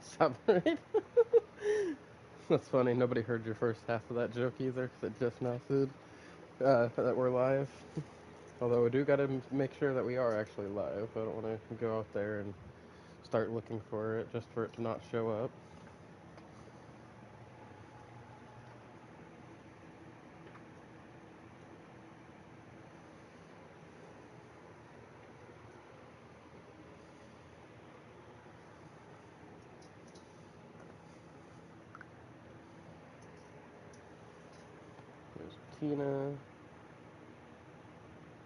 Submarine. That's funny. Nobody heard your first half of that joke either, 'cause it just now said that we're live. Although we do got to make sure that we are actually live. I don't want to go out there and start looking for it just for it to not show up. There's Tina.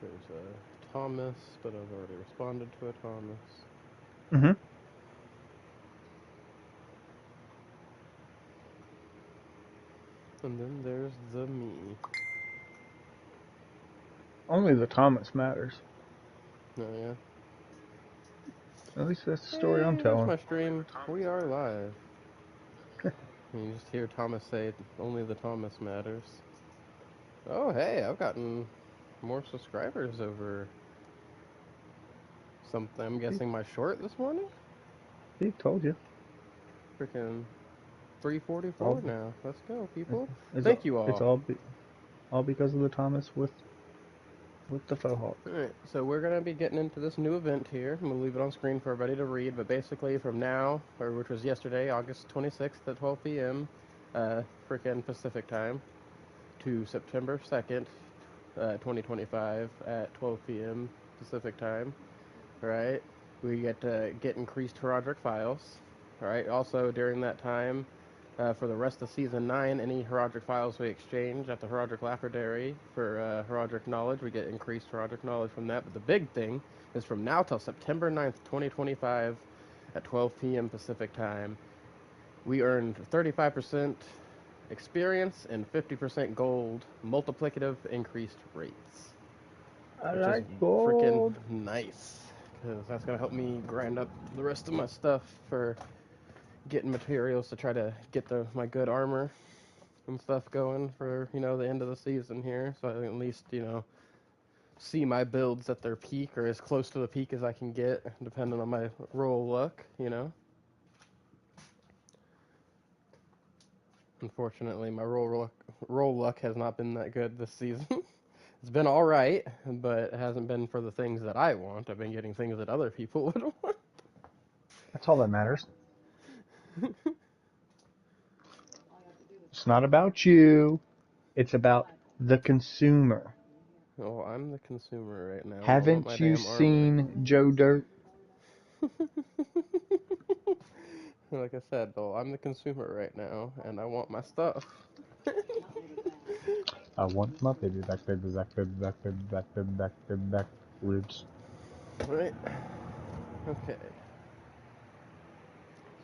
There's a Thomas, but I've already responded to a Thomas. Mm-hmm. And then there's the me. Only the Thomas matters. Oh yeah. At least that's the story I'm Hey, there's telling. my stream. We are live. And you just hear Thomas say, "Only the Thomas matters." Oh hey, I've gotten more subscribers over something. I'm See, guessing my short this morning. see, told you. Freaking It's all 344 now. Let's go, people. it's Thank you it's all. all because of the Thomas with the faux hawk. Alright, so we're going to be getting into this new event here. I'm going to leave it on screen for everybody to read, but basically from now, or which was yesterday, August 26th at 12 p.m., freaking Pacific time, to September 2nd, 2025 at 12 p.m. Pacific time, right? We get to get increased heraldic files, right? Also during that time, for the rest of season 9, any heraldic files we exchange at the heraldic lapidary for heraldic knowledge, we get increased heraldic knowledge from that. But the big thing is from now till September 9th, 2025 at 12 p.m. Pacific time, we earned 35% experience and 50% gold multiplicative increased rates, I which is like freaking gold. nice because that's going to help me grind up the rest of my stuff for getting materials to try to get my good armor and stuff going for, the end of the season here. So I can at least, see my builds at their peak or as close to the peak as I can get, depending on my roll luck. Unfortunately, my roll luck has not been that good this season. It's been all right, but it hasn't been for the things that I want. I've been getting things that other people would want. That's all that matters. It's not about you. It's about the consumer. Oh, I'm the consumer right now, and I want my Haven't you damn armor. seen Joe Dirt? Like I said, though, I'm the consumer right now, and I want my stuff. I want my baby back, baby back, baby back, baby back, baby back, baby back, ribs. Right? Okay.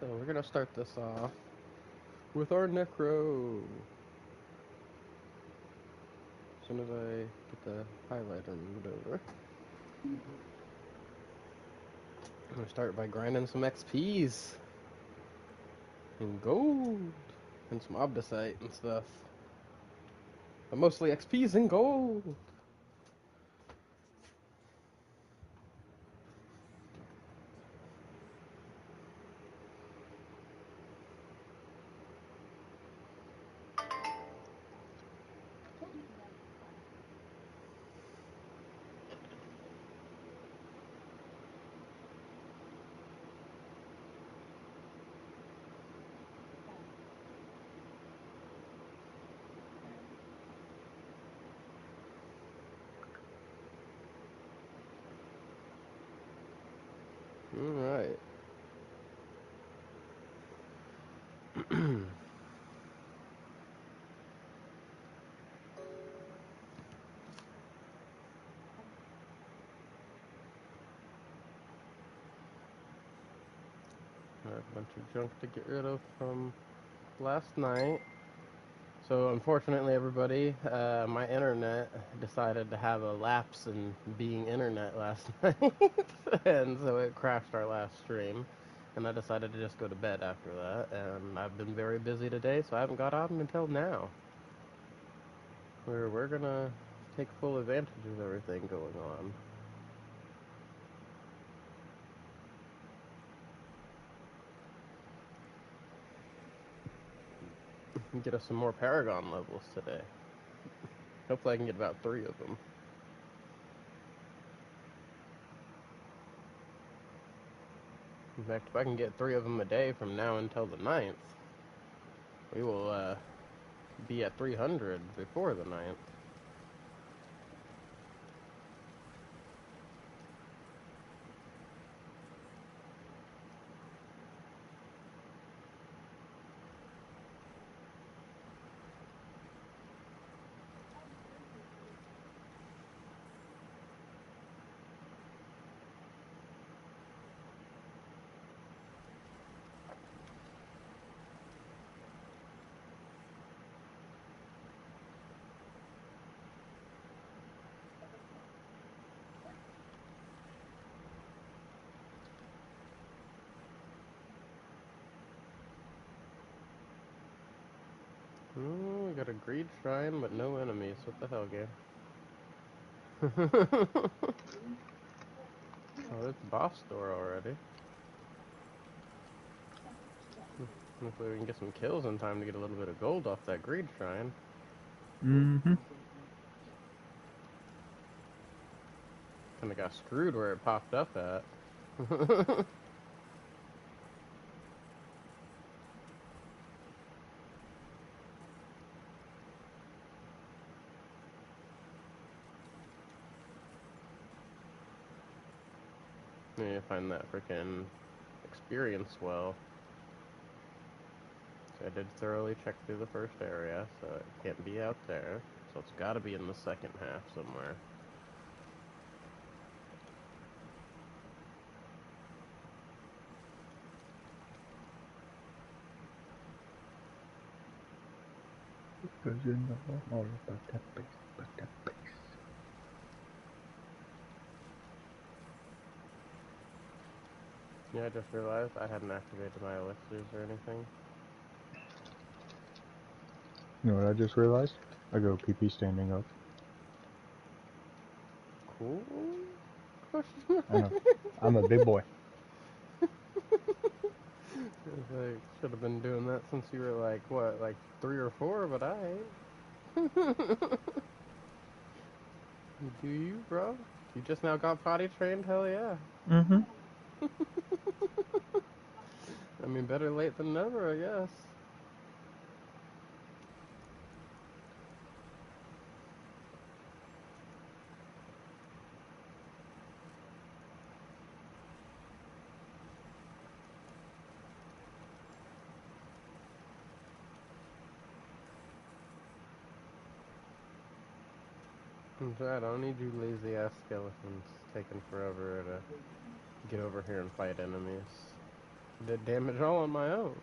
So we're gonna start this off with our necro. As soon as I get the highlighter moved over, I'm gonna start by grinding some XPs and gold and some obdicite and stuff. But mostly XPs and gold. Alright. I have a bunch of junk to get rid of from last night. So unfortunately, everybody, my internet decided to have a lapse in being internet last night, and so it crashed our last stream. And I decided to just go to bed after that. And I've been very busy today, so I haven't got on until now. We're gonna take full advantage of everything going on. and get us some more paragon levels today. Hopefully I can get about 3 of them. In fact, if I can get 3 of them a day from now until the 9th, we will be at 300 before the 9th. We got a greed shrine, but no enemies. What the hell, game? Oh, it's boss door already. Hopefully we can get some kills in time to get a little bit of gold off that greed shrine. Mm-hmm. Kinda got screwed where it popped up at. I need to find that freaking experience well. So I did thoroughly check through the first area, so it can't be out there. So it's gotta be in the second half somewhere. Because you know all about that base, Yeah, I just realized I hadn't activated my elixirs or anything. You know what I just realized? I go PP standing up. Cool? I know. I'm a big boy. I should have been doing that since you were like, what, like 3 or 4, but I ain't. Do you, bro? You just now got potty trained? Hell yeah. Mm-hmm. I mean, better late than never, I guess. I don't need you lazy ass skeletons taking forever to get over here and fight enemies. Did damage all on my own.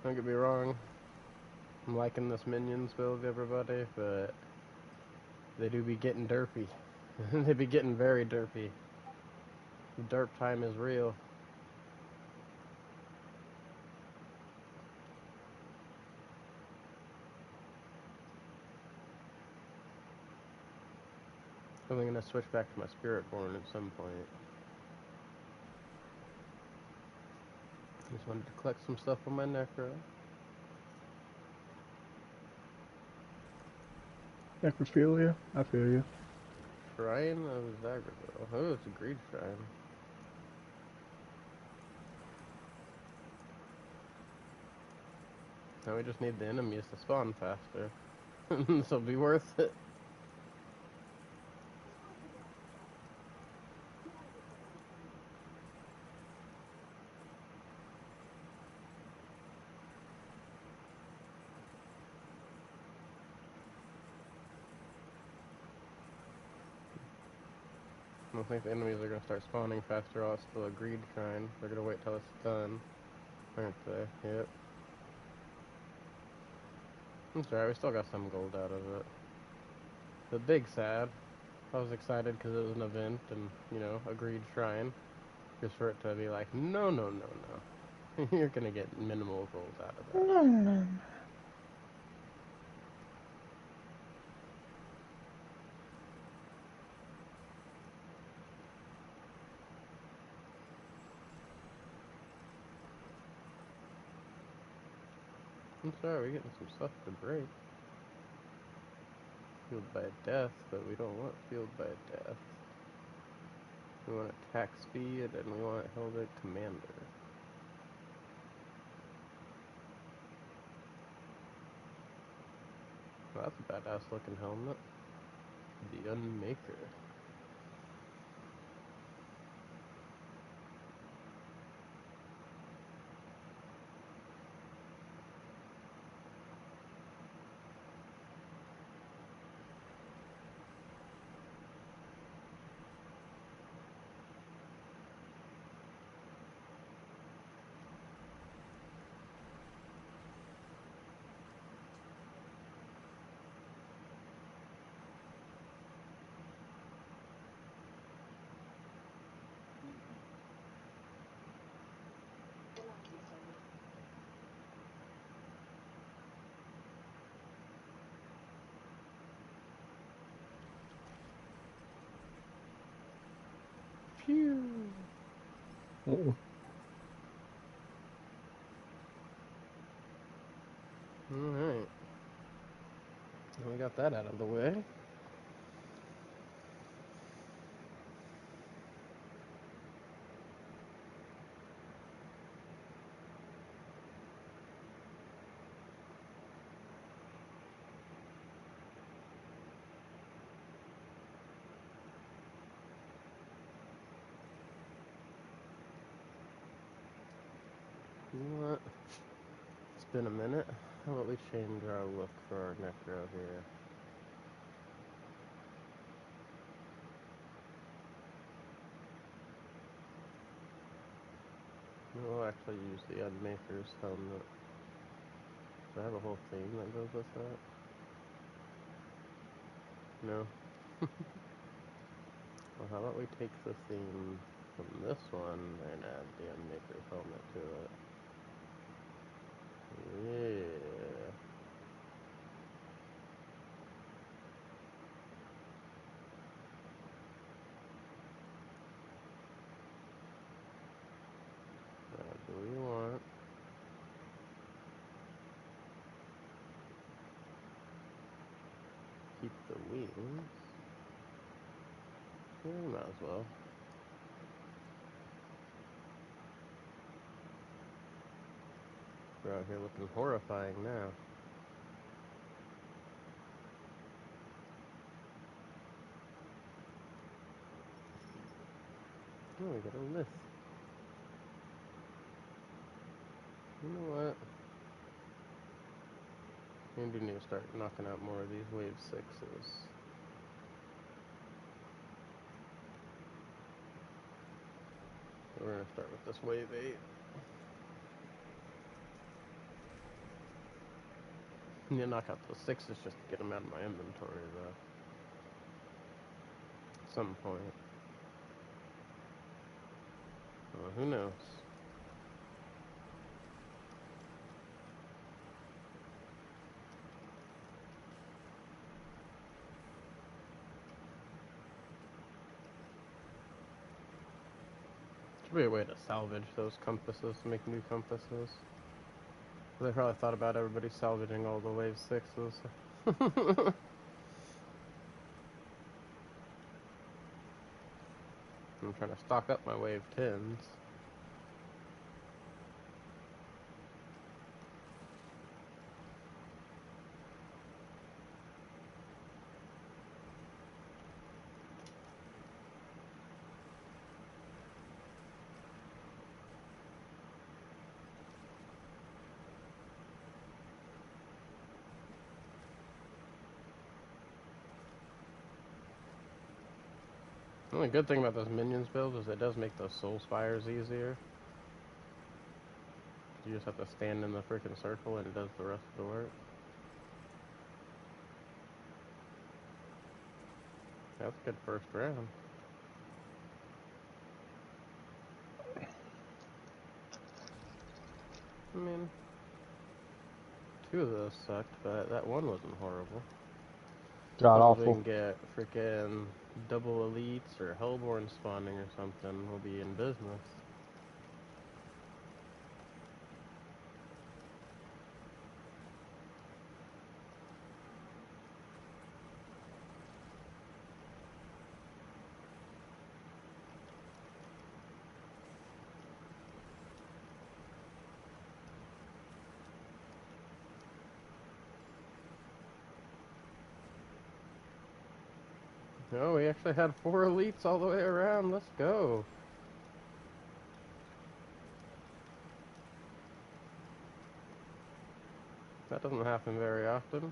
Don't get me wrong. I'm liking this minions build, everybody, but they do be getting derpy. They be getting very derpy. Derp time is real. I'm gonna switch back to my Spiritborn at some point. Just wanted to collect some stuff on my Necro. Necrophilia? I feel you. Shrine of Zagrebill. Oh, it's a greed shrine. Now we just need the enemies to spawn faster. This will be worth it. I think the enemies are gonna start spawning faster while it's still a greed shrine. They're gonna wait till it's done, aren't they? Yep. That's alright, we still got some gold out of it. The big sad. I was excited because it was an event and, you know, a greed shrine. Just for it to be like, no, no, no, no. You're gonna get minimal gold out of that. I'm sorry, we're getting some stuff to break. Fueled by death, but we don't want fueled by death. We want attack speed, and we want held at commander. Well, that's a badass looking helmet. The Unmaker. Phew. Uh-oh. Alright. We got that out of the way. You know what? It's been a minute. How about we change our look for our necro here? We'll actually use the Unmaker's helmet. Do I have a whole theme that goes with that? No. Well, how about we take the theme from this one and add the Unmaker's helmet to it? Yeah. Do we want keep the wings? Yeah, we might as well. We're out here looking horrifying now. Oh, we got a list. You know what? We do need to start knocking out more of these wave 6s. We're gonna start with this wave 8. I need to knock out those 6s just to get them out of my inventory, though. At some point. Well, who knows? Should be a way to salvage those compasses to make new compasses. They probably thought about everybody salvaging all the wave 6s. I'm trying to stock up my wave 10s. The only good thing about those minions builds is it does make those soul spires easier. You just have to stand in the freaking circle and it does the rest of the work. That's a good first round. I mean, 2 of those sucked, but that one wasn't horrible. God Suppose we awful. can get freaking double elites or hellborn spawning or something. We'll be in business. No, we actually had 4 elites all the way around. Let's go. That doesn't happen very often.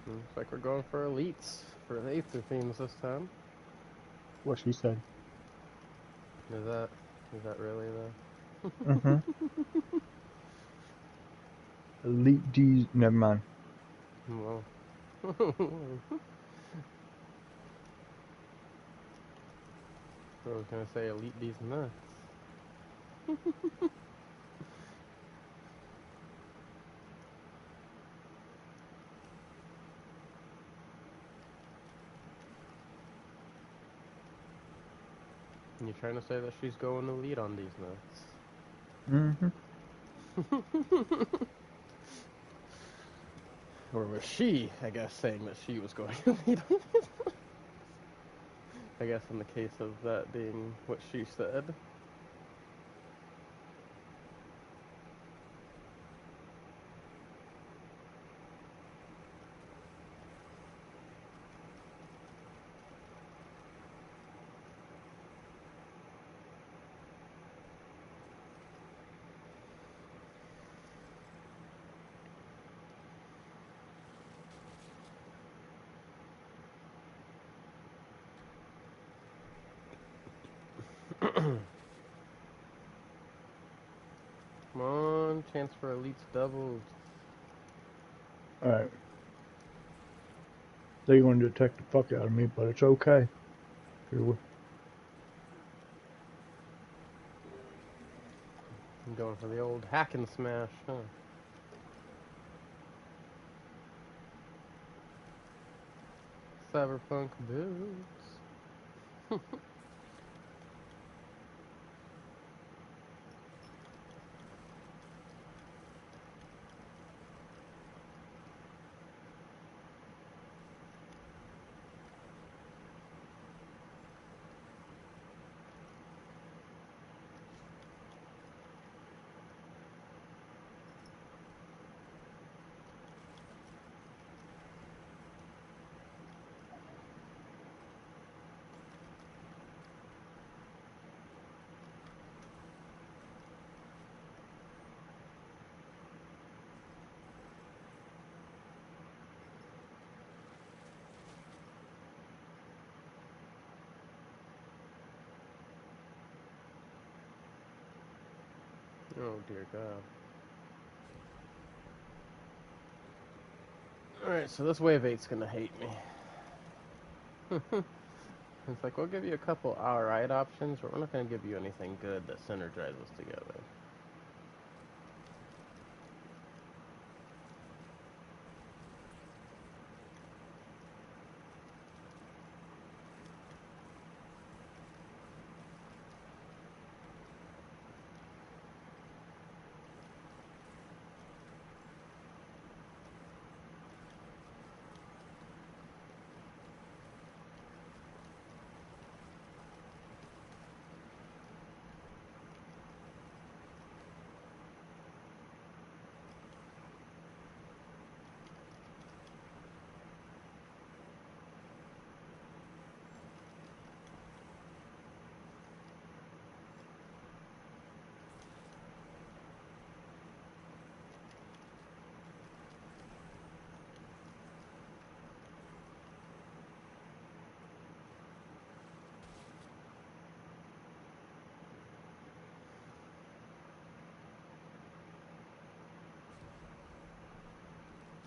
Looks like we're going for elites for the Aether themes this time. What she said. Is that really the... Mm-hmm. Elite D's. Never mind. Well... I was gonna say elite these nuts. And you're trying to say that she's going to lead on these Mm-hmm. nuts. Or was she, I guess, saying that she was going to lead on these nuts? I guess in the case of that being what she said. Come on, chance for elites doubled. Alright. They're going to detect the fuck out of me, but it's okay. I'm going for the old hack and smash, huh? Cyberpunk boots. Oh dear God. Alright, so this wave 8's gonna hate me. It's like, we'll give you a couple alright options, but we're not gonna give you anything good that synergizes together.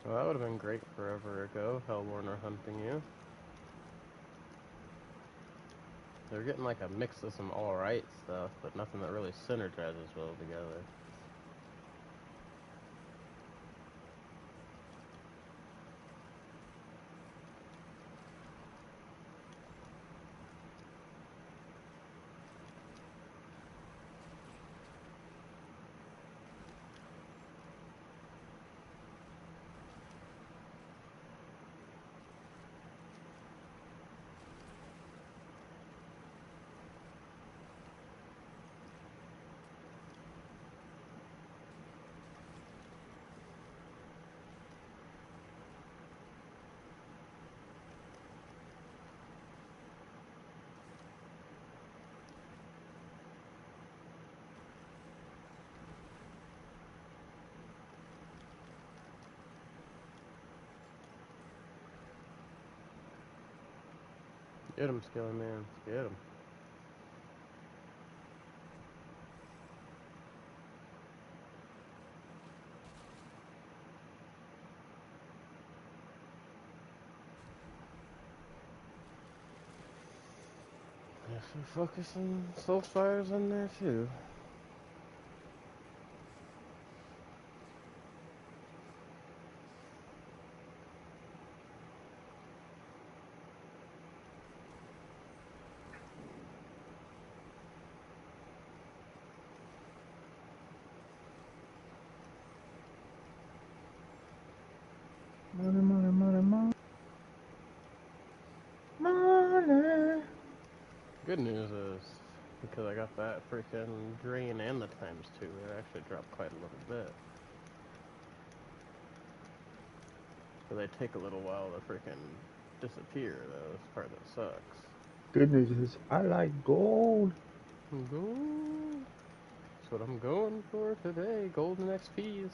Well, that would have been great forever ago, Hellborn hunting you. They're getting like a mix of some alright stuff, but nothing that really synergizes well together. Get him, Skelly Man. Get him. If we focus on soul fires in there too. Money, money, money, money. Money. Good news is, because I got that freaking drain and the ×2, it actually dropped quite a little bit. But they take a little while to freaking disappear, though. That's the part that sucks. Good news is I like gold. Gold. That's what I'm going for today. Golden XPs.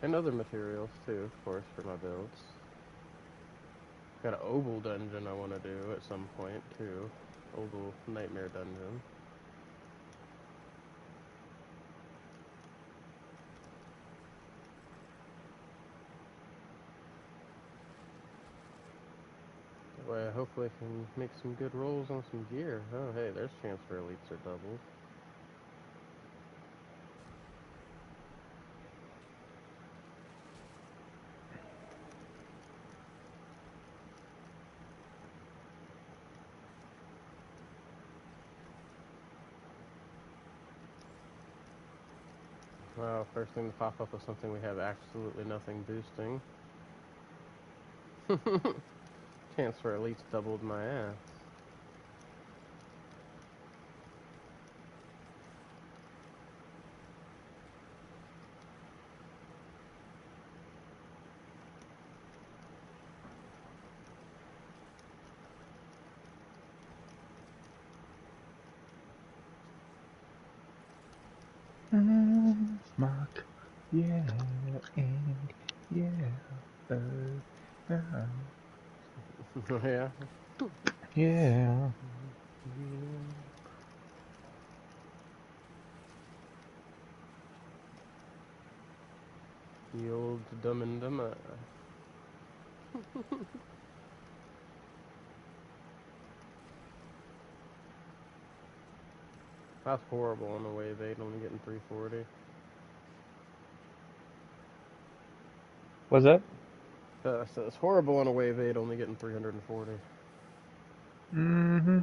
And other materials, too, of course, for my builds. Got an oval dungeon I want to do at some point, too. Oval nightmare dungeon. That way, hopefully I can make some good rolls on some gear. Oh, hey, there's chance for elites are doubled. Wow, first thing to pop up is something we have absolutely nothing boosting. Chance for elites doubled my ass. Mark. Yeah, and yeah. Yeah. Yeah. The old dumb and dumber. That's horrible on the wave 8, only getting 340. What's that? So it's horrible on a wave 8, only getting 340. Mm-hmm.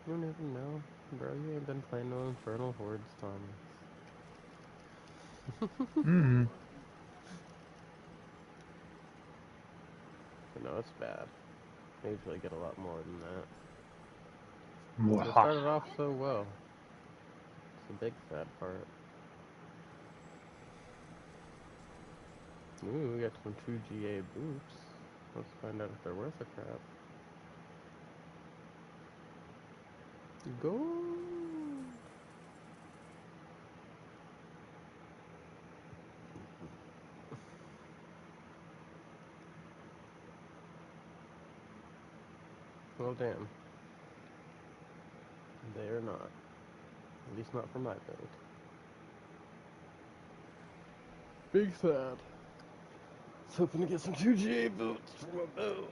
You never know. Bro, you ain't been playing no Infernal Hordes, Thomas. Mm-hmm. But no, it's bad. I usually get a lot more than that. But it Mwahaha. started off so well. It's the big sad part. Ooh, we got some 2GA boots. Let's find out if they're worth a crap. Go! Well, damn. They are not. At least not for my build. Big sad. I was hoping to get some 2GA boots for my build.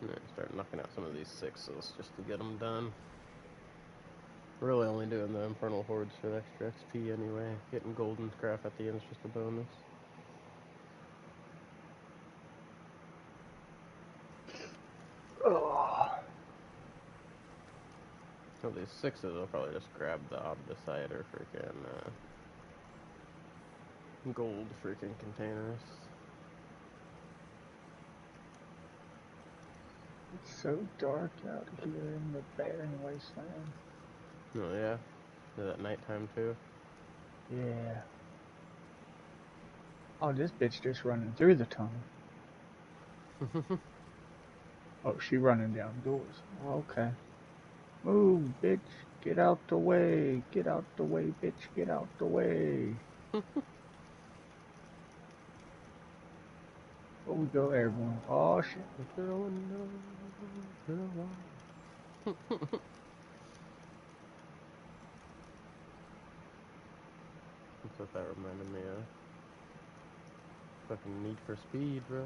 Yeah, start knocking out some of these 6s just to get them done. Really only doing the Infernal Hordes for the extra XP anyway. Getting golden craft at the end is just a bonus. Oh. Well, these 6s will probably just grab the Obdicite or freaking gold freaking containers. It's so dark out here in the barren wasteland. Oh yeah? Is it nighttime too? Yeah. Oh, this bitch just running through the tunnel. Oh, she running down doors. Okay. Move, bitch. Get out the way. Get out the way, bitch. Get out the way. Where we go, everyone? Oh, shit. That's what that reminded me of. Fucking Need for Speed, bro.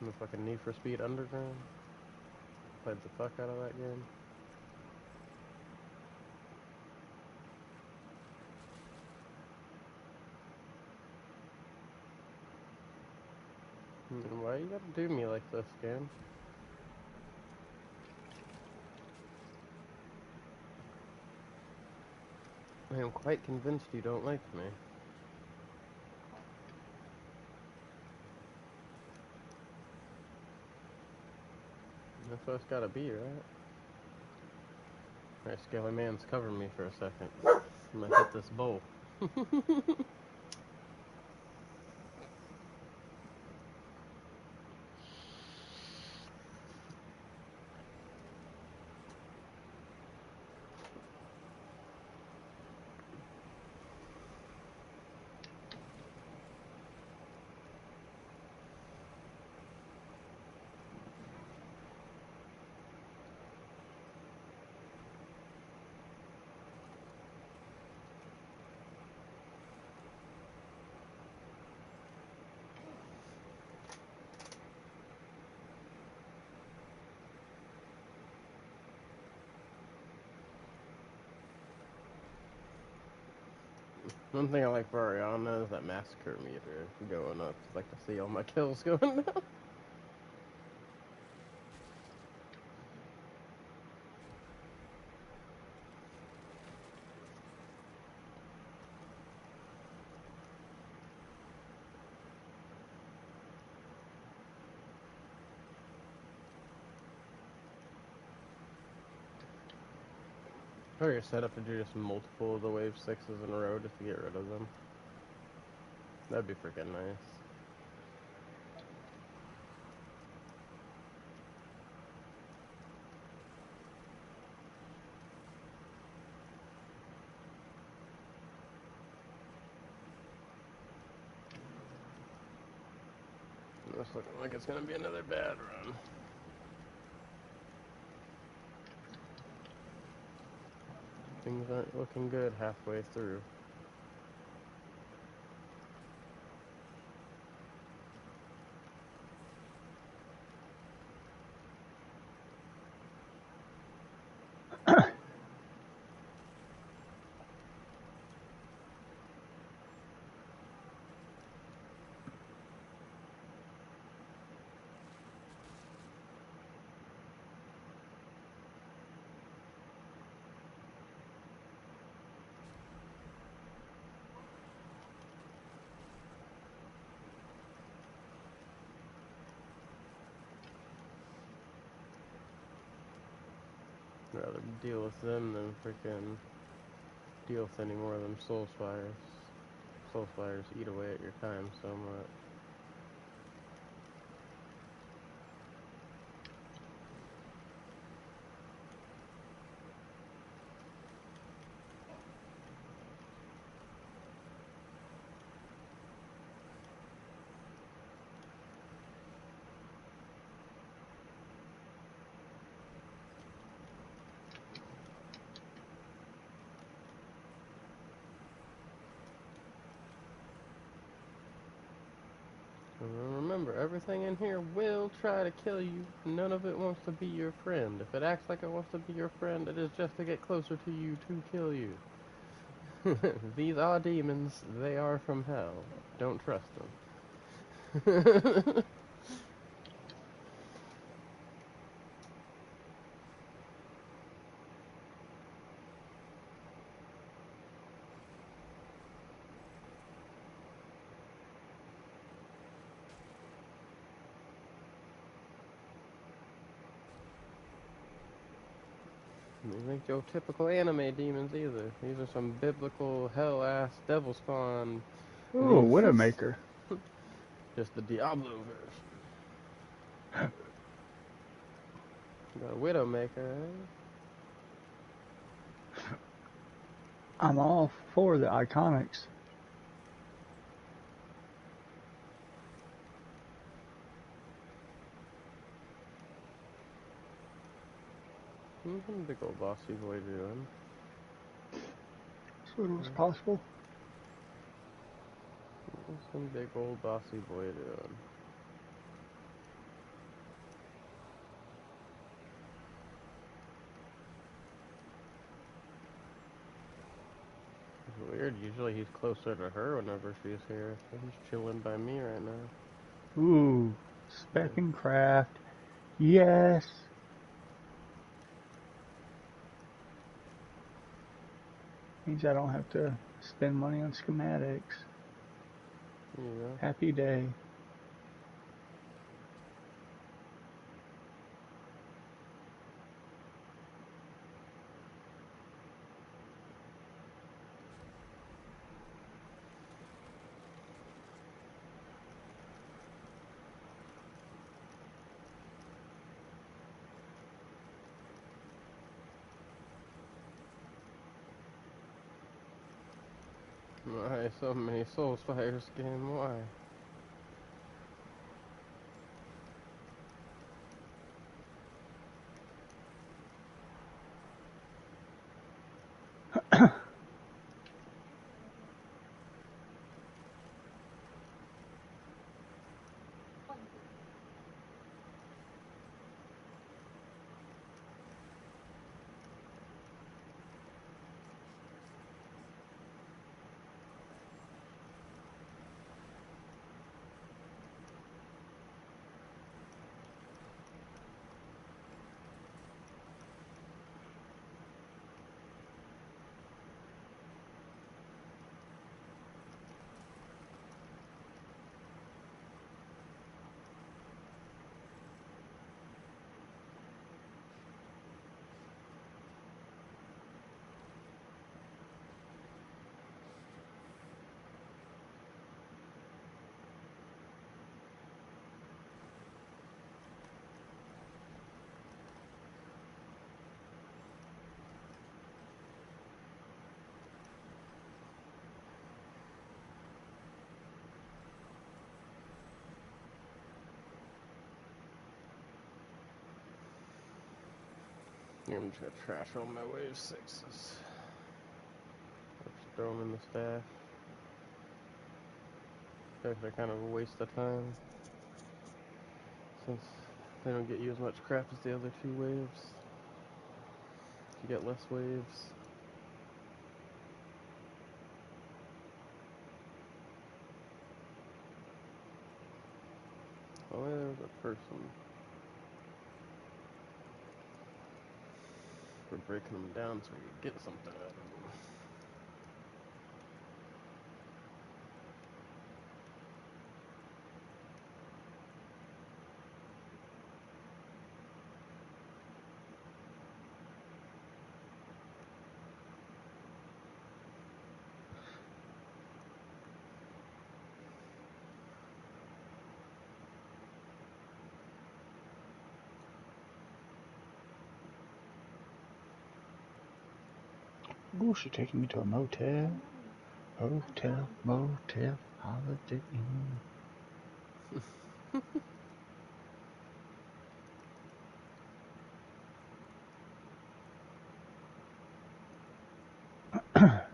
The fucking Need for Speed Underground. Played the fuck out of that game. Why you gotta do me like this, game? I am quite convinced you don't like me. That's what it's gotta be, right? Alright, Scaly Man's covering me for a second. I'm gonna hit this bowl. One thing I like for Ariana is that massacre meter going up. I like to see all my kills going down. Or you're set up to do just multiple of the wave 6s in a row just to get rid of them. That'd be freaking nice. This looking like it's gonna be another bad run. Things aren't looking good halfway through. I'd rather deal with them than freaking deal with any more of them soul spires. Soul spires eat away at your time so much. Remember, everything in here will try to kill you. None of it wants to be your friend. If it acts like it wants to be your friend, it is just to get closer to you to kill you. These are demons. They are from hell. Don't trust them. These ain't your typical anime demons either. These are some biblical hell-ass devil spawn Ooh, demons. Widowmaker. Just the Diablo version. The Widowmaker, eh? I'm all for the iconics. Big old bossy boy doing. So it was possible. What's some big old bossy boy doing? It's weird. Usually he's closer to her whenever she's here. So he's chilling by me right now. Ooh, spec and craft. Yes. Means I don't have to spend money on schematics. Yeah. Happy day. Why so many soul spiders game? Why? I'm just gonna trash all my wave sixes. Or just throw them in the stash. They're kind of a waste of time. Since they don't get you as much crap as the other two waves. You get less waves. Oh, there's a person. We're breaking them down so we can get something out of them. Ooh, she's taking me to a motel. Hotel, motel, Holiday Inn. Yeah,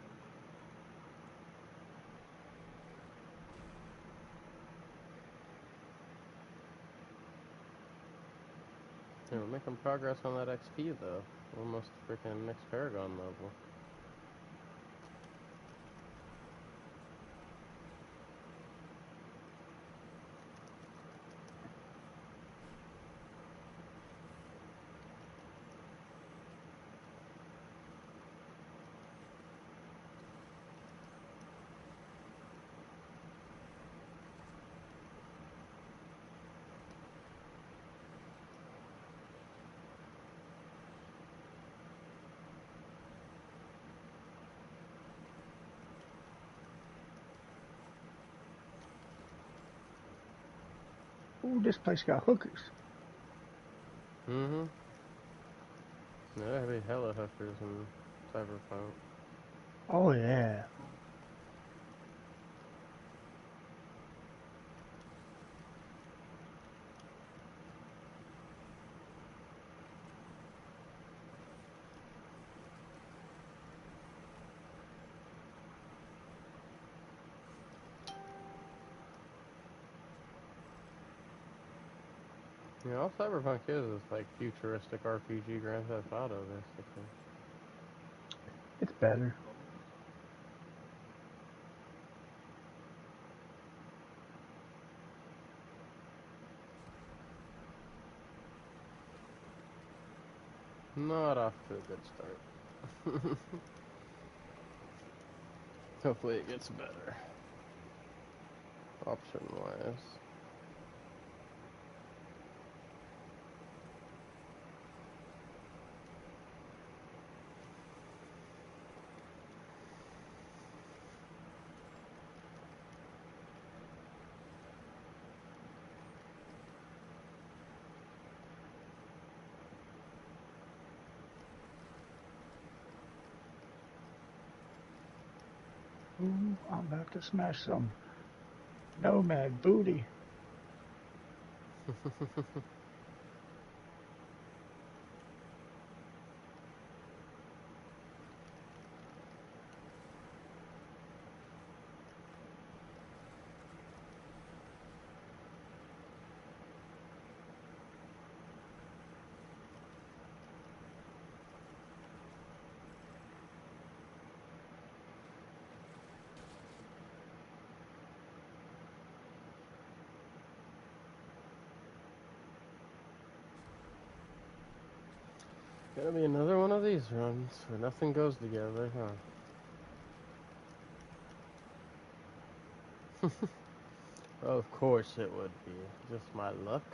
we're making progress on that XP though. Almost freaking next paragon level. Ooh, this place got hookers. Mm-hmm. Yeah, there'd be hella hookers in Cyberpunk. Oh yeah. You know, all Cyberpunk is like futuristic RPG Grand Theft Auto, basically. It's better. Not off to a good start. Hopefully it gets better. Option-wise. Ooh, I'm about to smash some nomad booty. Gonna be another one of these runs where nothing goes together, huh? Of course it would be. Just my luck.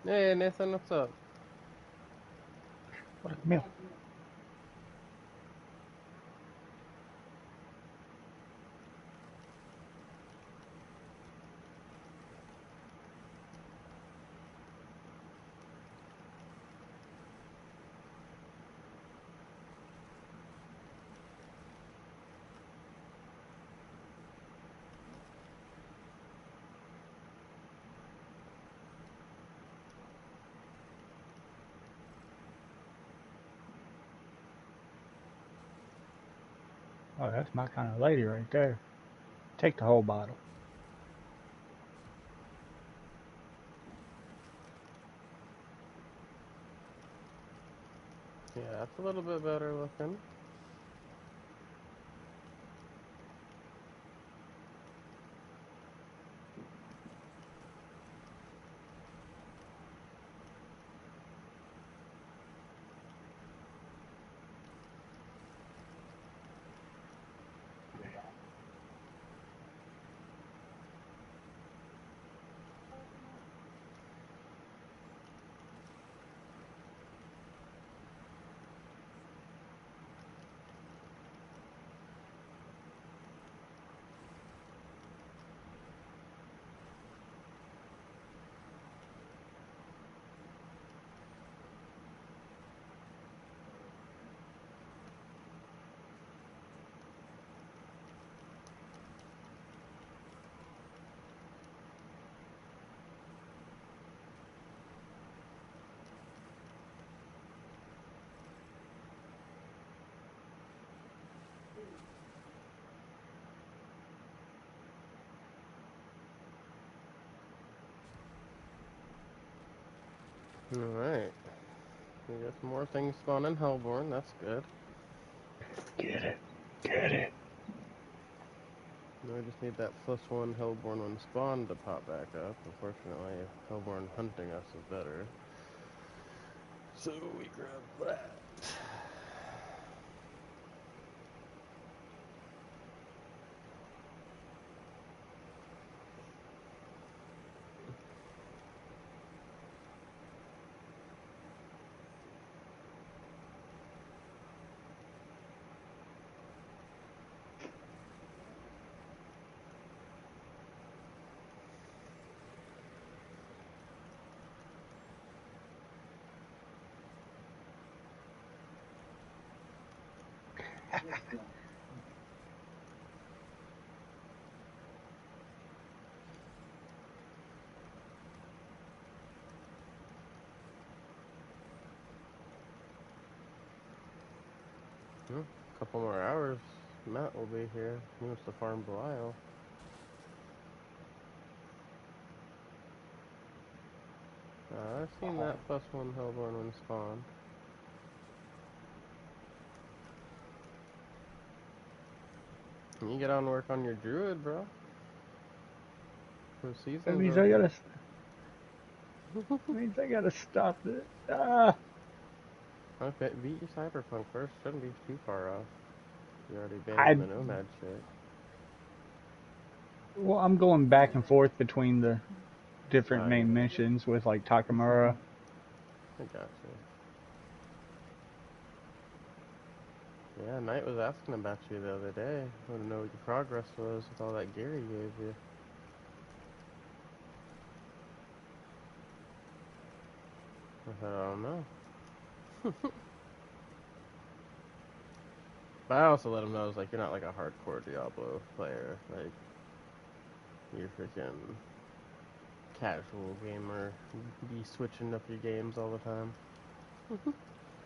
Hey Nathan, what's up? What a milk. Oh, that's my kind of lady right there. Take the whole bottle. Yeah, that's a little bit better looking. Alright. We got some more things spawn in Hellborn, that's good. Get it. Get it. Now we just need that +1 Hellborn when spawn to pop back up. Unfortunately, Hellborn hunting us is better. So we grab that. A couple more hours, Matt will be here. He wants to farm Belial. I've seen that +1 Hellborn when spawned. You get on work on your druid, bro. The season's That means over. I gotta stop it. Ah. Okay, beat your Cyberpunk first. Shouldn't be too far off. You're already banning I the Nomad shit. Well, I'm going back and forth between the different Oh, main yeah. missions with like Takamura. I gotcha. Yeah, Knight was asking about you the other day. Want to know what your progress was with all that gear he gave you. I said, I don't know. But I also let him know, I was like, you're not like a hardcore Diablo player. Like, you're freaking casual gamer. Be switching up your games all the time.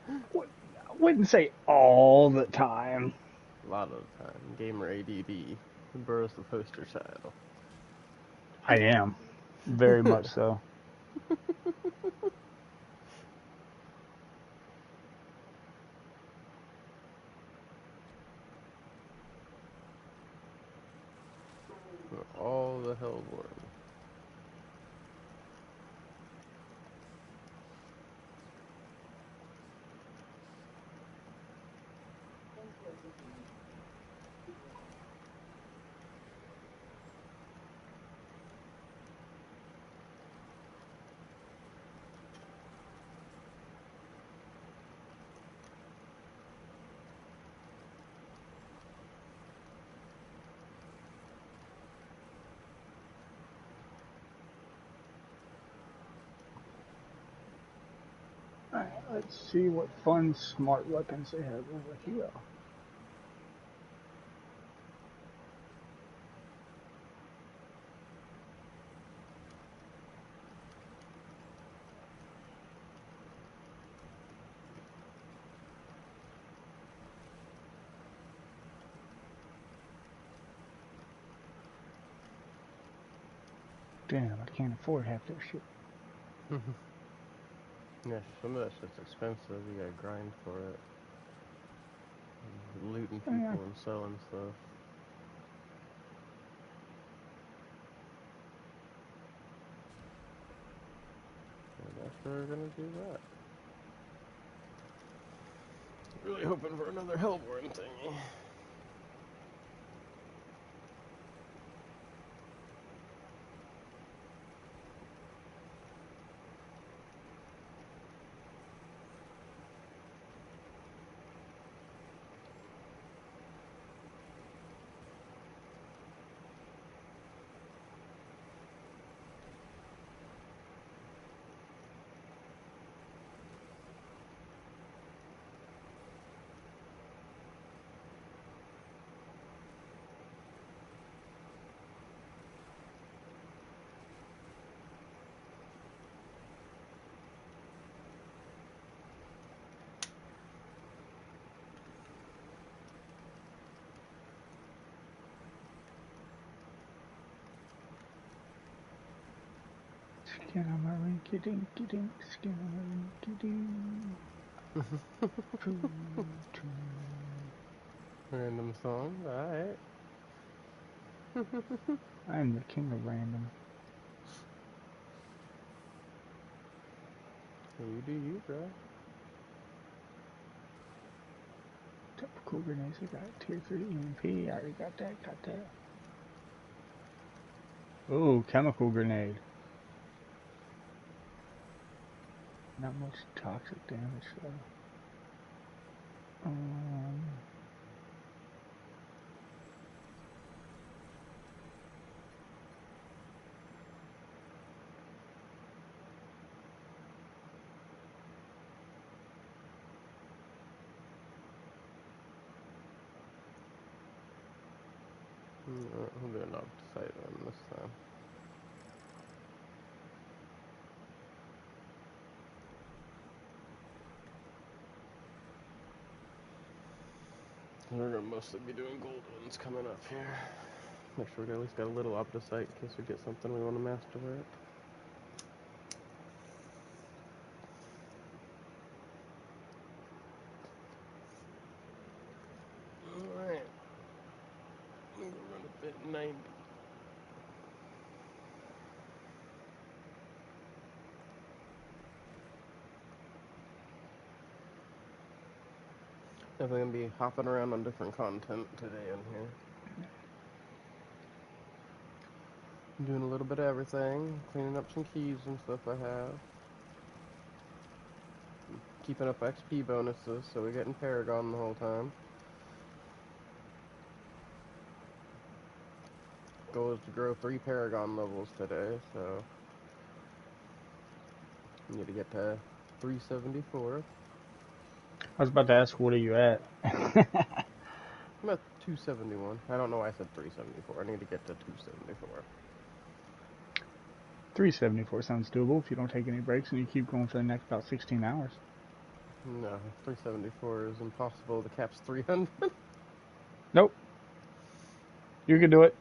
I wouldn't say all the time. A lot of the time. Gamer ADD. Burrow's the poster child. I am. Very much so. All the Hellborn. Alright, let's see what fun, smart weapons they have over here. Damn, I can't afford half that shit. Yeah, some of that shit's expensive. You gotta grind for it. Looting Yeah. people and selling stuff. I guess we're gonna do that. Really hoping for another Hellborn thingy. Skin on my rinky dinky dink, skin on my rinky dink. Random song, alright. I am the king of random. You do you, bro. Typical grenades, I got tier 3 EMP, I already got that. Ooh, chemical grenade. Not much toxic damage though. We'll do an opposite one this time. We're gonna mostly be doing gold ones coming up here. Make sure we at least got a little opposite in case we get something we want to master it. Alright. I'm gonna run a bit 90. Definitely gonna be hopping around on different content today in here. I'm doing a little bit of everything, cleaning up some keys and stuff I have. Keeping up XP bonuses, so we're getting Paragon the whole time. Goal is to grow 3 Paragon levels today, so we need to get to 374. I was about to ask, what are you at? I'm at 271. I don't know why I said 374. I need to get to 274. 374 sounds doable if you don't take any breaks and you keep going for the next about 16 hours. No, 374 is impossible. The cap's 300. Nope. You can do it.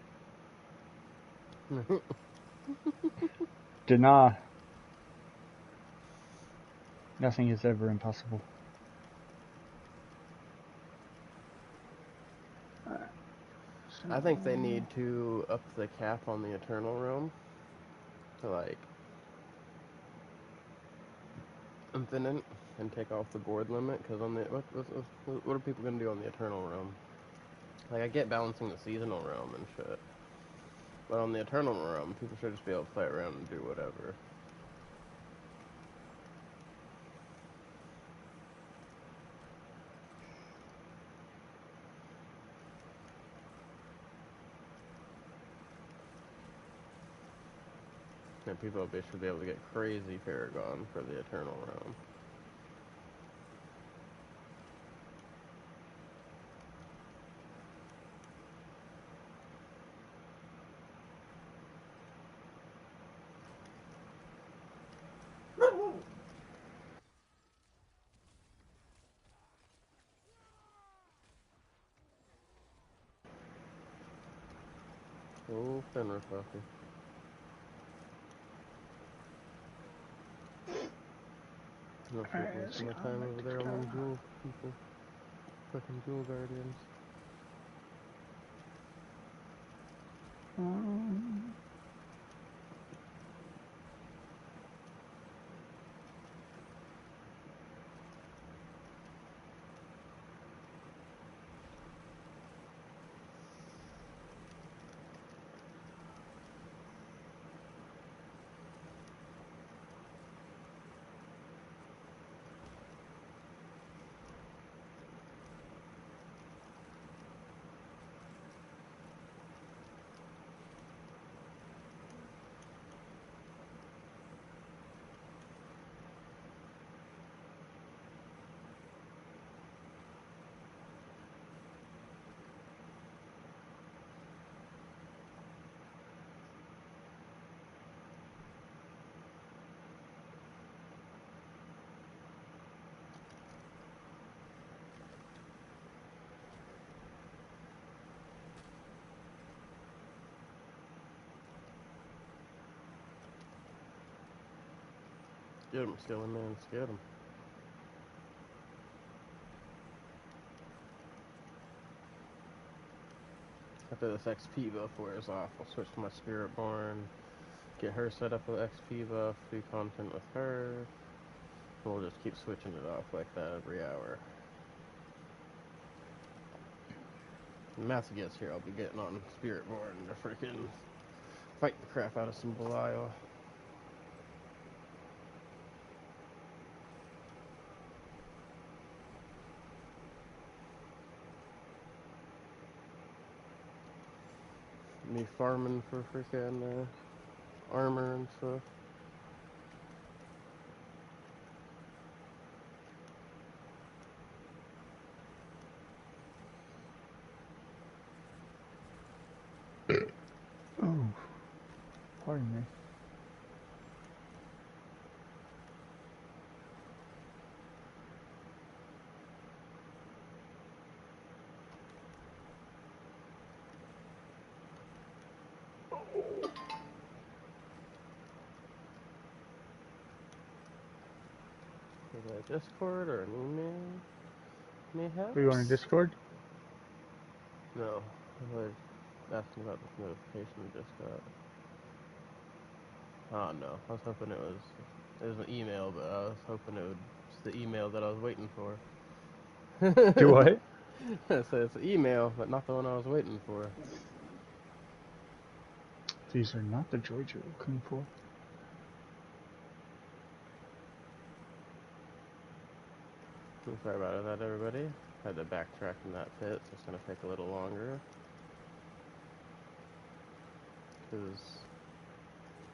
Deny. Nothing is ever impossible. I think they need to up the cap on the Eternal Realm to, like, infinite and take off the board limit, because on the what are people gonna do on the Eternal Realm? Like, I get balancing the Seasonal Realm and shit, but on the Eternal Realm, people should just be able to play around and do whatever. And people should be able to get crazy Paragon for the Eternal Realm. Oh, Fenrir puppy. No shit, wasting my time over there on them jewel people. Fucking jewel guardians. Get him, still in there, let's get him. After this XP buff wears off, I'll switch to my Spirit Born, get her set up with XP buff, do content with her. We'll just keep switching it off like that every hour. When Matthew gets here, I'll be getting on Spirit Born to freaking fight the crap out of some Belial. Me farming for freaking armor and stuff. Pardon me. Is that a Discord or an email? Mayhaps? Are you on Discord? No. I was asking about this notification I just got. Oh no. I was hoping it was an email, but I was hoping it was the email that I was waiting for. Do what? So it's an email, but not the one I was waiting for. These are not the droids you're looking for. I'm sorry about that, everybody. Had to backtrack in that pit, so it's gonna take a little longer. Because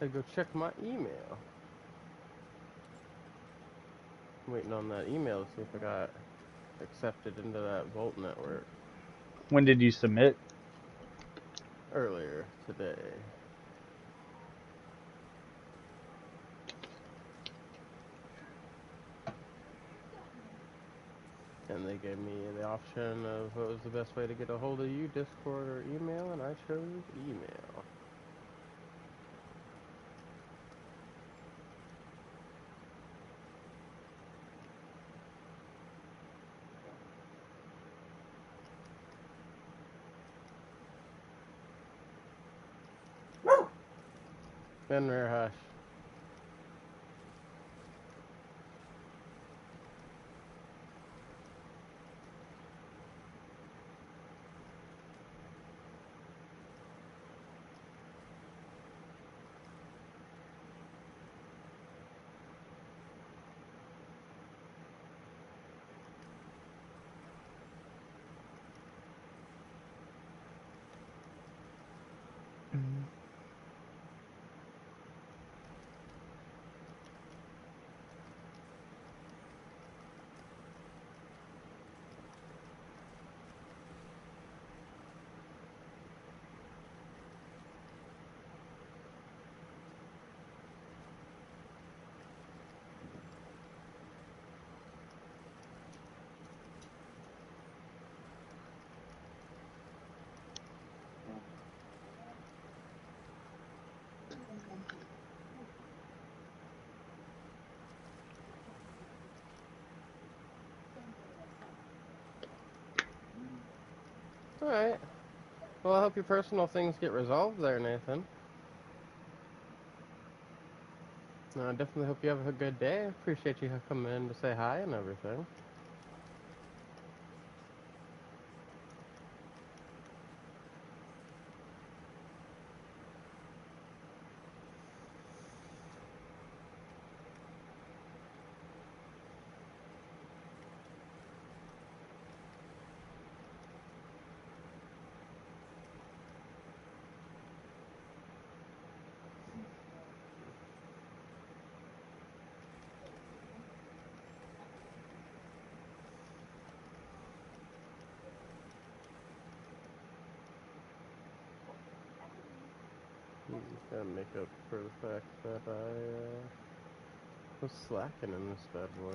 I go check my email. I'm waiting on that email to see if I got accepted into that Volt network When did you submit? earlier today. And they gave me the option of what was the best way to get a hold of you, Discord or email, and I chose email. Ben Rare Hush. Alright. Well, I hope your personal things get resolved there, Nathan. I definitely hope you have a good day. Appreciate you coming in to say hi and everything. Just gotta make up for the fact that I was slacking in this bad boy.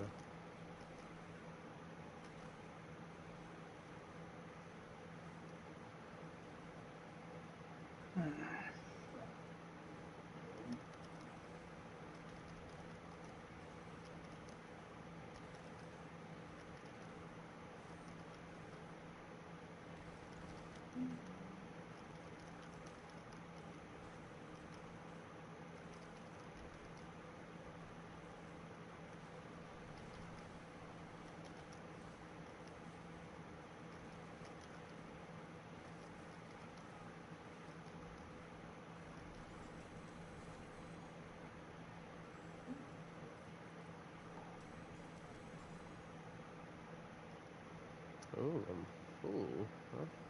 Ooh, I'm full. Huh?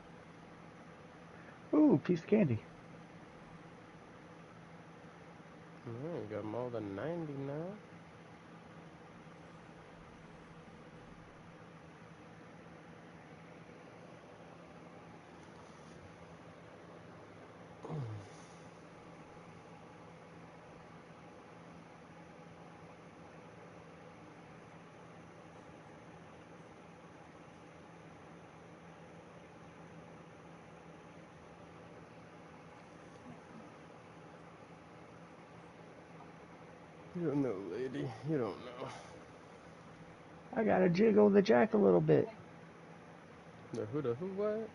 Ooh, piece of candy. Alright, got more than 90 now. You don't know, lady. You don't know. I gotta jiggle the jack a little bit. The who what?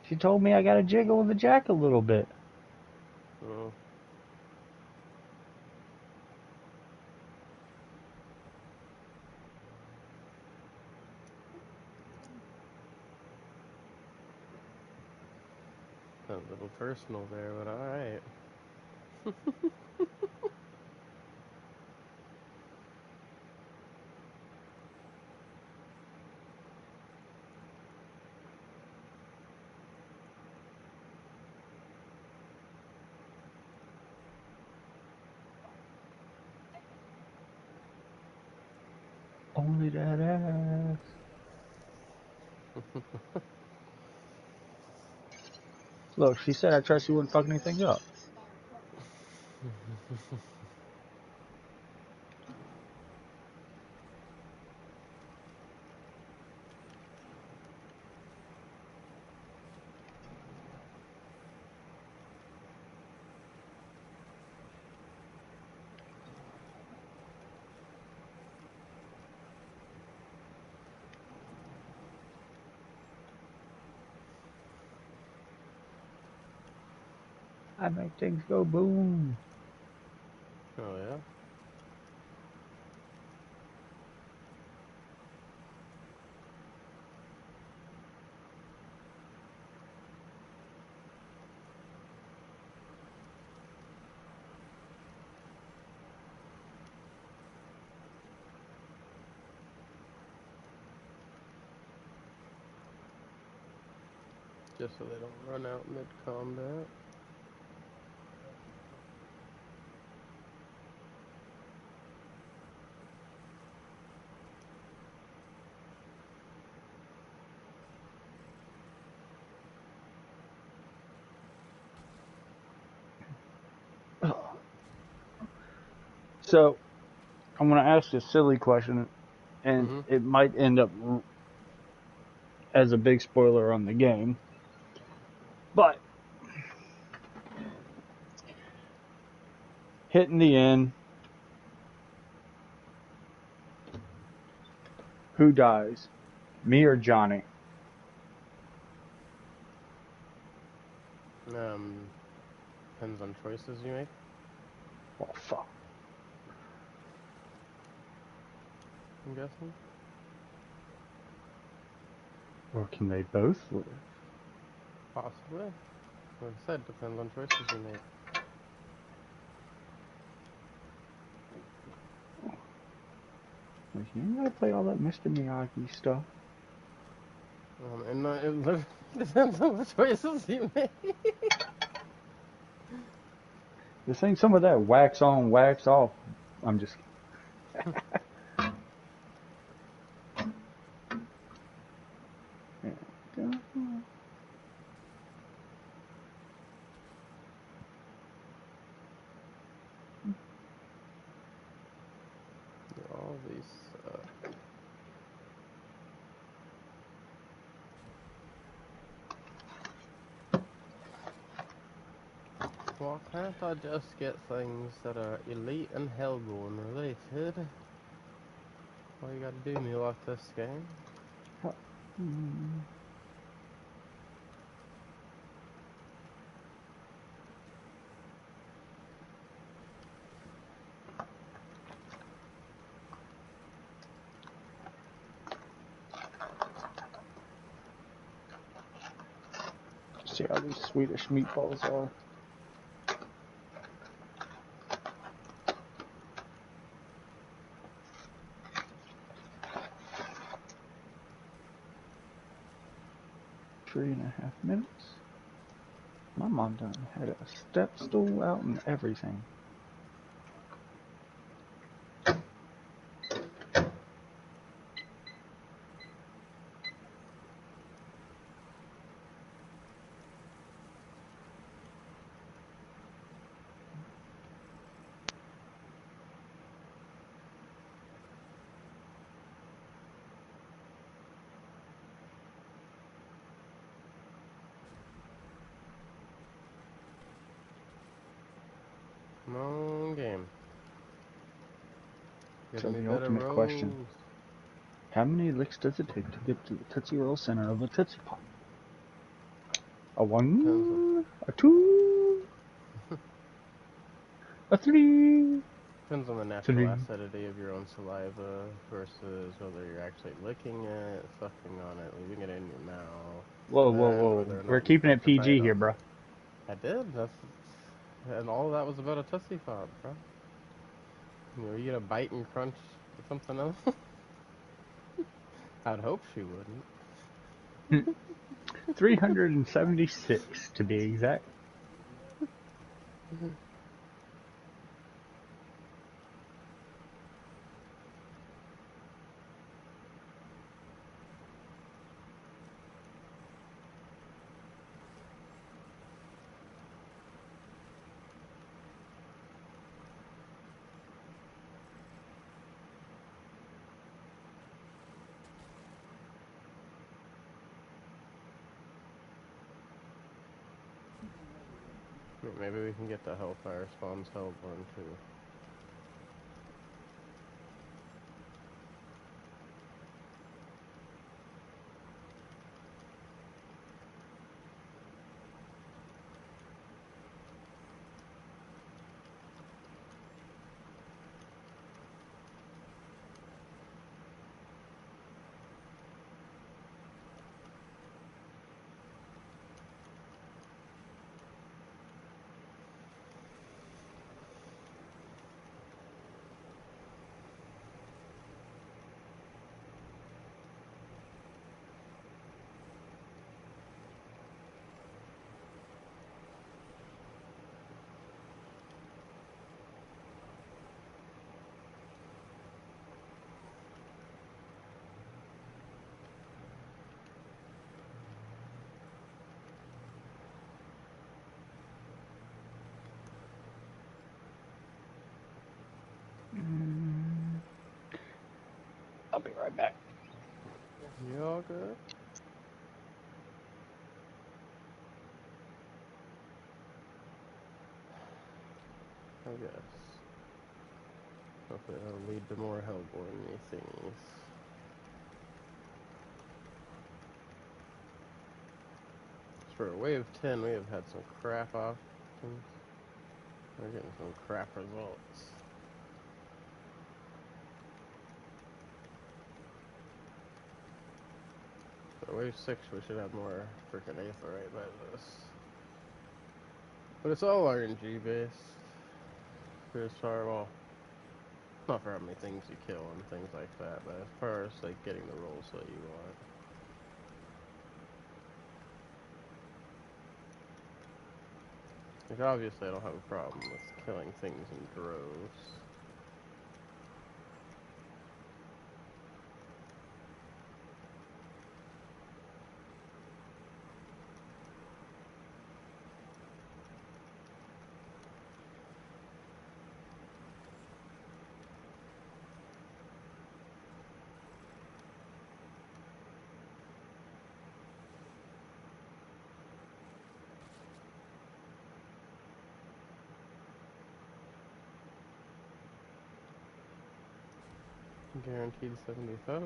She told me I gotta jiggle the jack a little bit. Oh. A little personal there, but alright. Only that ass. Look, she said I trust you wouldn't fuck anything up. I make things go boom. Oh, yeah? Just so they don't run out mid-combat. So, I'm gonna ask this silly question, and Mm-hmm. it might end up as a big spoiler on the game. But, hitting the end, who dies? Me or Johnny? Depends on choices you make, Oh, fuck. I'm guessing. Or can they both live? Possibly. Like I said, depends on choices you make. Like, you ain't gotta play all that Mr. Miyagi stuff. And it literally depends on the choices you make. This ain't some of that wax on, wax off. I'm just kidding. All these suck. Well, can't I just get things that are elite and Hellborn related? Why you gotta do me like this game? See how these Swedish meatballs are. Three and a half minutes. My mom done had a step stool out and everything. Come on, game. Give So me the better ultimate question. rolls. How many licks does it take to get to the Tootsie Roll center of a Tootsie Pop? A Depends on, 1, a 2, a 3. depends on the natural 3. acidity of your own saliva versus whether you're actually licking it, sucking on it, leaving it in your mouth, Whoa, whoa, and whoa. whether or We're not you keeping put it the bite PG on here, it. bro. I did. And all of that was about a Tootsie Pop, bro. You know, you get a bite and crunch or something else. I'd hope she wouldn't. 376 to be exact. Maybe we can get the Hellfire Spawns Hellborn too. I'll be right back. You all good? I guess. Hopefully that'll lead to more Hellborn thingies. For wave 10, we have had some crap options. We're getting some crap results. For wave 6, we should have more freaking Aetherite by this. But it's all RNG based. For as far, well, not for how many things you kill and things like that, but as far as like getting the rolls that you want. Like obviously I don't have a problem with killing things in droves. Guaranteed 75.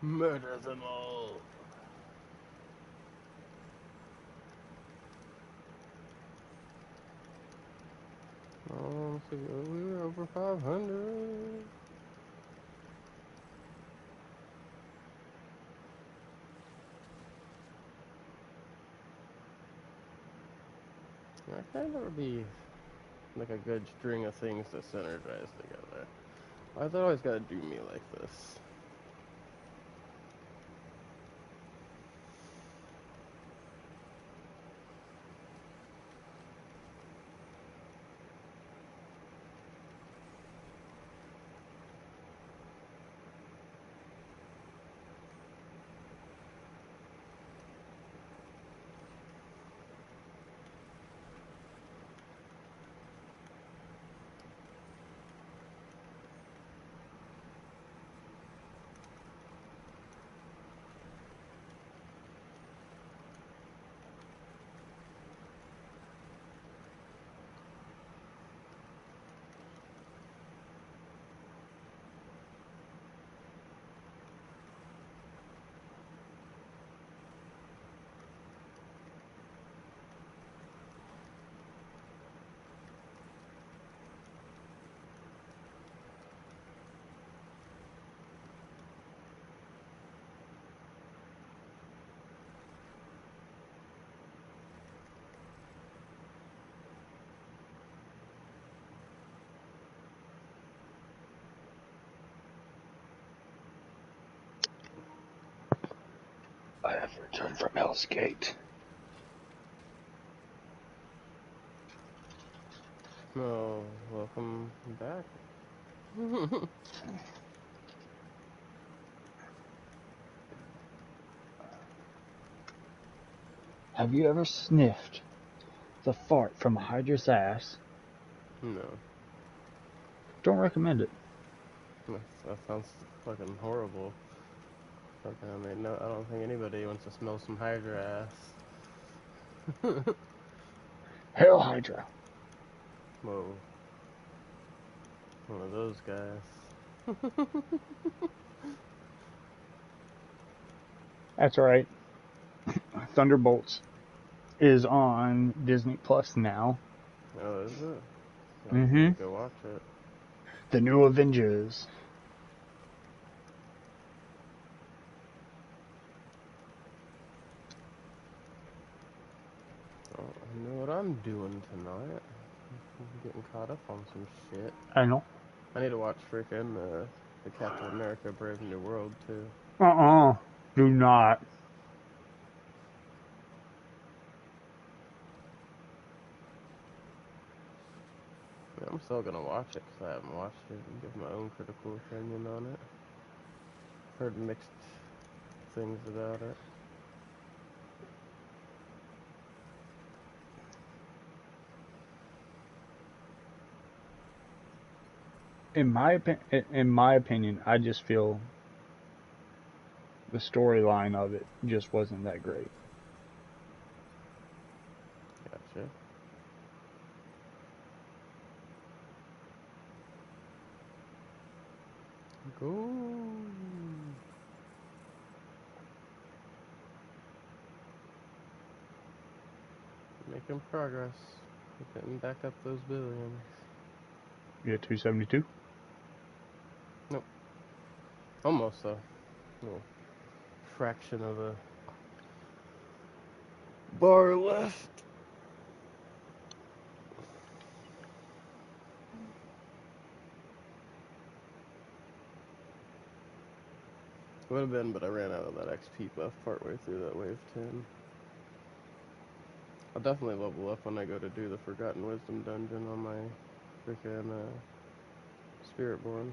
Murder them all. Oh, let's see. We were over 500. That can't ever be like a good string of things to synergize together. Why's it always gotta do me like this? I have returned from Hell's Gate. Oh, welcome back. Have you ever sniffed the fart from a Hydra's ass? No. Don't recommend it. That sounds fucking horrible. Fucking, I mean, no, I don't think anybody wants to smell some Hydra ass. Hell Hydra. Whoa. One of those guys. That's right. Thunderbolts is on Disney Plus now. Oh, is it? I need Mm-hmm. to go watch it. The New Avengers. Oh, I know what I'm doing tonight. I'm getting caught up on some shit. I know. I need to watch freaking the Captain America Brave New World too. Do not. Yeah, I'm still gonna watch it because I haven't watched it and give my own critical opinion on it. Heard mixed things about it. In my opinion, I just feel the storyline of it just wasn't that great. Gotcha. Go. Making progress. We're getting back up those billions. You at 272? Nope. Almost though. Little fraction of a bar left. Would have been, but I ran out of that XP buff partway through that wave 10. I'll definitely level up when I go to do the Forgotten Wisdom dungeon on my freaking Spiritborn.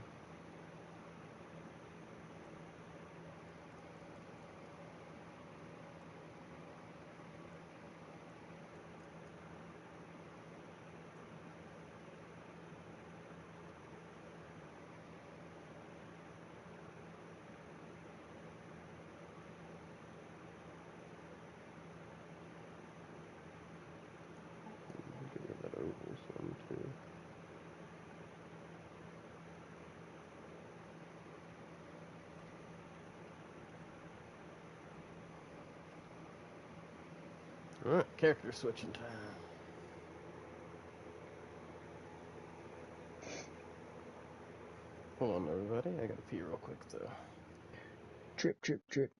Get rid of that ovals one too. Alright, character switching time. Hold on, everybody. I gotta pee real quick, though. Trip, trip, trip.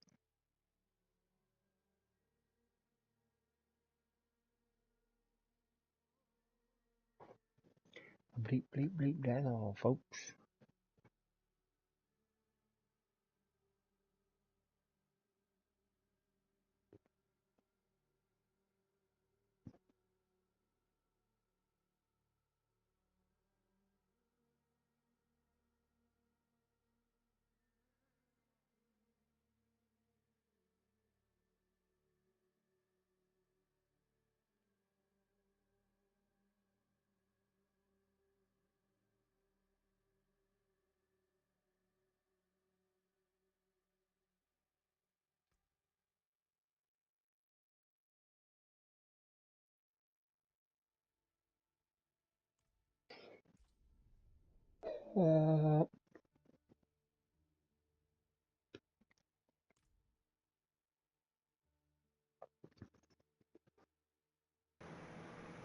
Bleep, bleep, bleep, that's all, folks.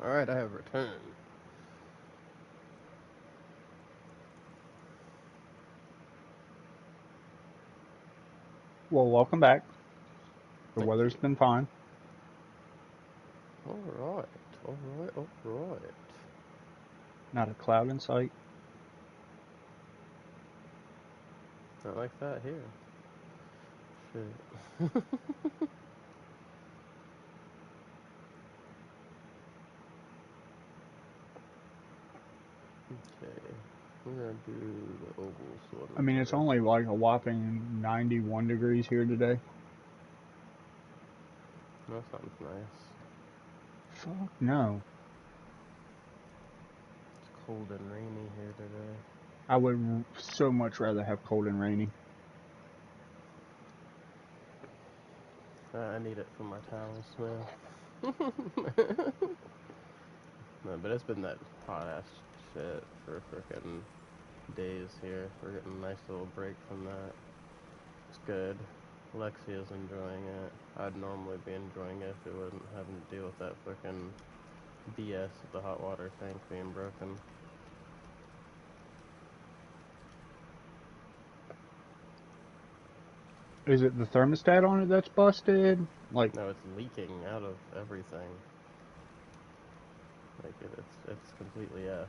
Alright, I have returned. Well, welcome back. The Thank weather's you. been fine. Alright, alright. Not a cloud in sight. Not like that here. Shit. Okay, we're gonna do the oval one. I mean, it's only like a whopping 91 degrees here today. That sounds nice. Fuck no. It's cold and rainy here today. I would so much rather have cold and rainy. I need it for my towels, man. No, but it's been that hot ass shit for frickin' days here. We're getting a nice little break from that. It's good. Lexia's enjoying it. I'd normally be enjoying it if it wasn't having to deal with that frickin' BS with the hot water tank being broken. Is it the thermostat on it that's busted? Like, No, it's leaking out of everything. Like it's completely effed.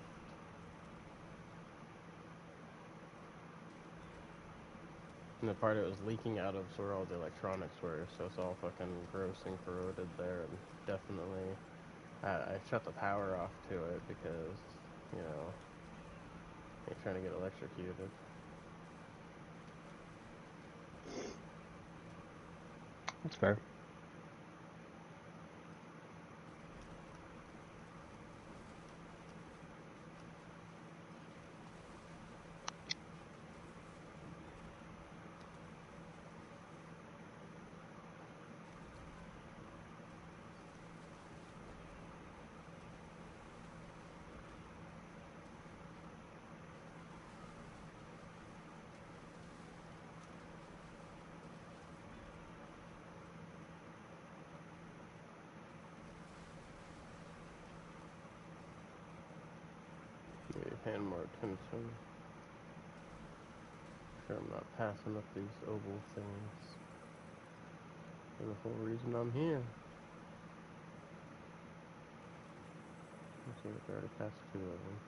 And the part it was leaking out of is where all the electronics were, so it's all fucking gross and corroded there, and definitely I shut the power off to it because, you know, you're trying to get electrocuted. that's fair. You're paying more attention. Sure, I'm not passing up these oval things. For the whole reason I'm here. Let's see if I already passed 2 of them.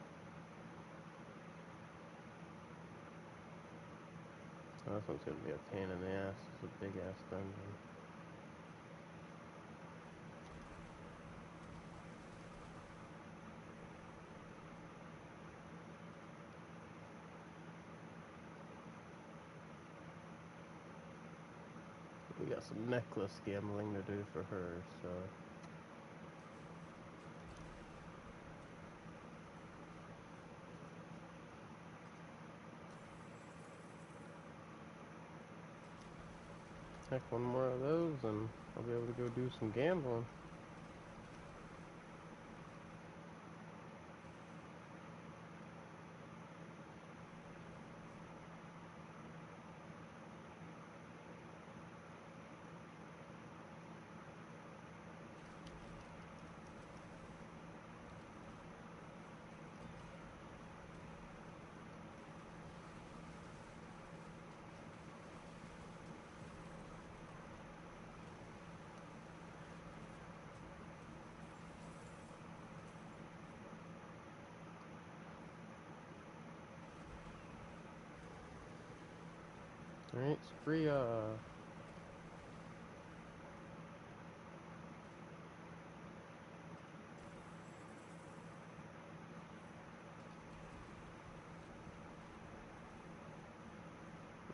Oh, this one's gonna be a pain in the ass. It's a big ass dungeon. We got some necklace gambling to do for her, so. Heck, one more of those and I'll be able to go do some gambling. Alright, Scria.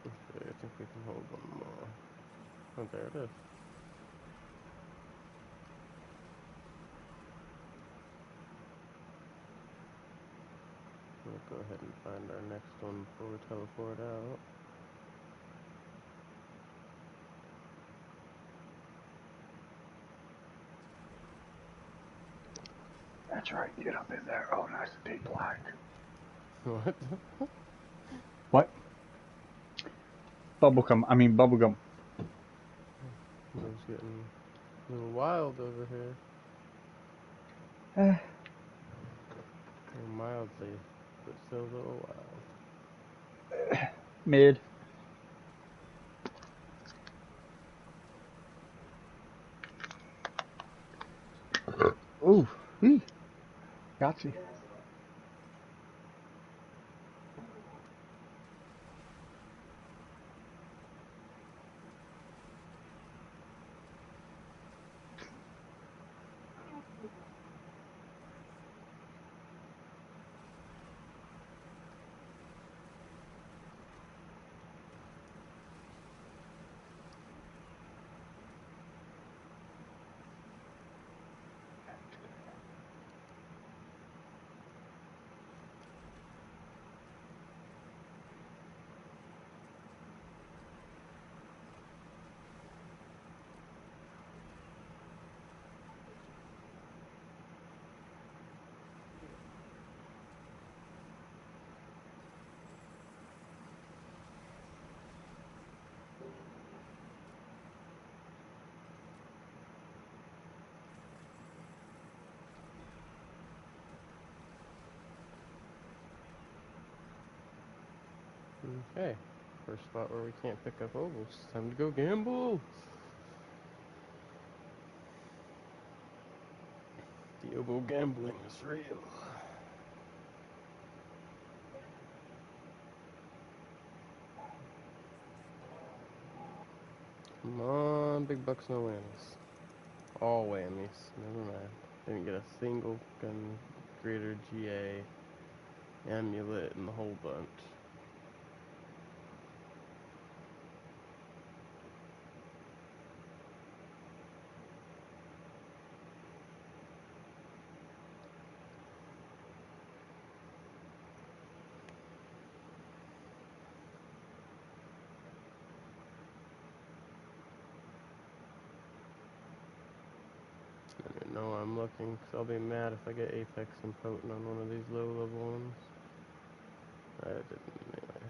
Okay, I think we can hold one more. Oh, there it is. We'll go ahead and find our next one before we teleport out. That's right, get up in there. Oh, nice to take black. What? What? Bubblegum. I mean, bubblegum. It's getting a little wild over here. Eh. Or mildly, but still a little wild. Mid. Ooh. Gotcha. Okay, first spot where we can't pick up ovals. Time to go gamble! The oval gambling is real. Come on, big bucks, no whammies. All whammies. Never mind. Didn't get a single gun greater GA amulet in the whole bunch. I don't know I'm looking, because I'll be mad if I get Apex and Potent on one of these low level ones. I didn't anyway.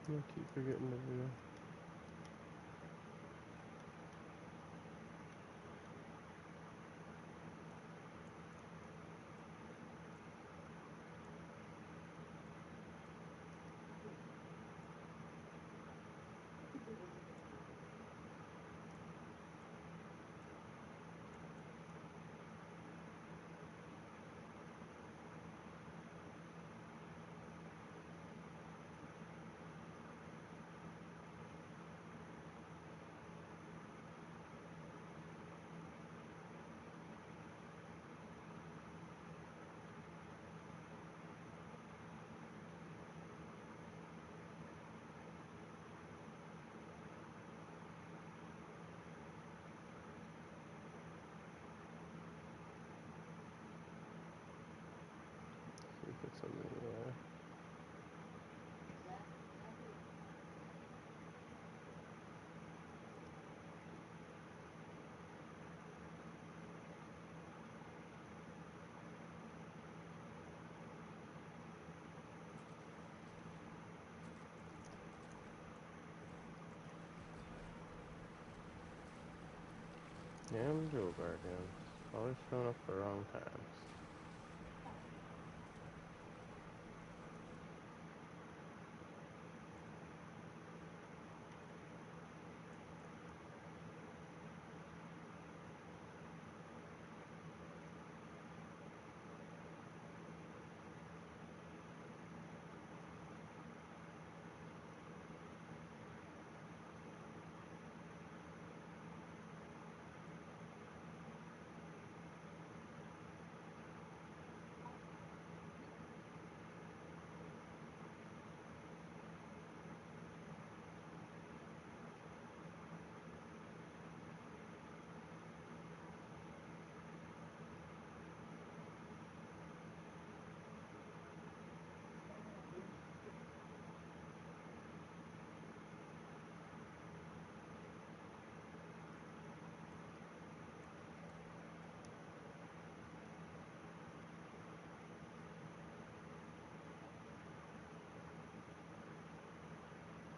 I keep forgetting to do. Damn Joe Guardian. Always showing up at the wrong times.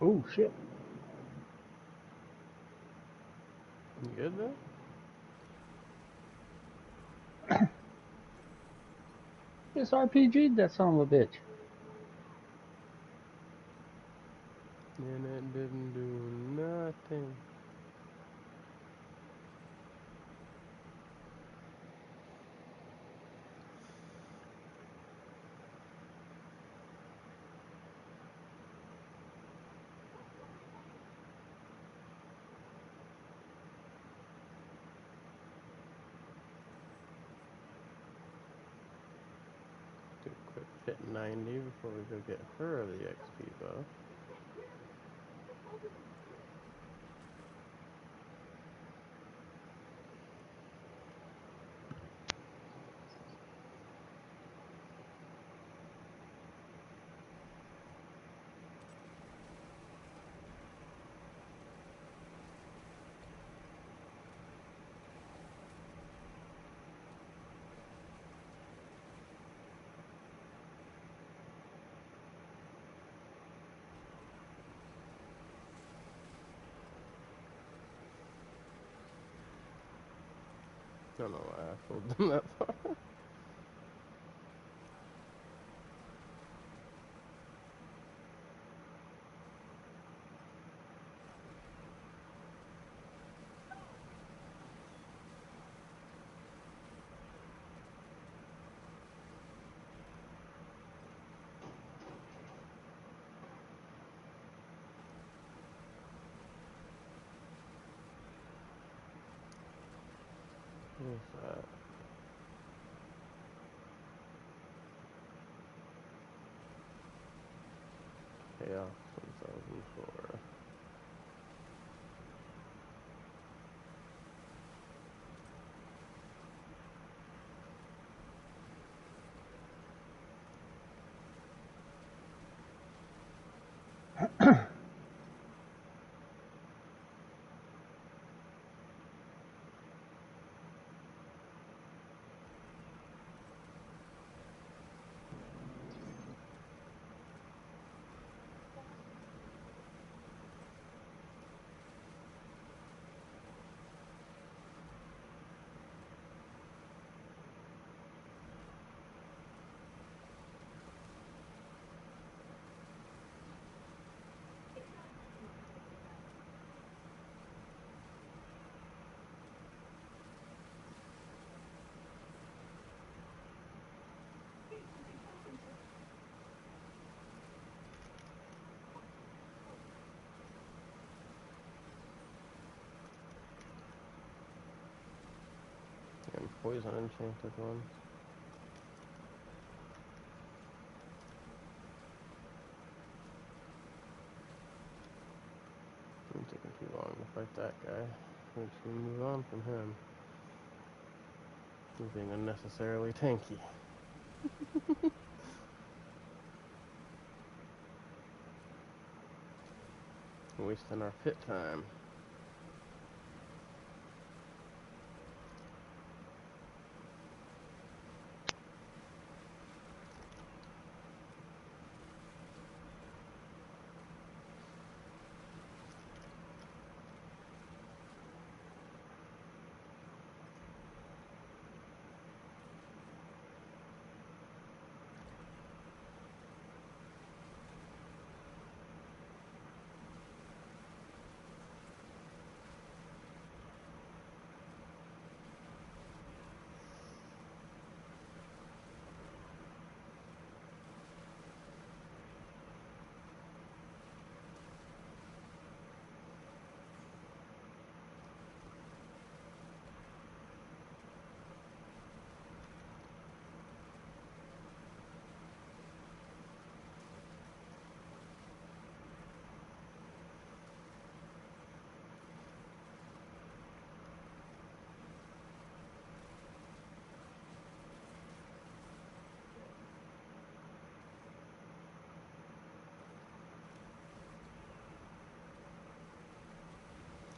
Oh shit. You good though? Just RPG'd that son of a bitch. And it didn't do nothing. Do a quick hit 90 before we go get her the XP buff. I don't know why I pulled them that far. What's that? Chaos 1004. And poison enchanted one. It's taking too long to fight that guy. We're just gonna move on from him. He's being unnecessarily tanky. Wasting our pit time.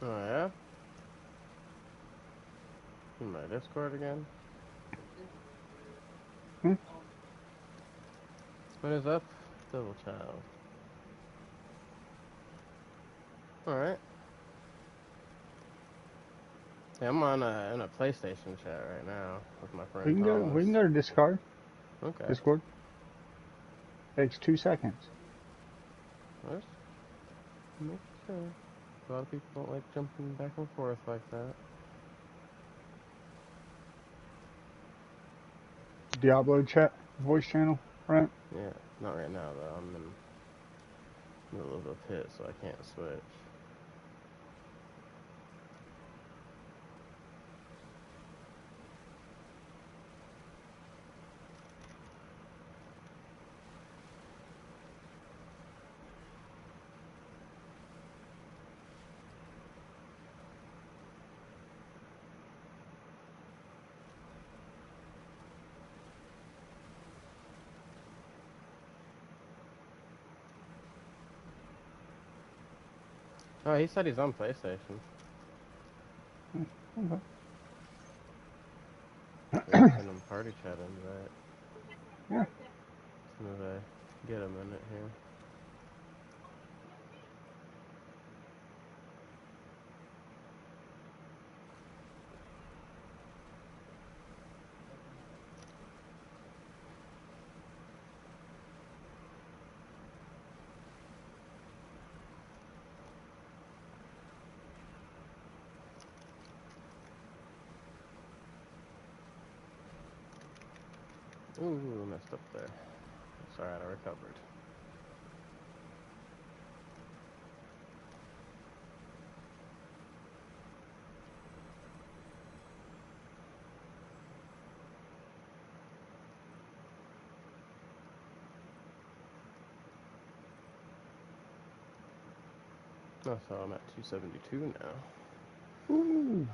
Oh yeah? In my Discord again? Hmm? What is up? Double child. Alright. Yeah, I'm on in a PlayStation chat right now with my We friend can go. Thomas. We can go to Discord. Okay. Discord takes 2 seconds. Let's make sure. A lot of people don't like jumping back and forth like that. Diablo chat voice channel, right? Yeah, not right now though. I'm in the middle of a pit, so I can't switch. Oh, he said he's on PlayStation. Okay. I can send him party chat invite Yeah. as soon as I get a minute here. Ooh, messed up there. It's alright, I recovered. Oh, so I'm at 272 now. Ooh.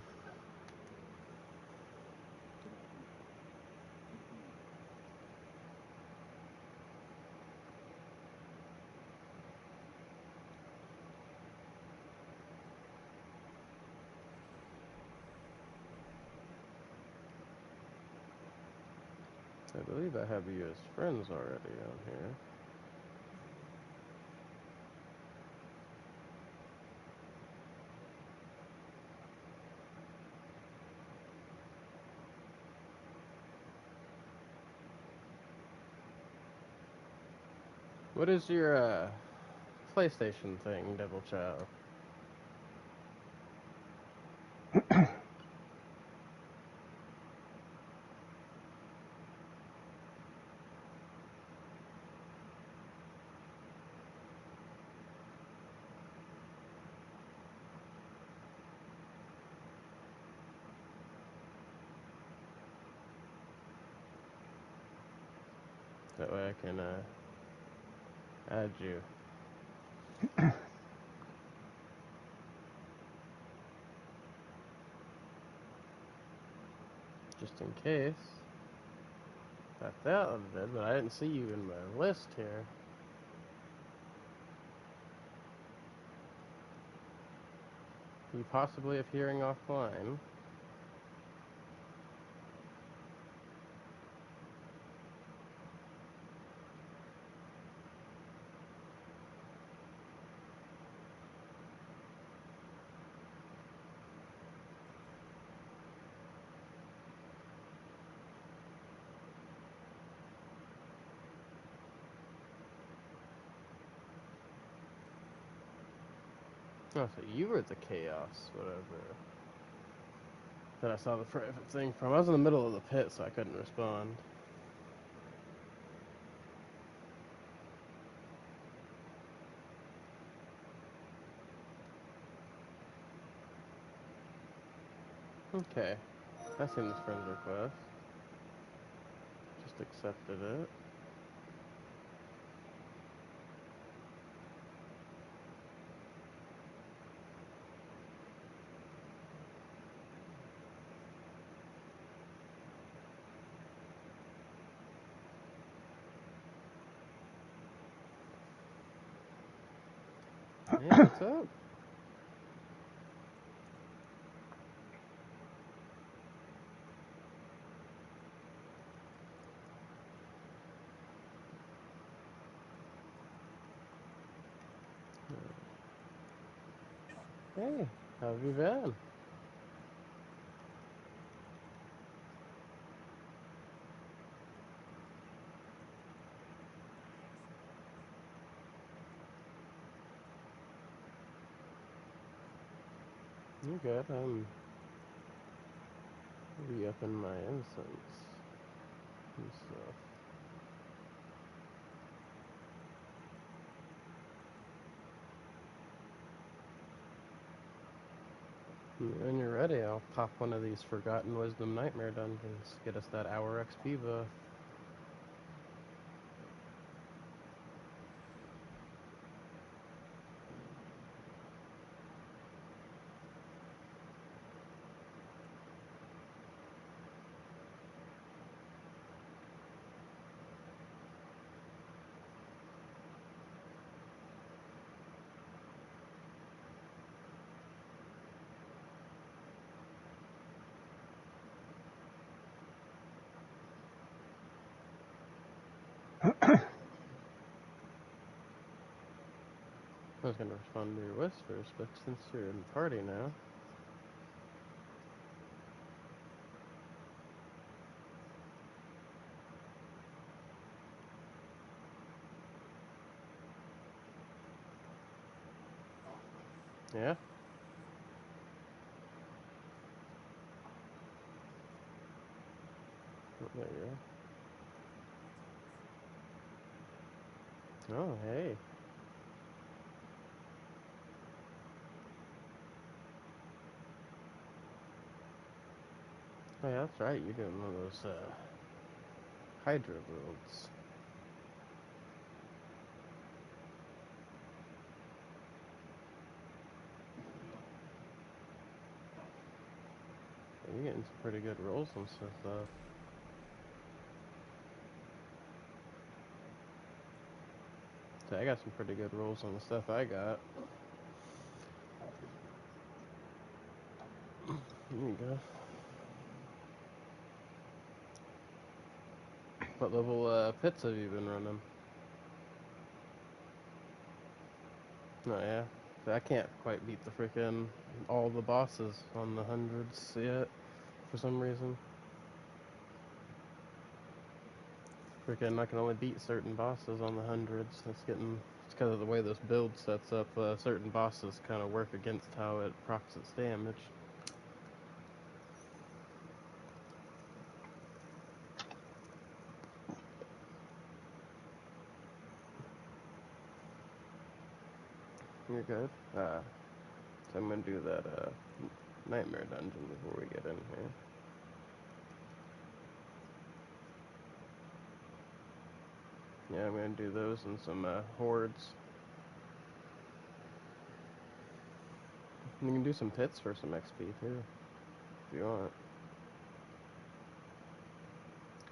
I believe I have you as friends already on here. What is your PlayStation thing, Devil Child? That way I can add you. Just in case. I thought I did, but I didn't see you in my list here. You possibly appearing offline. Oh, so you were the chaos, whatever. That I saw the private thing from. I was in the middle of the pit, so I couldn't respond. Okay. I seen this friend's request. Just accepted it. Yeah, what's up? Hey, how have you been? You're good. I'm re-upping my incense and stuff. When you're ready, I'll pop one of these Forgotten Wisdom Nightmare dungeons. Get us that hour XP buff. I was gonna respond to your whispers, but since you're in the party now, yeah. There you go. Oh, hey. Oh, yeah, that's right. You're doing one of those Hydra builds. You're getting some pretty good rolls on stuff. So I got some pretty good rolls on the stuff I got. There you go. What level pits have you been running? Oh yeah. So I can't quite beat the freaking all the bosses on the hundreds yet for some reason. Freaking I can only beat certain bosses on the hundreds. It's because of the way this build sets up. Certain bosses kind of work against how it procs its damage. You're good. So I'm gonna do that nightmare dungeon before we get in here. Yeah, I'm gonna do those and some hordes. You can do some pits for some XP too, if you want.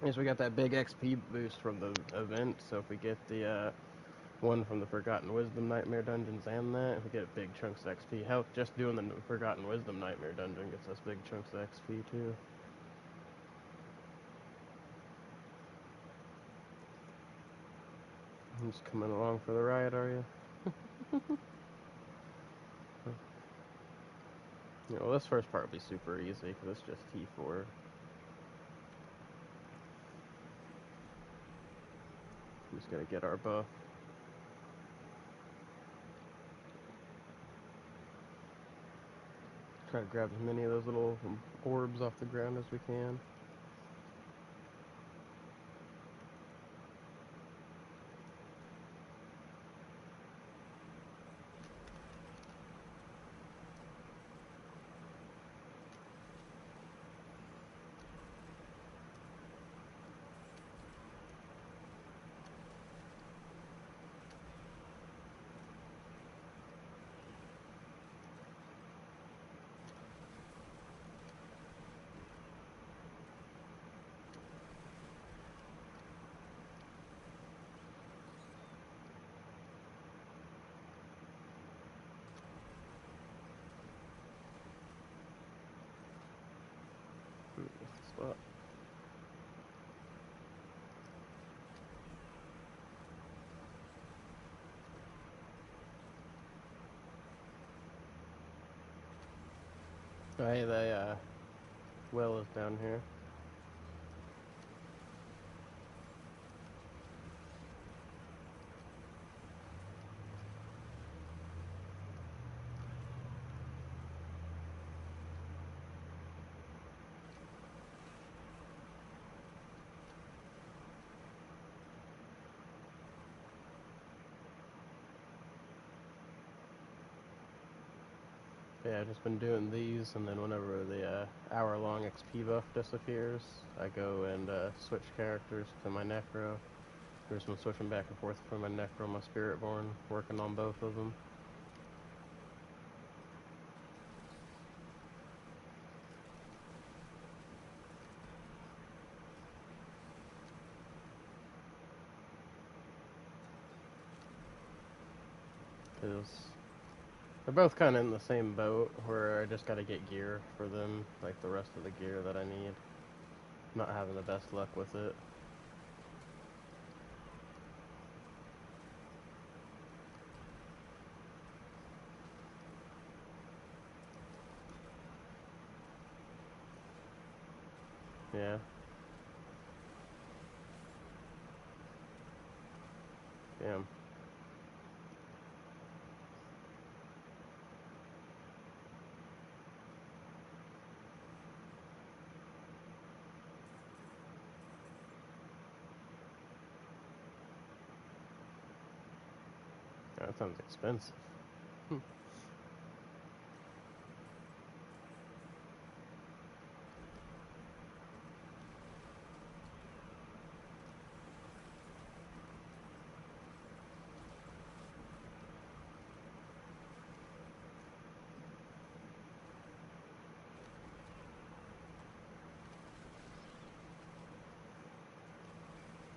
Yes, we got that big XP boost from the event, so if we get the one from the Forgotten Wisdom Nightmare Dungeons and that, we get big chunks of XP. Hell, just doing the Forgotten Wisdom Nightmare Dungeon gets us big chunks of XP too. I'm just coming along for the ride, are you? Yeah, well, this first part will be super easy, because it's just T4. I'm just gonna get our buff. Try to grab as many of those little orbs off the ground as we can. Spot. Hey, the well is down here. Yeah, I've just been doing these, and then whenever the hour-long XP buff disappears, I go and switch characters to my Necro. There's been switching back and forth from my Necro and my Spiritborn, working on both of them. Because they're both kind of in the same boat, where I just gotta get gear for them, like the rest of the gear that I need. Not having the best luck with it. Yeah. Damn. That sounds expensive.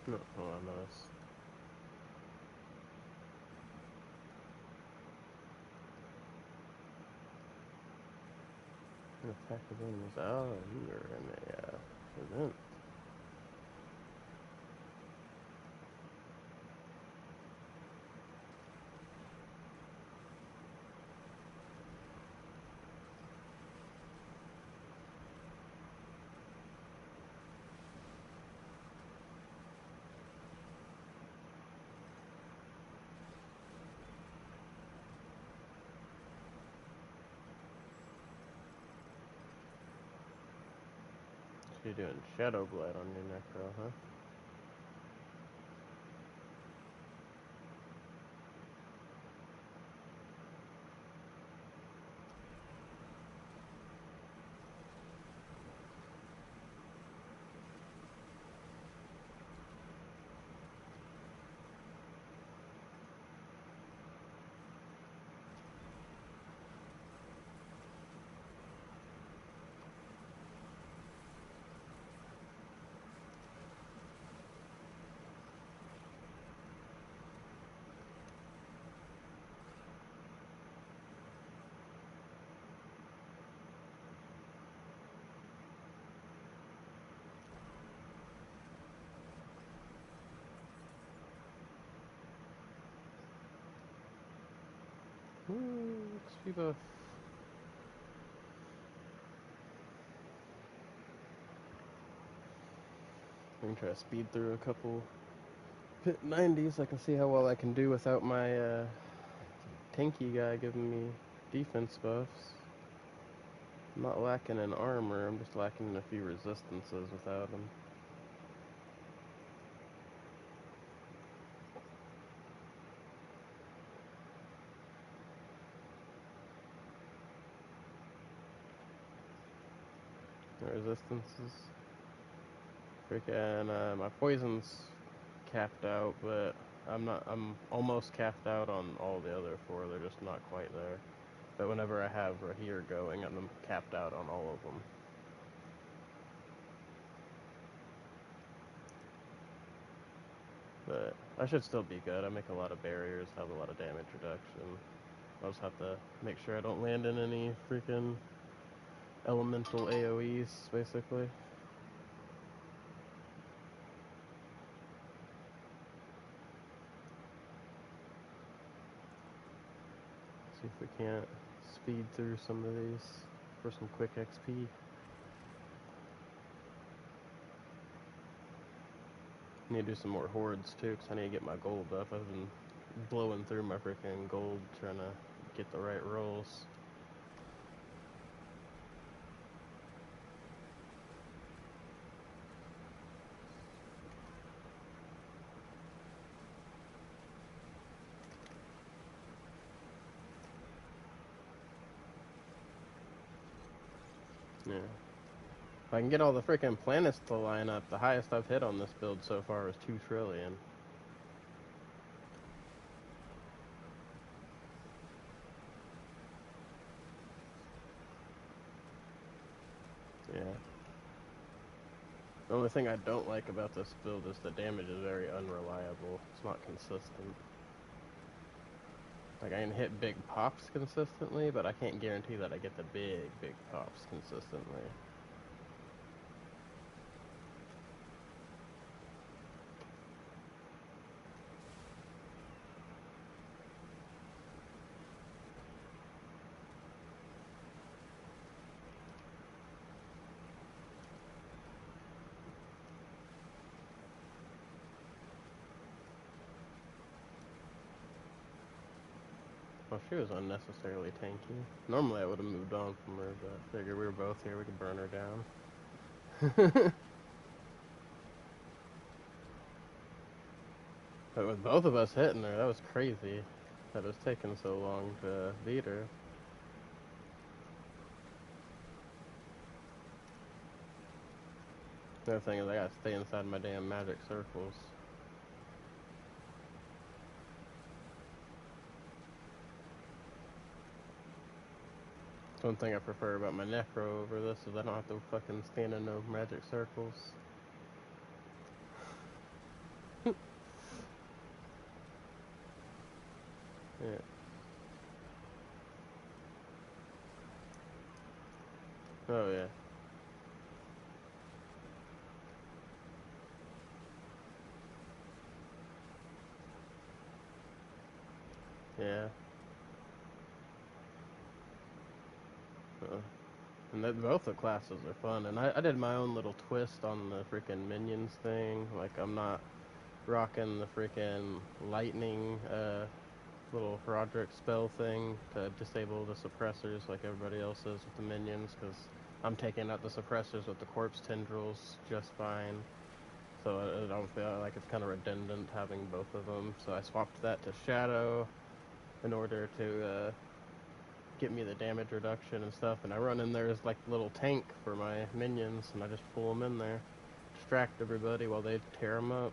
No, hold on, notice. The fact of is, oh, you were in a event. You're doing Shadow Blade on your Necro, huh? XP buff. I'm gonna try to speed through a couple pit 90s. I can see how well I can do without my tanky guy giving me defense buffs. I'm not lacking in armor, I'm just lacking in a few resistances without him. The resistances. Freaking, my poison's capped out, but I'm almost capped out on all the other four, they're just not quite there. But whenever I have Rahir going, I'm capped out on all of them. But I should still be good. I make a lot of barriers, have a lot of damage reduction. I'll just have to make sure I don't land in any freaking elemental AoEs, basically. See if we can't speed through some of these. for some quick XP. Need to do some more hordes too, because I need to get my gold up. I've been blowing through my freaking gold trying to get the right rolls. Yeah. If I can get all the freaking planets to line up, the highest I've hit on this build so far is 2 trillion. Yeah. The only thing I don't like about this build is the damage is very unreliable. It's not consistent. Like, I can hit big pops consistently, but I can't guarantee that I get the big pops consistently. Well, she was unnecessarily tanky. Normally I would have moved on from her, but I figured we were both here, we could burn her down. But with both of us hitting her, that was crazy. That it was taking so long to beat her. The other thing is I gotta stay inside my damn magic circles. One thing I prefer about my necro over this is I don't have to fucking stand in no magic circles. Yeah. Oh yeah. Yeah. And that, both the classes are fun, and I did my own little twist on the freaking minions thing. Like, I'm not rocking the freaking lightning little Roderick spell thing to disable the suppressors like everybody else is with the minions, because I'm taking out the suppressors with the corpse tendrils just fine. So I don't feel like it's kind of redundant having both of them. So I swapped that to Shadow in order to get me the damage reduction and stuff. And I run in there as like a little tank for my minions, and I just pull them in there, distract everybody while they tear them up.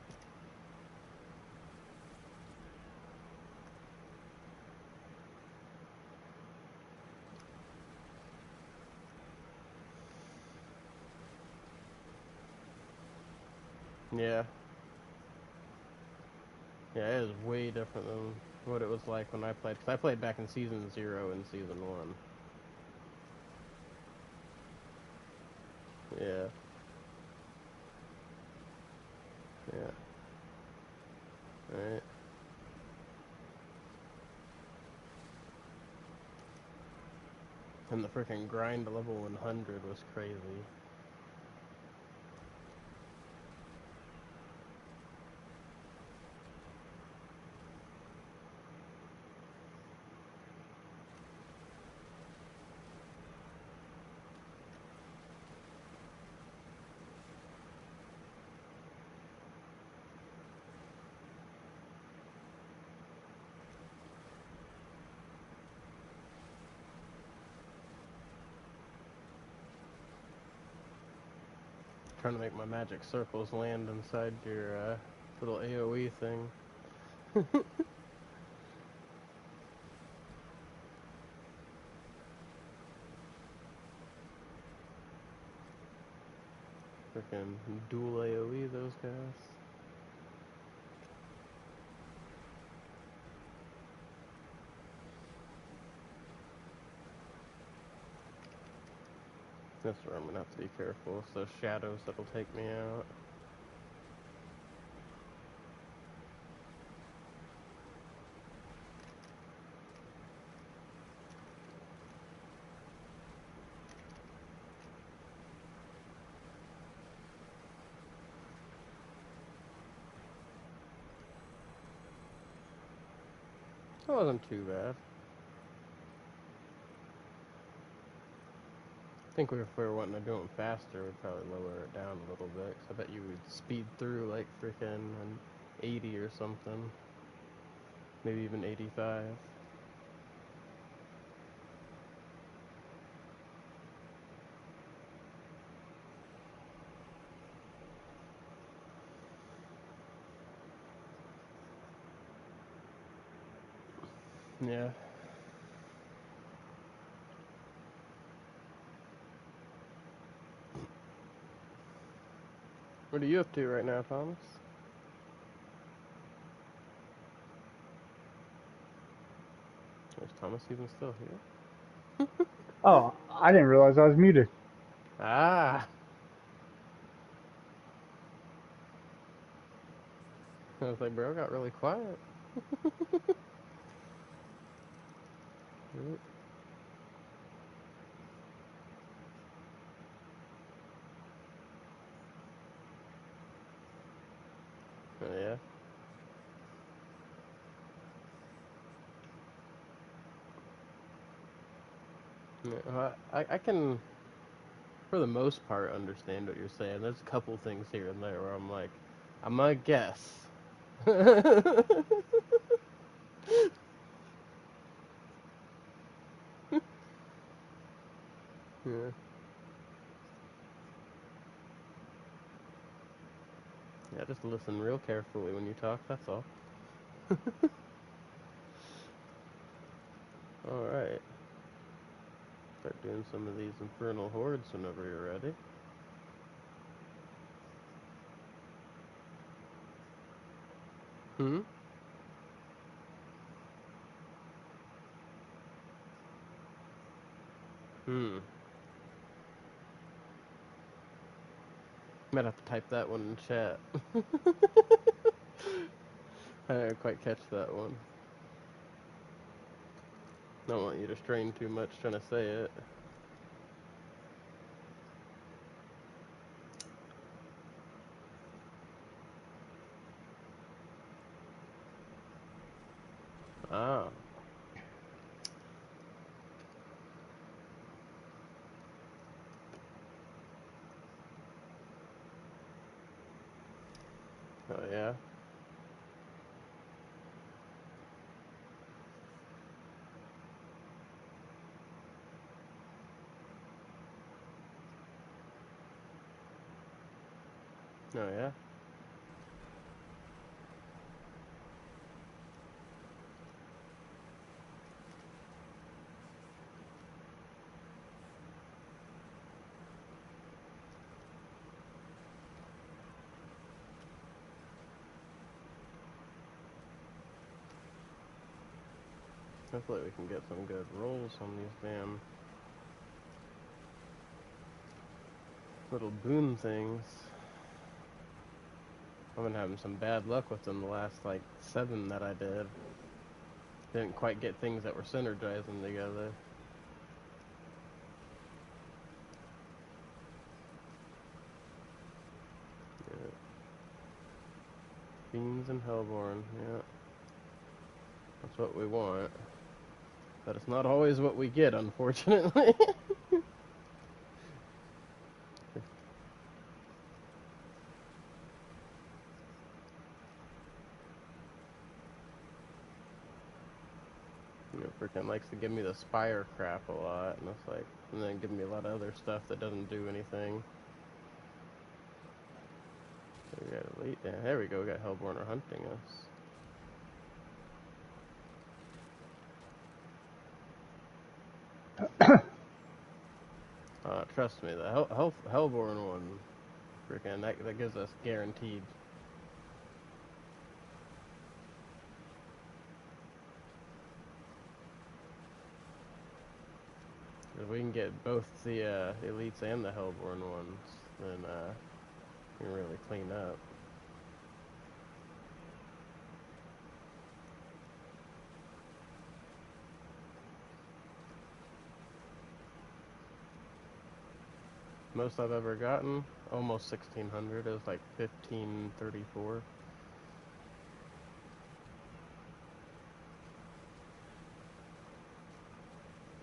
Yeah. Yeah, it is way different than what it was like when I played. Because I played back in Season 0 and Season 1. Yeah. Yeah. Alright. And the freaking grind to level 100 was crazy. Trying to make my magic circles land inside your little AoE thing. Freaking dual AoE, those guys. That's where I'm gonna have to be careful. It's those shadows that'll take me out. It wasn't too bad. I think if we were wanting to do them faster, we'd probably lower it down a little bit. 'Cause I bet you would speed through like freaking an 80 or something. Maybe even 85. Yeah. What are you up to right now, Thomas? Is Thomas even still here? Oh, I didn't realize I was muted. Ah! I was like, bro, got really quiet. Oh, yeah. Yeah, I can, for the most part, understand what you're saying. There's a couple things here and there where I'm like, I'm gonna guess. Yeah. Yeah, just listen real carefully when you talk, that's all. Alright. Start doing some of these infernal hordes whenever you're ready. Hmm? Hmm. Might have to type that one in chat. I didn't quite catch that one. Don't want you to strain too much trying to say it. Ah. Oh, yeah? Oh, yeah? Hopefully we can get some good rolls on these damn little boon things. I've been having some bad luck with them the last, like, 7 that I did. Didn't quite get things that were synergizing together. Yeah. Fiends and Hellborn, yeah. That's what we want. But it's not always what we get, unfortunately. You know, freaking likes to give me the Spire crap a lot, and it's like, and then give me a lot of other stuff that doesn't do anything. So we got elite. Yeah, there we go. We got Hellborn hunting us. Trust me, the Hellborn one, freaking that gives us guaranteed. If we can get both the elites and the Hellborn ones, then we can really clean up. Most I've ever gotten, almost 1600. It was like 1534.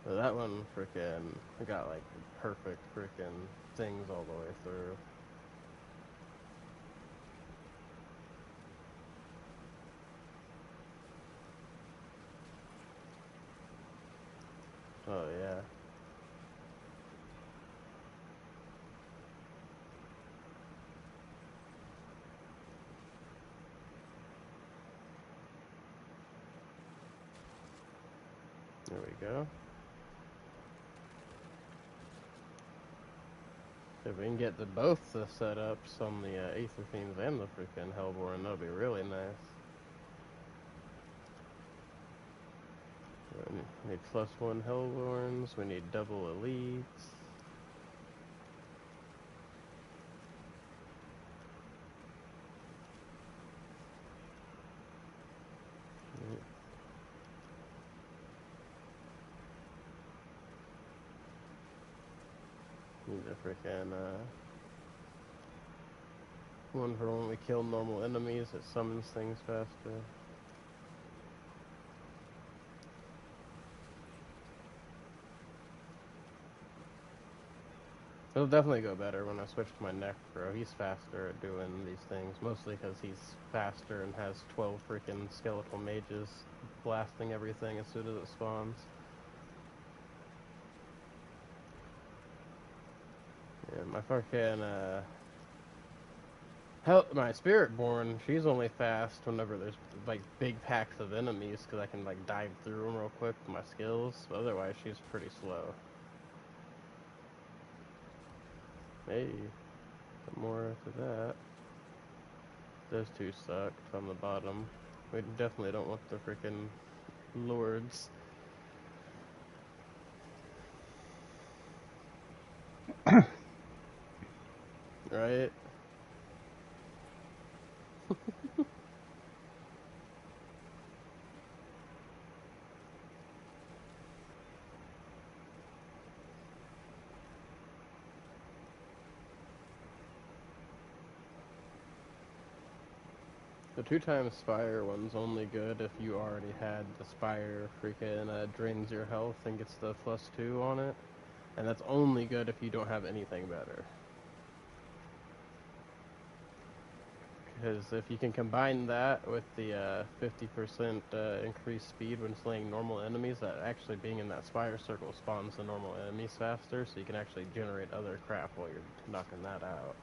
But that one freaking got like perfect freaking things all the way through. Oh yeah. There we go. If we can get both the setups on the Aether Fiends and the freaking Hellborn, that'll be really nice. We need +1 Hellborns, we need double Elites. Need a freaking one for when we kill normal enemies, it summons things faster. It'll definitely go better when I switch to my Necro. He's faster at doing these things, mostly because he's faster and has 12 freaking skeletal mages blasting everything as soon as it spawns. Yeah, my fucking my Spiritborn, she's only fast whenever there's like big packs of enemies, because I can like dive through them real quick with my skills. But otherwise, she's pretty slow. Hey, more to that. Those two sucked on the bottom. We definitely don't want the freaking lords. Right? The 2x Spire one's only good if you already had the Spire freaking drains your health and gets the +2 on it. And that's only good if you don't have anything better. Because if you can combine that with the 50% increased speed when slaying normal enemies, that actually being in that Spire circle spawns the normal enemies faster, so you can actually generate other crap while you're knocking that out.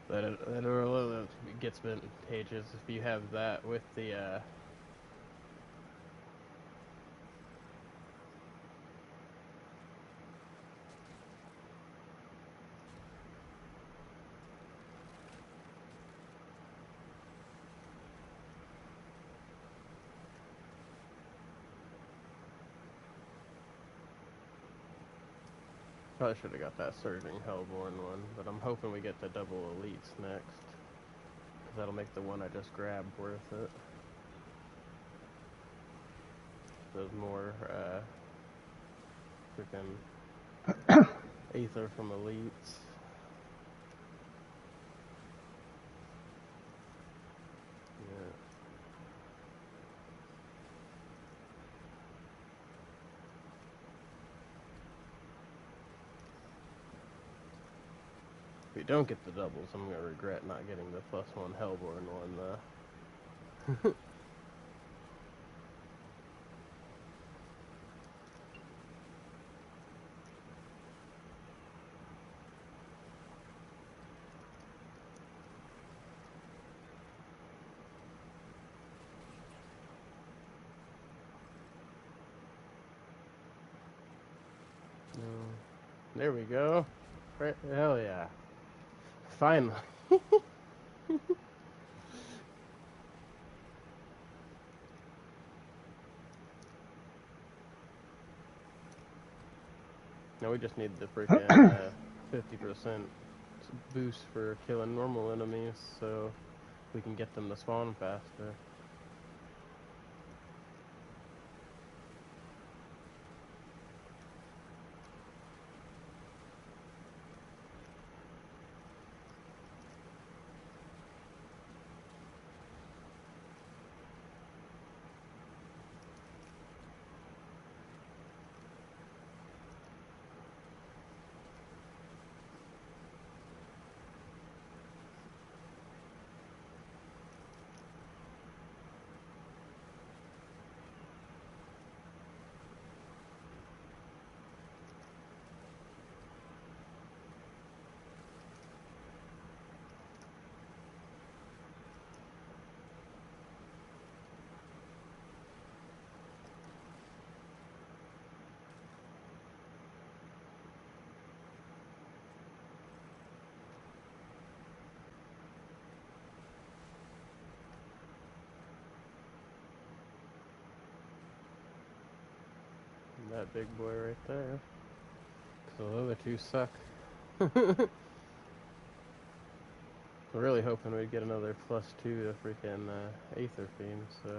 But it really gets advantageous if you have that with the probably should have got that Surging Hellborn one, but I'm hoping we get the double elites next. Because that'll make the one I just grabbed worth it. There's more, freaking Aether from elites. Yeah. If we don't get the doubles, I'm gonna regret not getting the +1 Hellborn one, though. There we go. Right, hell yeah. Finally. Now we just need the freaking 50% boost for killing normal enemies, so we can get them to spawn faster. that big boy right there. So the other two suck. We're really hoping we'd get another +2 to freaking Aether Fiend, so.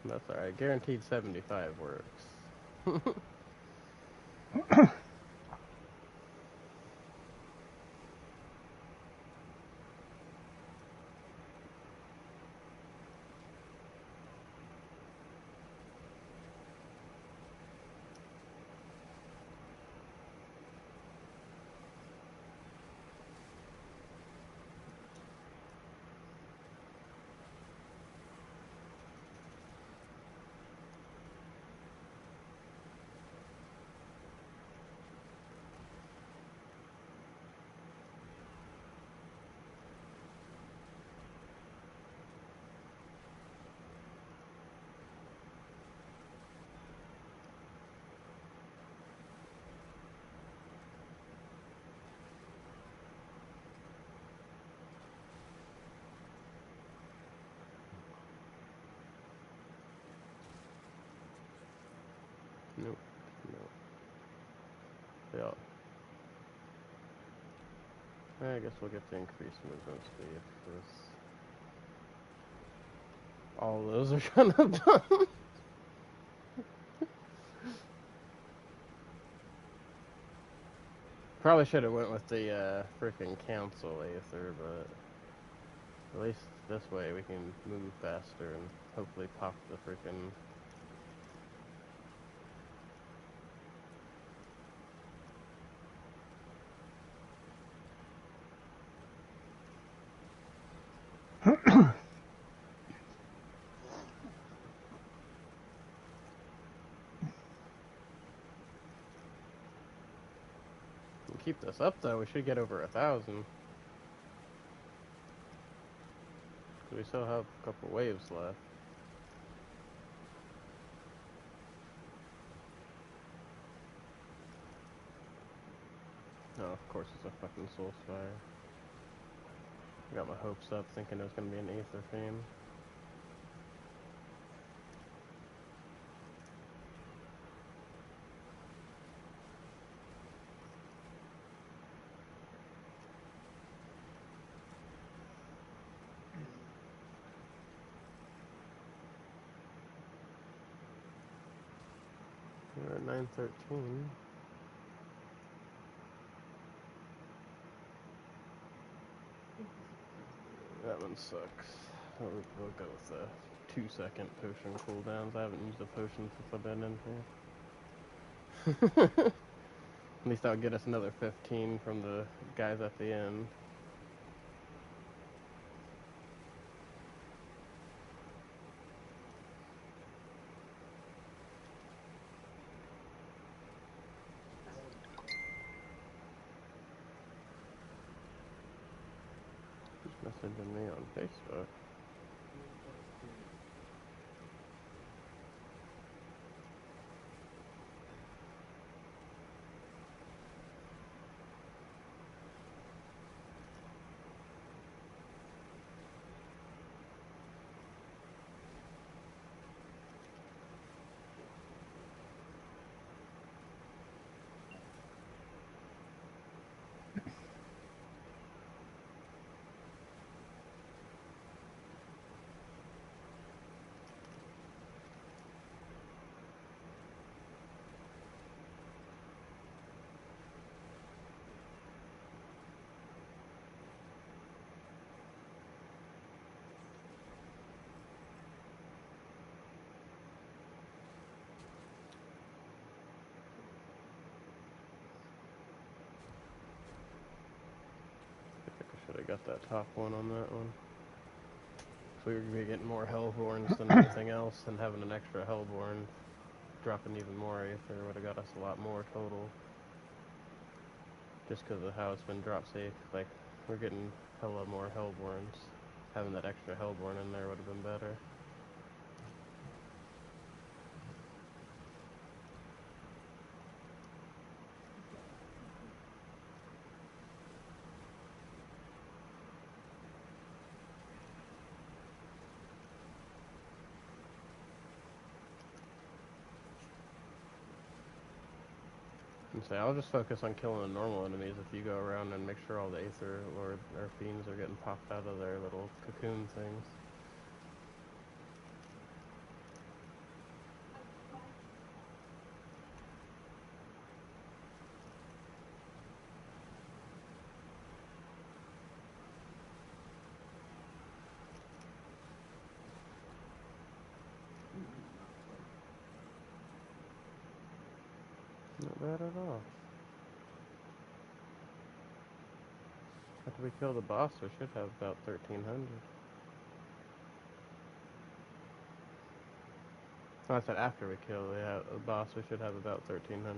That's alright. Guaranteed 75 works. Nope. Nope. Yeah. I guess we'll get to increase movement speed because all those are kind of done. Probably should have went with the freaking cancel Aether, but at least this way we can move faster and hopefully pop the freaking. Keep this up though, we should get over 1,000. We still have a couple waves left. Oh, of course it's a fucking Soul Spire. I got my hopes up thinking it was gonna be an Aether Fiend. We're at 913. That one sucks. We'll go with the 2-second potion cooldowns. I haven't used a potion since I've been in here. At least that'll get us another 15 from the guys at the end. Who's messaging me on Facebook? Should have got that top one on that one. So we were going to be getting more Hellborns than anything else, and having an extra Hellborn dropping even more Aether would have got us a lot more total. Just because of how it's been drop safe. Like, we're getting hella more Hellborns. Having that extra Hellborn in there would have been better. And say, I'll just focus on killing the normal enemies if you go around and make sure all the Aether Lord or fiends are getting popped out of their little cocoon things. Not bad at all. After we kill the boss, we should have about 1,300. Oh, I said after we kill the boss, we should have about 1,300.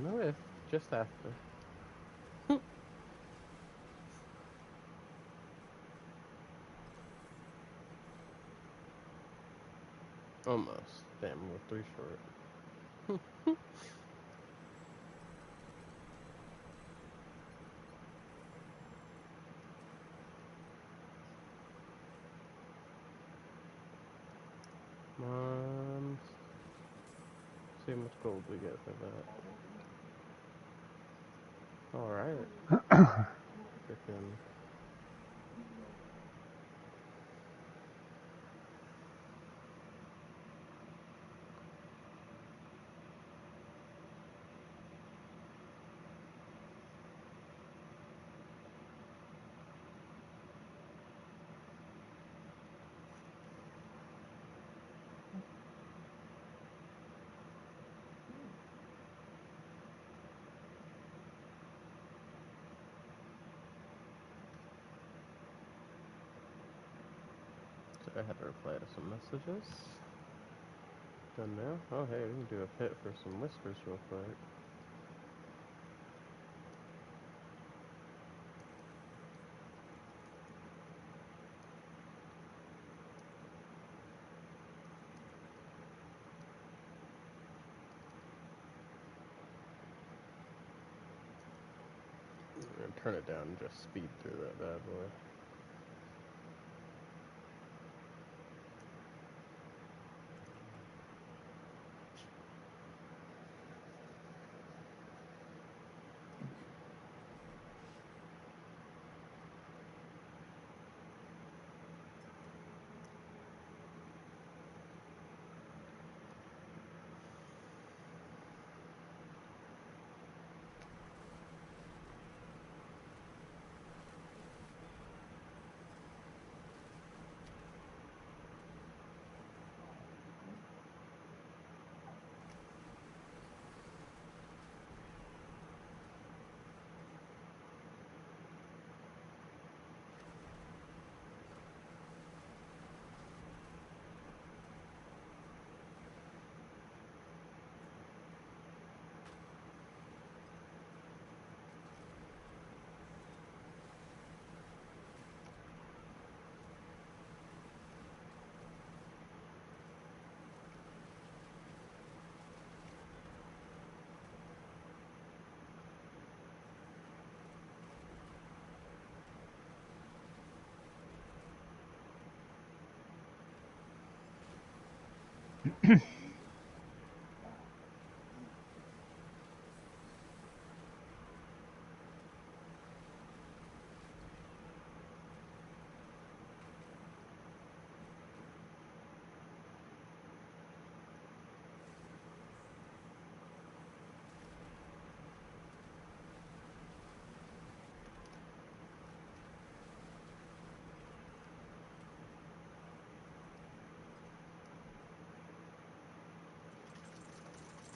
No if, just after. Almost. Damn, we're 3 short. See how much gold we get for that. Alright. Freaking. So I had to reply to some messages. Done now? Oh hey, we can do a pit for some whispers real quick. I'm gonna turn it down and just speed through that bad boy.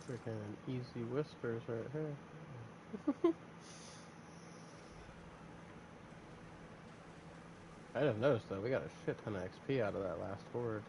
Freaking easy whispers right here. I just noticed though, we got a shit ton of XP out of that last horde.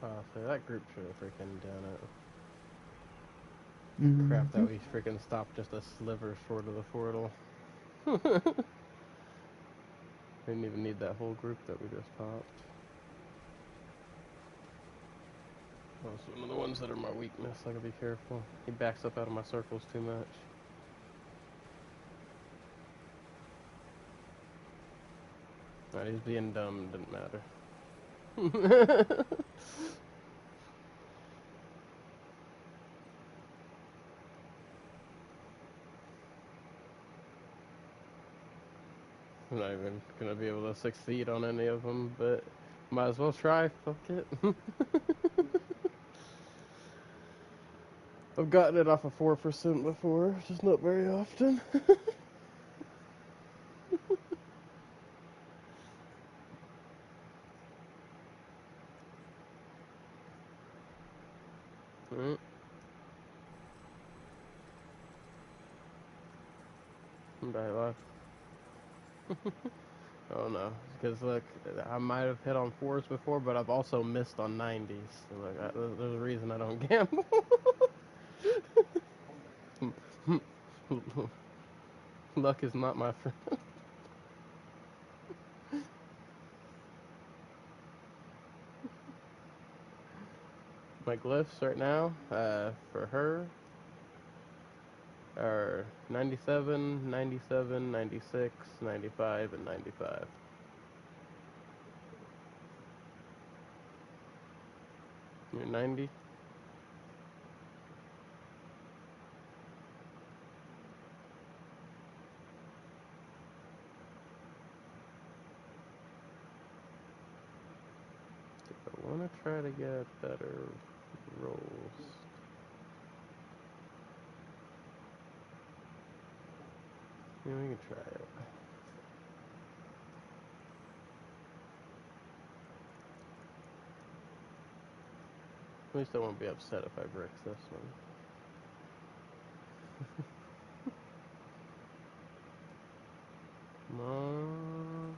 Oh, so that group should have freaking done it. Crap Mm-hmm. that we freaking stopped just a sliver short of the portal. Didn't even need that whole group that we just popped. That's one of the ones that are my weakness. I gotta be careful. He backs up out of my circles too much. Alright, he's being dumb. Didn't matter. I'm not even gonna be able to succeed on any of them, but might as well try. Fuck it. I've gotten it off of 4% before, just not very often. Alright. Somebody left. Oh no, because look, I might have hit on 4s before, but I've also missed on 90s. So look, there's a reason I don't gamble. Luck is not my friend. My glyphs right now, for her, are 97, 97, 96, 95, and 95. You're 90? I want to try to get better rolls. Yeah, we can try it. At least I won't be upset if I brick this one. Come on.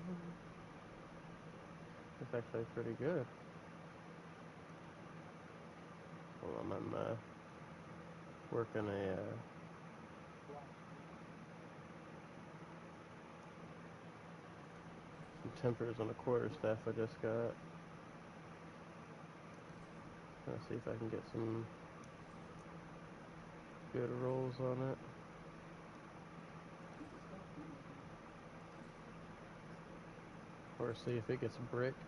That's actually pretty good. Hold on, I'm working some tempers on a quarterstaff I just got. Let's see if I can get some good rolls on it. Or see if it gets bricked.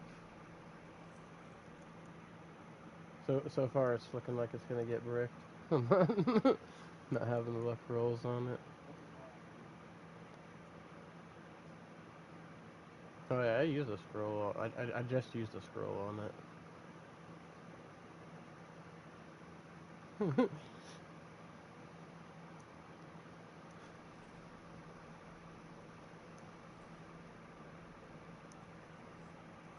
So far it's looking like it's gonna get bricked. Not having the luck rolls on it. Oh yeah, I use a scroll. I just used a scroll on it.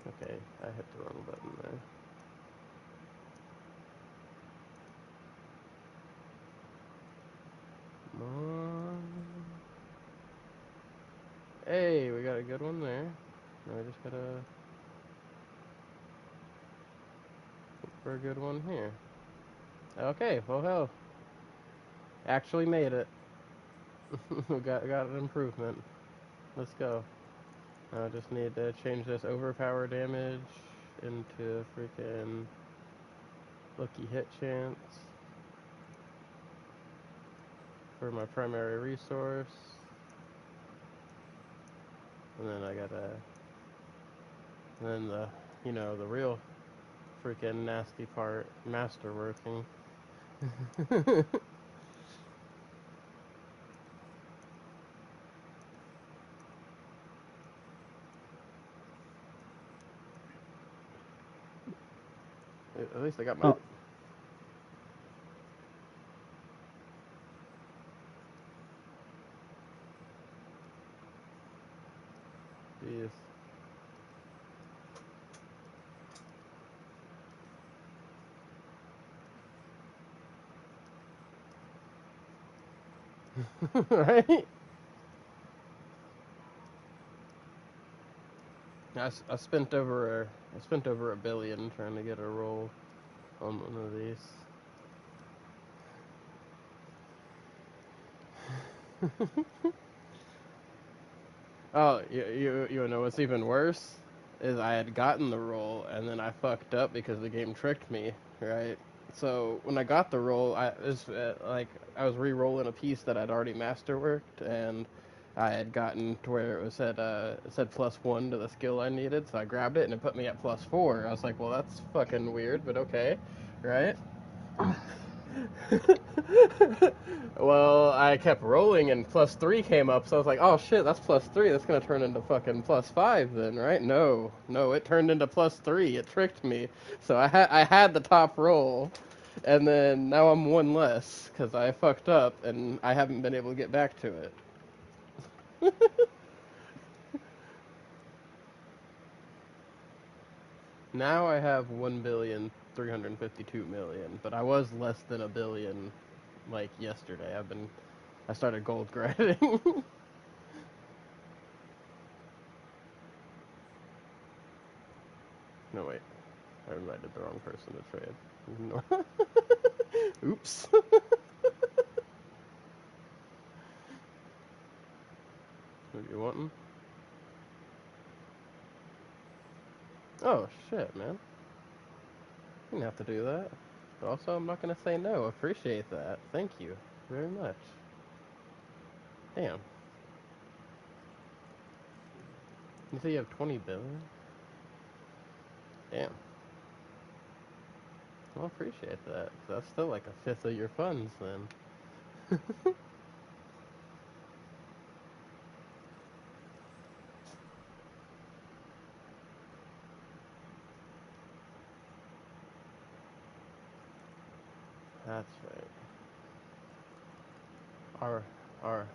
Okay, I hit the wrong button there. Come on. Hey, we got a good one there. Now we just gotta look for a good one here. Okay, well hell. Actually made it. We got an improvement. Let's go. I just need to change this overpower damage into freaking lucky hit chance for my primary resource. And then I gotta, and then the real freaking nasty part, masterworking. At least I got my. Oh, Jeez. Right? I spent over a billion trying to get a roll. on one of these. Oh, you know what's even worse is I had gotten the roll and then I fucked up because the game tricked me, right? So when I got the roll, I was re-rolling a piece that I'd already masterworked, and I had gotten to where it said +1 to the skill I needed, so I grabbed it and it put me at +4. I was like, well, that's fucking weird, but okay, right? Well, I kept rolling and +3 came up, so I was like, oh shit, that's +3. That's gonna turn into fucking +5 then, right? No, it turned into +3. It tricked me. So I had the top roll, and then now I'm one less because I fucked up and I haven't been able to get back to it. Now I have 1,352,000,000, but I was less than a billion like yesterday. I started gold grinding. No, wait. I invited the wrong person to trade. No. Oops. What are you wanting? Oh, shit, man. You didn't have to do that. But also, I'm not going to say no. Appreciate that. Thank you very much. Damn. You say you have 20 billion? Damn. Well, appreciate that. That's still like a fifth of your funds, then. That's right. R, R.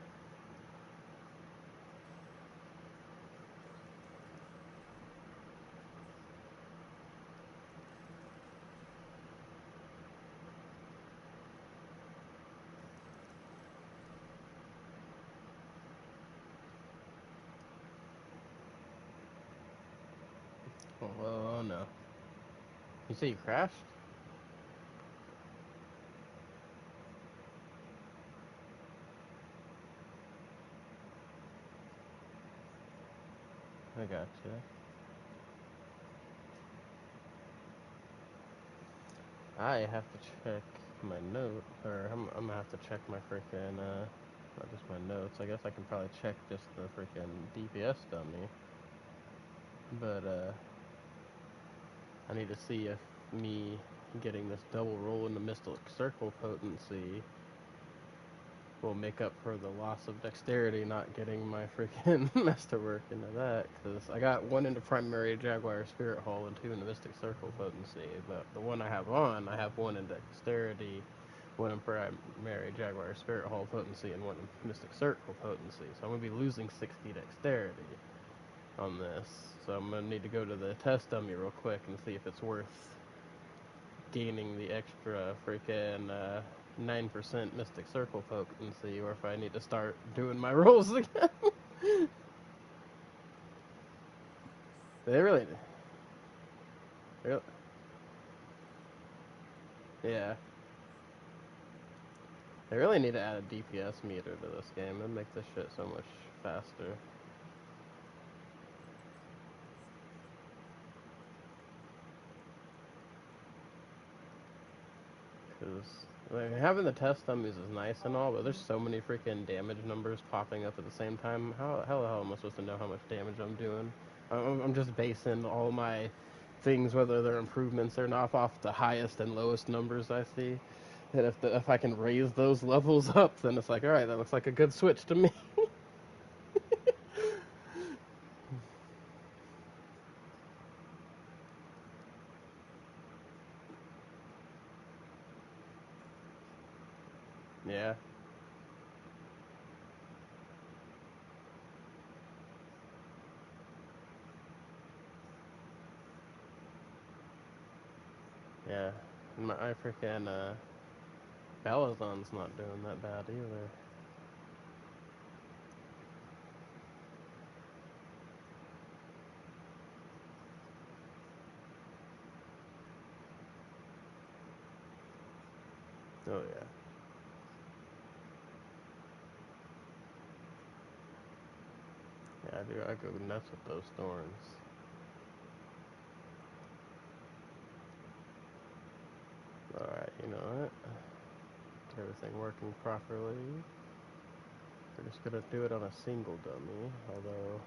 Oh, no. You say you crashed? I got you. I have to check my note, or I'm gonna have to check my freaking, not just my notes. I guess I can probably check just the freaking DPS dummy. But, I need to see if me getting this double roll in the Mystic Circle potency will make up for the loss of dexterity not getting my freaking masterwork into that, because I got one into primary Jaguar Spirit Hall and two into Mystic Circle potency, but the one I have on, I have one in dexterity, one in primary Jaguar Spirit Hall potency, and one in Mystic Circle potency, so I'm going to be losing 60 dexterity on this, so I'm going to need to go to the test dummy real quick and see if it's worth gaining the extra freaking 9% Mystic Circle potency, or if I need to start doing my rolls again. they really, really, yeah, they really need to add a DPS meter to this game and make this shit so much faster. Because like, having the test dummies is nice and all, but there's so many freaking damage numbers popping up at the same time. How the hell am I supposed to know how much damage I'm doing? I'm just basing all my things, whether they're improvements or not, off the highest and lowest numbers I see. And if I can raise those levels up, then it's like, all right, that looks like a good switch to me. Yeah, yeah. My freaking Balazon's not doing that bad either. Oh yeah. Yeah, I do. I go nuts with those thorns. Alright, you know what? Get everything working properly. We're just gonna do it on a single dummy, although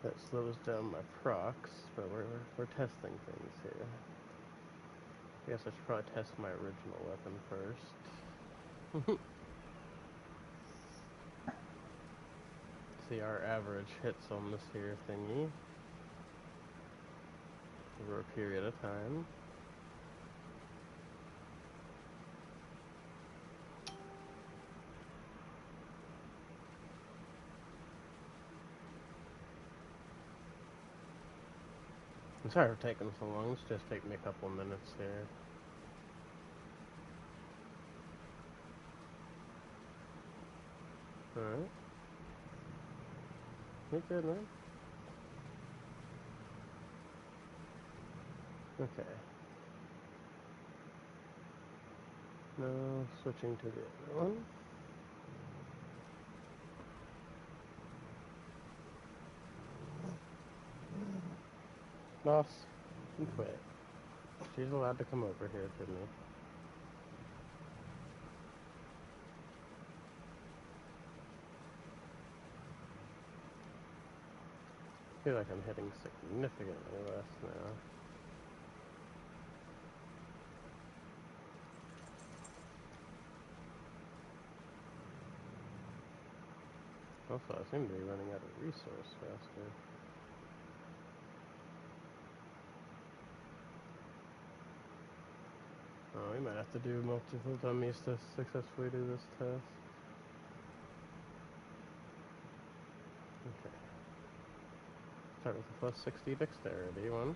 that slows down my procs, but we're testing things here. I guess I should probably test my original weapon first. See our average hits on this here thingy over a period of time. I'm sorry for taking so long. It's just take me a couple minutes here. Alright. You're good, man. Okay. Now switching to the other one. Boss, you quit. She's allowed to come over here to me. I feel like I'm hitting significantly less now. Also, I seem to be running out of resource faster. Oh, we might have to do multiple dummies to successfully do this test. Okay. Start with a plus 60 dexterity one.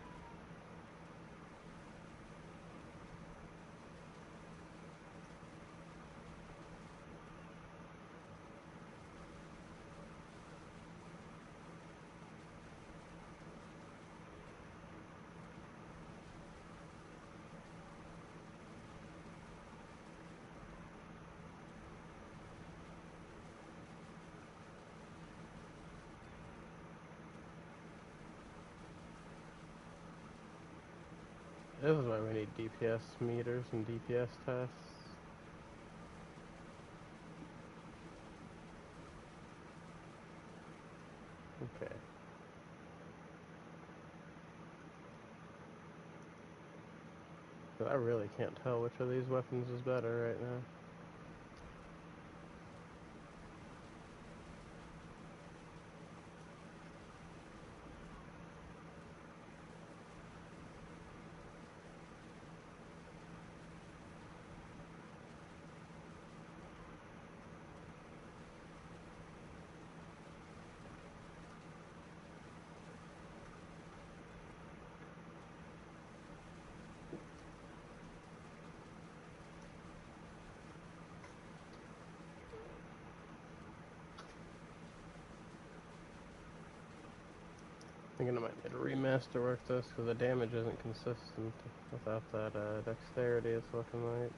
This is why we need DPS meters and DPS tests. Okay. But I really can't tell which of these weapons is better right now. Thinking I might need to remaster work this because the damage isn't consistent without that dexterity it's looking like.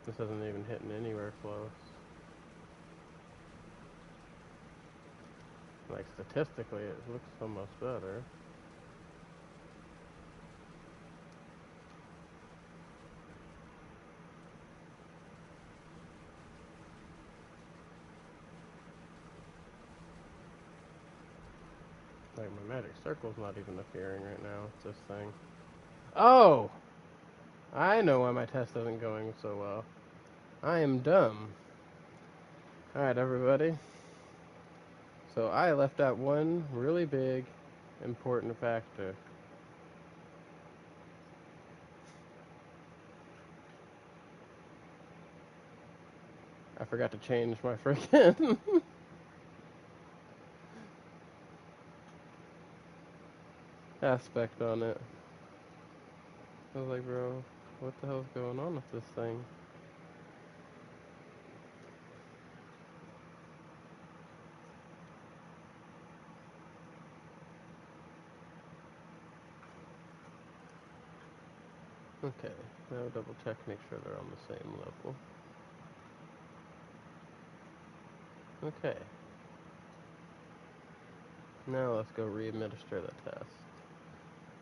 This isn't even hitting anywhere close. Like statistically it looks almost better. Like my magic circle's not even appearing right now with this thing. Oh! I know why my test isn't going so well. I am dumb. Alright, everybody. So I left out one really big, important factor. I forgot to change my freaking aspect on it. I was like, bro, what the hell's going on with this thing? Okay, now double check, make sure they're on the same level. Okay. Now let's go re-administer the test.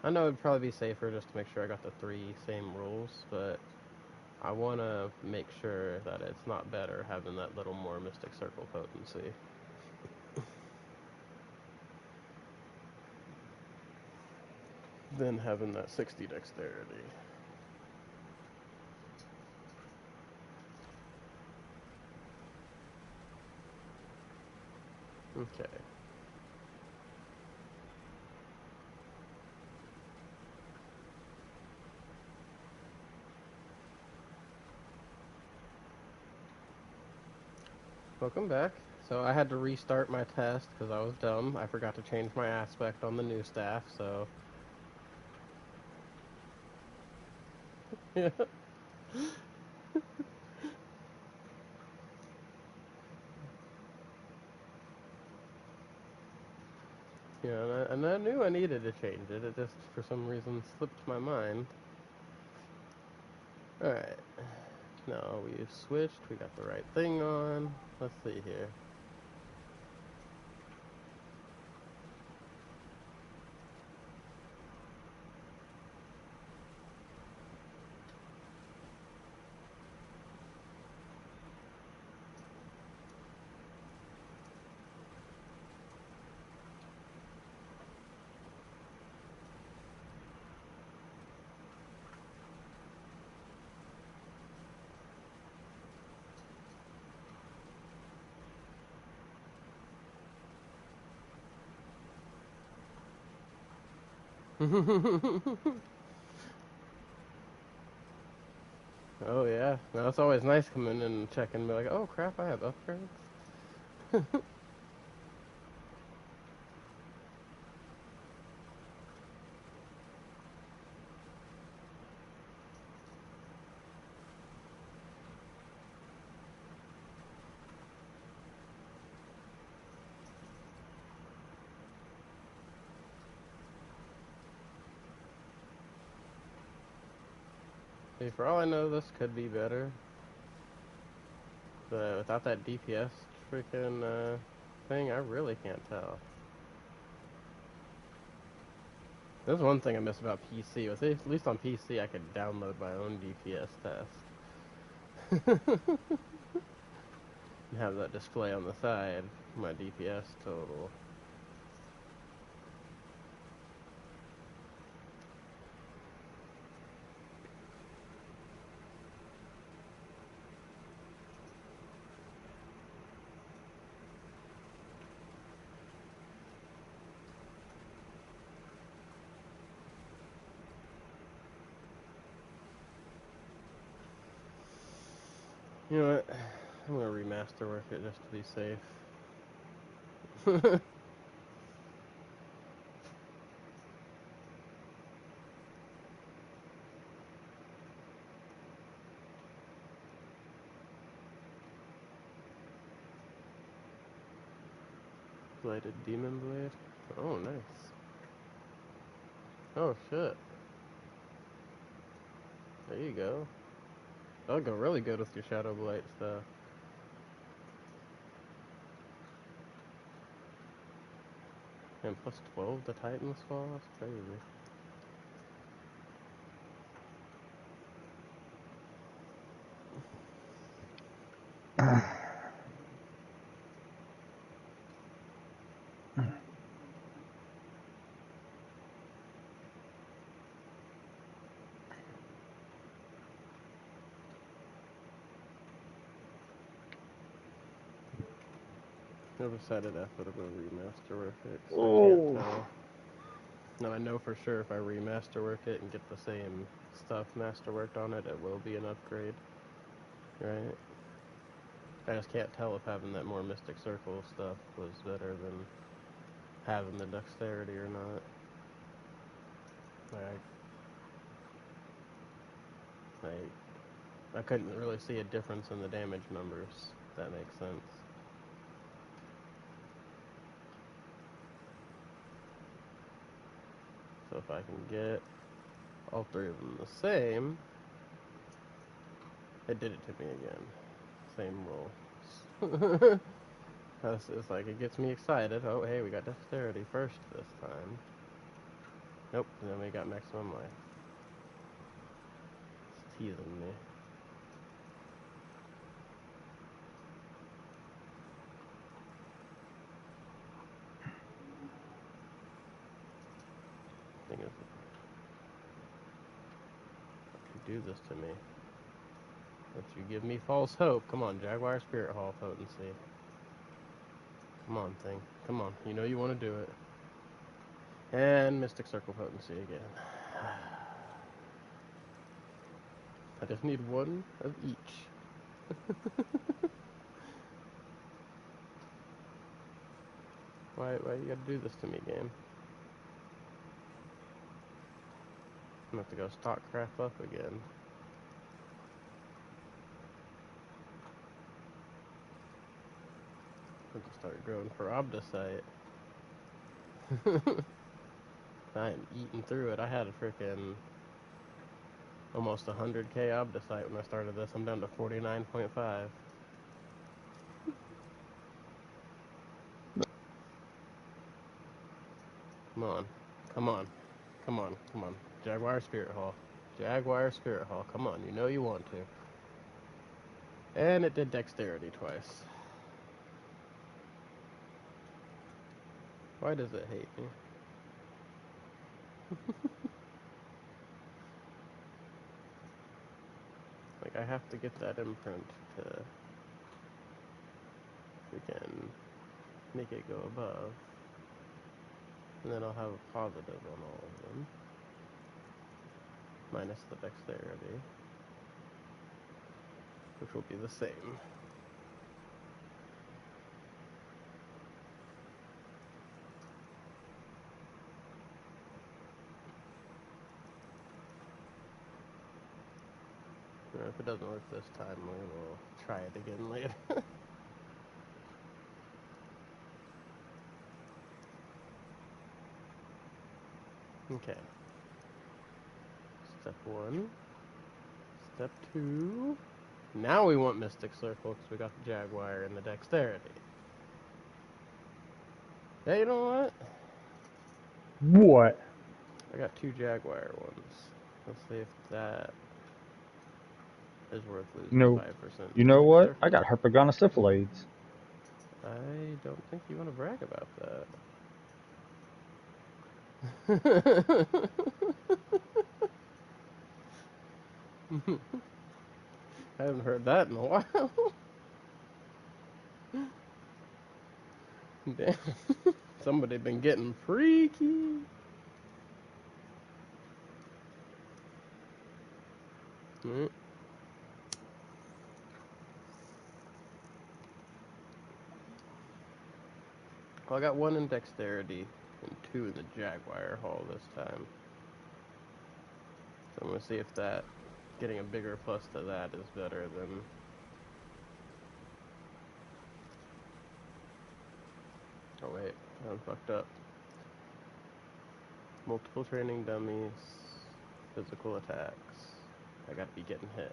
I know it'd probably be safer just to make sure I got the 3 same rules, but I want to make sure that it's not better having that little more Mystic Circle potency. Than having that 60 dexterity. Okay. Welcome back. So I had to restart my test because I was dumb. I forgot to change my aspect on the new staff, so... Yeah. Yeah, and I knew I needed to change it. It just, for some reason, slipped my mind. Alright. Now we've switched. We got the right thing on. Let's see here. Oh yeah. Now it's always nice coming in and checking and be like, oh crap, I have upgrades. Hey, for all I know, this could be better. But without that DPS freaking thing, I really can't tell. There's one thing I miss about PC. At least on PC, I could download my own DPS test. And have that display on the side, my DPS total. You know what? I'm gonna remaster work it just to be safe. Blighted Demon Blade. Oh, nice. Oh, shit. There you go. That'll go really good with your Shadow Blight stuff. And plus 12 to Titan's Fall? That's crazy. Never decided after to go remaster work it, so I can't Oh, tell. Now I know for sure if I remaster work it and get the same stuff masterworked on it, it will be an upgrade. Right? I just can't tell if having that more Mystic Circle stuff was better than having the dexterity or not. I couldn't really see a difference in the damage numbers, if that makes sense. So if I can get all three of them the same, it did it to me again. Same roll. It's like, it gets me excited. Oh, hey, we got dexterity first this time. Nope, and then we got maximum life. It's teasing me. Thing is, you do this to me. Let you give me false hope. Come on, Jaguar Spirit Hall potency. Come on, thing. Come on. You know you want to do it. And Mystic Circle potency again. I just need one of each. Why you gotta do this to me, game? I'm gonna have to go stock crap up again. I'll just start growing for Obdicite. I am eating through it. I had a freaking almost 100k Obdicite when I started this. I'm down to 49.5. Come on. Come on. Come on. Come on. Jaguar Spirit Hall. Jaguar Spirit Hall. Come on. You know you want to. And it did dexterity twice. Why does it hate me? Like, I have to get that imprint to freaking make it go above. And then I'll have a positive on all of them. Minus the dexterity. Which will be the same. If it doesn't work this time, we will try it again later. Okay. Step 1. Step 2. Now we want Mystic Circle because we got the Jaguar and the dexterity. Yeah, you know what? What? I got 2 Jaguar ones. Let's see if that is worth losing No. 5%. You know Mystic what? I Circle? got herpagonosyphilades. I don't think you want to brag about that. I haven't heard that in a while. Damn. Somebody been getting freaky. Mm. Well, I got 1 in dexterity and 2 in the Jaguar Hall this time. So I'm going to see if that, getting a bigger plus to that is better than... Oh wait, I'm fucked up. Multiple training dummies, physical attacks. I gotta be getting hit.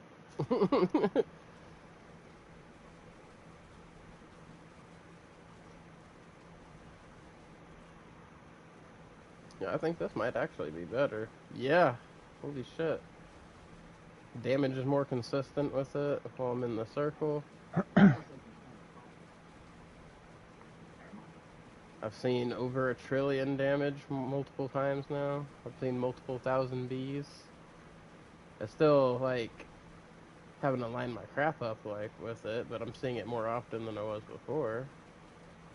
Yeah, I think this might actually be better. Yeah, holy shit. Damage is more consistent with it while I'm in the circle. I've seen over 1 trillion damage multiple times now. I've seen multiple 1,000 bees. I still, like, having to line my crap up, like, with it, but I'm seeing it more often than I was before.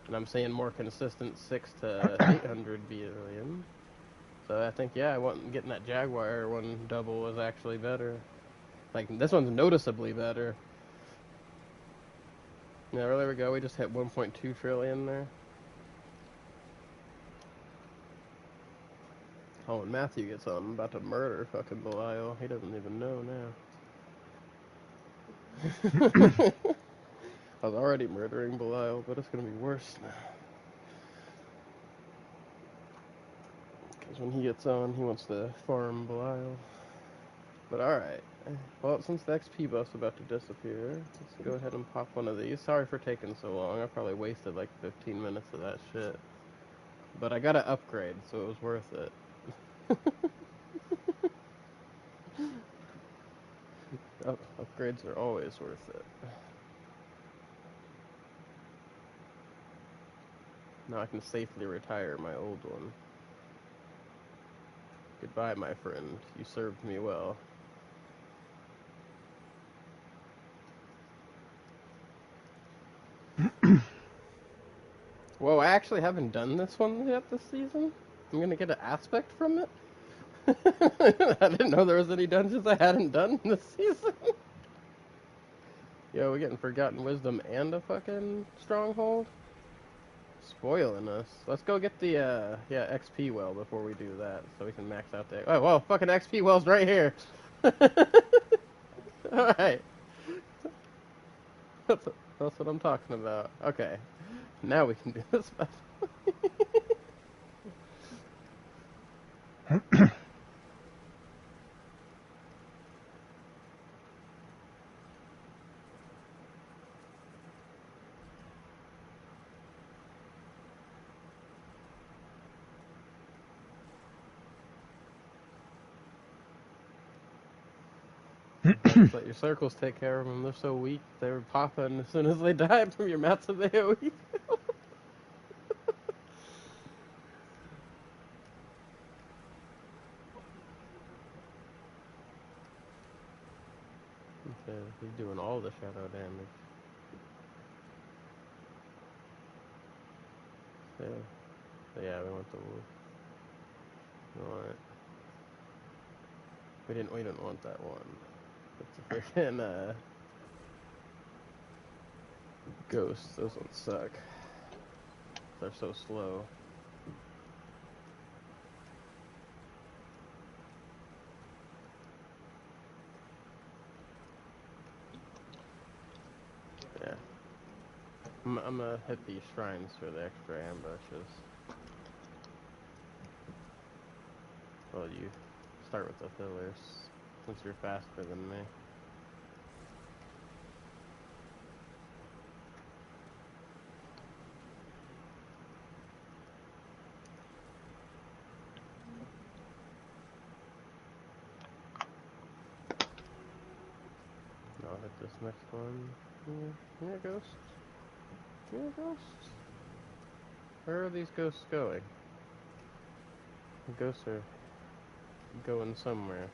And I'm seeing more consistent 6 to 800 billion. So I think, yeah, getting that Jaguar one double was actually better. Like, this one's noticeably better. Yeah, well, there we go. We just hit 1.2 trillion there. Oh, when Matthew gets on, I'm about to murder fucking Belial. He doesn't even know now. I was already murdering Belial, but it's gonna be worse now. Because when he gets on, he wants to farm Belial. But alright. Well, since the XP buff's about to disappear, let's go ahead and pop one of these. Sorry for taking so long. I probably wasted like 15 minutes of that shit. But I got an upgrade, so it was worth it. Upgrades are always worth it. Now I can safely retire my old one. Goodbye, my friend. You served me well. Whoa, I actually haven't done this one yet this season? I'm gonna get an aspect from it? I didn't know there was any dungeons I hadn't done this season. Yo, we getting Forgotten Wisdom and a fucking Stronghold? Spoiling us. Let's go get the, XP well before we do that, so we can max out the... Oh, well, fucking XP well's right here! Alright. That's what I'm talking about. Okay. Now we can do this. Just let your circles take care of them. They're so weak. They were popping as soon as they died from your massive AoE. Okay, he's doing all the shadow damage. Yeah, we want the wolf. We didn't want that one. It's a freaking ghost. Those ones suck. They're so slow. Yeah. I'm gonna hit these shrines for the extra ambushes. Well, you start with the fillers, since you're faster than me. I'll hit this next one. Yeah, ghost. Yeah, ghost. Where are these ghosts going? The ghosts are going somewhere.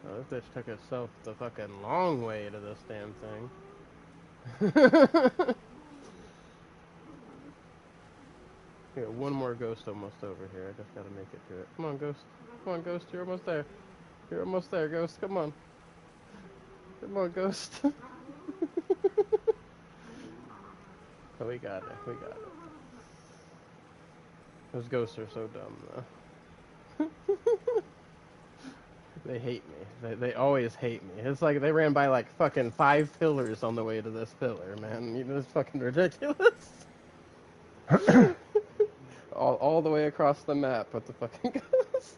Oh, this bitch took itself the fucking long way to this damn thing. Yeah, one more ghost almost over here. I just gotta make it to it. Come on, ghost. Come on, ghost. You're almost there. You're almost there, ghost. Come on. Come on, ghost. Oh, we got it. We got it. Those ghosts are so dumb, though. They hate me. They always hate me. It's like they ran by like fucking 5 pillars on the way to this pillar, man. You know, it's fucking ridiculous. all the way across the map with the fucking ghosts.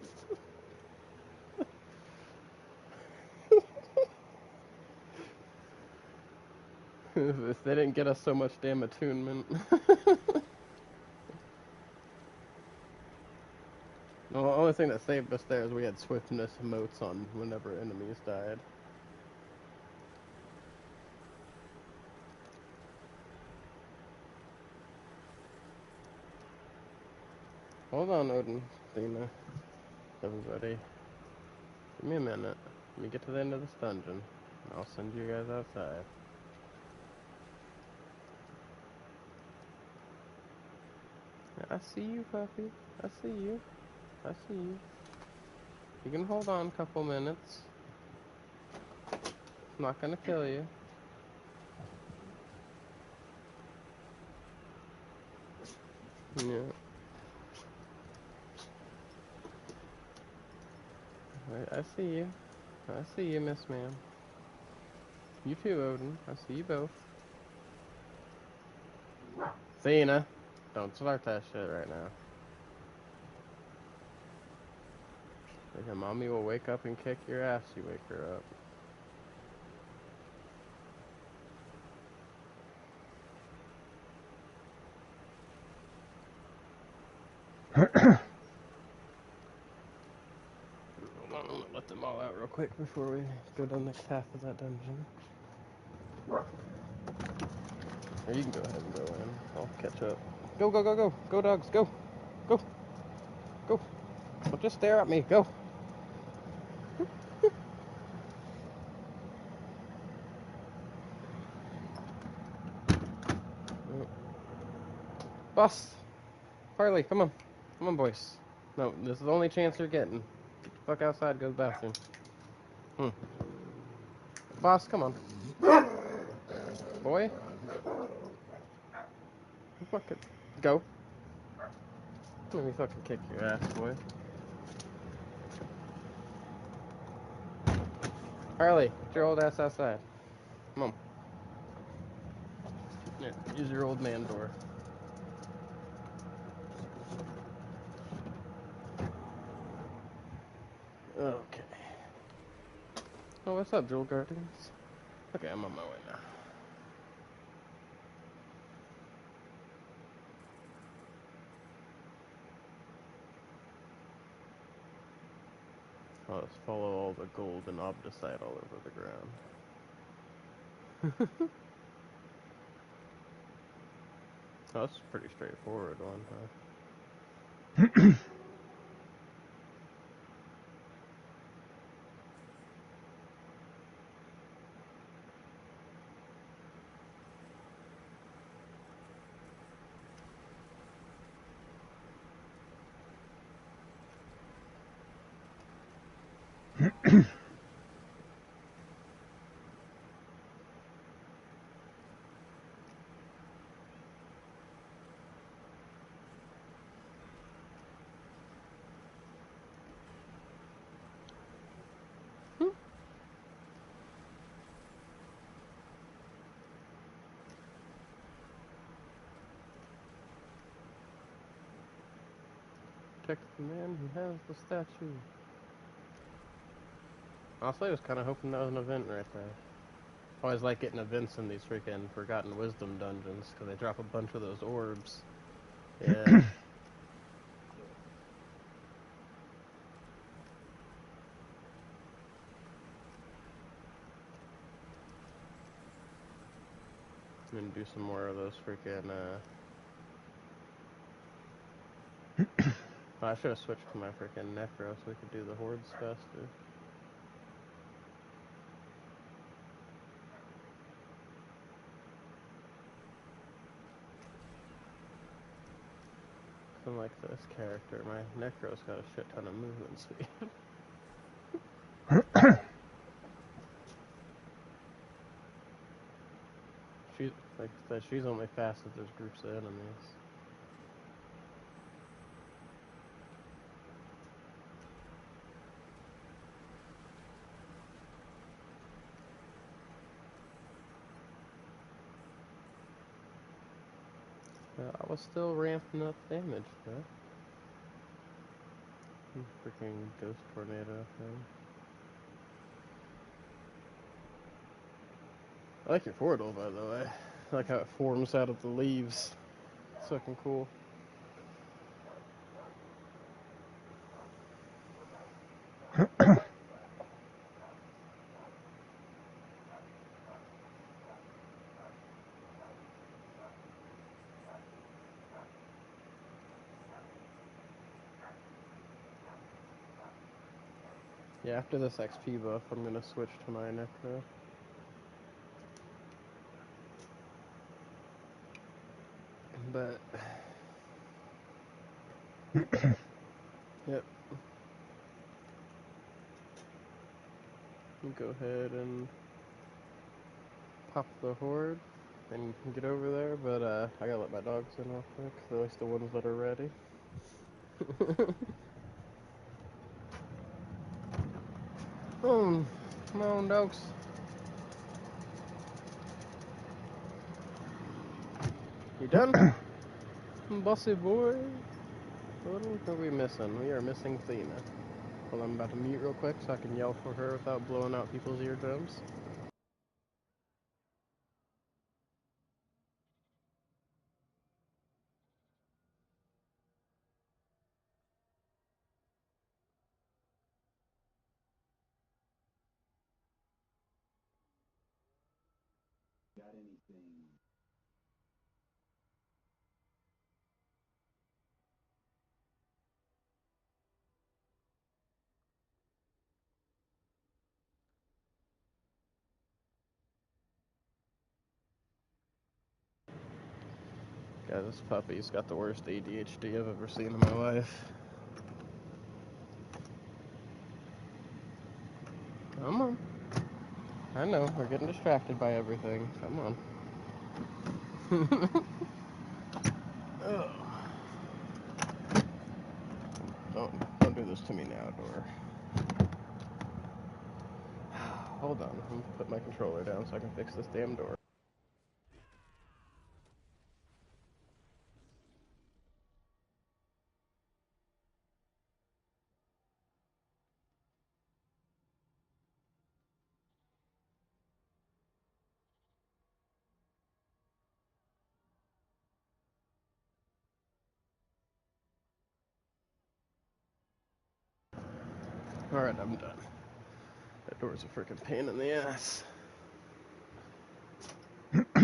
If they didn't get us so much damn attunement. The only thing that saved us there is we had swiftness motes on whenever enemies died. Hold on, Odin, Dina, everybody. Give me a minute. Let me get to the end of this dungeon. I'll send you guys outside. I see you, puppy. I see you. I see you. You can hold on a couple minutes. I'm not gonna kill you. Yeah. I see you. I see you, Miss Ma'am. You too, Odin. I see you both. Cena, don't start that shit right now. Your mommy will wake up and kick your ass. You wake her up. Hold on, I'm gonna let them all out real quick before we go down the next half of that dungeon. Or you can go ahead and go in. I'll catch up. Go, go, go, go. Go, dogs. Go. Go. Go. Don't just stare at me. Go. Boss. Harley, come on. Come on, boys. No, this is the only chance you're getting. Get the fuck outside. Go to the bathroom. Boss, come on. Boy. Fucking go. Let me fucking kick your ass, boy. Harley, get your old ass outside. Come on. Here, use your old man door. Okay. Oh, what's up, Jewel Guardians? Okay, I'm on my way now. I'll just follow all the gold and obdicite all over the ground. Oh, that's a pretty straightforward one, huh? Protect the man who has the statue. Honestly, I was kind of hoping that was an event right there. I always like getting events in these freaking Forgotten Wisdom dungeons, because they drop a bunch of those orbs. Yeah. And do some more of those freaking, oh, I should have switched to my freaking Necro so we could do the hordes faster. Unlike this character, my Necro's got a shit ton of movement speed. She's, like I said, she's only fast if there's groups of enemies. I was still ramping up damage, though. Freaking ghost tornado thing. I like your portal, by the way. I like how it forms out of the leaves. It's fucking cool. Yeah, after this XP buff, I'm gonna switch to my Necro. But yep. Go ahead and pop the horde and get over there, but I gotta let my dogs in real quick, at least the ones that are ready. Come on, dogs. You done? Bossy boy. What are we missing? We are missing Thena. Well, I'm about to mute real quick so I can yell for her without blowing out people's eardrums. Yeah, this puppy's got the worst ADHD I've ever seen in my life. Come on. I know, we're getting distracted by everything. Come on. Oh. Don't do this to me now, door. Hold on, I'm gonna put my controller down so I can fix this damn door. Alright, I'm done. That door's a freaking pain in the ass. Okay.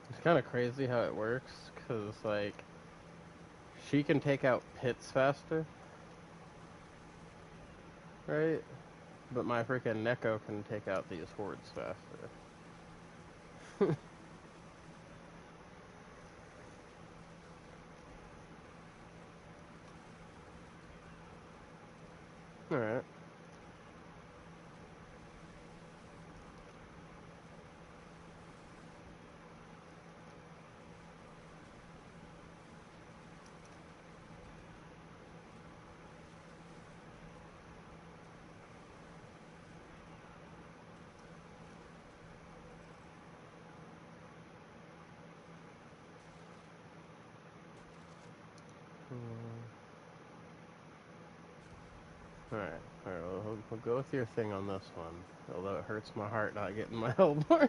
It's kind of crazy how it works, because, like, she can take out pits faster, right? But my freaking Neko can take out these hordes faster. Alright. Alright, we'll go with your thing on this one. Although it hurts my heart not getting my Hellborn.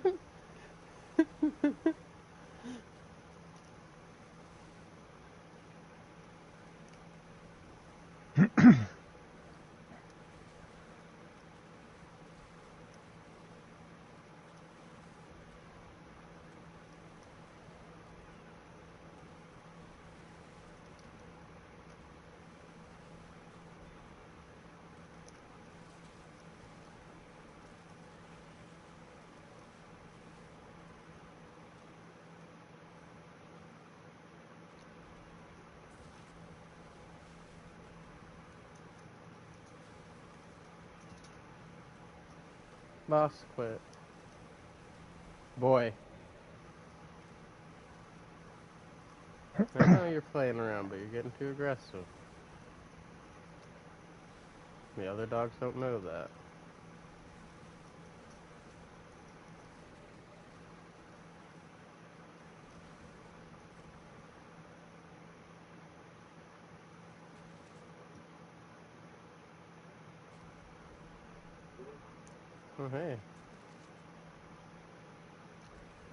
Boss quit. Boy. I know you're playing around, but you're getting too aggressive. The other dogs don't know that. Oh, hey.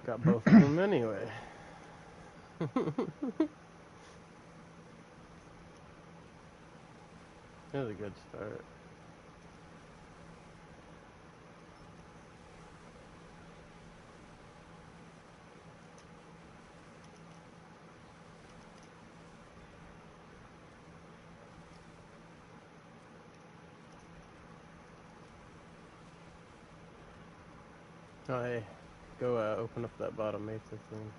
Got both of them anyway. That was a good start. Oh, hey. Go open up that bottom matrix thing.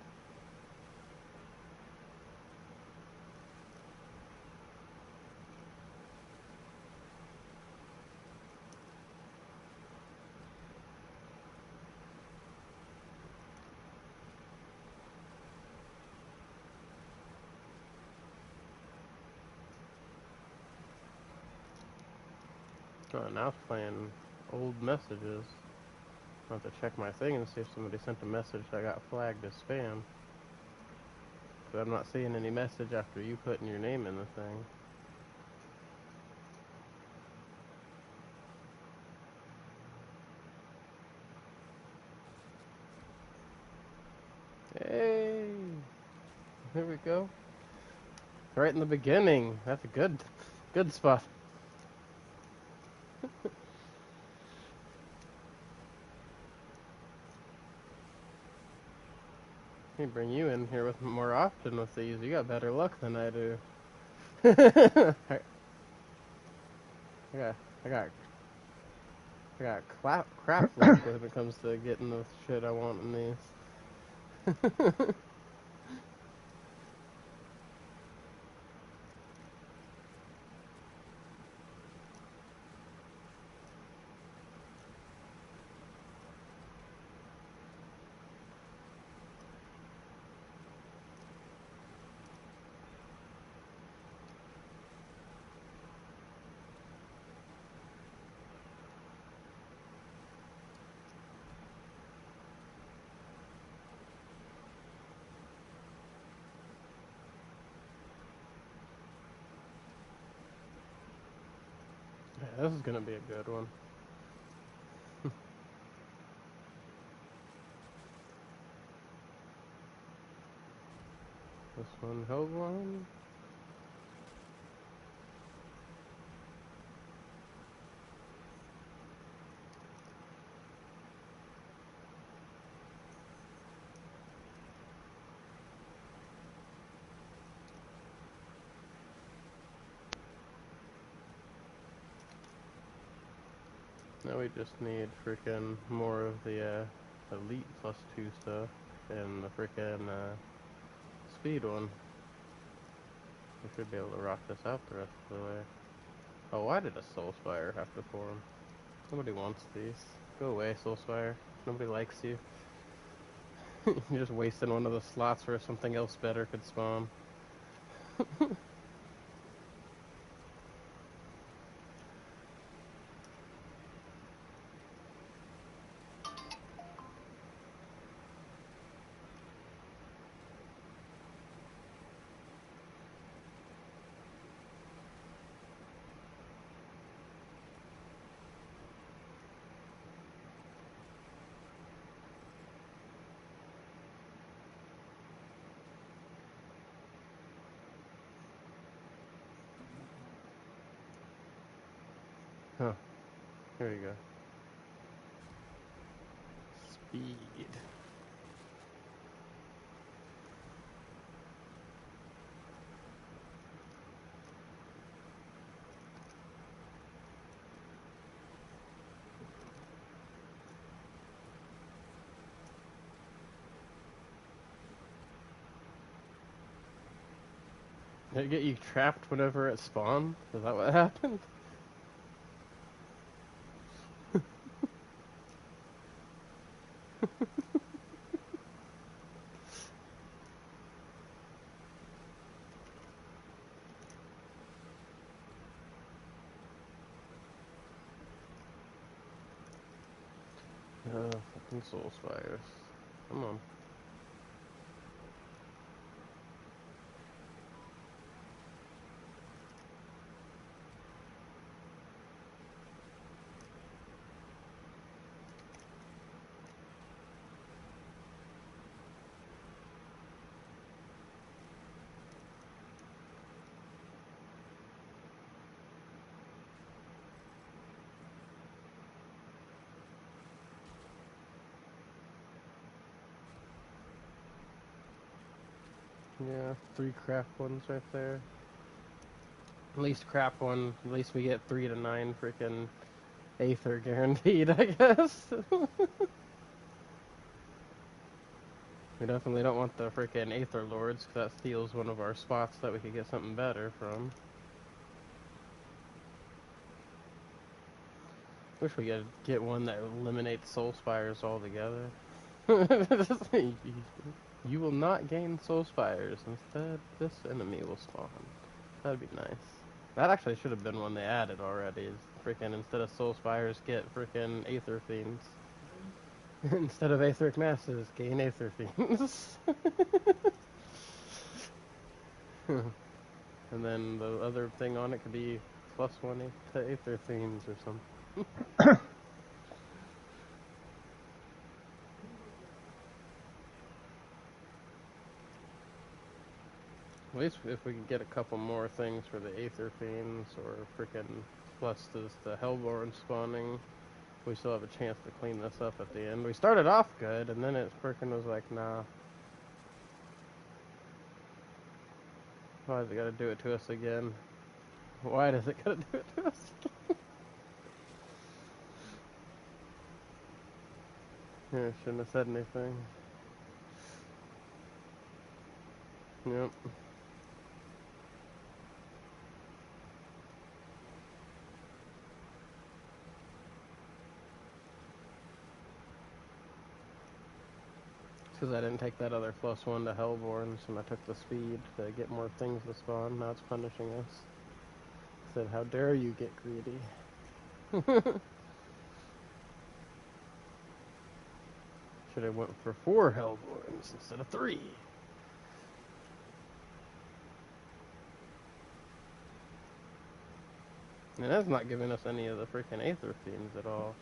Oh, now it's playing old messages. I'll have to check my thing and see if somebody sent a message that got flagged as spam. But I'm not seeing any message after you putting your name in the thing. Hey! Here we go. Right in the beginning. That's a good spot. Let me bring you in here with more often with these. You got better luck than I do. I got, I got, I got crap luck when it comes to getting the shit I want in these. Yeah, this is gonna be a good one. This one, hold on. Now we just need freaking more of the elite +2 stuff and the freaking speed one. We should be able to rock this out the rest of the way. Oh, why did a Soul Spire have to form? Nobody wants these. Go away, Soul Spire. Nobody likes you. You're just wasting one of the slots where something else better could spawn. Huh. Here we go. Speed. Did it get you trapped whenever it spawned? Is that what happened? Oh, fucking Soul Spires. Come on. Yeah, 3 crap ones right there. At least crap one. At least we get 3 to 9 freaking Aether guaranteed, I guess. We definitely don't want the freaking Aether Lords, because that steals one of our spots that we could get something better from. Wish we could get one that eliminates Soul Spires altogether. You will not gain Soul Spires. Instead, this enemy will spawn. That'd be nice. That actually should have been one they added already. Is freaking instead of soul spires, get freaking aether fiends. Instead of aetheric masses, gain aether fiends. And then the other thing on it could be +1 to aether fiends or something. At least if we could get a couple more things for the aether fiends, or freaking plus the Hellborn spawning, we still have a chance to clean this up at the end. We started off good, and then it freaking was like, nah. Why does it gotta do it to us again? Why does it gotta do it to us again? Yeah, shouldn't have said anything. Yep. Because I didn't take that other +1 to Hellborns, and I took the speed to get more things to spawn. Now it's punishing us. Said, how dare you get greedy? Should have went for 4 Hellborns instead of 3. And that's not giving us any of the freaking Aether Fiends at all.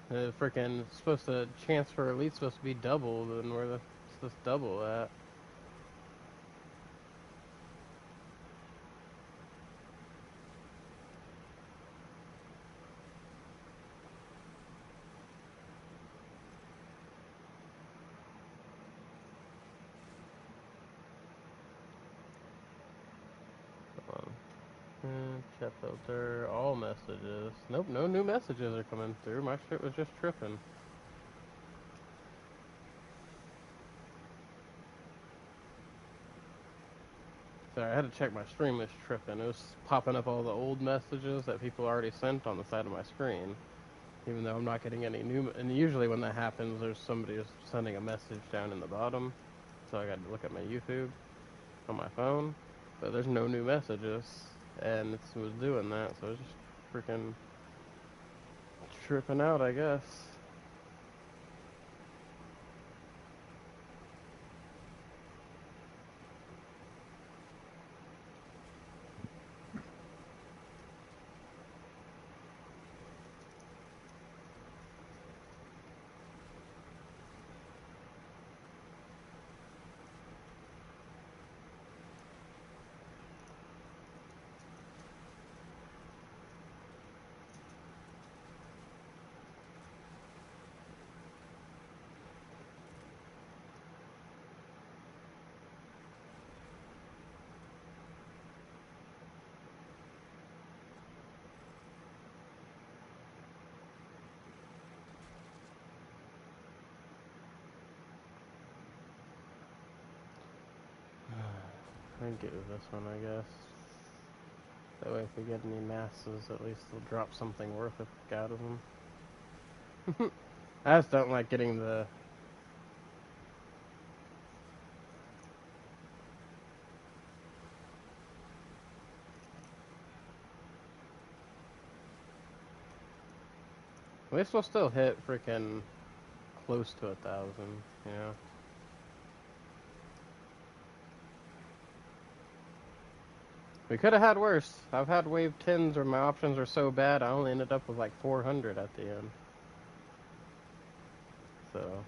The freaking supposed to chance for elite's supposed to be double, then where the this double at? Chat filter, all messages. Nope, no new messages are coming through. My shit was just tripping. Sorry, I had to check my stream was tripping. It was popping up all the old messages that people already sent on the side of my screen. Even though I'm not getting any new... And usually when that happens, there's somebody just sending a message down in the bottom. So I got to look at my YouTube on my phone. But there's no new messages. And it was doing that, so I was just freaking tripping out, I guess. I can get with this one, I guess. That way if we get any masses, at least they'll drop something worth it out of them. I just don't like getting the... At least we'll still hit freaking close to 1,000, you know? We could have had worse. I've had wave 10s where my options are so bad, I only ended up with like 400 at the end. So...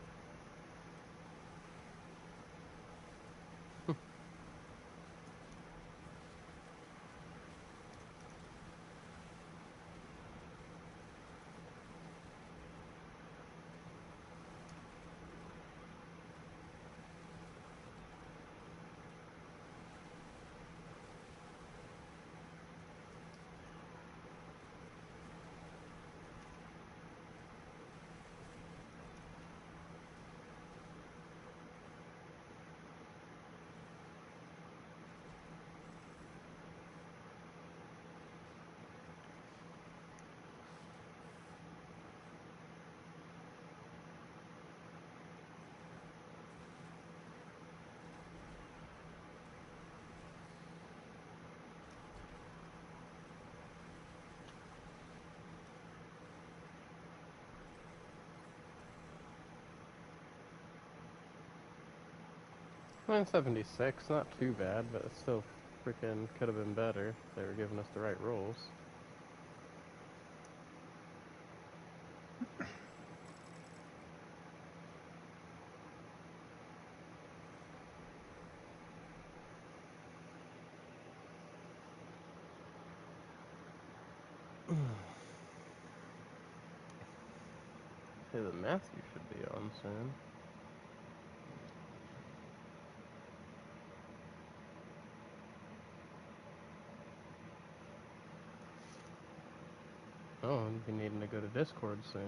976, not too bad, but it still freaking could have been better if they were giving us the right rolls. Hey, the Matthew should be on soon. Oh, I'll be needing to go to Discord soon.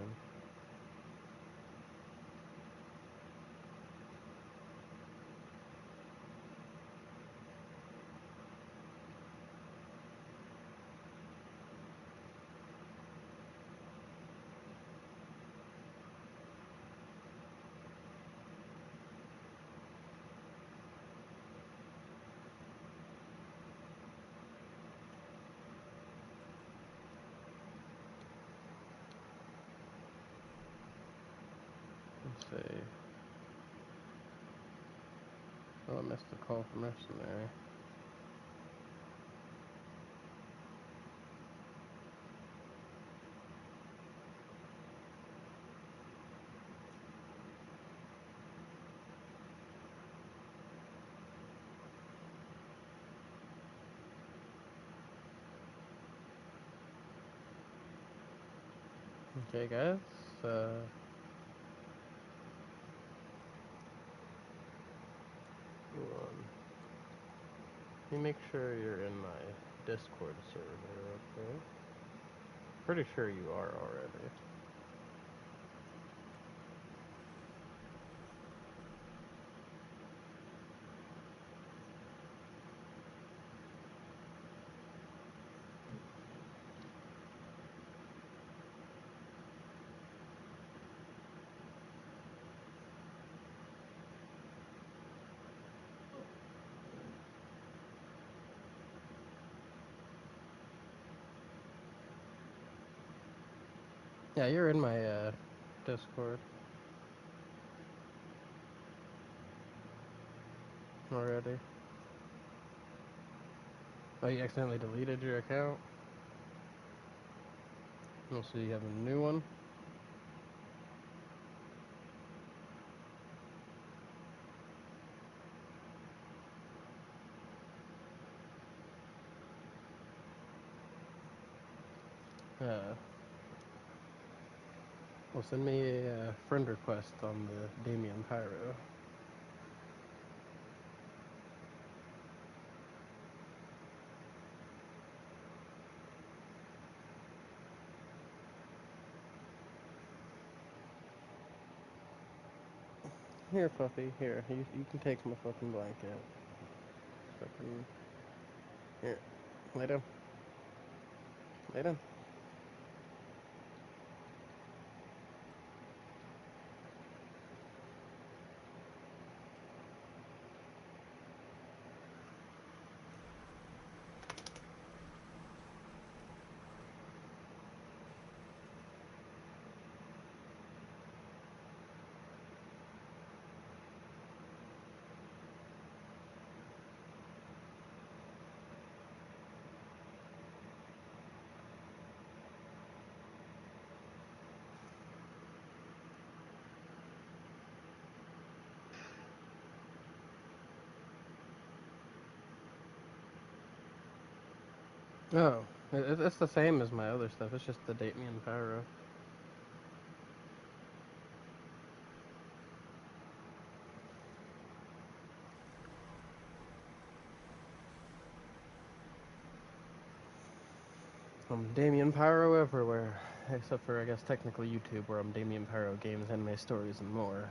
Let's see. Oh, I missed a call from Mercenary. Okay, guys. Hold on. Let me make sure you're in my Discord server, okay? Pretty sure you are already. Yeah, you're in my Discord already. Oh, you accidentally deleted your account? Oh, so you have a new one? Well, send me a friend request on the Damien Pyro. Here, Fluffy, here. You can take my fucking blanket. Fucking. Here. Lay down. Lay down. Oh, it's the same as my other stuff. It's just the Damien Pyro. I'm Damien Pyro everywhere. Except for, I guess, technically YouTube, where I'm Damien Pyro Games, Anime Stories, and more.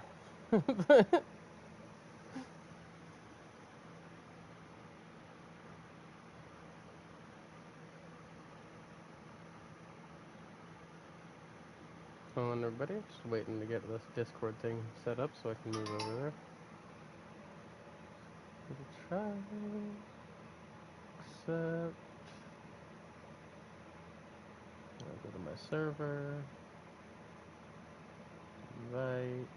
Hold on, everybody. Just waiting to get this Discord thing set up so I can move over there. Try. Accept. I'll go to my server. Invite.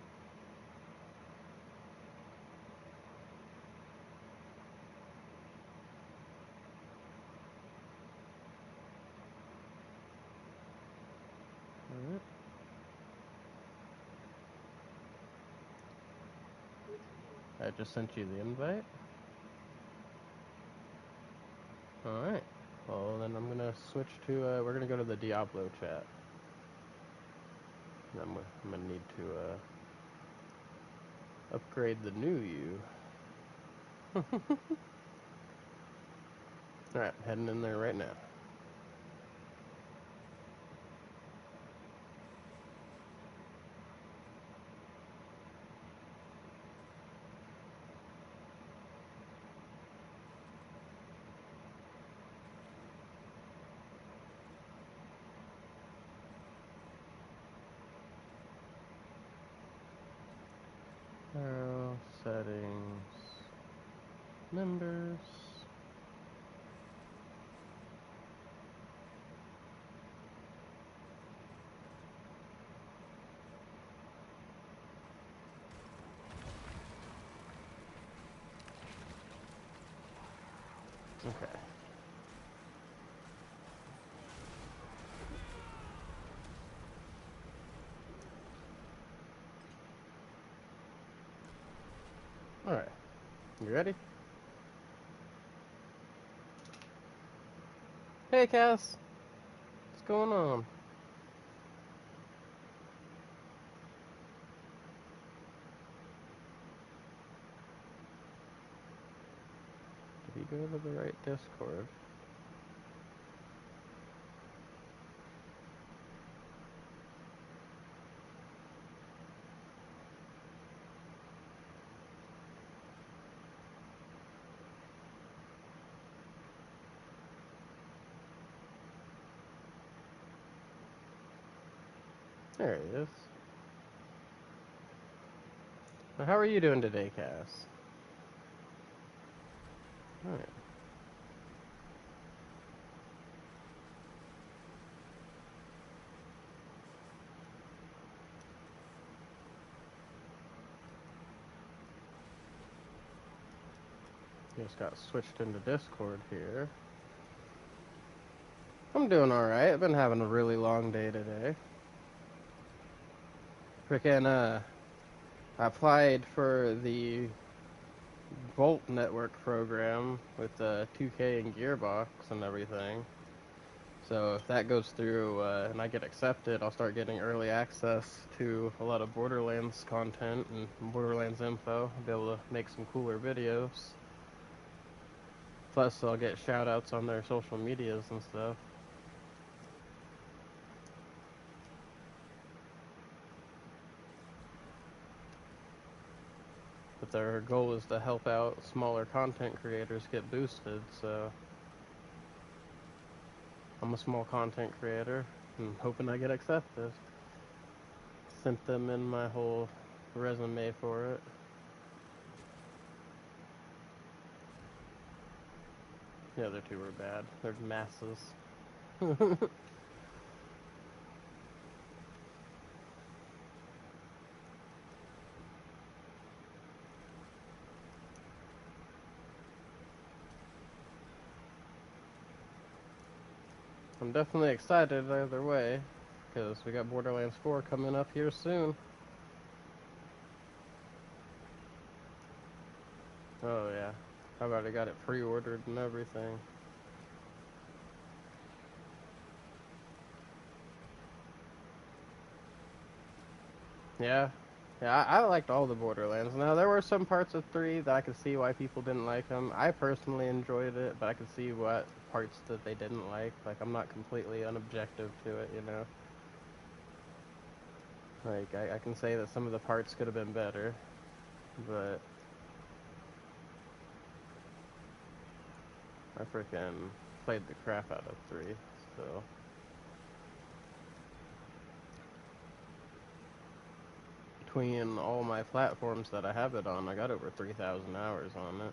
I just sent you the invite. Alright. Well, then I'm gonna switch to, we're gonna go to the Diablo chat. I'm gonna need to, upgrade the new you. Alright, heading in there right now. Settings, members. Okay. Alright. You ready? Hey, Cass. What's going on? Did he go to the right Discord? There he is. Now, how are you doing today, Cass? Alright. Just got switched into Discord here. I'm doing alright. I've been having a really long day today. Frickin', I applied for the Volt Network program with 2K and Gearbox and everything. So if that goes through and I get accepted, I'll start getting early access to a lot of Borderlands content and Borderlands info. I'll be able to make some cooler videos. Plus, I'll get shout-outs on their social medias and stuff. But their goal is to help out smaller content creators get boosted, so I'm a small content creator. I'm hoping I get accepted. Sent them in my whole resume for it. The other two were bad. They're masses. I'm definitely excited either way, because we got Borderlands 4 coming up here soon. Oh yeah, I've already got it pre-ordered and everything. Yeah, yeah, I liked all the Borderlands. Now, there were some parts of 3 that I could see why people didn't like them. I personally enjoyed it, but I could see what parts that they didn't like. Like, I'm not completely unobjective to it, you know? Like, I can say that some of the parts could have been better, but I freaking played the crap out of 3, so... Between all my platforms that I have it on, I got over 3,000 hours on it.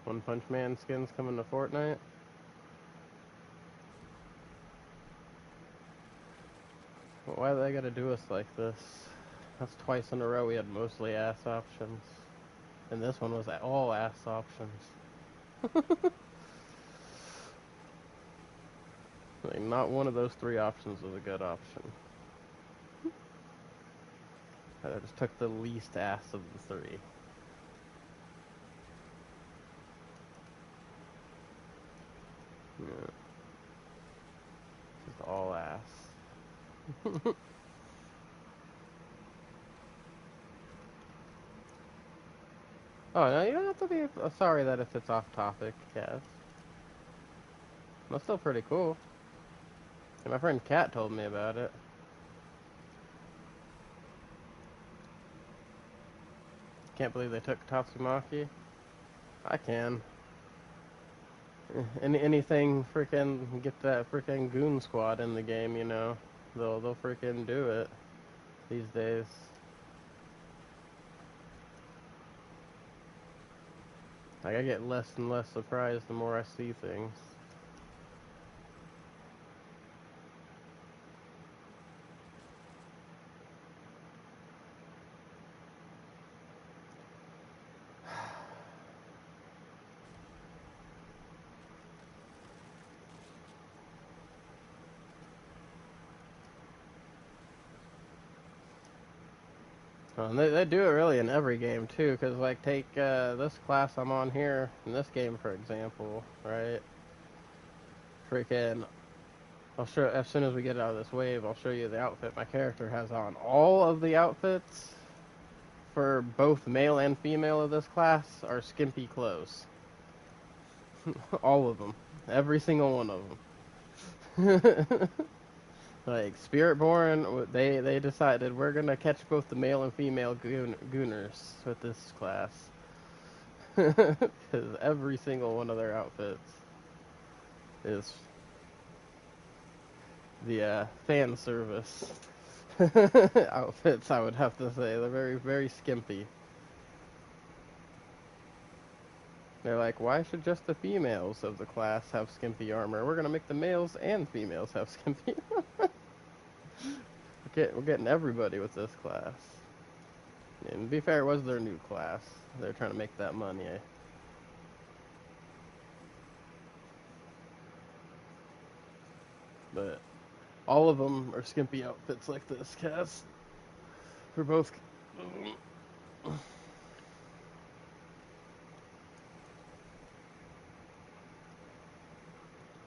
One Punch Man skins coming to Fortnite. Why do they gotta do us like this? That's twice in a row we had mostly ass options. And this one was all ass options. Like, not one of those 3 options was a good option. I just took the least ass of the three. Yeah. Just all ass. Oh, no, you don't have to be sorry that if it's off topic, Cass. That's still pretty cool. And my friend Kat told me about it. Can't believe they took Tatsumaki. I can. Anything freaking get that freaking goon squad in the game, you know. They'll freaking do it these days. Like I get less and less surprised the more I see things. And they do it really in every game too, because like take this class I'm on here in this game for example, right? Freaking, I'll show as soon as we get out of this wave, I'll show you the outfit my character has on. All of the outfits for both male and female of this class are skimpy clothes. All of them, every single one of them. Like Spiritborn, they decided we're gonna catch both the male and female gooners with this class, because every single one of their outfits is the fan service outfits. I would have to say they're very very skimpy. They're like, why should just the females of the class have skimpy armor? We're gonna make the males and females have skimpy. We're getting everybody with this class. And to be fair, it was their new class. They're trying to make that money. But all of them are skimpy outfits like this, Cass. For both.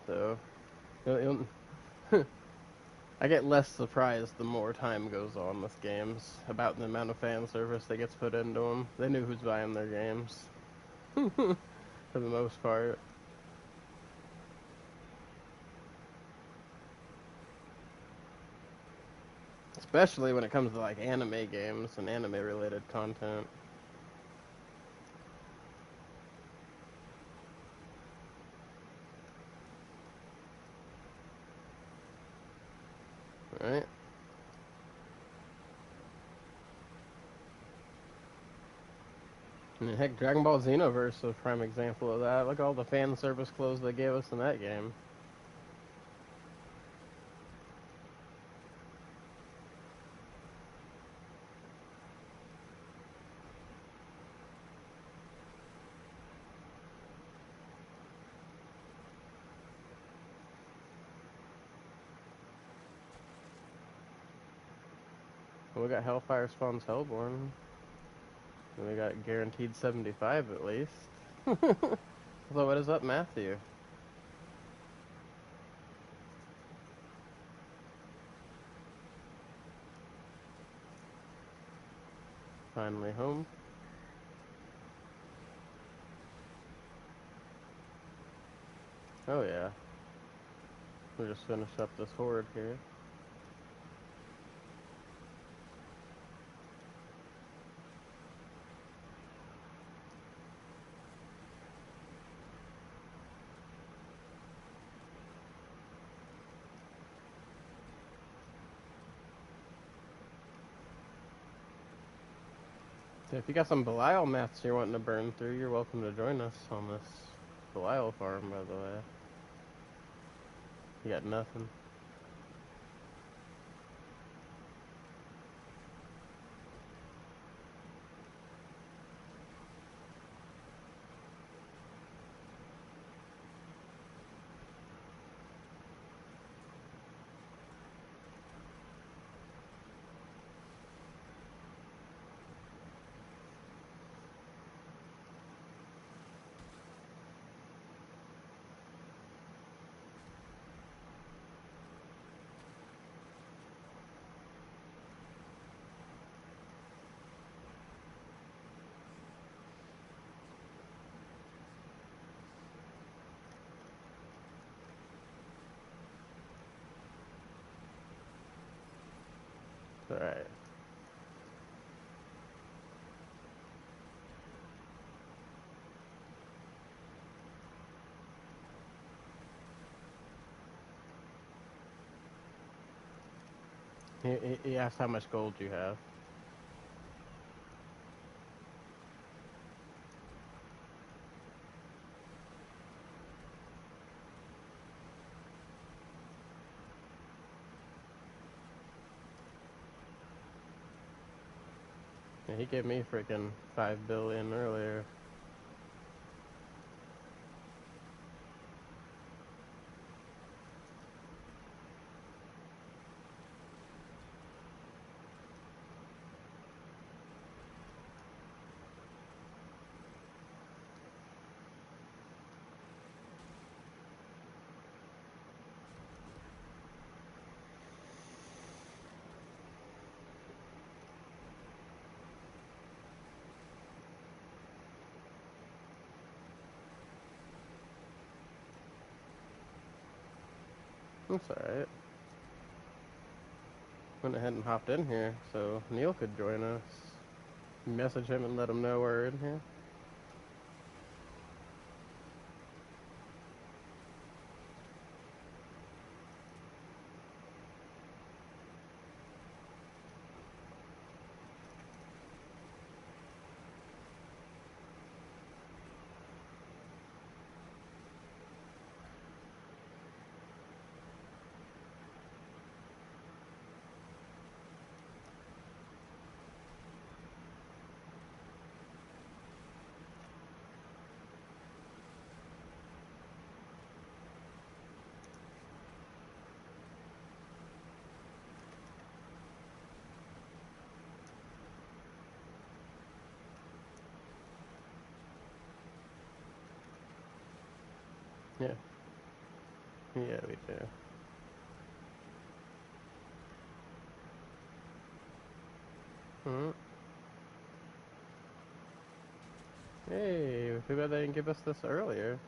So, I get less surprised the more time goes on with games about the amount of fan service that gets put into them. They knew who's buying their games. For the most part. Especially when it comes to like anime games and anime related content. Right? And heck, Dragon Ball Xenoverse is a prime example of that. Look at all the fan service clothes they gave us in that game. Well, we got Hellfire Spawns Hellborn. And we got guaranteed 75 at least. So what is up, Matthew? Finally home. Oh yeah. We'll just finish up this horde here. So if you got some Belial maths you're wanting to burn through, you're welcome to join us on this Belial farm, by the way. You got nothing. Alright. He asked how much gold you have. Yeah, he gave me freaking 5 billion earlier. That's alright. Went ahead and hopped in here so Neil could join us. Message him and let him know we're in here. Yeah. Yeah, we do. Hmm. Hey, too bad they didn't give us this earlier.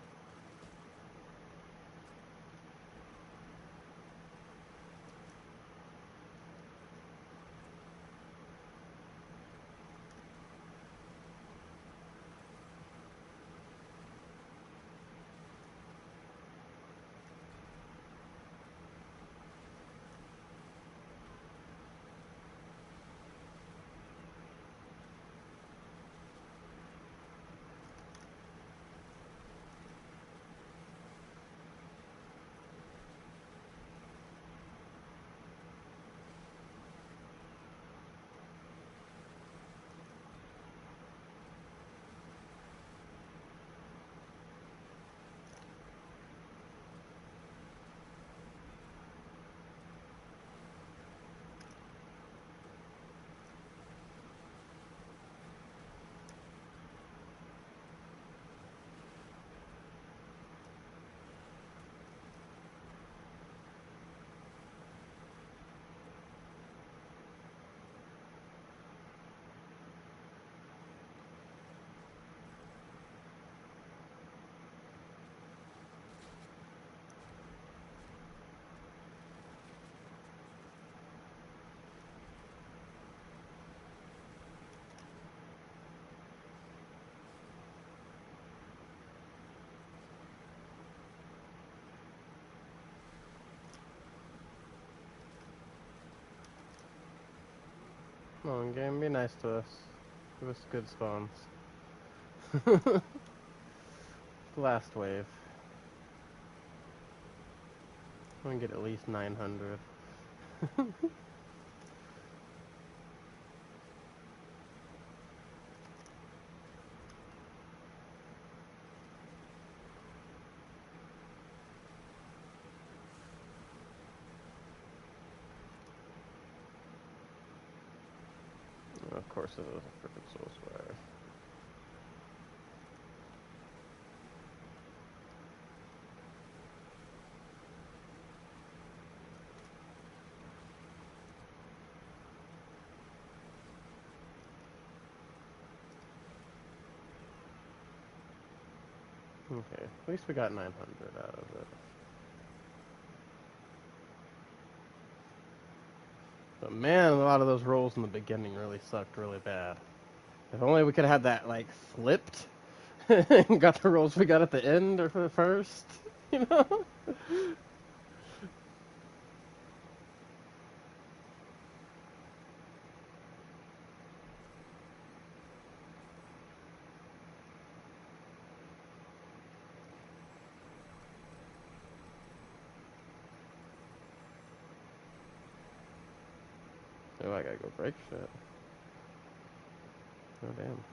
Come on, game, be nice to us. Give us good spawns. Last wave. I'm gonna get at least 900. Of course it was a freaking soul square. Okay, at least we got 900 out of it. So But man, a lot of those rolls in the beginning really sucked really bad. If only we could have had that, like, flipped. And got the rolls we got at the end or for the first. You know? Oh, I gotta go break shit. Oh, damn.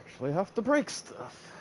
Actually have to break stuff.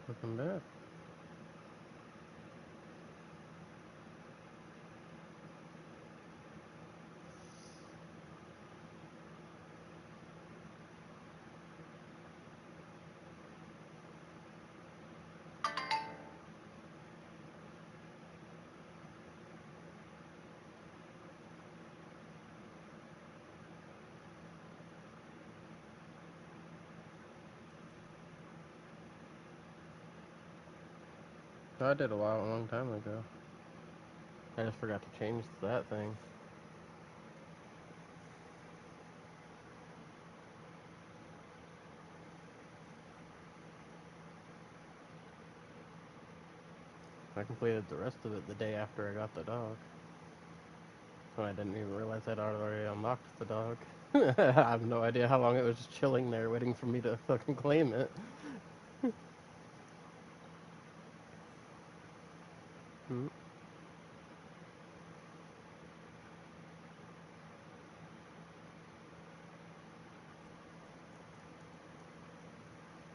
Looking bad. I did a long time ago. I just forgot to change that thing. I completed the rest of it the day after I got the dog. So I didn't even realize I'd already unlocked the dog. I have no idea how long it was just chilling there waiting for me to fucking claim it. Hmm.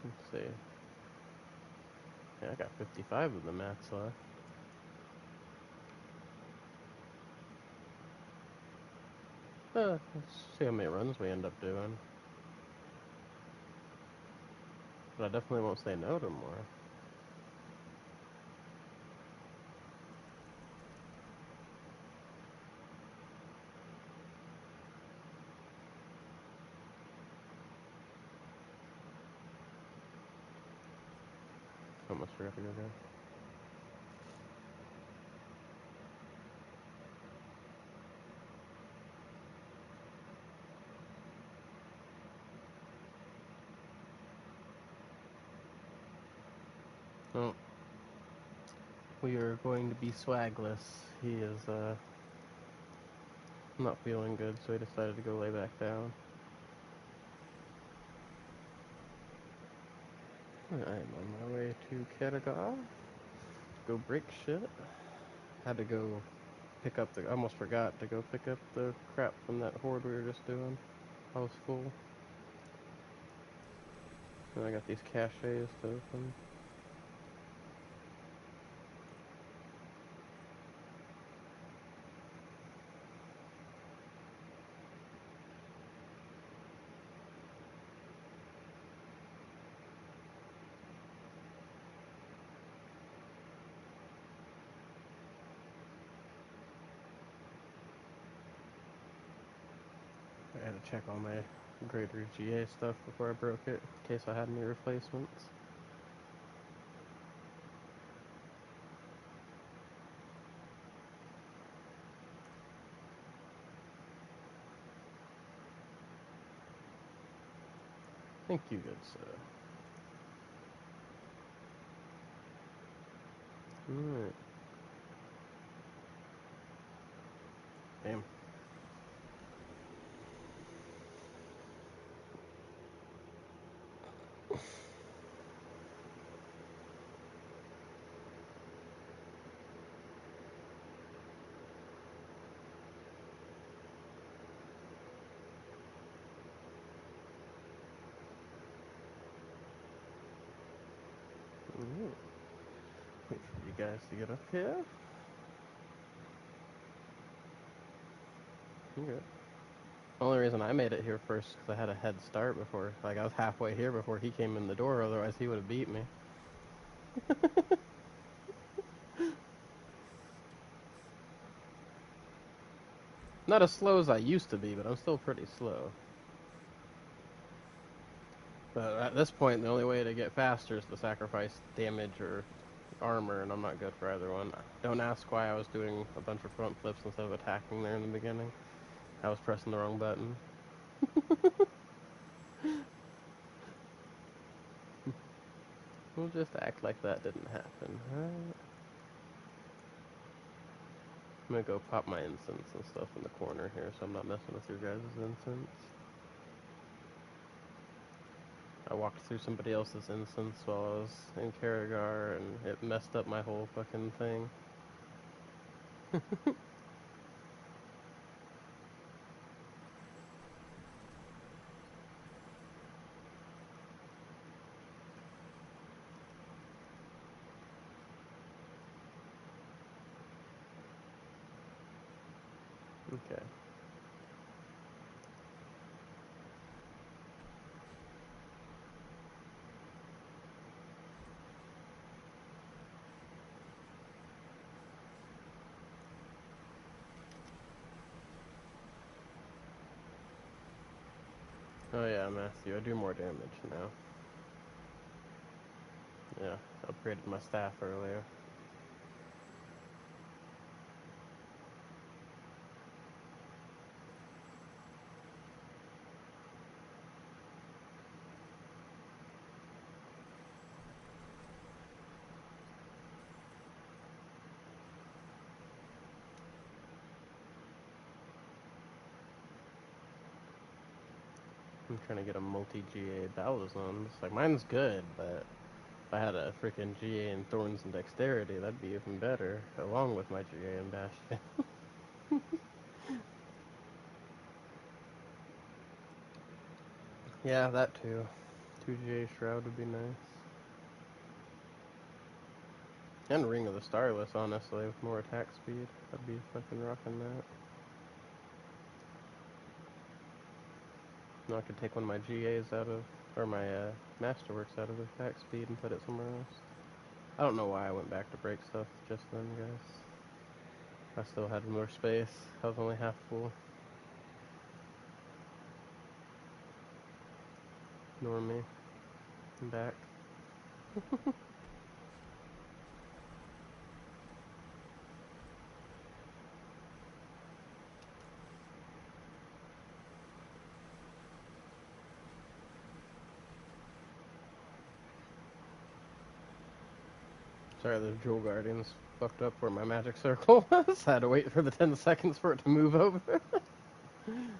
Let's see. Yeah, I got 55 of the max left. Let's see how many runs we end up doing. But I definitely won't say no to more. Almost forgot to go there. Oh, we are going to be swagless. He is not feeling good, so he decided to go lay back down. I'm on my way to Kattegat. Go break shit. Had to go pick up the. I almost forgot to go pick up the crap from that horde we were just doing. I was full. And I got these caches to open. I had to check all my greater GA stuff before I broke it, in case I had any replacements. Thank you, good sir. Alright. Damn. Wait for you guys to get up here. Okay. The only reason I made it here first is because I had a head start before, like I was halfway here before he came in the door, otherwise he would have beat me. Not as slow as I used to be, but I'm still pretty slow. But at this point, the only way to get faster is to sacrifice damage or armor, and I'm not good for either one. Don't ask why I was doing a bunch of front flips instead of attacking there in the beginning. I was pressing the wrong button. We'll just act like that didn't happen. Right? I'm gonna go pop my incense and stuff in the corner here, so I'm not messing with your guys' incense. I walked through somebody else's incense while I was in Karagar, and it messed up my whole fucking thing. Okay. Oh yeah, Matthew, I do more damage now. Yeah, upgraded my staff earlier. I'm trying to get a multi-GA battle zones. Like, mine's good, but if I had a freaking GA in Thorns and Dexterity, that'd be even better, along with my GA in Bastion. Yeah, that too. 2 GA Shroud would be nice. And Ring of the Starless, honestly, with more attack speed. I'd be fucking rocking that. Now I could take one of my GAs out of, or my Masterworks out of attack speed and put it somewhere else. I don't know why I went back to break stuff just then, guys. I still had more space. I was only half full. Ignore me. I'm back. Sorry, the Jewel Guardians fucked up where my magic circle was. I had to wait for the 10 seconds for it to move over. Come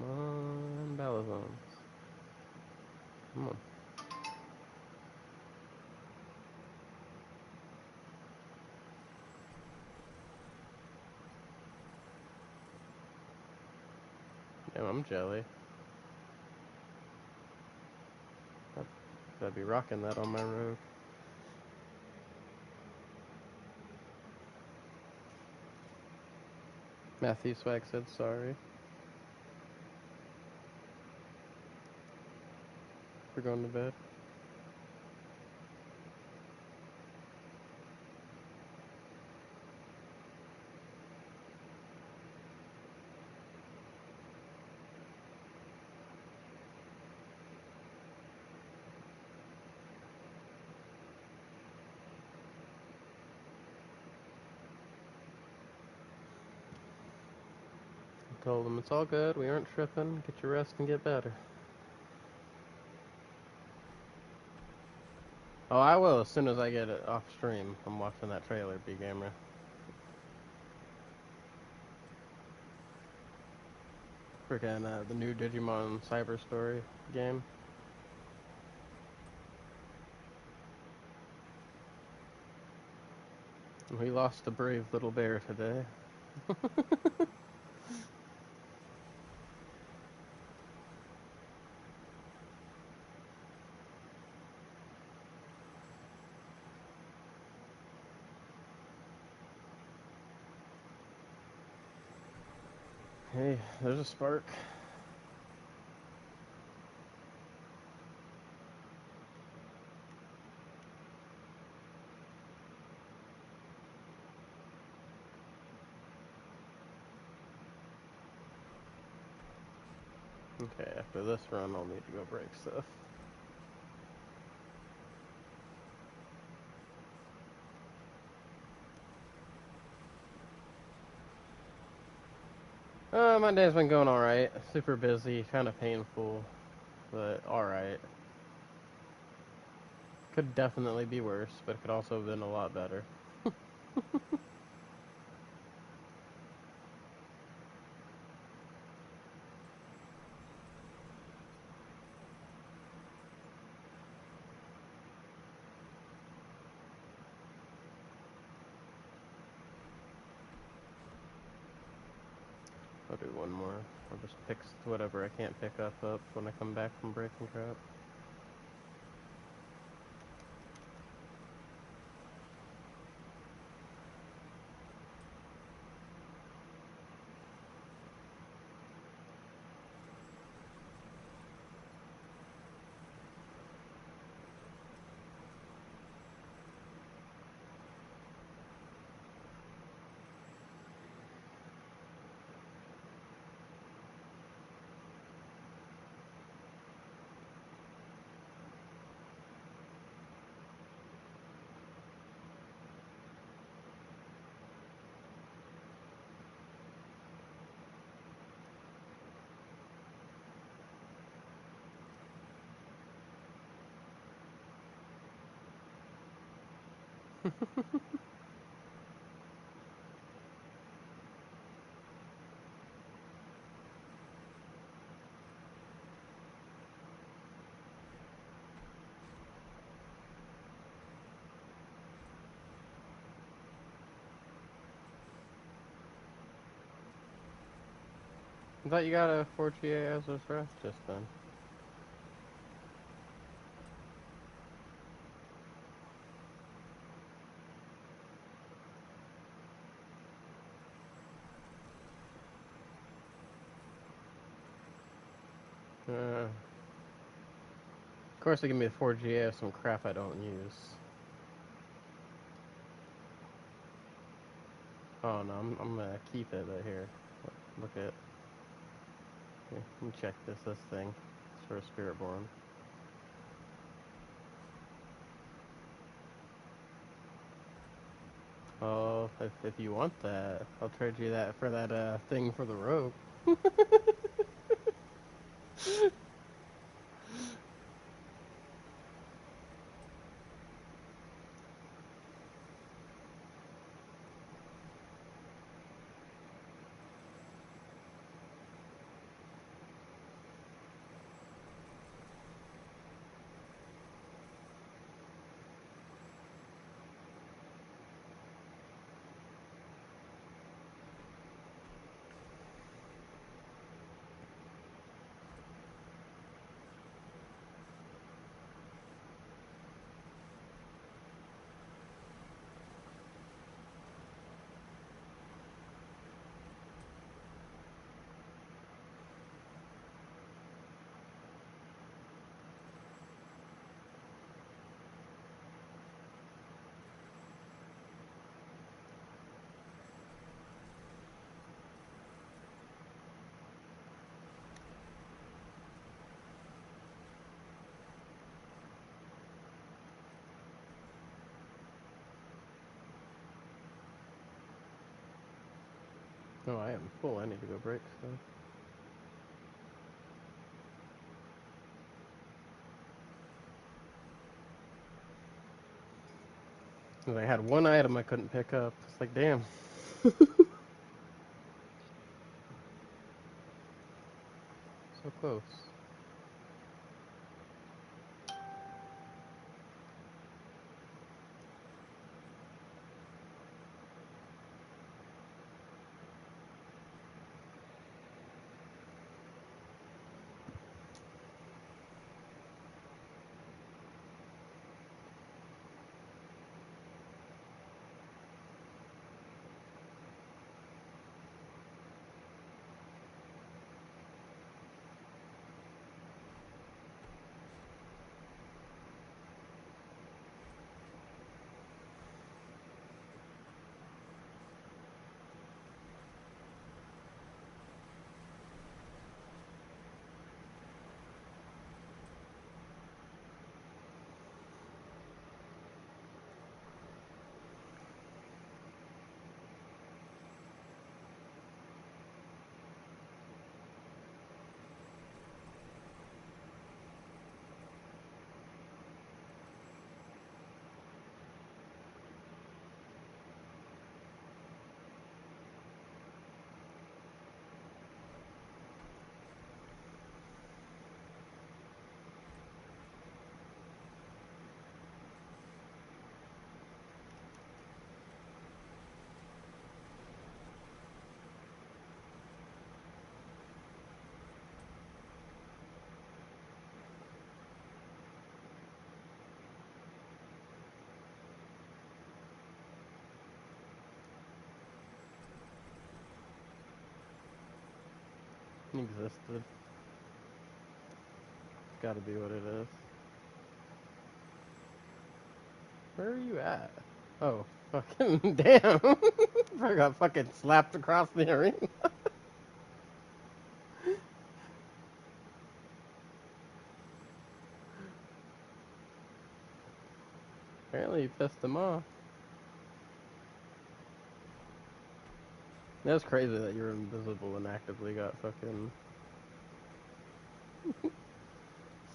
on, Balazons. Come on. Damn, I'm jelly. I'd be rocking that on my road. Matthew Swag said sorry for going to bed. I told him it's all good, we aren't tripping, get your rest and get better. Oh, I will as soon as I get it off stream. I'm watching that trailer, B-Gamer. Freaking the new Digimon Cyber Story game. We lost a brave little bear today. Hey, there's a spark. Okay, after this run, I'll need to go break stuff. My day's been going alright. Super busy, kind of painful, but alright. Could definitely be worse, but it could also have been a lot better. I'll do one more. I'll just pick whatever I can't pick up when I come back from breaking crap. I thought you got a 4GA as was rest just then. Of course they give me the 4GA of some crap I don't use. Oh no, I'm gonna keep it right here. Look at. Here, let me check this thing. It's for a Spiritborn. Oh, if you want that, I'll trade you that for that thing for the rope. No, I am full. I need to go break stuff. I had one item I couldn't pick up. It's like, damn. So close. Existed. Gotta be what it is. Where are you at? Oh, fucking damn. I got fucking slapped across the arena. Apparently you pissed him off. That's crazy that you're invisible and actively got fucking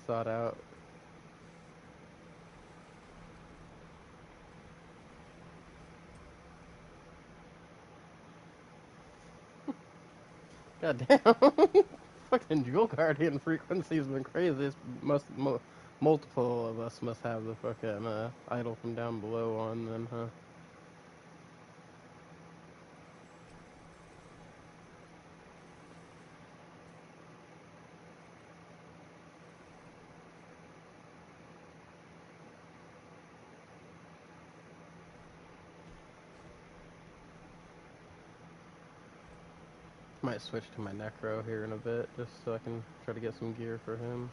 sought out. God damn. Fucking dual guardian frequency's been crazy. Multiple of us must have the fucking idol from down below on then, huh? Might switch to my Necro here in a bit, just so I can try to get some gear for him.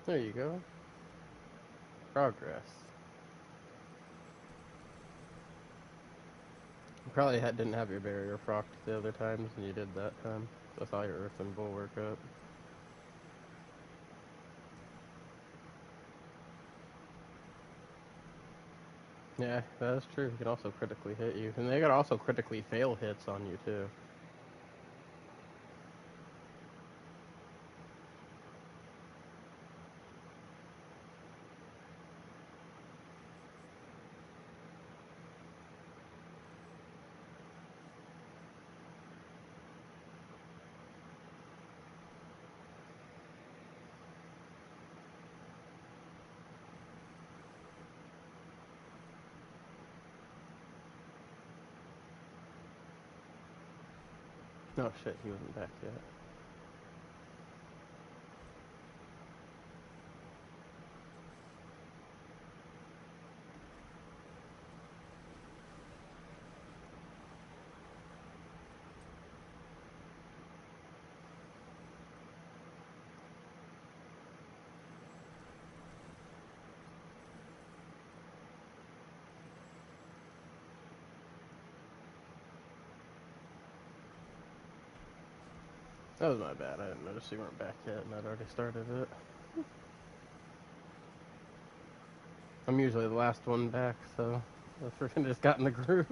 There you go. Progress. You probably didn't have your barrier procced the other times, and you did that time. That's all your Earth and Bulwark up. Yeah, that is true. He can also critically hit you. And they could also critically fail hits on you, too. Oh shit, he wasn't back yet. That was my bad. I didn't notice you weren't back yet, and I'd already started it. I'm usually the last one back, so I freaking just got in the groove.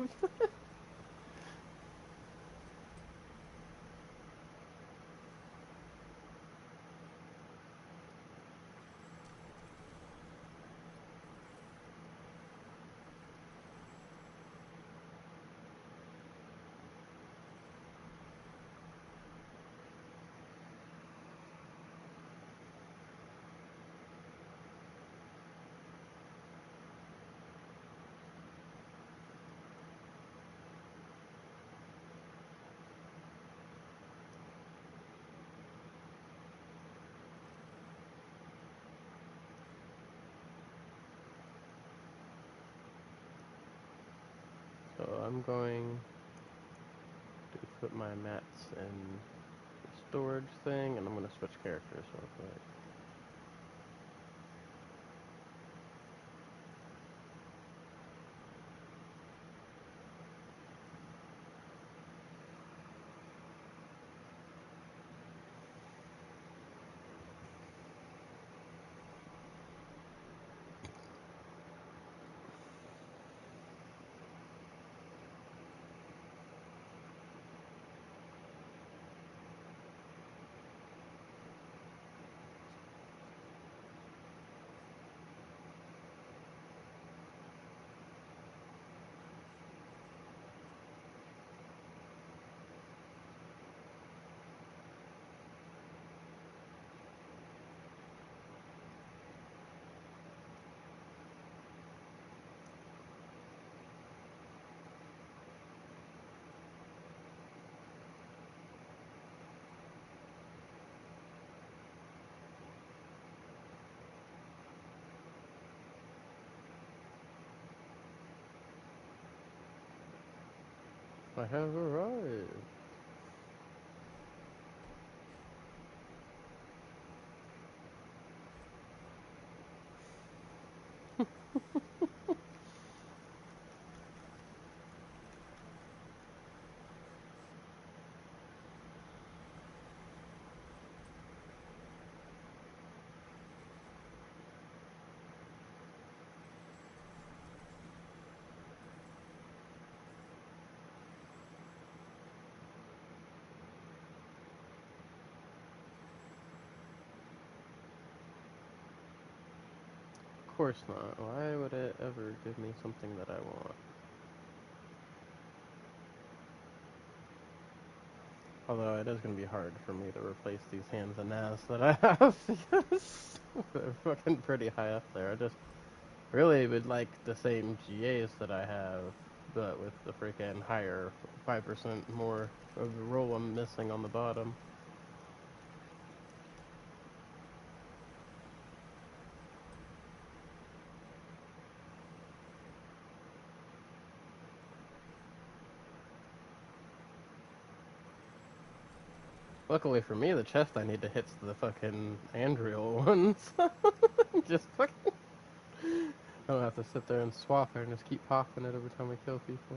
So I'm going to put my mats in the storage thing, and I'm going to switch characters real quick. I have arrived. Of course not. Why would it ever give me something that I want? Although it is going to be hard for me to replace these hands and knees that I have because they're fucking pretty high up there. I just really would like the same GAs that I have, but with the freaking higher 5% more of the roll I'm missing on the bottom. Luckily for me, the chest I need to hit's the fucking Andriel ones. Just fucking... I don't have to sit there and swap it and just keep popping it every time we kill people.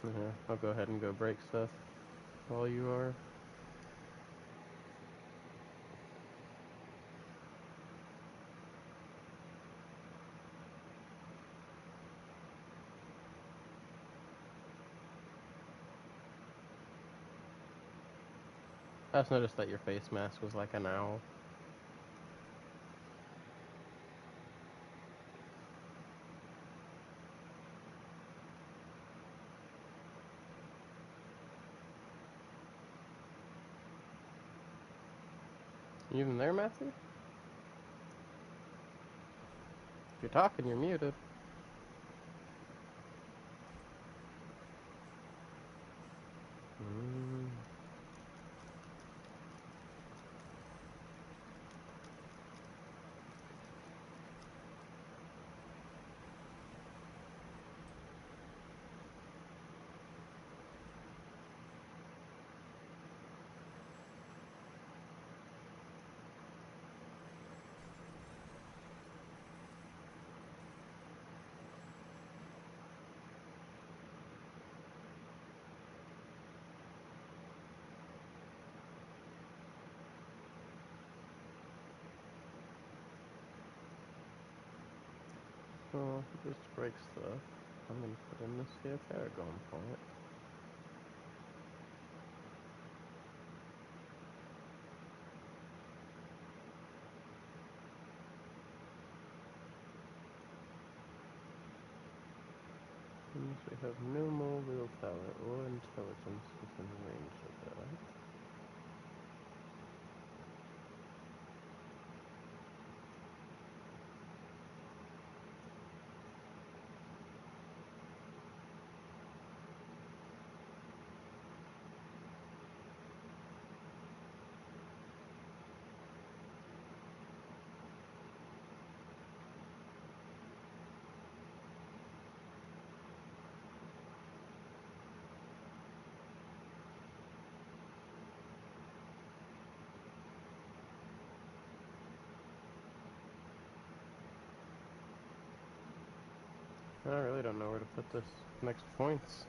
Yeah, I'll go ahead and go break stuff while you are. I just noticed that your face mask was like an owl. You even there, Matthew? If you're talking, you're muted. Mm. Well, just break stuff. I'm gonna put in this here paragon point. Since we have no more willpower or intelligence within range of that. I really don't know where to put this next points.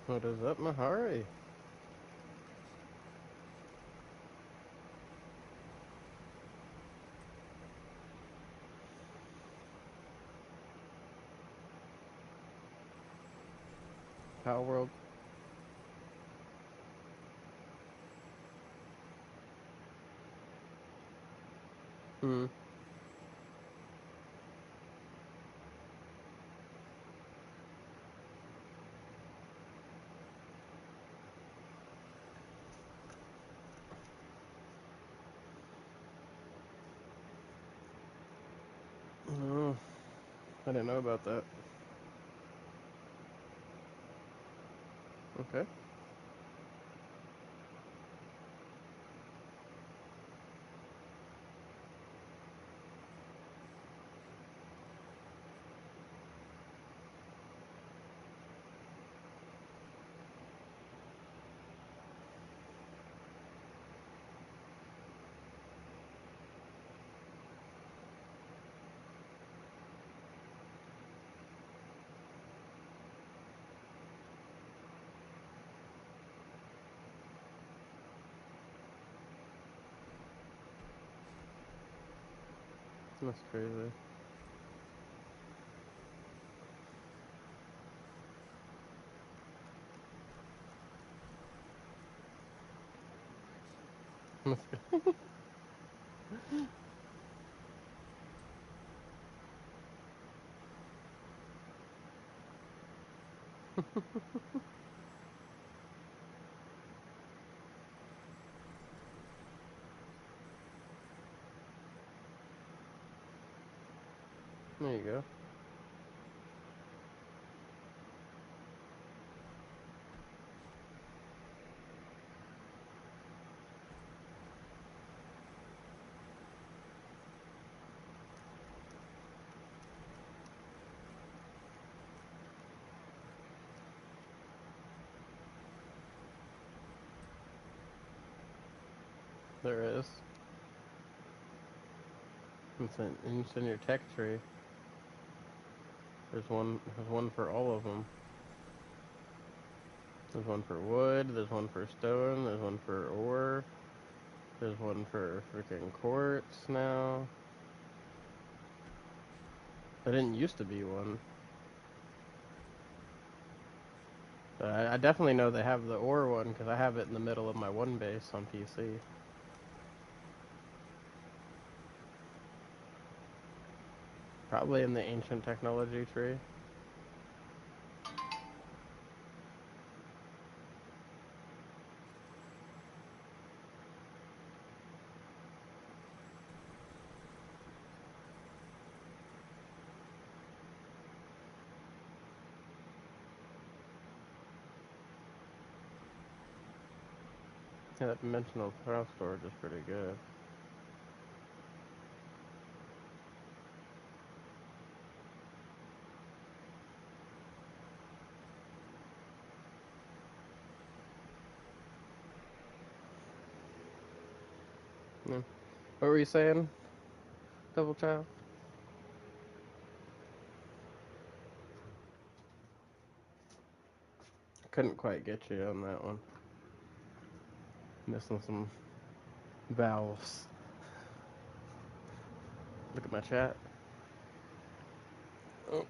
What is up, Mahari? Power World. Hmm. Oh, I didn't know about that. Okay. That's crazy. There you go. There is. It's in your tech tree. There's one for all of them. There's one for wood, there's one for stone, there's one for ore, there's one for freaking quartz now. There didn't used to be one. I definitely know they have the ore one because I have it in the middle of my one base on PC. Probably in the ancient technology tree. Yeah, that dimensional power storage is pretty good. Yeah. What were you saying, Double Child? Couldn't quite get you on that one. Missing some vowels. Look at my chat. Oh.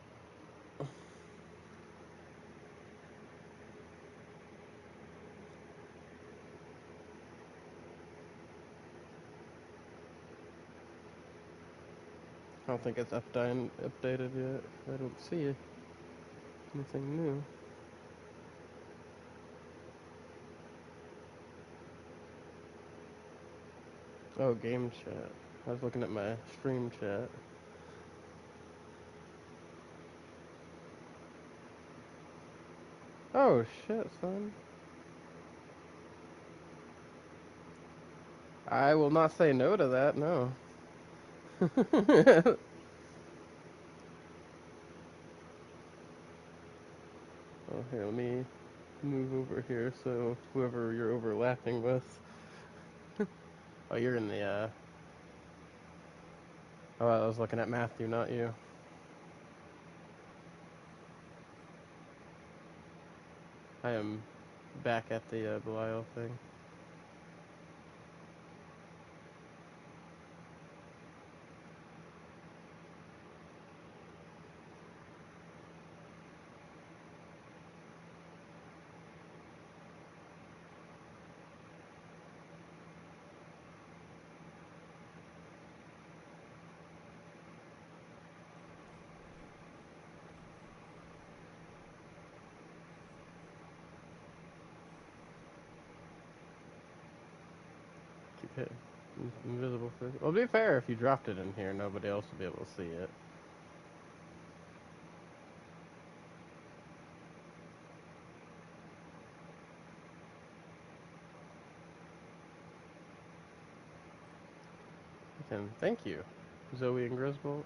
I don't think it's updated yet. I don't see anything new. Oh, game chat. I was looking at my stream chat. Oh shit, son. I will not say no to that, no. Oh, here, let me move over here so whoever you're overlapping with. Oh, you're in the, Oh, I was looking at Matthew, not you. I am back at the Belial thing. Keep hitting. Invisible for. Well, to be fair, if you dropped it in here, nobody else would be able to see it. Thank you, Zoe and Griswold.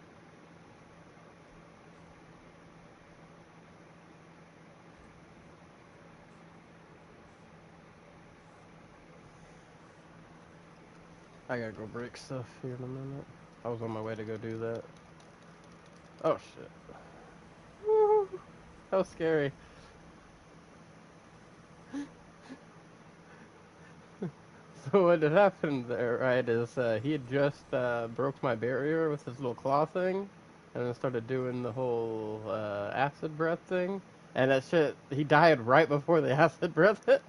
I gotta go break stuff here in a minute. I was on my way to go do that. Oh shit. Woo! That was scary. So what had happened there, right, is he had just broke my barrier with his little claw thing, and then started doing the whole acid breath thing, and that shit, he died right before the acid breath hit.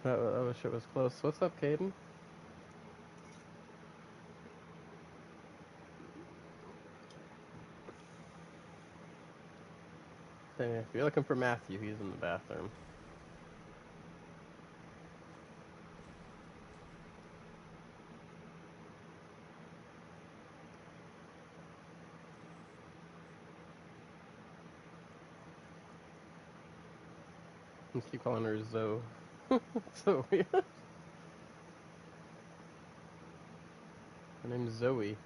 That shit was close. What's up, Caden? Hey, if you're looking for Matthew, he's in the bathroom. Let's keep calling her Zoe. So weird. Her name's Zoe.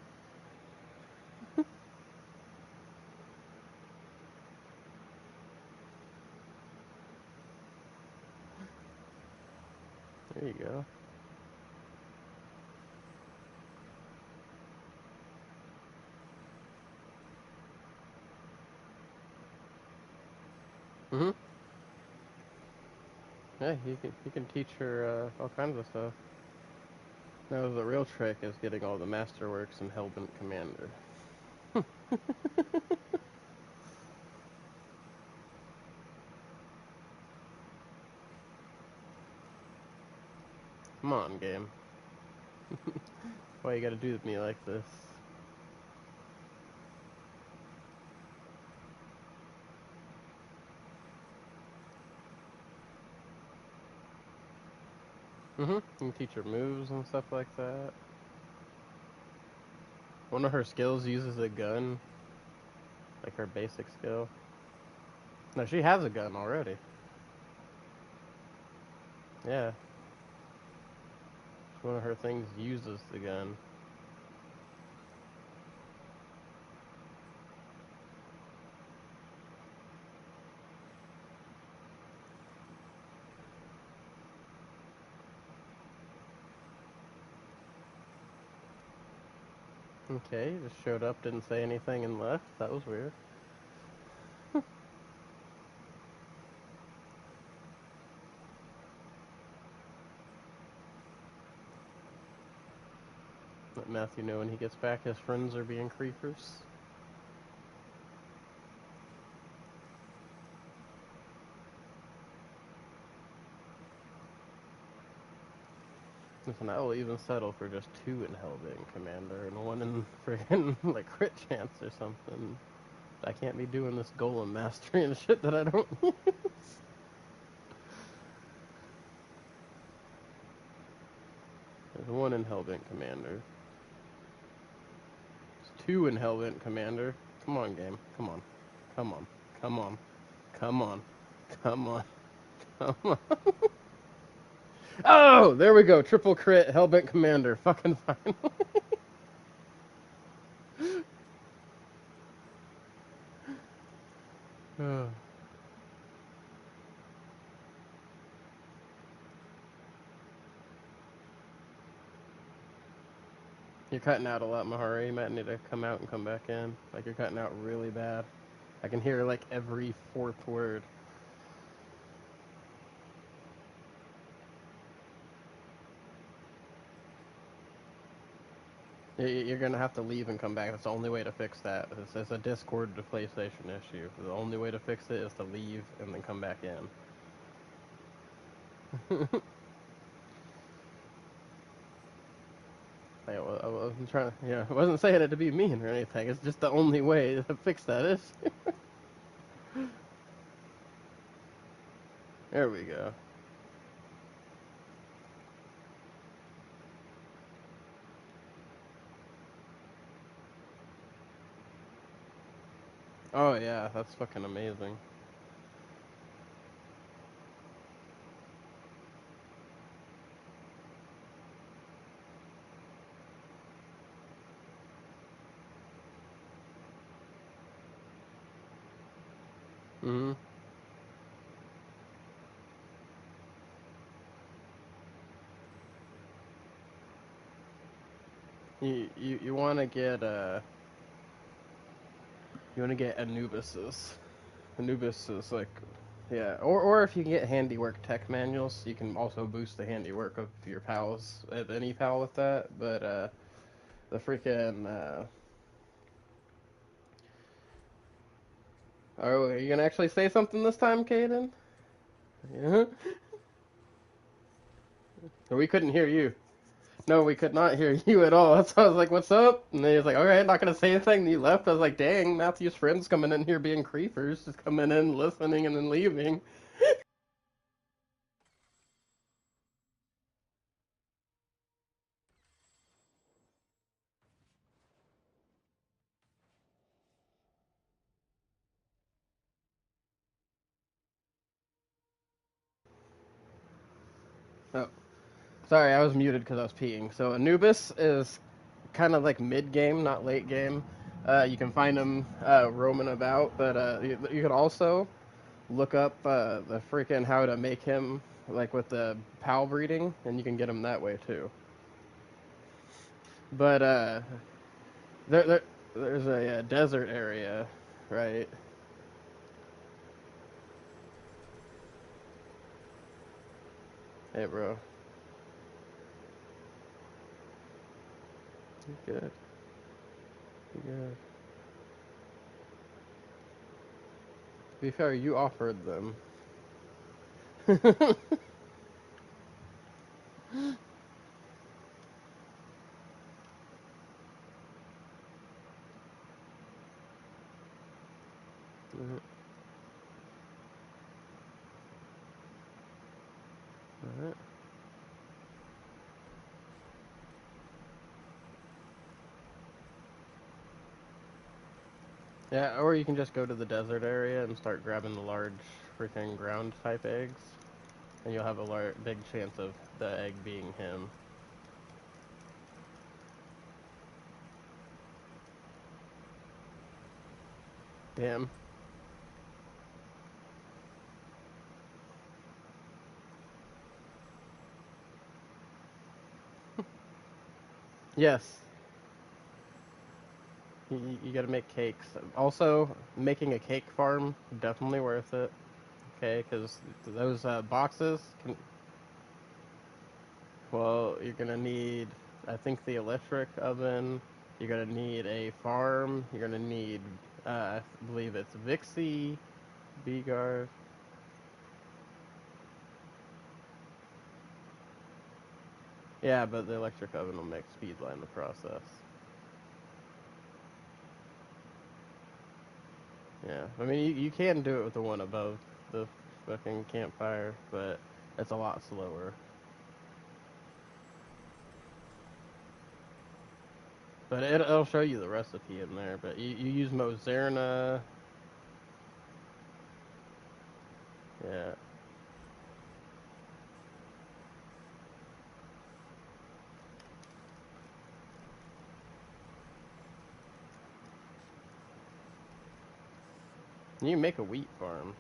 There you go. Mhm. Yeah, he can teach her all kinds of stuff. No, the real trick is getting all the masterworks and Hellbent Commander. Come on, game. Why you gotta do with me like this? Mhm. You can teach her moves and stuff like that. One of her skills uses a gun, like her basic skill. No, she has a gun already. Yeah. One of her things uses the gun. Okay, just showed up, didn't say anything, and left. That was weird. Let Matthew know when he gets back his friends are being creepers. Listen, I will even settle for just 2 in Hellbait Commander and 1 in friggin' like crit chance or something. I can't be doing this golem mastery and shit that I don't use. There's 1 in Hellbent Commander. There's 2 in Hellbent Commander. Come on, game. Come on. Come on. Come on. Come on. Come on. Come on. Oh! There we go. Triple crit Hellbent Commander. Fucking fine. Oh. You're cutting out a lot, Mahari. You might need to come out and come back in. Like, you're cutting out really bad. I can hear, like, every 4th word. You're gonna have to leave and come back. That's the only way to fix that. It's a Discord to PlayStation issue. The only way to fix it is to leave and then come back in. I wasn't trying to, I wasn't saying it to be mean or anything. It's just the only way to fix that issue. There we go. Oh yeah, that's fucking amazing. Mm-hmm. You want to get you want to get Anubis's. Anubis is like, yeah, or if you can get handiwork tech manuals, you can also boost the handiwork of your pals, of any pal with that. But the freaking oh, are you gonna actually say something this time, Caden? Yeah. We couldn't hear you. No, we could not hear you at all. So I was like, "What's up?" And then he was like, "All right, not gonna say anything." And he left. I was like, "Dang, Matthew's friends coming in here being creepers, just coming in, listening, and then leaving." Oh, sorry, I was muted because I was peeing. So Anubis is kind of like mid game, not late game. You can find him roaming about, but you could also look up the freaking how to make him like with the pal breeding, and you can get him that way too. But there, there there's a desert area, right? Hey, bro, you good? You good? To be fair, you offered them. Alright, alright. Yeah, or you can just go to the desert area and start grabbing the large freaking ground type eggs, and you'll have a big chance of the egg being him. Damn. Yes. You gotta make cakes. Also, making a cake farm, definitely worth it. Okay, because those boxes can. Well, you're gonna need, I think, the electric oven. You're gonna need a farm. You're gonna need, I believe it's Vixie, Beeguard. Yeah, but the electric oven will make speedline the process. Yeah, I mean, you can do it with the one above the fucking campfire, but it's a lot slower. But it'll show you the recipe in there. But you use Mozerna. Yeah. You can make a wheat farm.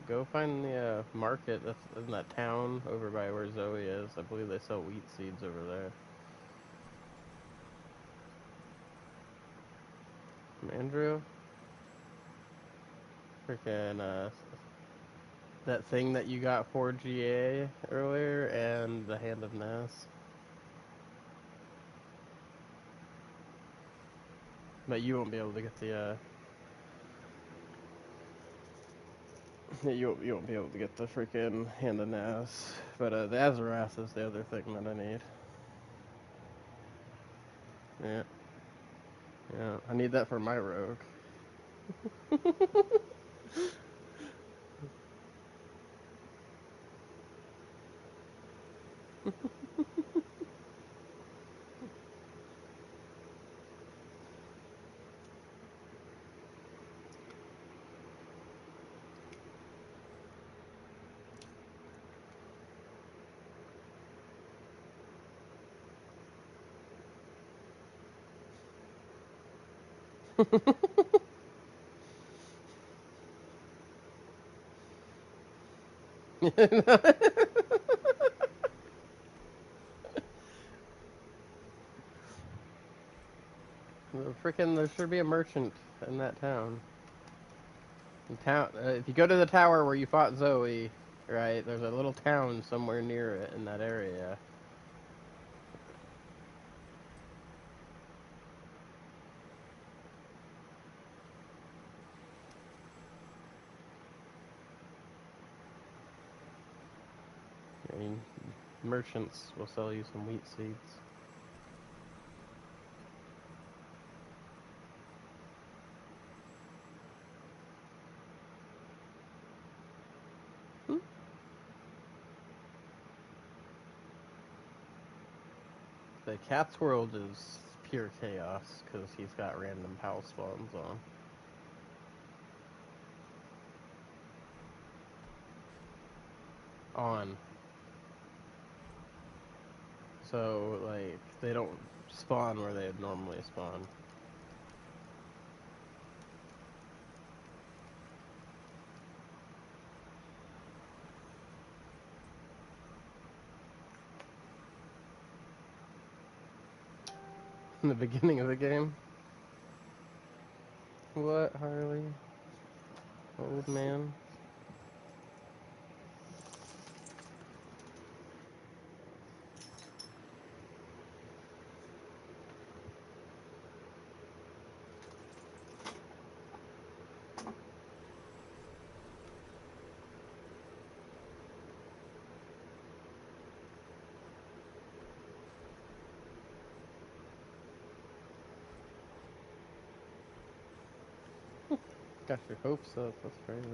Go find the market that's in that town over by where Zoe is. I believe they sell wheat seeds over there. From Andrew? Freaking, that thing that you got for GA earlier and the Hand of Ness. But you won't be able to get the, you won't be able to get the freaking Hand of Ness. But, the Azarath is the other thing that I need. Yeah. Yeah, I need that for my rogue. There should be a merchant in that town. If you go to the tower where you fought Zoe, right, there's a little town somewhere near it in that area. I mean, merchants will sell you some wheat seeds. Hmm? The cat's world is pure chaos because he's got random pal spawns on. On. So, like, they don't spawn where they'd normally spawn. In the beginning of the game. What, Harley? Old man? Got your hopes up, that's crazy.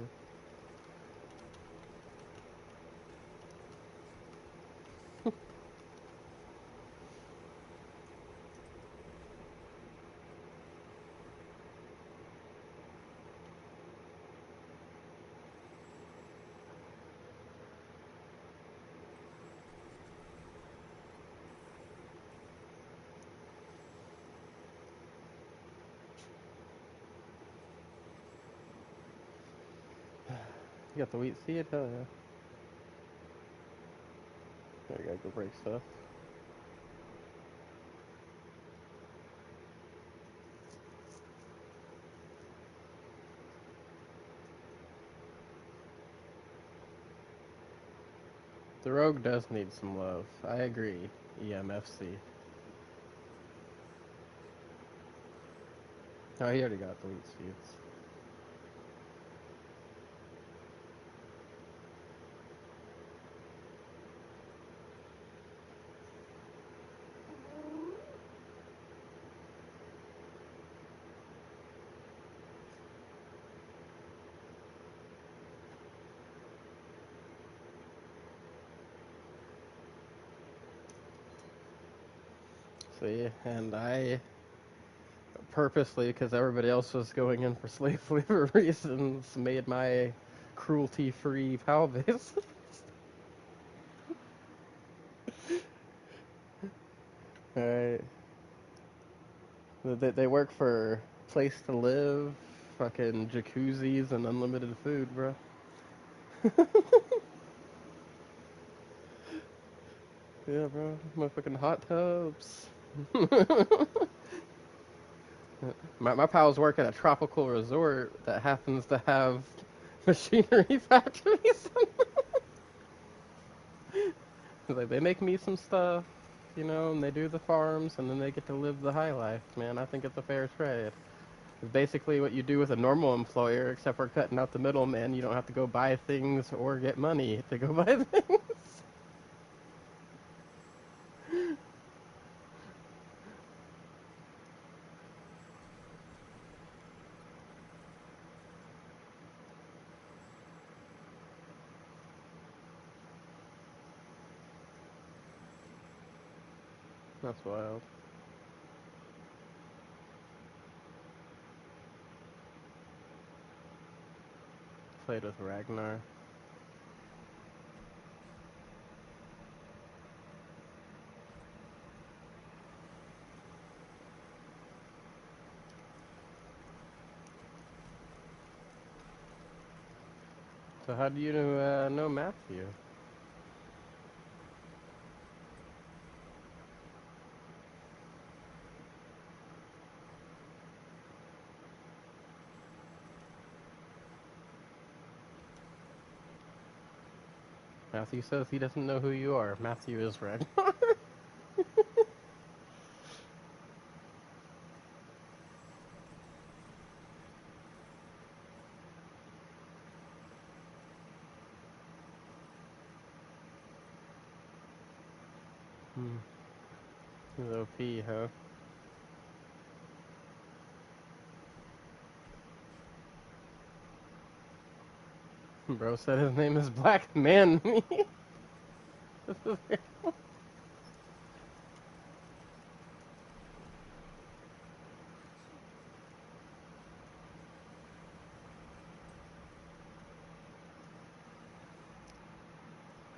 You got the wheat seed? Hell yeah. There, you gotta go break stuff. The rogue does need some love. I agree. EMFC. Oh, he already got the wheat seeds. See, and I purposely, because everybody else was going in for slave labor reasons, made my cruelty-free PAL base. Alright. They work for place to live, fucking jacuzzis, and unlimited food, bro. Yeah, bro. Motherfucking hot tubs. My pals work at a tropical resort that happens to have machinery factories. Like, they make me some stuff, you know, and they do the farms, and then they get to live the high life, man. I think it's a fair trade. It's basically what you do with a normal employer, except for cutting out the middleman. You don't have to go buy things or get money to go buy things. That's wild. Played with Ragnar. So how do you know Matthew? Matthew says he doesn't know who you are. Matthew is Ragnar. 嗯，he's OP, huh? Bro said his name is Black Man. I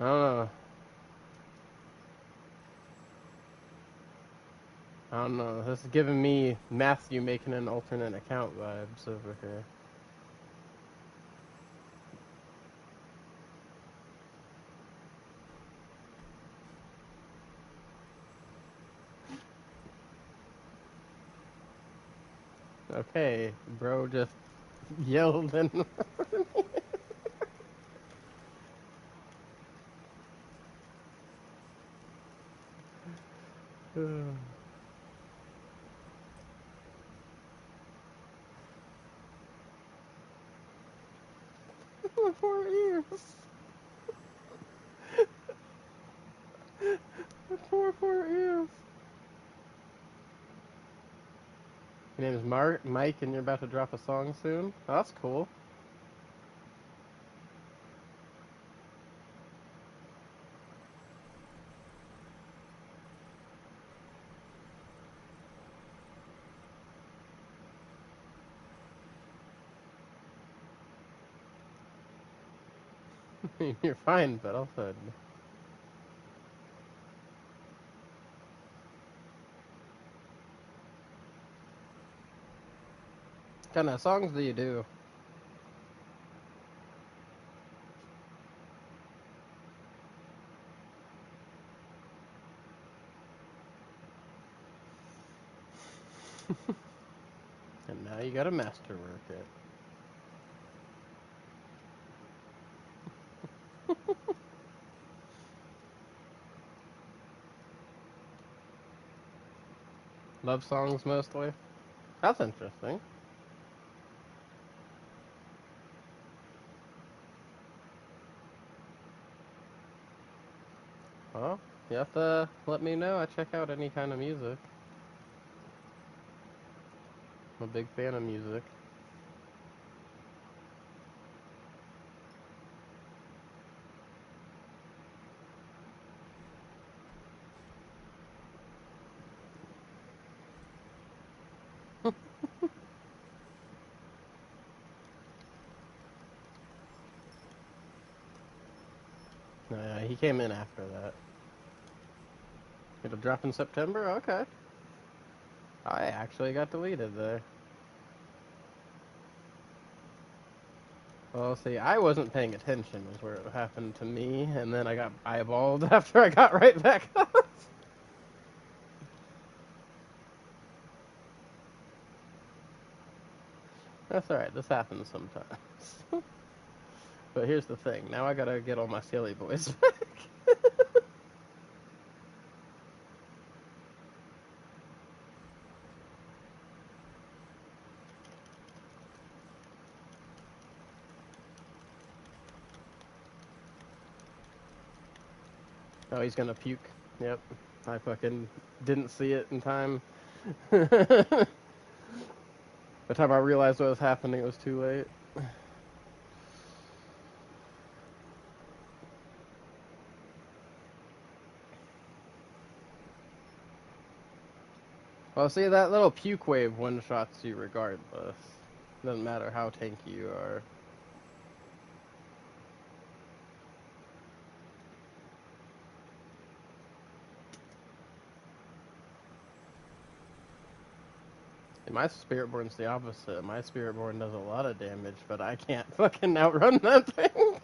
don't know. I don't know. This is giving me Matthew making an alternate account vibes over here. Okay, bro just yelled and 4 ears. 4 ears. Your name is Mike, and you're about to drop a song soon. Oh, that's cool. You're fine, but also, what kind of songs do you do? And now you gotta masterwork it. Love songs mostly. That's interesting. Well, you have to let me know. I check out any kind of music. I'm a big fan of music. he came in after that. It'll drop in September? Okay. I actually got deleted there. Well, see, I wasn't paying attention was where it happened to me, and then I got eyeballed after I got right back up. That's alright, this happens sometimes. But here's the thing, now I gotta get all my silly boys back. Oh, he's gonna puke. Yep. I fucking didn't see it in time. By the time I realized what was happening, it was too late. Well, see, that little puke wave one-shots you regardless. Doesn't matter how tanky you are. My Spiritborn's the opposite. My Spiritborn does a lot of damage, but I can't fucking outrun that thing.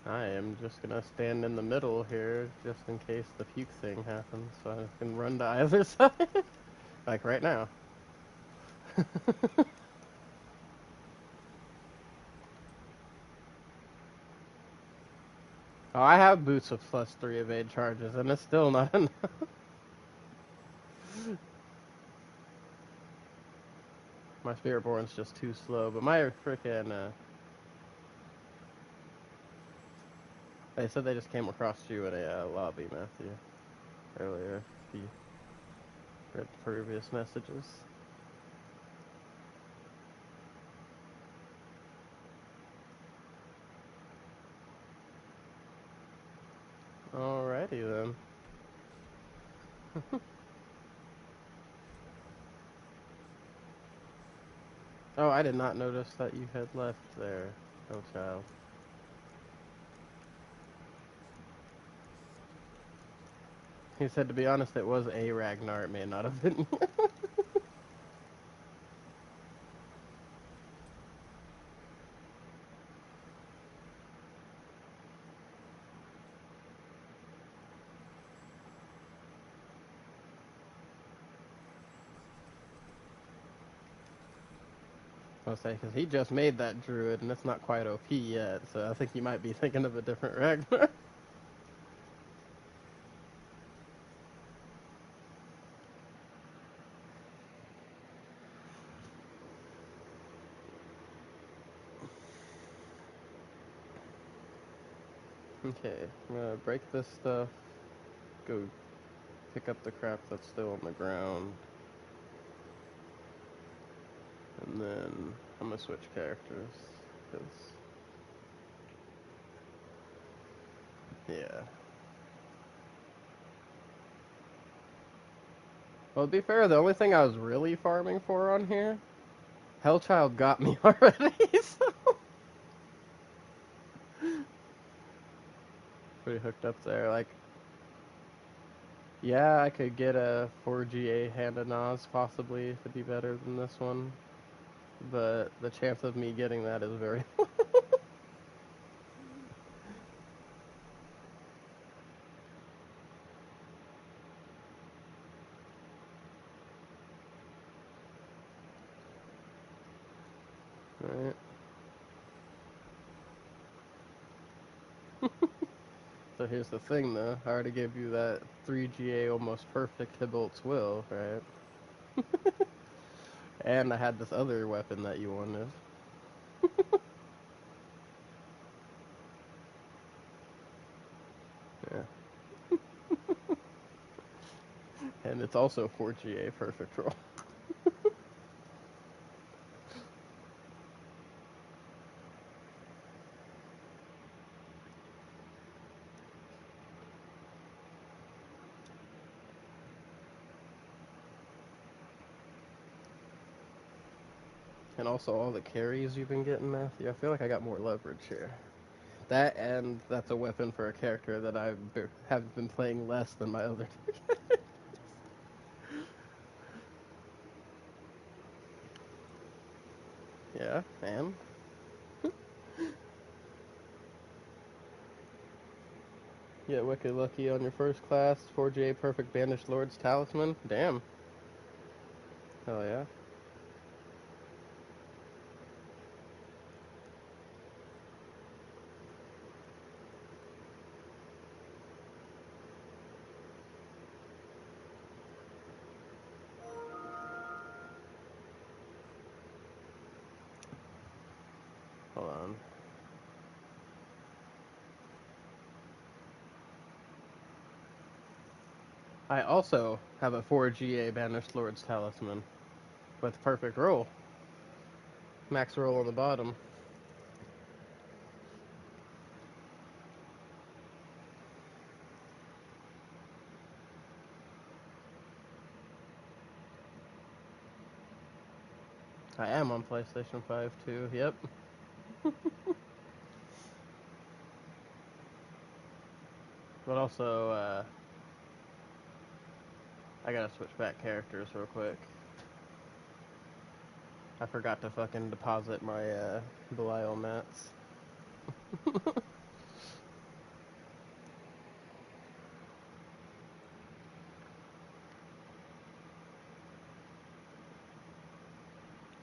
I am just gonna stand in the middle here, just in case the puke thing happens, so I can run to either side. Like right now. Oh, I have boots with +3 evade charges, and it's still not enough. My Spiritborn's just too slow, but my frickin', they said they just came across you in a lobby, Matthew, earlier. If you read the previous messages. Alrighty then. Oh, I did not notice that you had left there, oh child. He said, to be honest, it was a Ragnar, it may not have been. I'll say, because he just made that druid, and it's not quite OP yet, so I think you might be thinking of a different Ragnar. Okay, I'm gonna break this stuff, go pick up the crap that's still on the ground, and then I'm gonna switch characters, because, yeah. Well, to be fair, the only thing I was really farming for on here, Hellchild got me already, so... Pretty hooked up there, like... Yeah, I could get a 4GA Hand of Nas, possibly, to be better than this one. But the chance of me getting that is very low. Alright. So here's the thing, though. I already gave you that 3GA almost perfect Hibolt's Will, right? And I had this other weapon that you wanted. Yeah. And it's also 4GA perfect roll. And also all the carries you've been getting, Matthew. I feel like I got more leverage here. That, and that's a weapon for a character that have been playing less than my other two. Yeah, and you get wicked lucky on your first class 4GA perfect banished lord's talisman. Damn. Hell yeah. Hold on. I also have a 4GA banished lord's talisman with perfect roll. Max roll on the bottom. I am on PlayStation 5 too. Yep. But also, I gotta switch back characters real quick. I forgot to fucking deposit my Belial mats.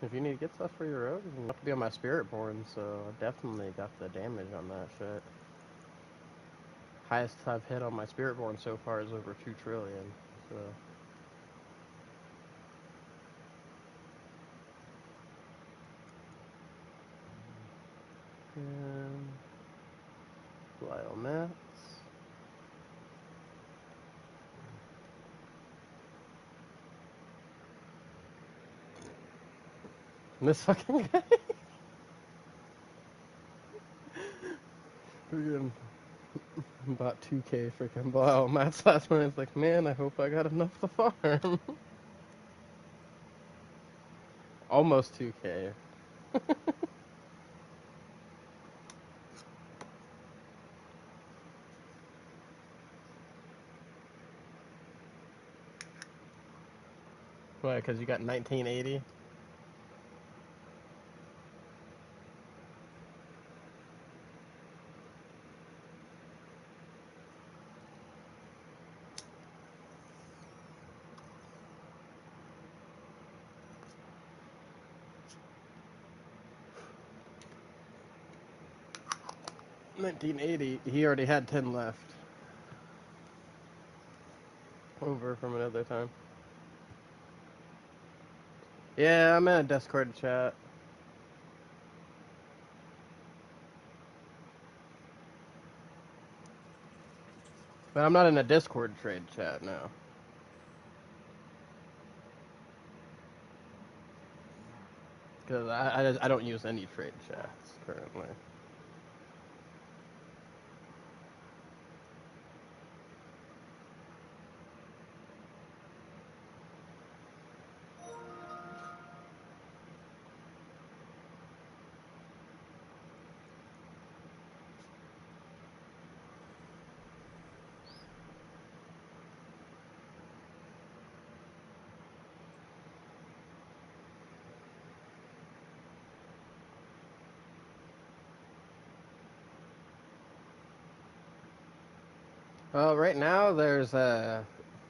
If you need to get stuff for your rogue, you have to be on my Spiritborn, so I definitely got the damage on that shit. Highest I've hit on my Spiritborn so far is over 2 trillion, so... And... Belial mats. And this fucking guy... Freaking bought 2k freaking Belial mats last night. It's like, man, I hope I got enough to farm. Almost 2k. Why, because you got 1980? $19.80. He already had 10 left. Over from another time. Yeah, I'm in a Discord chat. But I'm not in a Discord trade chat now. Because I don't use any trade chats currently. Well, right now there's a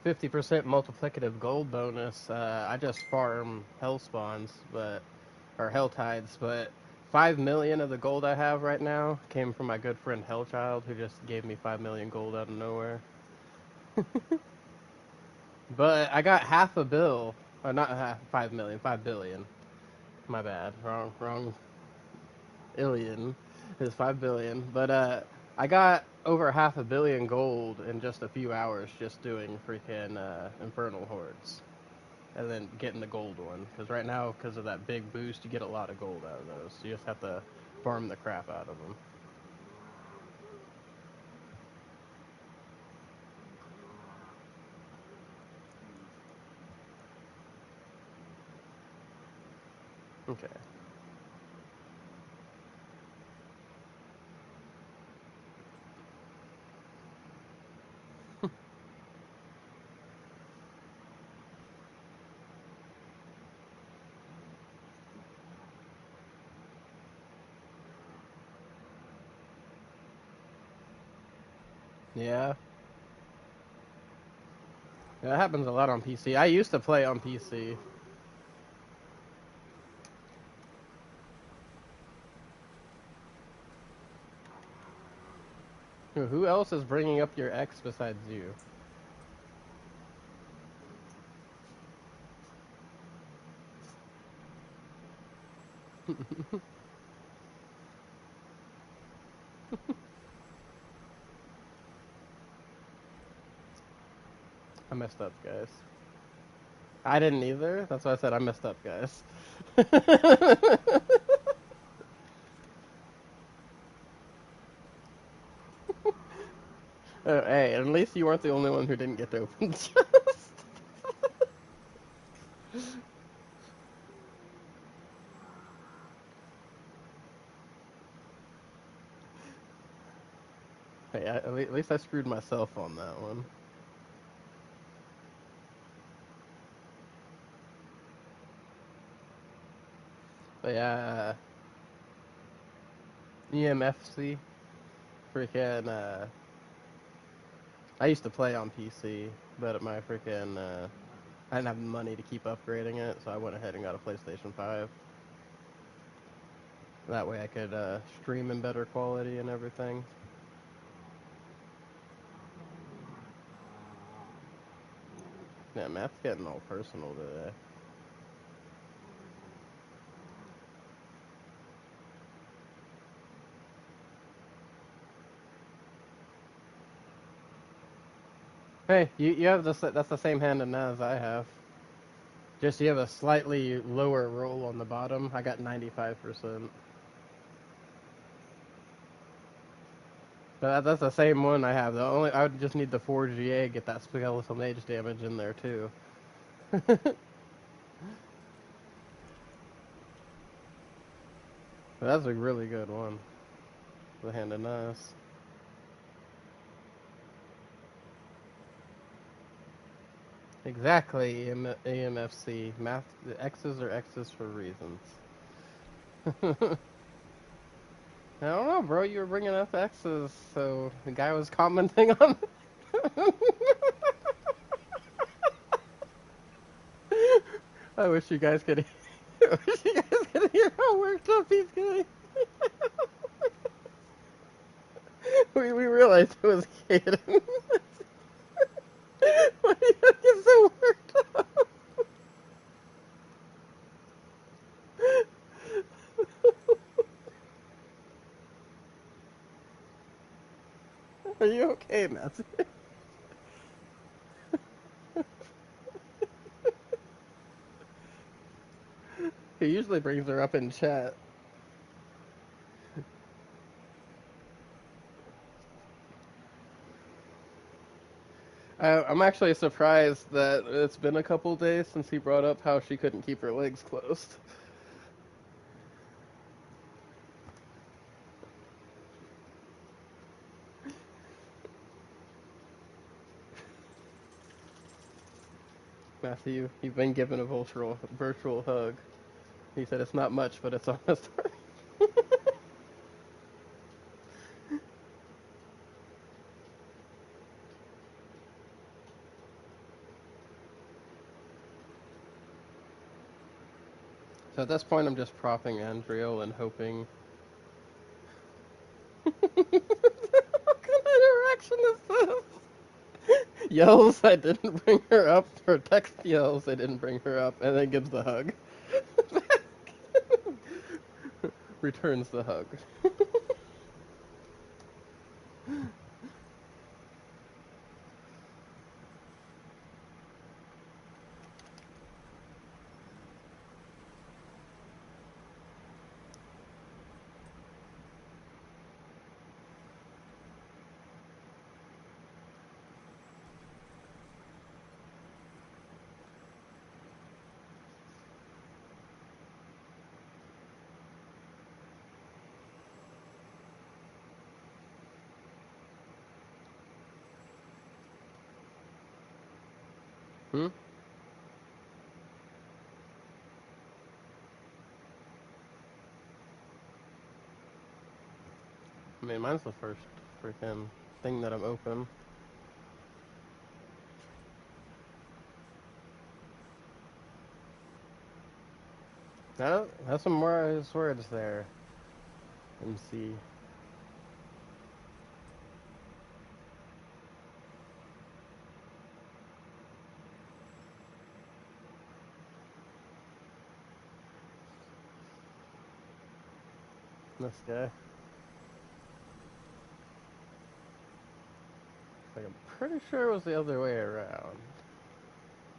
50% multiplicative gold bonus. I just farm hell spawns, or hell tides, but 5 million of the gold I have right now came from my good friend Hellchild, who just gave me 5 million gold out of nowhere. But I got half a bill, or not half, 5 million, 5 billion. My bad, wrong. Illion is 5 billion, but I got over half a billion gold in just a few hours just doing freaking infernal hordes, and then getting the gold one. Because right now, because of that big boost, you get a lot of gold out of those. So you just have to farm the crap out of them. Okay. Yeah. Yeah, that happens a lot on PC. I used to play on PC. Who else is bringing up your ex besides you? I messed up, guys. I didn't either. That's why I said I messed up, guys. Hey, at least you weren't the only one who didn't get to open chest. Hey, at least I screwed myself on that one. But yeah, EMFC, freaking, I used to play on PC, but my freaking, I didn't have the money to keep upgrading it, so I went ahead and got a PlayStation 5. That way I could stream in better quality and everything. Yeah, Matt's getting all personal today. Hey, you have that's the same hand in that as I have. Just you have a slightly lower roll on the bottom. I got 95%. But that's the same one I have. The only I would just need the 4GA, get that skeletal mage damage in there too. But that's a really good one. The hand of Nas. Exactly, AMFC. Math, the X's are X's for reasons. I don't know, bro. You were bringing up X's, so the guy was commenting on. I wish you guys could. I wish you guys could hear how worked up he's getting. We realized it was Kaden. Why do you get so worked up? Are you okay, Matthew? He usually brings her up in chat. I'm actually surprised that it's been a couple days since he brought up how she couldn't keep her legs closed. Matthew, you've been given a virtual hug. He said it's not much, but it's almost. So at this point, I'm just propping Andriel and hoping. What kind of interaction is this? Yells, I didn't bring her up, or text yells, I didn't bring her up, and then gives the hug. Returns the hug. Hmm? I mean, mine's the first freaking thing that I'm open. Oh, that's some more words there. MC. This guy. Like, I'm pretty sure it was the other way around.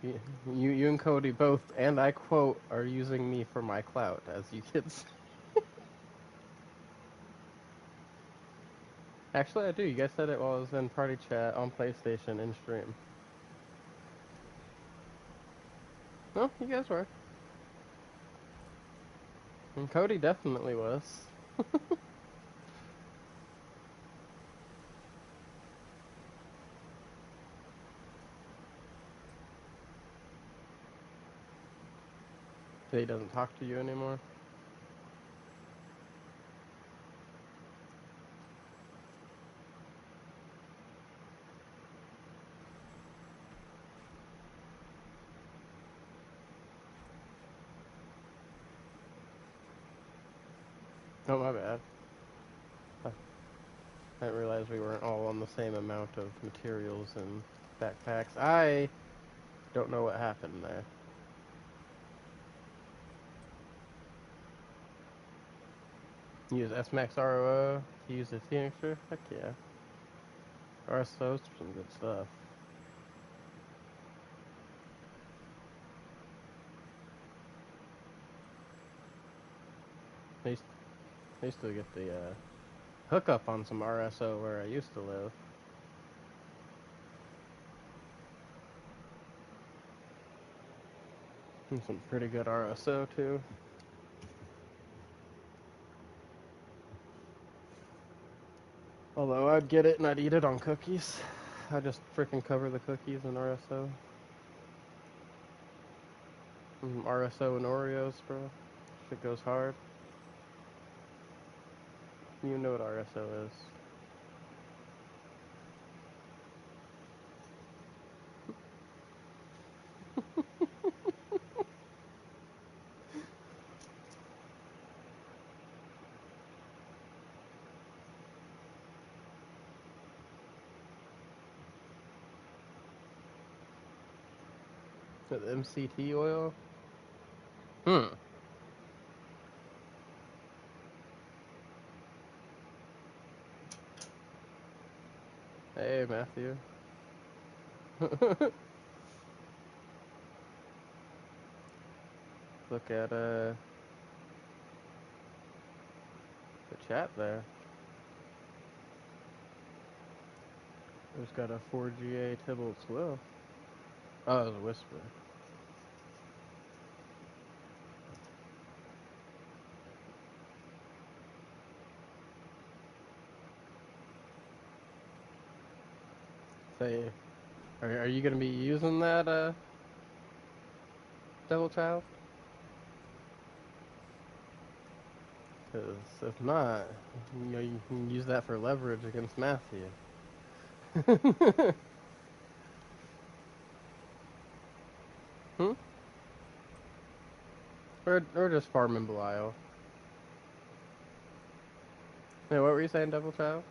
You and Cody both, and I quote, are using me for my clout, as you kids. Actually, I do. You guys said it while I was in party chat on PlayStation in stream. No, you guys were. And Cody definitely was. He doesn't talk to you anymore. Oh, my bad. I didn't realize we weren't all on the same amount of materials and backpacks. I don't know what happened there. Use S-Max ROO to use the Phoenixer? Heck yeah. RSO's some good stuff. I used to get the hookup on some RSO where I used to live. And some pretty good RSO too. Although I'd get it and I'd eat it on cookies. I just freaking cover the cookies in RSO. RSO and Oreos, bro. Shit goes hard. You know what RSO is. The MCT oil? Hmm. Hey, Matthew. Look at the chat there. There's got a 4GA Tybalt's Will. Oh, it was a whisper. Say, are you gonna be using that Devil Child? Because if not, you can use that for leverage against Matthew. Hmm? Or just farming Belial. Hey, what were you saying, Devil Child?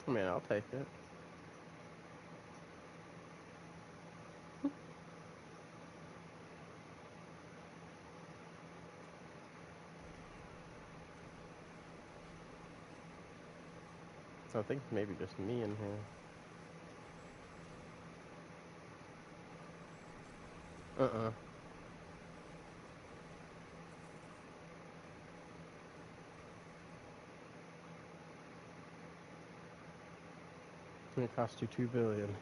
I mean, I'll take it. I think maybe just me in here. Uh-uh. It cost you $2 billion.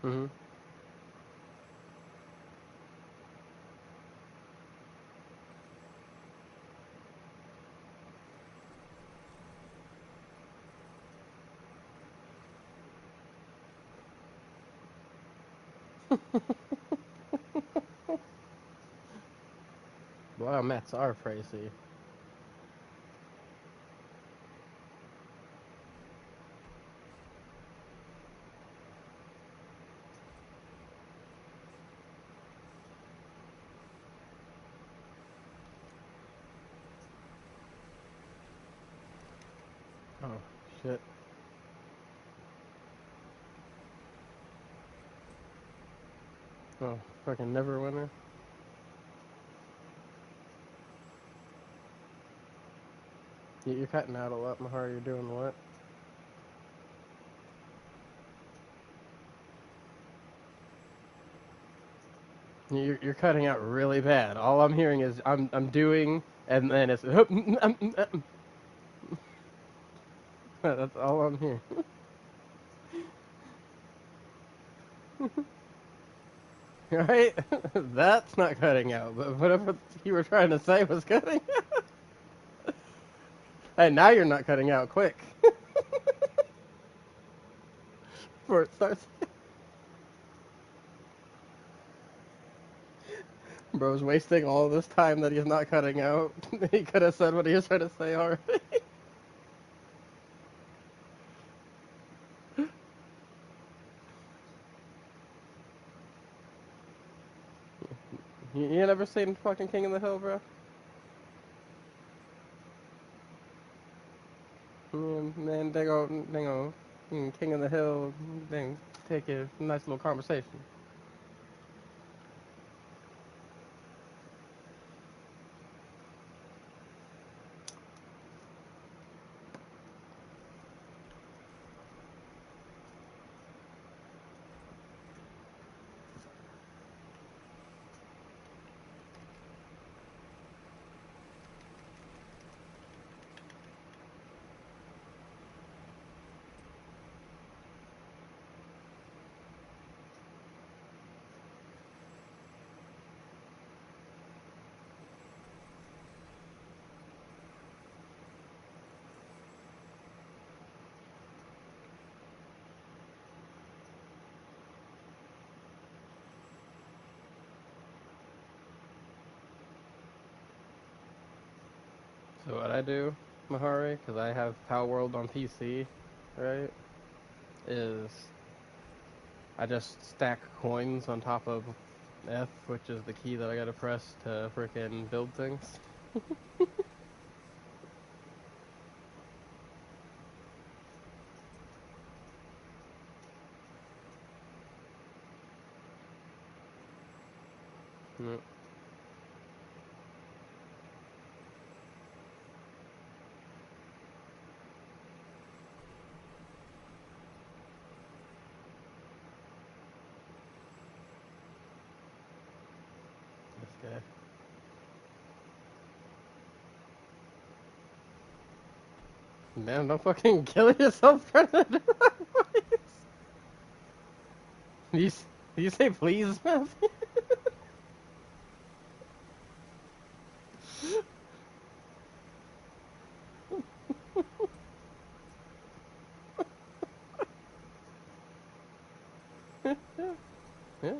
Mm-hmm. Wow, mats are pricey. Oh, shit. Oh, fucking Neverwinter. You're cutting out a lot, Mahar. You're doing what? You're cutting out really bad. All I'm hearing is I'm doing, and then it's that's all I'm hearing. Right? That's not cutting out, but whatever you were trying to say was cutting out. Hey, now you're not cutting out quick. Before it starts. Bro's wasting all this time that he's not cutting out. He could have said what he was trying to say already. You never seen fucking King of the Hill, bro? Man, they go, King of the Hill, they take a nice little conversation. So what I do, Mahari, because I have Power World on PC, right, is I just stack coins on top of F, which is the key that I gotta press to freaking build things. Mm, this guy. Man, don't fucking kill yourself trying to do that voice. Did you say please, Matthew? Yeah.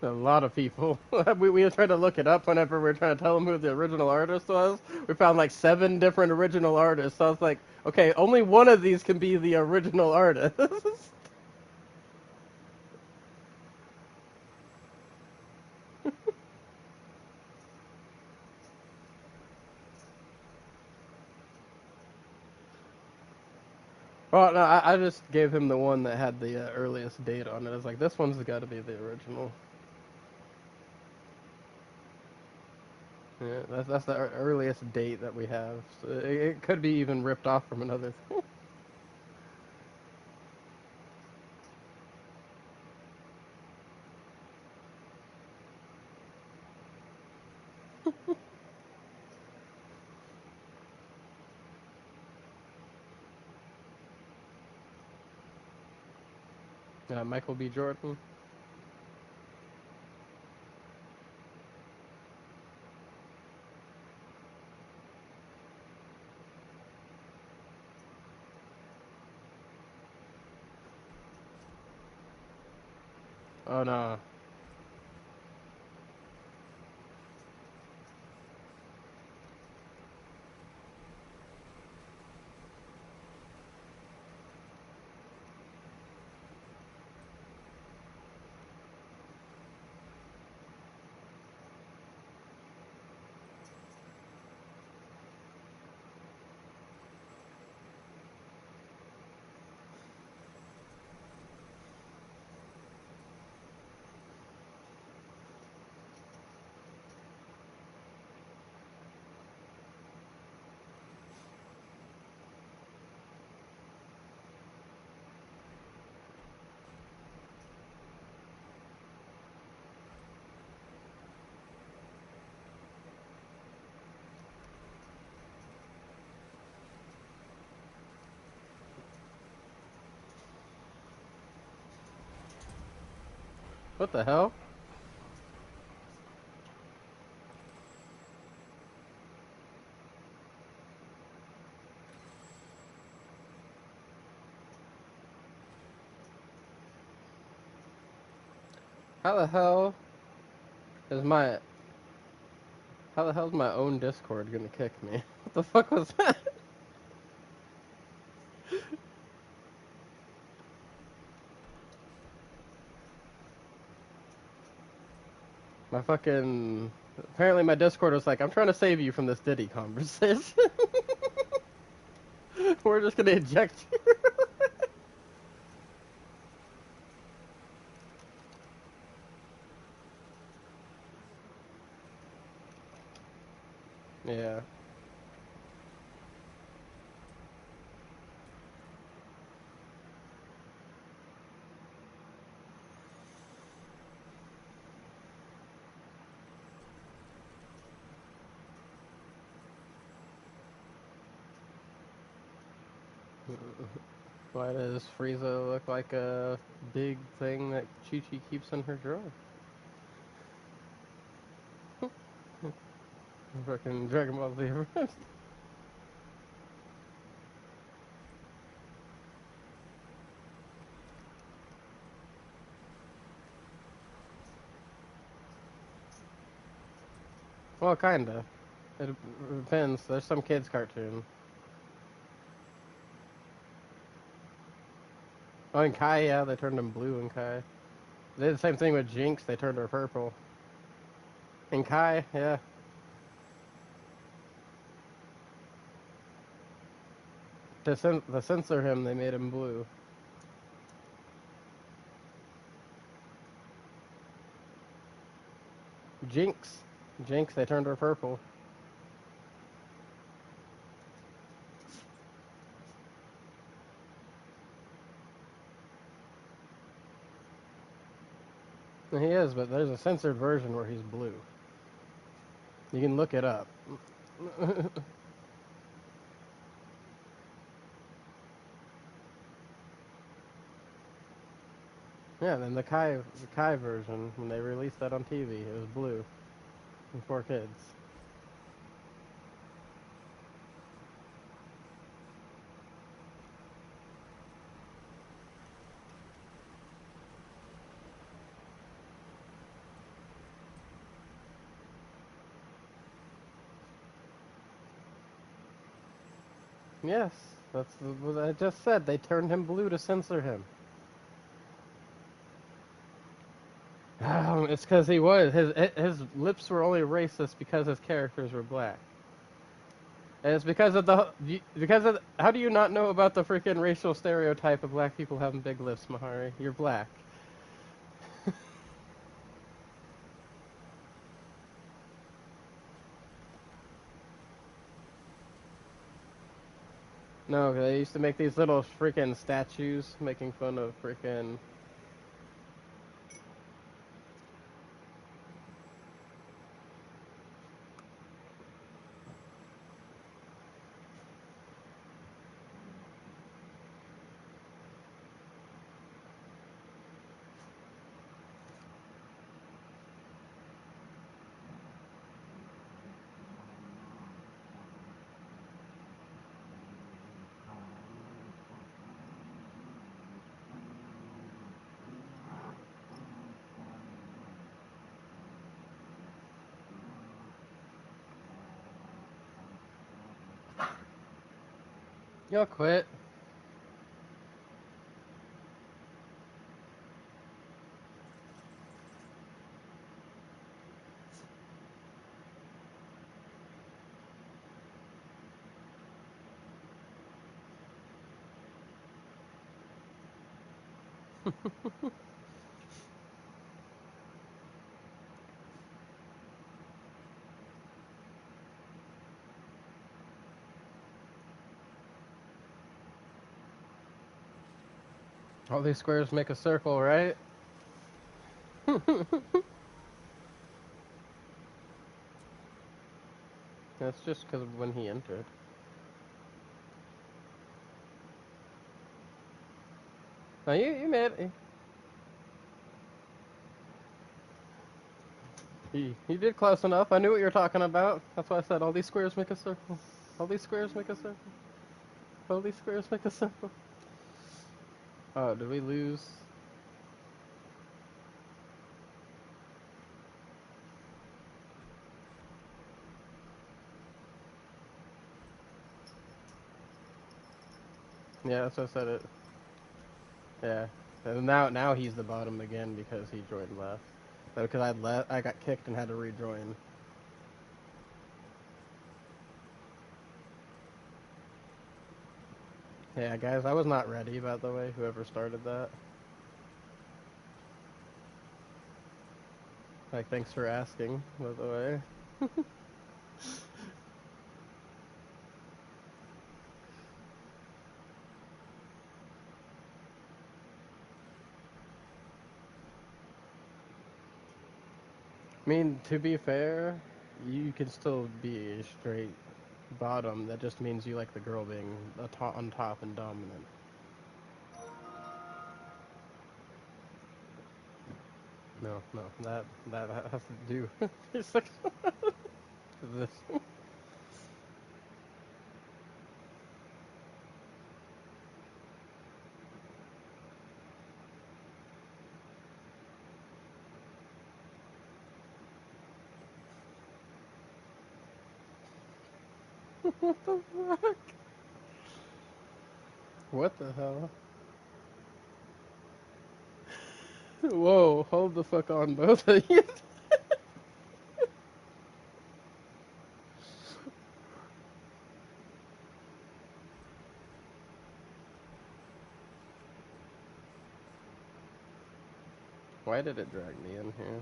A lot of people. We were trying to look it up whenever we were trying to tell them who the original artist was. We found like 7 different original artists. So I was like, okay, only one of these can be the original artist. Well, no, I just gave him the one that had the earliest date on it. I was like, this one's got to be the original. Yeah, that's the earliest date that we have. So it could be even ripped off from another thing. Michael B. Jordan. Oh no. What the hell? How the hell is my how the hell is my own Discord gonna kick me? What the fuck was that? My fucking apparently my Discord was like, I'm trying to save you from this Diddy conversation. We're just gonna eject you. Yeah. Why does Frieza look like a big thing that Chi-Chi keeps in her drawer? Fucking Dragon Ball Z. Well, kinda. It depends. There's some kids' cartoon. Oh, and Kai, yeah, they turned him blue in Kai. They did the same thing with Jinx. They turned her purple. And Kai, yeah. To censor him, they made him blue. Jinx. Jinx, they turned her purple. He is, but there's a censored version where he's blue. You can look it up. Yeah, then the Kai version, when they released that on TV, it was blue. And 4 kids. Yes, that's what I just said. They turned him blue to censor him. It's because he was his lips were only racist because his characters were black. And it's because of how do you not know about the freaking racial stereotype of black people having big lips, Mahari? You're black. No, they used to make these little freaking statues making fun of freaking. Y'all quit. All these squares make a circle, right? That's just because of when he entered. Now you made it. You did close enough. I knew what you were talking about. That's why I said all these squares make a circle. All these squares make a circle. All these squares make a circle. Oh, did we lose? Yeah, that's what I said it. Yeah. And now he's the bottom again because he joined last. Because I got kicked and had to rejoin. Yeah, guys, I was not ready, by the way, whoever started that. Like, thanks for asking, by the way. I mean, to be fair, you can still be a straight bottom. That just means you like the girl being on top and dominant. No, no, that has to do with this. What the fuck? What the hell? Whoa, hold the fuck on, both of you. Why did it drag me in here?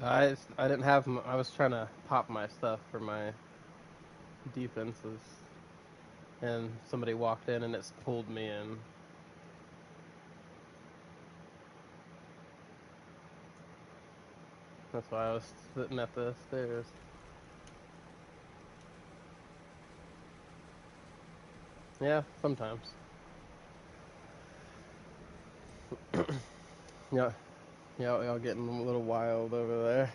I didn't have. I was trying to pop my stuff for my defenses, and somebody walked in and it's pulled me in. That's why I was sitting at the stairs. Yeah, sometimes. Yeah, yeah, y'all getting a little wild over there.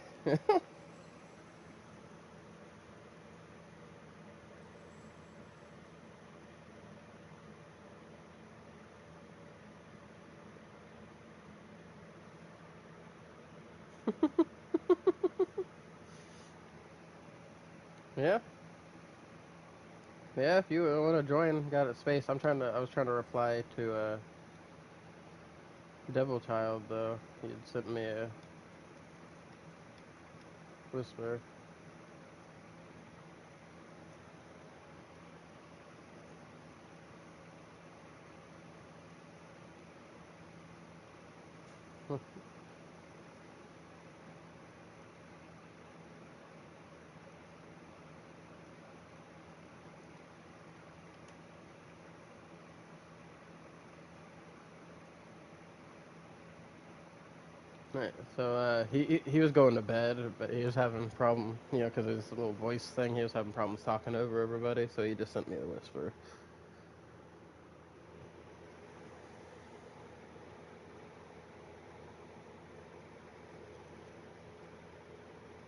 Yeah, yeah. If you want to join, got a space. I was trying to reply to Devil Child though. He had sent me a whisper. Right. So he was going to bed, but he was having a problem, because of his little voice thing. He was having problems talking over everybody, so he just sent me a whisper.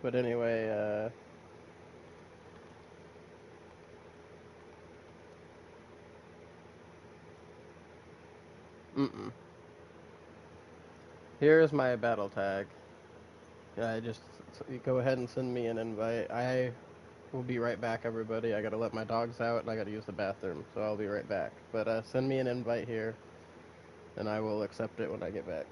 But anyway, mm-mm. Here is my battle tag. Just you go ahead and send me an invite. We'll be right back, everybody. I gotta let my dogs out and I gotta use the bathroom, so I'll be right back. But send me an invite here, and I will accept it when I get back.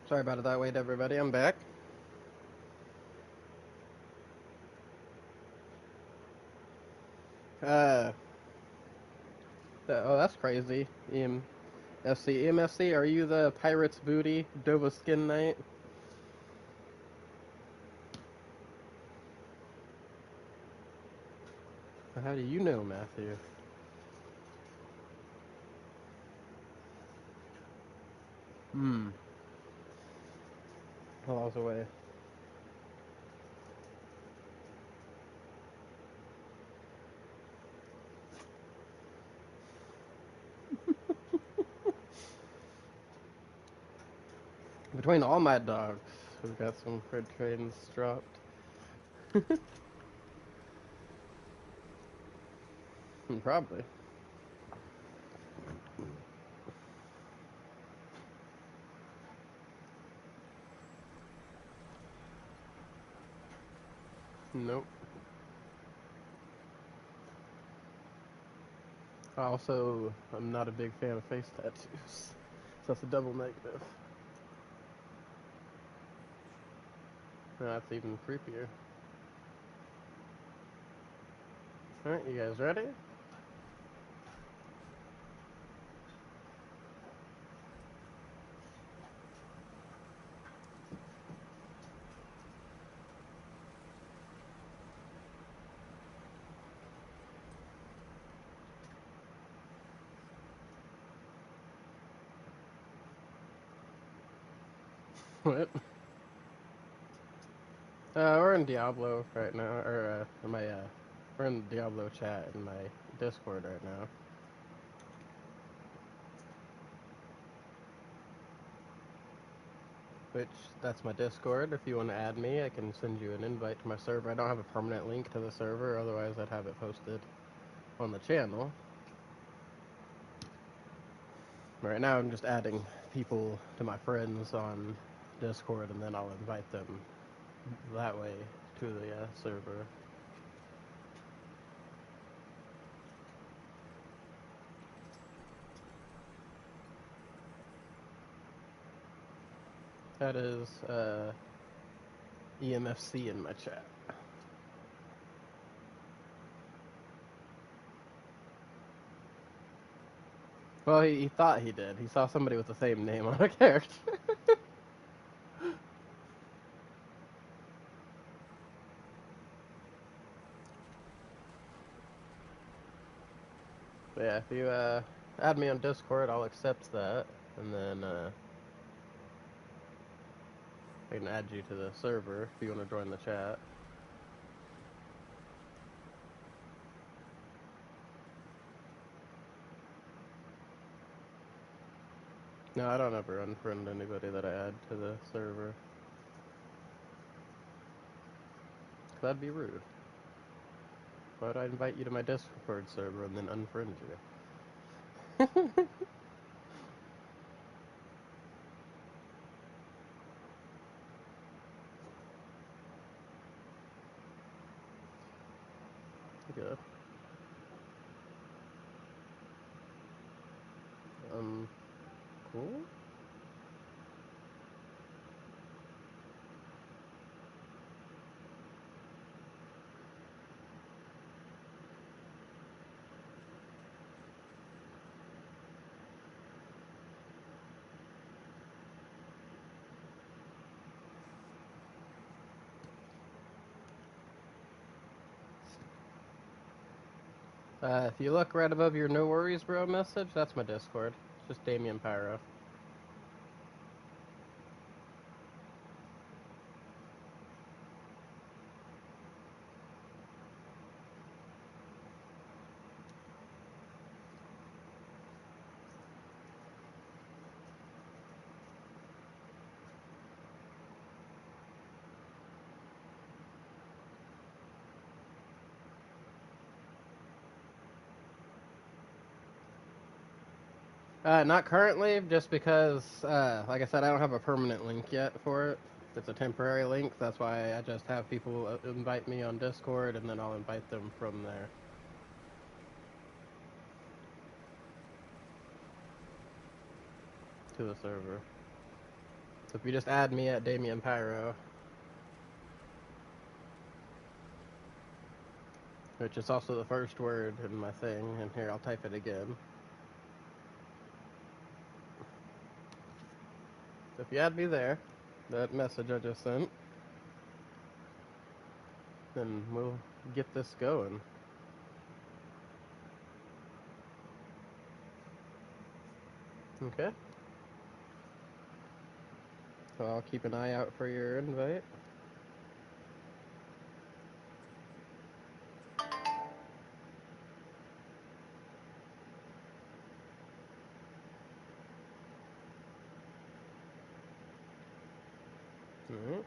Sorry about it that way to everybody. I'm back. Uh, oh, that's crazy. EMFC, are you the Pirate's Booty, Dova Skin Knight? How do you know, Matthew? Hmm. Well, I was away. Between all my dogs, we've got some freight trains dropped. Probably. Nope. Also, I'm not a big fan of face tattoos. So that's a double negative. No, that's even creepier. Alright, you guys ready? What? We're in Diablo right now, or we're in Diablo chat in my Discord right now. Which, that's my Discord. If you want to add me, I can send you an invite to my server. I don't have a permanent link to the server, otherwise I'd have it posted on the channel. Right now I'm just adding people to my friends on Discord, and then I'll invite them that way to the server. That is EMFC in my chat. Well, he thought he did. He saw somebody with the same name on a character. But yeah, if you add me on Discord, I'll accept that, and then I can add you to the server if you want to join the chat. No, I don't ever unfriend anybody that I add to the server. 'Cause that'd be rude. Why would I invite you to my Discord server and then unfriend you? Good. Cool. If you look right above your no worries bro message, that's my Discord. It's just Damien Pyro. Not currently, just because, like I said, I don't have a permanent link yet for it. It's a temporary link. That's why I just have people invite me on Discord, and then I'll invite them from there to the server. So if you just add me at Damien Pyro, which is also the first word in my thing, and here I'll type it again. So if you add me there, that message I just sent, then we'll get this going. Okay. So I'll keep an eye out for your invite. Alright.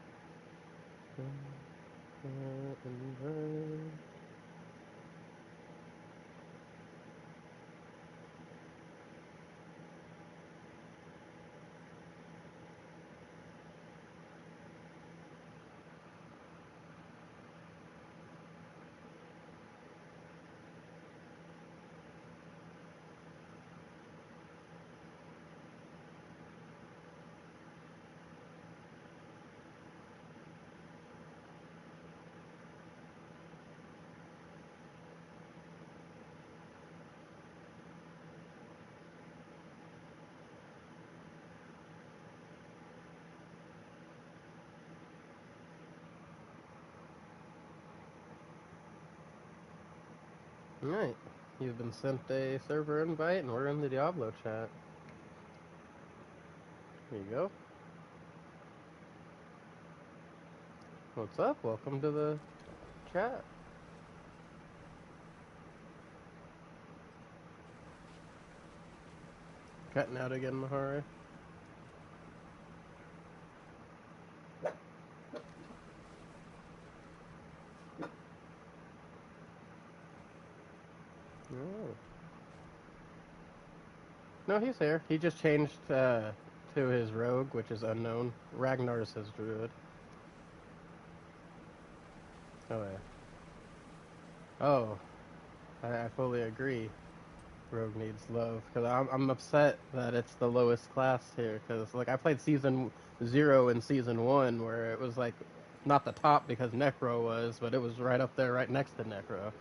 Invite. Alright. You've been sent a server invite, and we're in the Diablo chat. Here you go. What's up? Welcome to the chat. Cutting out again, Mahari. Oh. No, he's here. He just changed to his rogue, which is unknown. Ragnar's his druid. Oh, yeah. Oh, I fully agree. Rogue needs love. Because I'm upset that it's the lowest class here. Because, like, I played Season 0 and Season 1, where it was, like, not the top because Necro was, but it was right up there, right next to Necro.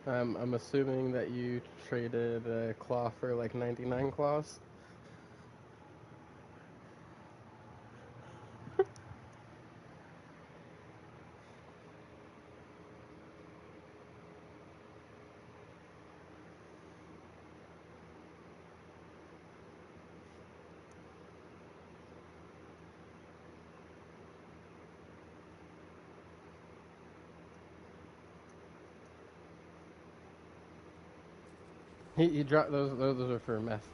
I'm assuming that you traded a claw for like 99 claws. He dropped those. Those are for meth.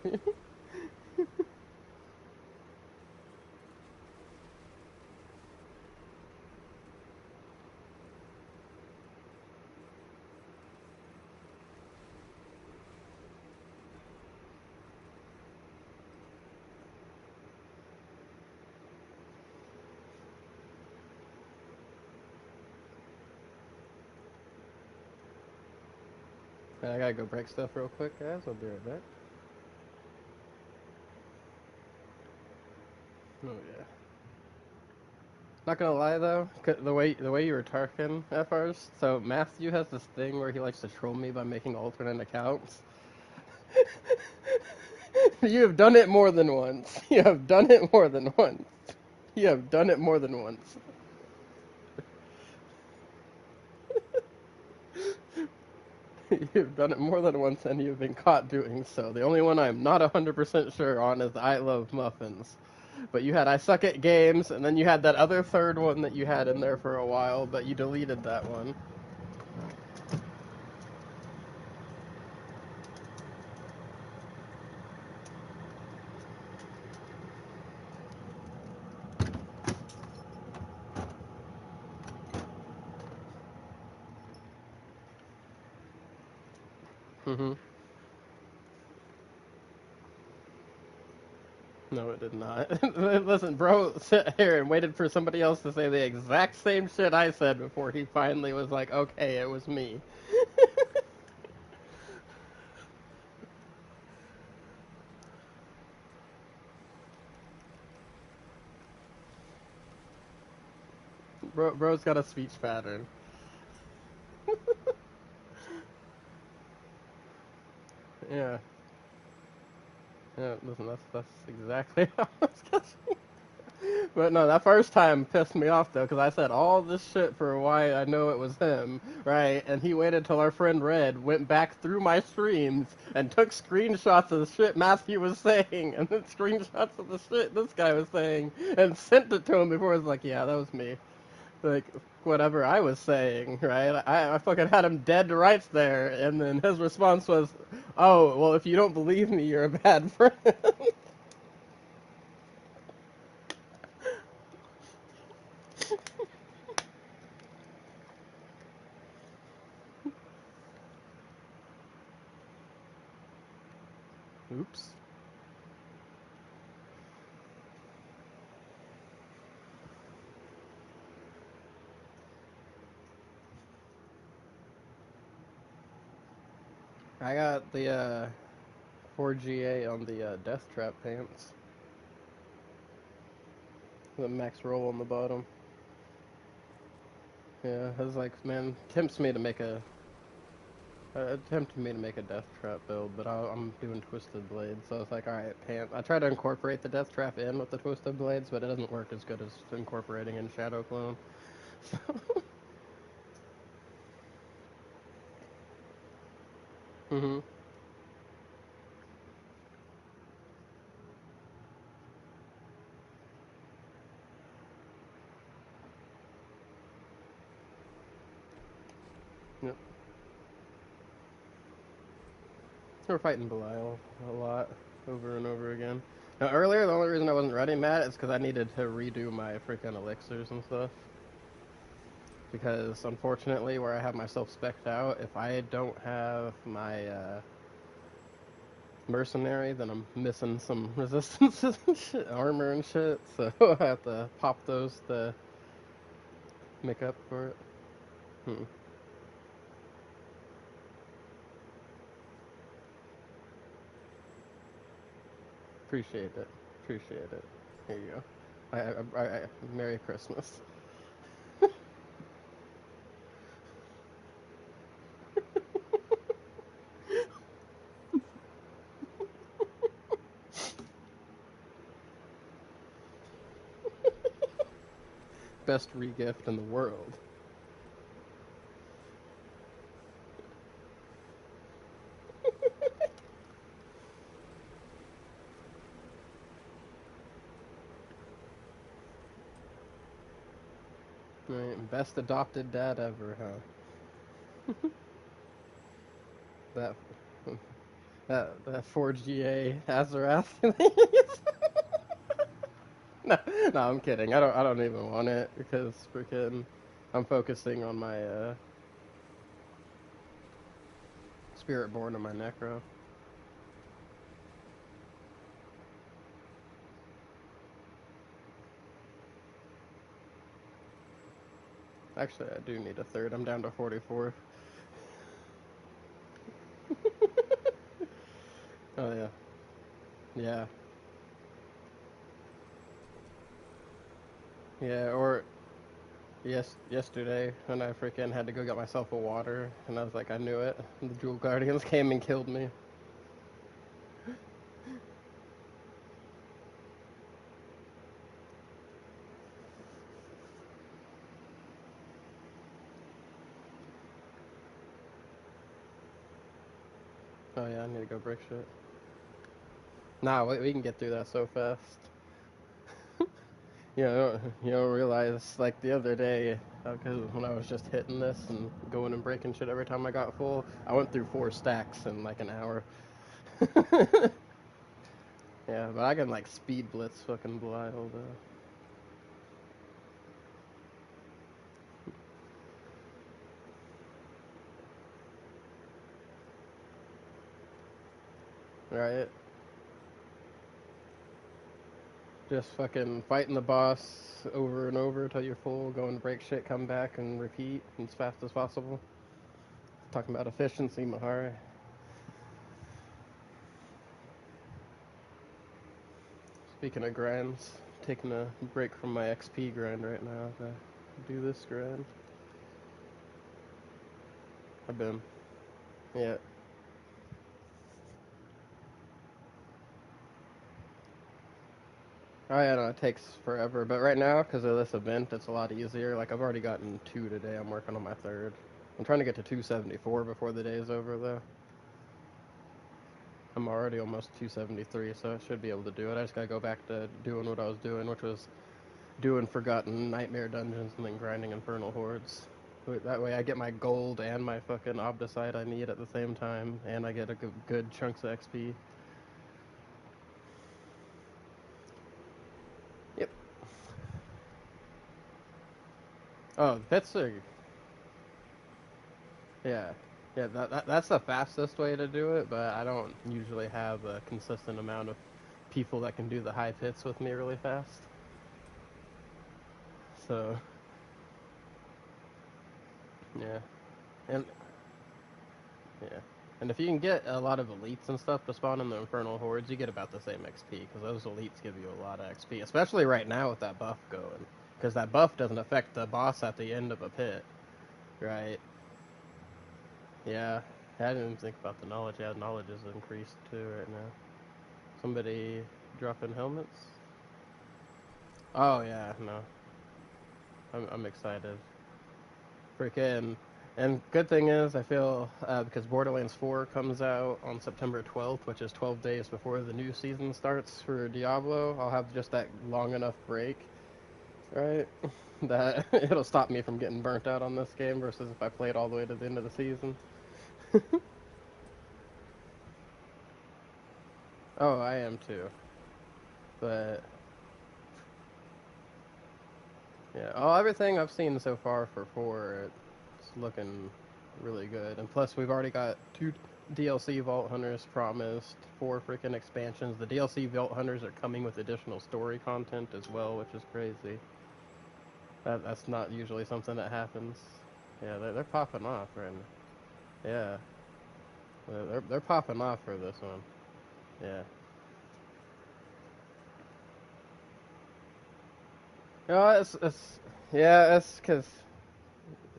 I gotta go break stuff real quick, guys. I'll be right back. Oh yeah. Not gonna lie though, the way you were talking at first. So Matthew has this thing where he likes to troll me by making alternate accounts. You have done it more than once. You have done it more than once. You have done it more than once. You've done it more than once, and you've been caught doing so. The only one I'm not 100% sure on is I love muffins. But you had I suck at games, and then you had that other third one that you had in there for a while, but you deleted that one. Mm-hmm. No, it did not. Listen, bro sat here and waited for somebody else to say the exact same shit I said before he finally was like, okay, it was me. Bro's got a speech pattern. Yeah. Yeah, listen, that's exactly how it's going. But no, that first time pissed me off though, because I said all this shit for why I know it was him, right? And he waited till our friend Red went back through my streams and took screenshots of the shit Matthew was saying, and then screenshots of the shit this guy was saying, and sent it to him before. I was like, yeah, that was me. Like whatever I was saying, right? I fucking had him dead to rights there, and then his response was, "Oh, well, if you don't believe me, you're a bad friend." Oops. I got the 4GA on the Death Trap pants. The max roll on the bottom. Yeah, I was like, man, tempted me to make a Death Trap build, but I'm doing Twisted Blades, so I was like, alright, pants. I try to incorporate the Death Trap in with the Twisted Blades, but it doesn't work as good as incorporating in Shadow Clone. So, mm-hmm. Yep. We're fighting Belial a lot, over and over again. Now, earlier, the only reason I wasn't ready, Matt, is because I needed to redo my freaking elixirs and stuff. Because, unfortunately, where I have myself spec'd out, if I don't have my mercenary, then I'm missing some resistances and shit, armor and shit, so I have to pop those to make up for it. Hmm. Appreciate it. Appreciate it. Here you go. Merry Christmas. Best regift in the world. Right, best adopted dad ever, huh? That that 4GA Azarath. No, no, I'm kidding. I don't even want it because freaking I'm focusing on my Spiritborn and my Necro. Actually, I do need a third. I'm down to 44. Oh yeah, yeah, yeah. Or yesterday when I freaking had to go get myself a water, and I was like, I knew it. And the Jewel Guardians came and killed me. Oh yeah, I need to go break shit. Nah, we can get through that so fast. You don't realize, like, the other day, because when I was just hitting this and going and breaking shit every time I got full, I went through 4 stacks in like an hour. Yeah, but I can like speed blitz fucking Belial though. Right? Just fucking fighting the boss over and over till you're full, going to break shit, come back and repeat as fast as possible. Talking about efficiency, Mahara. Speaking of grinds, taking a break from my XP grind right now to do this grind. I've been, yeah. Oh yeah, no, it takes forever, but right now, because of this event, it's a lot easier. Like, I've already gotten 2 today, I'm working on my 3rd. I'm trying to get to 274 before the day is over, though. I'm already almost 273, so I should be able to do it. I just gotta go back to doing what I was doing, which was doing Forgotten Nightmare Dungeons and then grinding Infernal Hordes. That way I get my gold and my fucking Obdicite I need at the same time, and I get a good chunks of XP. Yep. Oh, that's a... Yeah. Yeah, that's the fastest way to do it, but I don't usually have a consistent amount of people that can do the high pits with me really fast. So, yeah. And yeah. And if you can get a lot of elites and stuff to spawn in the Infernal Hordes, you get about the same XP, because those elites give you a lot of XP, especially right now with that buff going. Because that buff doesn't affect the boss at the end of a pit, right? Yeah. I didn't even think about the knowledge. Yeah, knowledge is increased too right now. Somebody dropping helmets? Oh, yeah, no. I'm excited. Freaking. And good thing is, I feel, because Borderlands 4 comes out on September 12th, which is 12 days before the new season starts for Diablo, I'll have just that long enough break, right? That it'll stop me from getting burnt out on this game versus if I played all the way to the end of the season. Oh, I am too. But, yeah. Oh, everything I've seen so far for 4, it's looking really good. And plus, we've already got 2 DLC Vault Hunters promised, 4 freaking expansions. The DLC Vault Hunters are coming with additional story content as well, which is crazy. That's not usually something that happens. Yeah, they're popping off right now. Yeah, they're popping off for this one. Yeah. No, it's yeah, it's because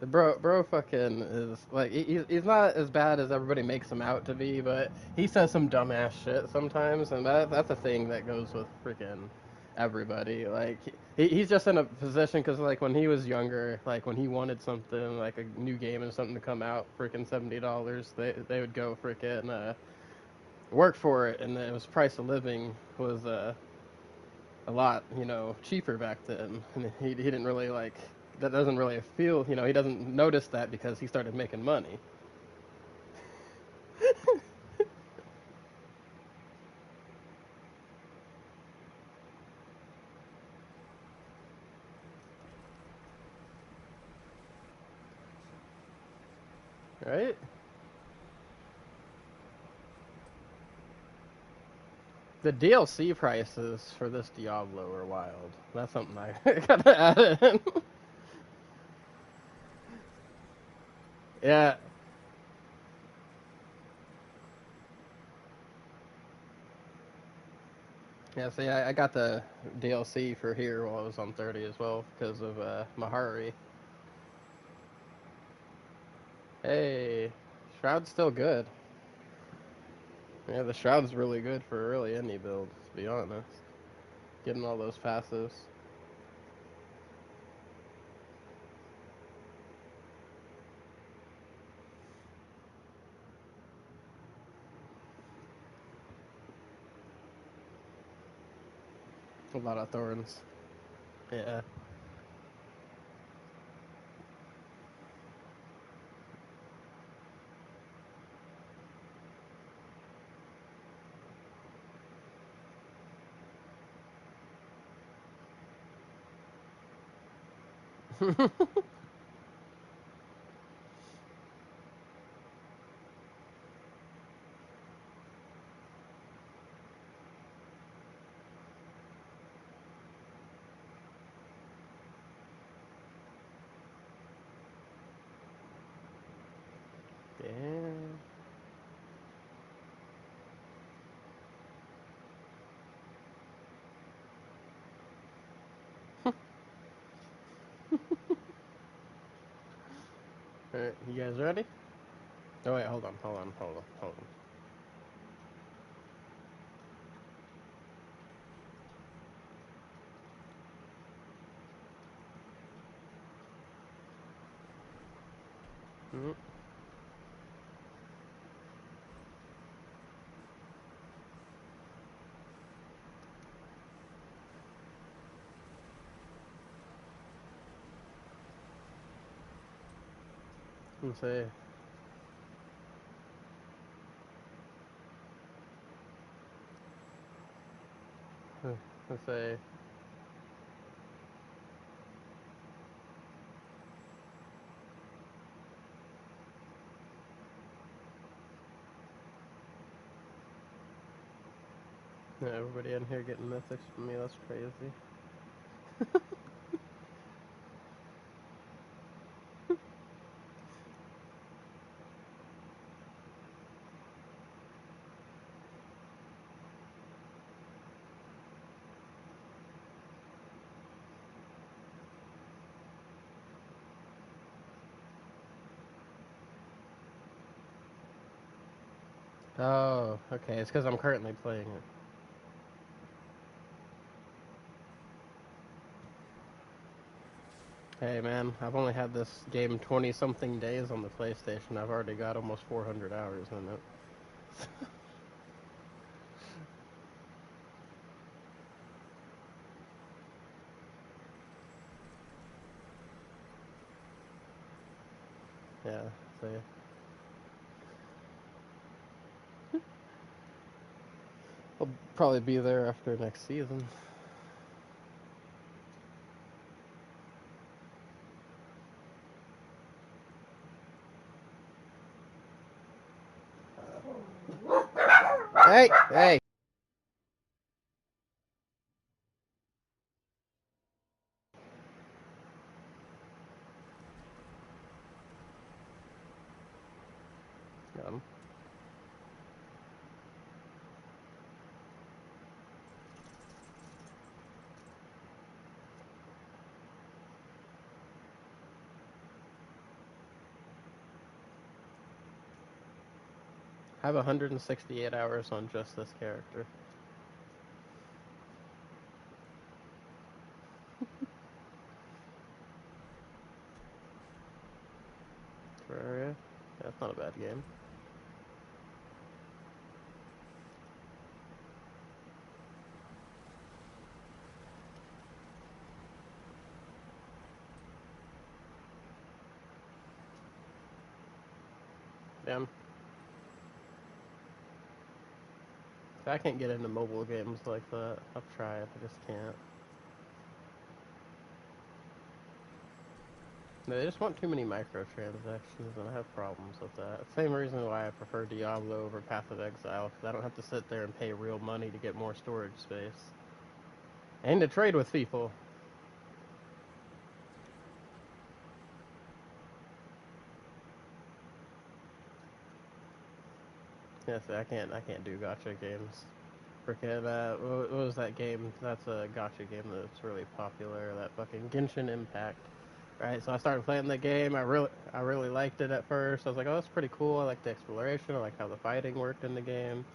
bro fucking is like he's not as bad as everybody makes him out to be, but he says some dumbass shit sometimes, and that's a thing that goes with freaking everybody. Like he's just in a position because like when he was younger, like when he wanted something like a new game and something to come out, freaking $70, they would go freaking work for it, and it was price of living was a lot, cheaper back then. And he didn't really like that. Doesn't really feel, he doesn't notice that because he started making money, right? The DLC prices for this Diablo are wild. That's something I gotta add in. Yeah, yeah. See, I got the DLC for here while I was on 30 as well because of Mahari. Hey, Shroud's still good. Yeah, the Shroud's really good for really any build, to be honest. Getting all those passives. A lot of thorns. Yeah. Damn. Alright, you guys ready? Oh wait, hold on. Mm. Let's see. Let's see. Yeah, everybody in here getting mythics from me. That's crazy. Oh, okay. It's because I'm currently playing it. Hey man, I've only had this game 20 something days on the PlayStation. I've already got almost 400 hours in it. Yeah, so I'll probably be there after next season. Hey, hey. Got him. I have 168 hours on just this character. Terraria. That's not a bad game. Damn. I can't get into mobile games like that. I've tried, I just can't. They just want too many microtransactions, and I have problems with that. Same reason why I prefer Diablo over Path of Exile, because I don't have to sit there and pay real money to get more storage space. And to trade with people. Yes, I can't do gacha games. Freaking, what was that game? That's a gacha game that's really popular. That fucking Genshin Impact. Right, so I started playing the game. I really liked it at first. I was like, oh, that's pretty cool. I like the exploration. I like how the fighting worked in the game.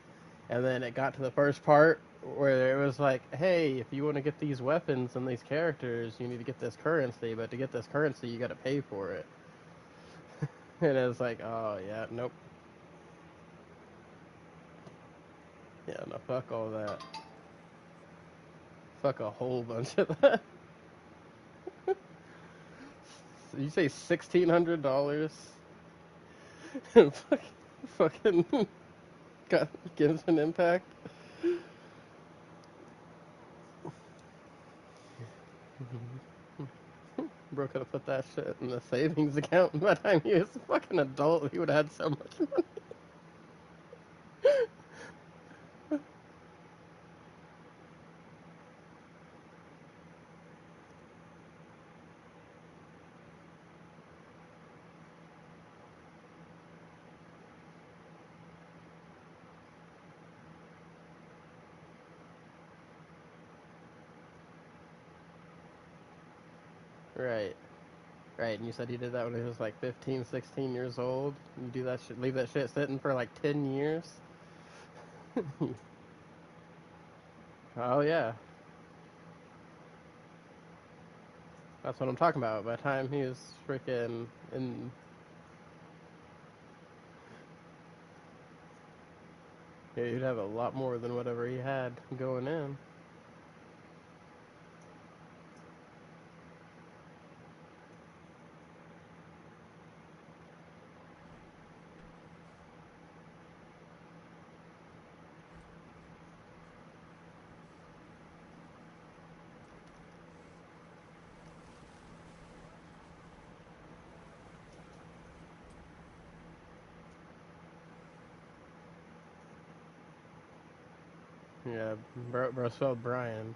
And then it got to the first part where it was like, hey, if you want to get these weapons and these characters, you need to get this currency. But to get this currency, you got to pay for it. And it was like, oh yeah, nope. Yeah, no, fuck all that. Fuck a whole bunch of that. You say $1,600? Fucking got Genshin Impact. Bro could have put that shit in the savings account. By the time he was a fucking adult, he would have had so much money. Right. Right, and you said he did that when he was like 15, 16 years old. You do that shit, leave that shit sitting for like 10 years. Oh yeah, that's what I'm talking about. By the time he was freaking in, yeah, he'd have a lot more than whatever he had going in. Yeah, bro spelled Brian.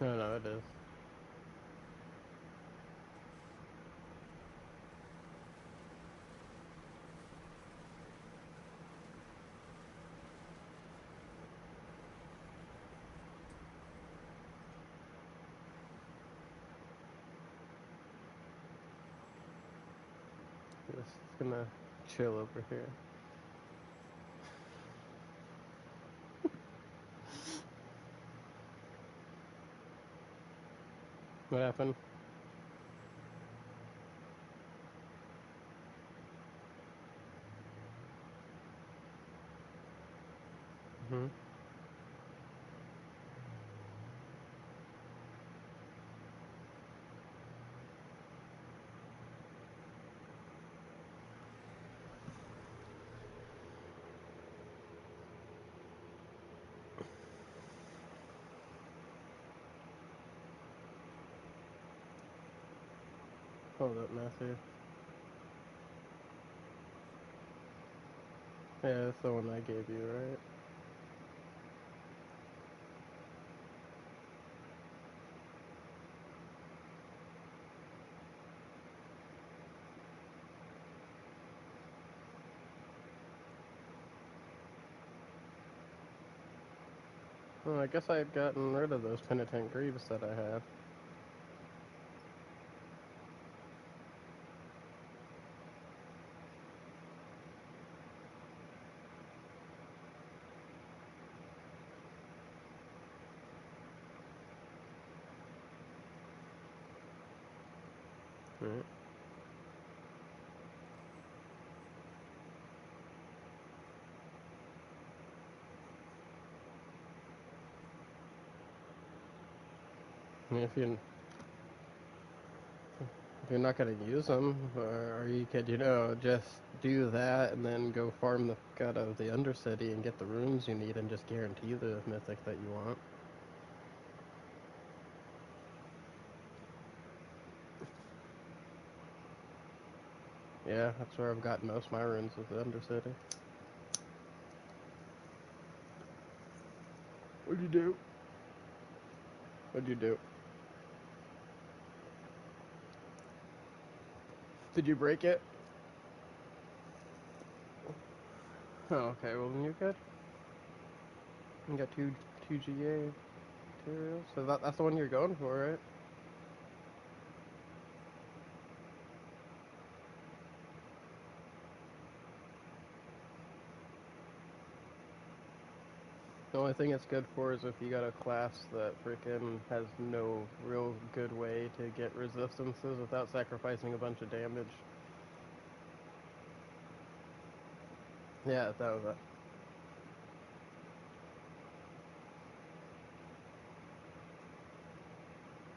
No, no, it is. Just gonna chill over here. What happened? Hmm. Hold up, Matthew. Yeah, that's the one I gave you, right? Well, I guess I had gotten rid of those penitent greaves that I had. Right. I mean, if you're not gonna use them, or you could, just do that and then go farm the fuck out of the Undercity and get the runes you need and just guarantee the mythic that you want. Yeah, that's where I've gotten most of my runes with the Undercity. What'd you do? What'd you do? Did you break it? Oh, okay. Well, then you're good. You got 2GA material. So that's the one you're going for, right? The only thing it's good for is if you got a class that freaking has no real good way to get resistances without sacrificing a bunch of damage. Yeah, that was it.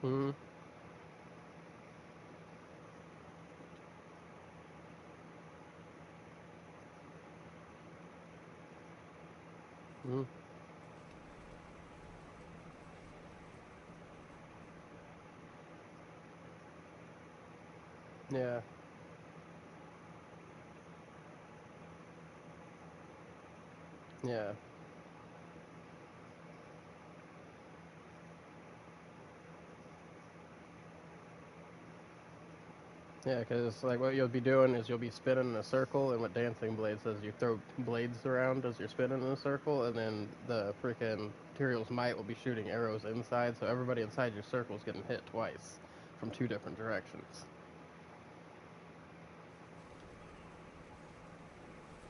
Hmm. Hmm. Yeah. Yeah. Yeah, because like what you'll be doing is you'll be spinning in a circle, and what dancing blades does, you throw blades around as you're spinning in a circle, and then the freaking material's might will be shooting arrows inside, so everybody inside your circle is getting hit twice from two different directions.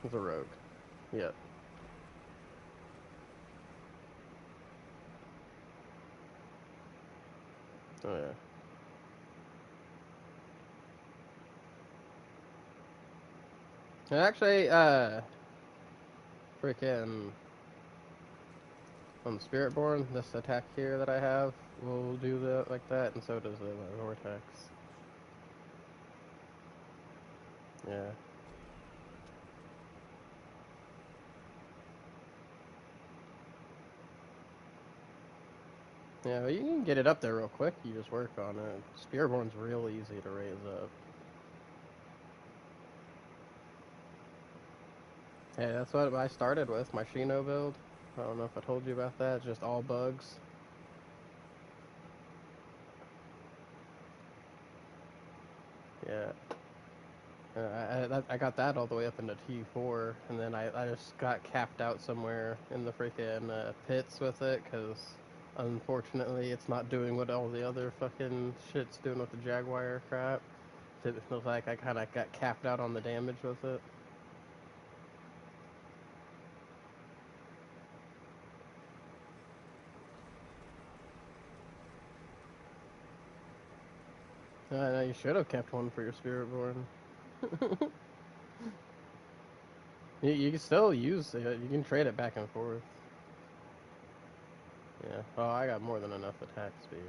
It's a rogue. Yeah. Oh yeah. And actually, freaking on the Spiritborn, this attack here that I have will do that like that, and so does the Vortex. Yeah. Yeah, but you can get it up there real quick. You just work on it. Spearborn's real easy to raise up. Hey, that's what I started with, my Shino build. I don't know if I told you about that. Just all bugs. Yeah. I got that all the way up into T4, and then I just got capped out somewhere in the freaking pits with it, because unfortunately it's not doing what all the other fucking shit's doing with the Jaguar crap. It feels like I kind of got capped out on the damage with it. I know you should have kept one for your Spiritborn. You can still use it. You can trade it back and forth. Yeah. Oh, I got more than enough attack speed.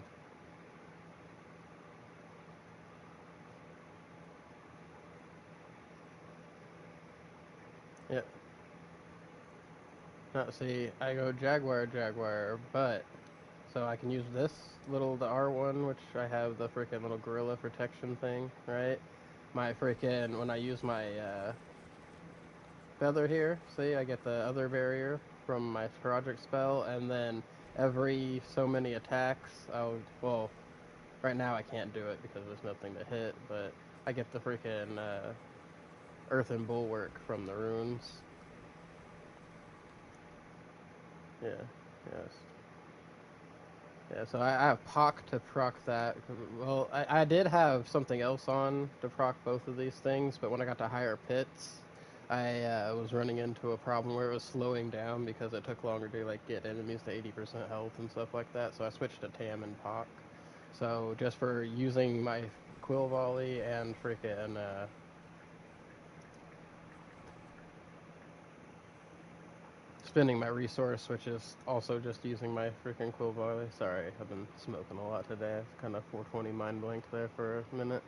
Yeah. Now, see, I go Jaguar, Jaguar, but so I can use this the R1, which I have the freaking little gorilla protection thing, right? My freaking when I use my feather here, see, I get the other barrier from my project spell, and then every so many attacks, well, right now I can't do it because there's nothing to hit, but I get the freaking Earthen Bulwark from the runes. Yeah, yes. Yeah, so I have Pock to proc that. Well, I did have something else on to proc both of these things, but when I got to higher pits, I was running into a problem where it was slowing down because it took longer to like get enemies to 80% health and stuff like that. So I switched to Tam and Pock. So just for using my Quill Volley and freaking spending my resource, which is also just using my freaking Quill Volley. Sorry, I've been smoking a lot today. I've kind of 420 mind blanked there for a minute.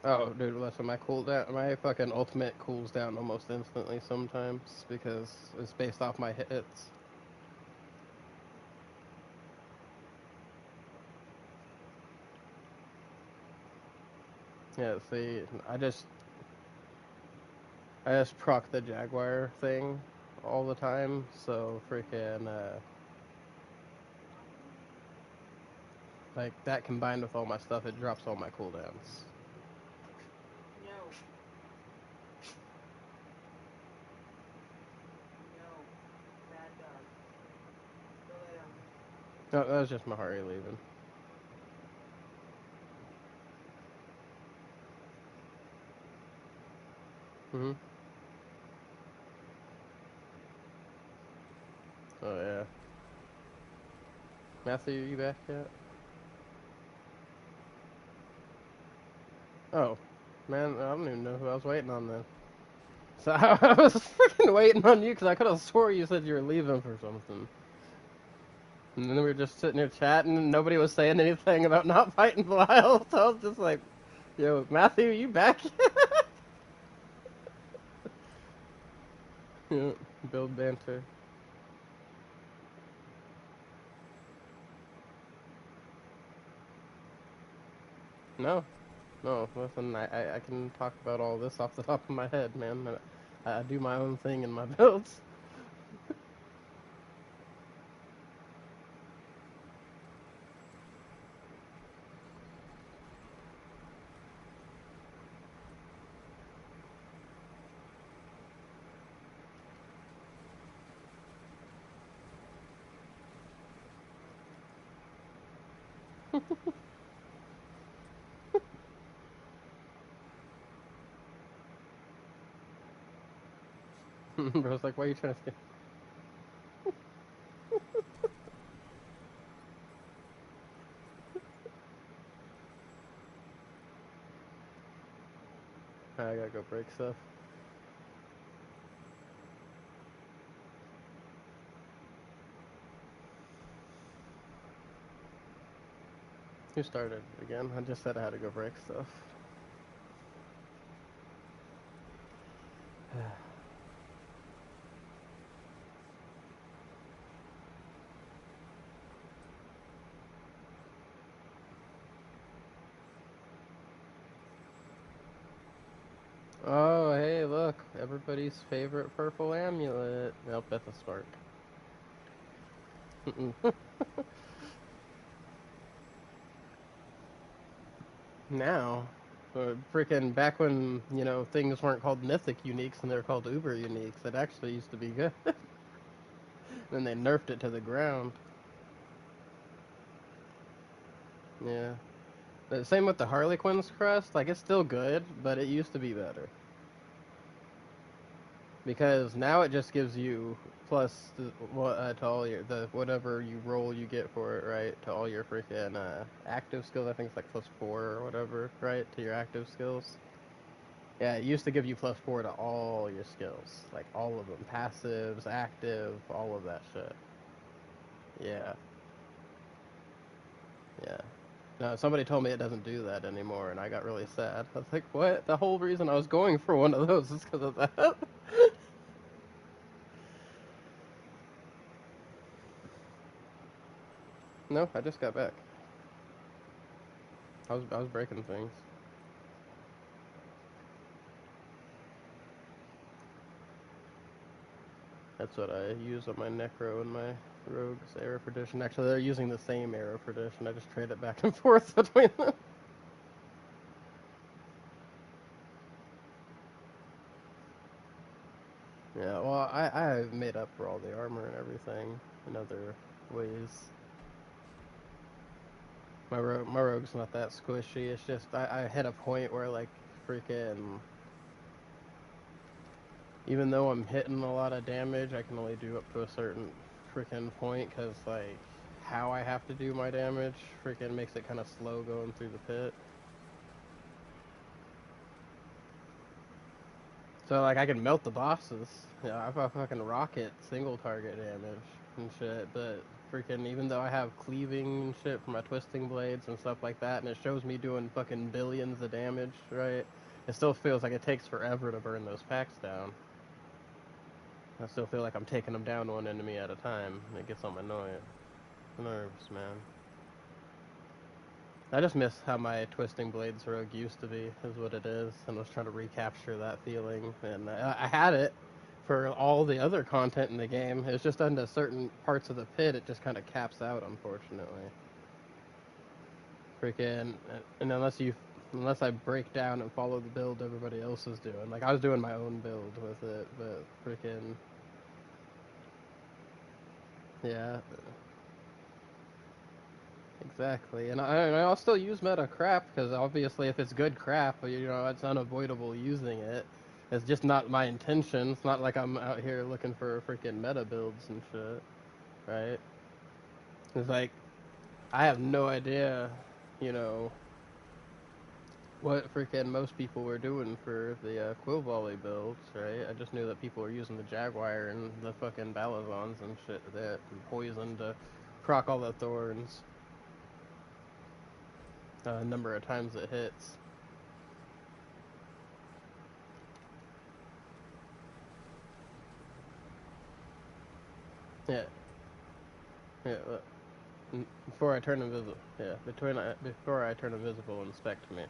Oh, dude, listen, my fucking ultimate cools down almost instantly sometimes because it's based off my hits. Yeah, see, I just proc the Jaguar thing all the time, so freaking like that combined with all my stuff, it drops all my cooldowns. No, that was just Mahari leaving. Mm-hmm. Oh, yeah. Matthew, you back yet? Oh, man, I don't even know who I was waiting on then. So I was freaking waiting on you because I could have swore you said you were leaving for something. And then we were just sitting here chatting and nobody was saying anything about not fighting Belial. So I was just like, yo, Matthew, you back yet? Yeah, build banter. No, no, listen, I can talk about all this off the top of my head, man. I do my own thing in my builds. Bro's like, why are you trying to skip? I gotta go break stuff. Who started again? I just said I had to go break stuff. Oh, hey, look. Everybody's favorite purple amulet. Nope, that's a spark. Now, freaking back when, things weren't called mythic uniques and they were called uber uniques, it actually used to be good. Then they nerfed it to the ground. Yeah. The same with the Harlequin's crest. Like, it's still good, but it used to be better. Because now it just gives you plus to all your whatever you roll you get for it, right? To all your freaking active skills. I think it's like +4 or whatever, right? To your active skills. Yeah, it used to give you +4 to all your skills, like all of them, passives, active, all of that shit. Yeah, yeah. No, somebody told me it doesn't do that anymore, and I got really sad. I was like, what? The whole reason I was going for one of those is because of that. No, I just got back. I was breaking things. That's what I use on my Necro and my Rogue's Arrow Perdition. Actually, they're using the same Arrow Perdition. I just trade it back and forth between them. Yeah, well, I made up for all the armor and everything in other ways. My rogue's not that squishy. It's just I hit a point where like freaking even though I'm hitting a lot of damage, I can only do up to a certain freaking point because like how I have to do my damage freaking makes it kind of slow going through the pit. So like I can melt the bosses. Yeah, I fucking rocket single target damage and shit. But freaking even though I have cleaving and shit for my twisting blades and stuff like that, and it shows me doing fucking billions of damage, right? It still feels like it takes forever to burn those packs down. I still feel like I'm taking them down one enemy at a time. It gets on my nerves, man. I just miss how my Twisting Blades rogue used to be, is what it is, and was trying to recapture that feeling. And I had it for all the other content in the game. It's just under certain parts of the pit, it just kind of caps out, unfortunately. Freaking, and unless I break down and follow the build everybody else is doing. Like, I was doing my own build with it, but freaking, yeah. Exactly, and I'll still use meta crap because obviously if it's good crap, it's unavoidable using it. It's just not my intention. It's not like I'm out here looking for freaking meta builds and shit, right? It's like I have no idea, you know, what freaking most people were doing for the Quill Volley builds, right? I just knew that people were using the Jaguar and the fucking Balazons and shit that and poison to proc all the thorns. Number of times it hits. Yeah, yeah. Before I turn invisible, yeah. Before I turn invisible, inspect me.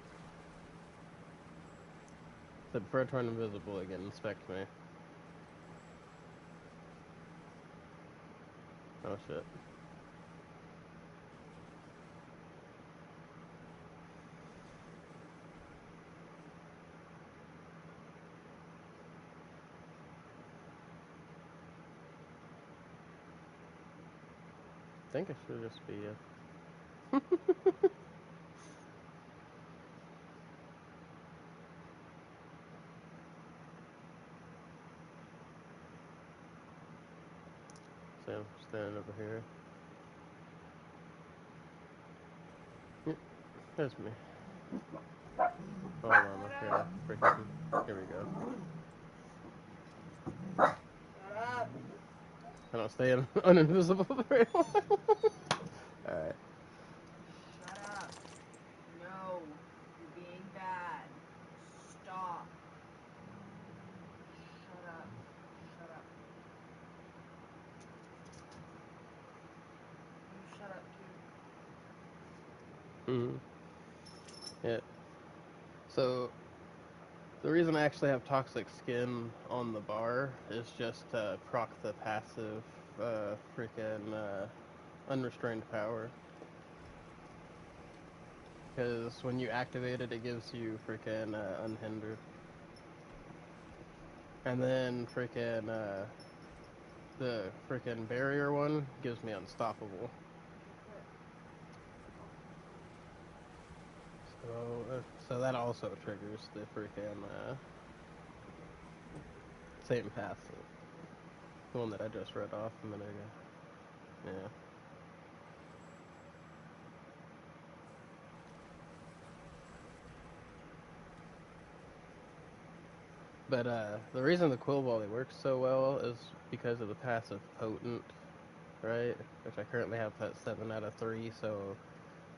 So before I turn invisible again, inspect me. Oh shit. I think it should just be a. So I'm standing over here. Yep, there's me. Hold on, I gotta freaking. Here we go. Shut up. I don't stay uninvisible very long. Alright. Shut up. No. You're being bad. Stop. Shut up. Shut up. You shut up too. Mm-hmm. Yeah. So the reason I actually have toxic skin on the bar is just to proc the passive freaking unrestrained power. Because when you activate it, it gives you freaking unhindered. And then freaking the freaking barrier one gives me unstoppable. So that also triggers the freaking same passive. The one that I just read off a minute ago. Yeah. But the reason the Quill Volley works so well is because of the passive Potent, right? Which I currently have at 7 out of 3, so,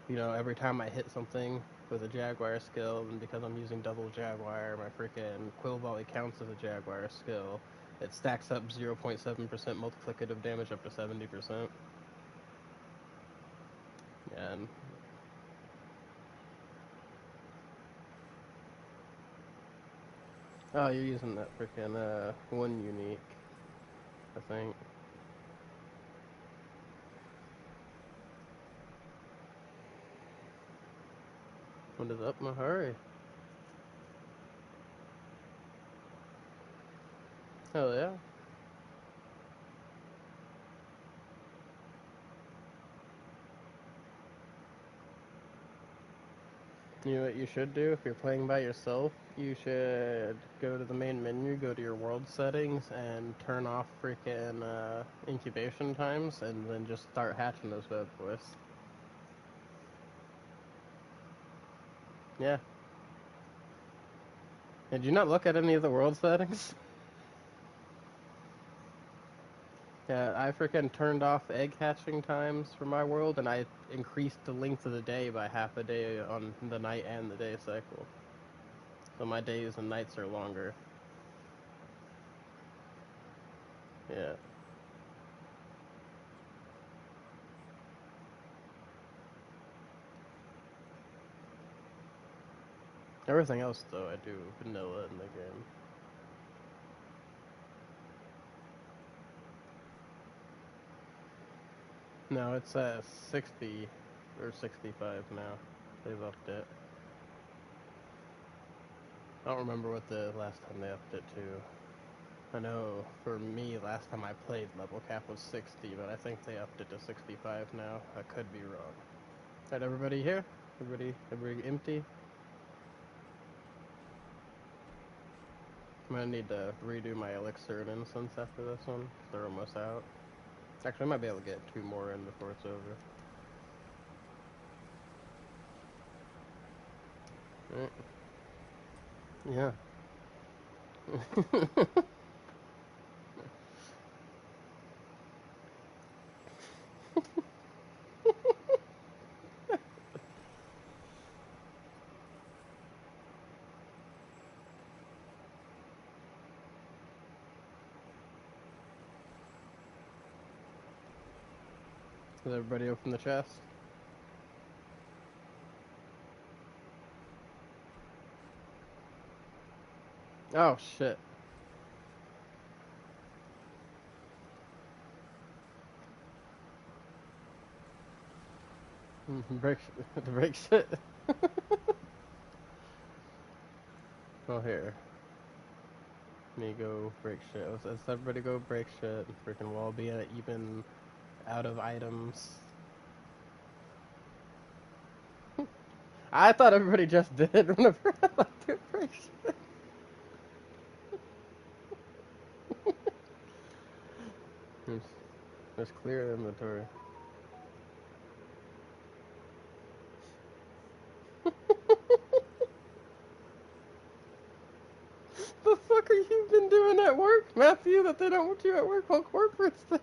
every time I hit something with a Jaguar skill, and because I'm using double Jaguar, my freaking Quill Volley counts as a Jaguar skill. It stacks up 0.7% multiplicative damage up to 70%. And oh, you're using that freaking one unique, I think. What is up, Mahari? Hell yeah. You know what you should do if you're playing by yourself? You should go to the main menu, go to your world settings, and turn off freaking incubation times, and then just start hatching those bad boys. Yeah. Did you not look at any of the world settings? Yeah, I freaking turned off egg hatching times for my world, and I increased the length of the day by half a day on the night and the day cycle. So my days and nights are longer. Yeah. Everything else, though, I do vanilla in the game. No, it's 60 or 65 now. They've upped it. I don't remember what the last time they upped it to. I know for me, last time I played, level cap was 60, but I think they upped it to 65 now. I could be wrong. Got everybody here? Everybody empty? I'm gonna need to redo my elixir and incense after this one, 'cause they're almost out. Actually, I might be able to get 2 more in before it's over. Right. Yeah. Does everybody open the chest? Oh, shit. Break, break shit. Oh, here. Me go break shit. Let's everybody go break shit. Freaking we'll all be even out of items. I thought everybody just did whenever I like to break shit. Just clear the inventory. The fuck are you been doing at work, Matthew, that they don't want you at work while corporate's there?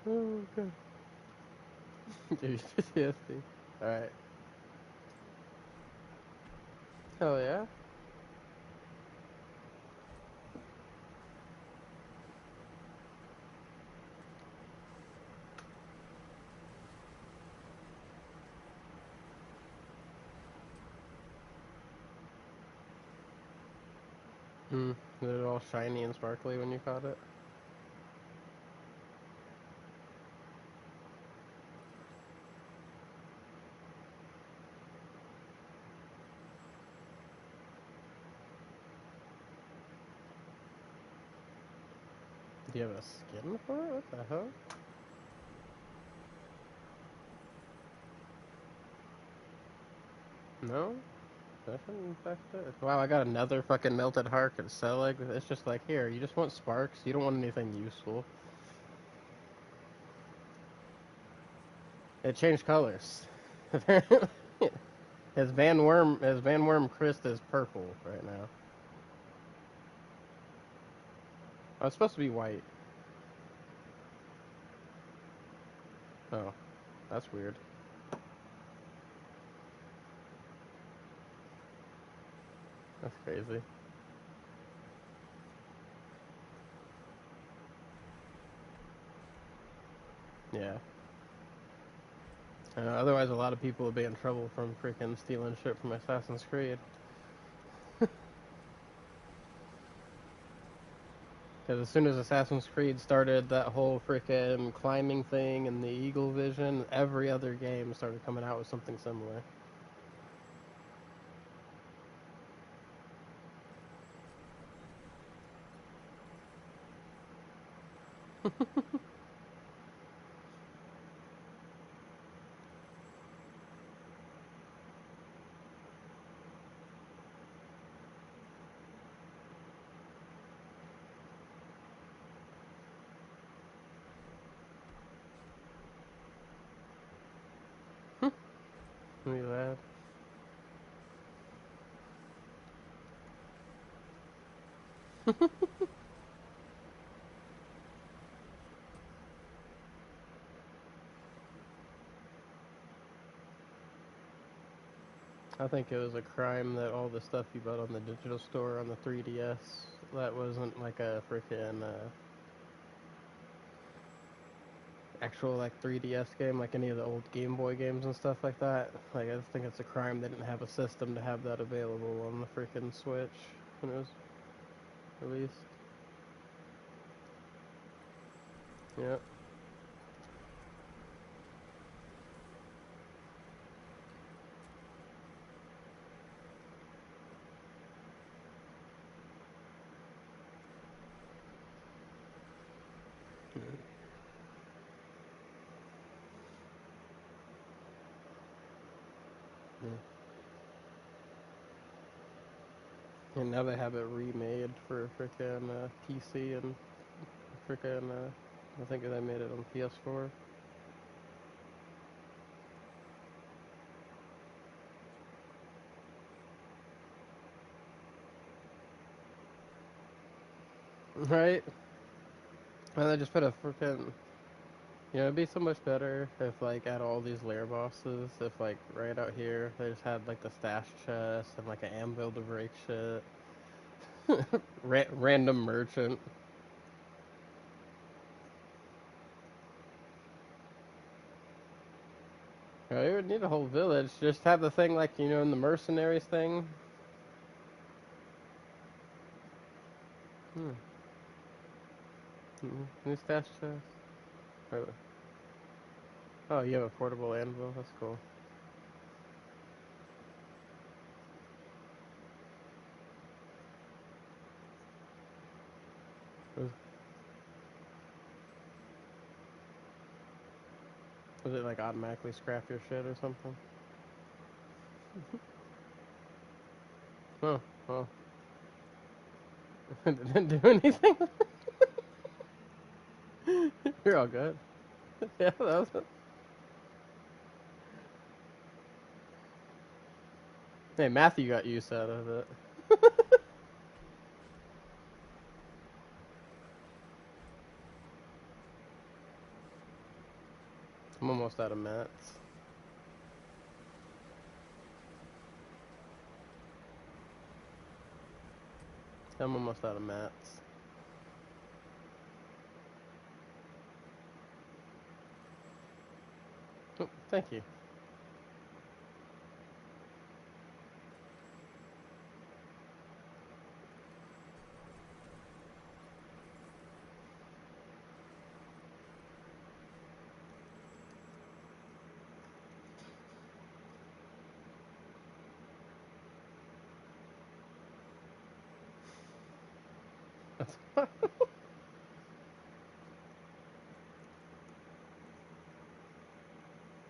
Oh, god. Dude, PTSD. Alright. Hell yeah. Was it all shiny and sparkly when you caught it? Do you have a skin for it? What the hell? No? That shouldn't affect it. Wow, I got another fucking melted heart at Selig. It's just like, here, you just want sparks? You don't want anything useful. It changed colors. His Van Worm Christ is purple right now. Oh, it's supposed to be white. Oh, that's weird. That's crazy. Yeah. Otherwise, a lot of people would be in trouble from freaking stealing shit from Assassin's Creed. Because as soon as Assassin's Creed started that whole freaking climbing thing and the eagle vision, every other game started coming out with something similar. Me lad. I think it was a crime that all the stuff you bought on the digital store on the 3DS, that wasn't like a freaking actual like 3DS game like any of the old Game Boy games and stuff like that. Like I just think it's a crime they didn't have a system to have that available on the freaking Switch when it was released. Yep. And now they have it remade for freaking PC and freaking I think they made it on PS4. Right? And they just put a freaking, it'd be so much better if, like, at all these lair bosses, if, like, right out here, they just had, like, the stash chest and, like, an anvil to break shit. Random merchant. You would need a whole village. Just have the thing, like, in the mercenaries thing. Hmm. New stash chest. Oh, oh, you have a portable anvil? That's cool. Was it, like, automatically scrap your shit or something? Oh, well. It didn't do anything? You're all good. Yeah, that was it. Hey, Matthew got use out of it. I'm almost out of mats. I'm almost out of mats. Oh, thank you.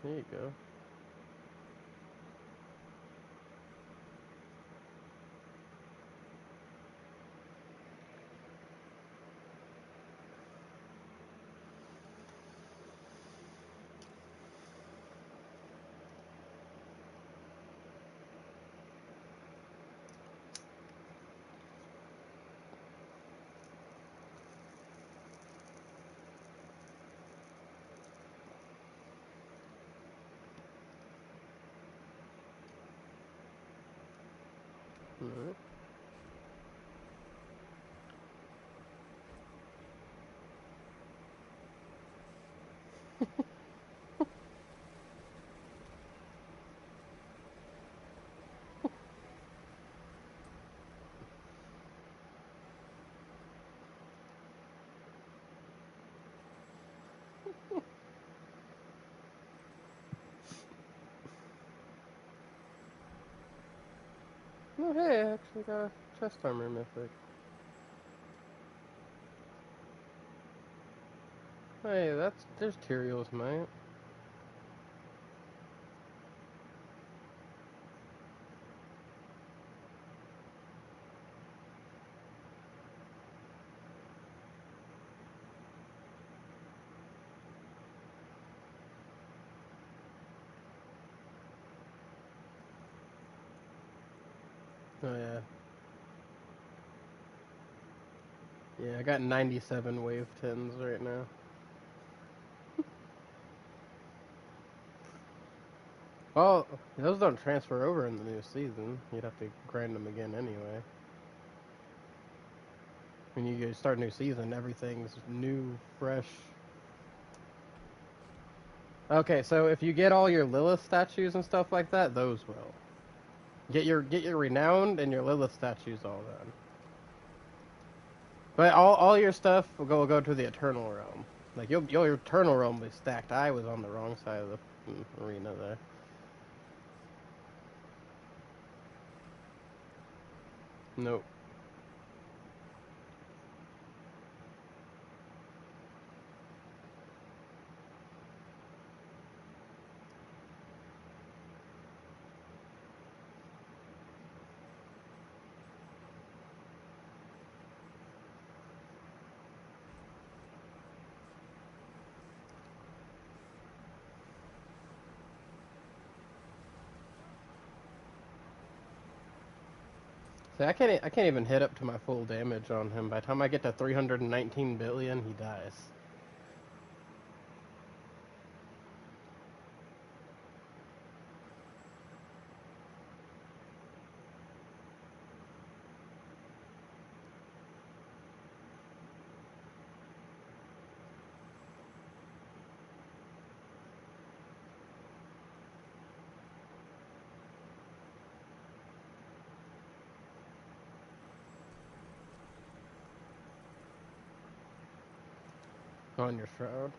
There you go. Alright. Oh, hey, I actually got a chest armor mythic. Hey, there's Tyrion's mate. Oh yeah. Yeah, I got 97 wave 10s right now. Well, those don't transfer over in the new season. You'd have to grind them again anyway. When you start a new season, everything's new, fresh. Okay, so if you get all your Lilith statues and stuff like that, those will. Get your renowned and your Lilith statues all done. But all your stuff will go to the Eternal Realm. Like your Eternal Realm will be stacked. I was on the wrong side of the arena there. Nope. See, I can't even hit up to my full damage on him. By the time I get to 319 billion, he dies. On your shroud.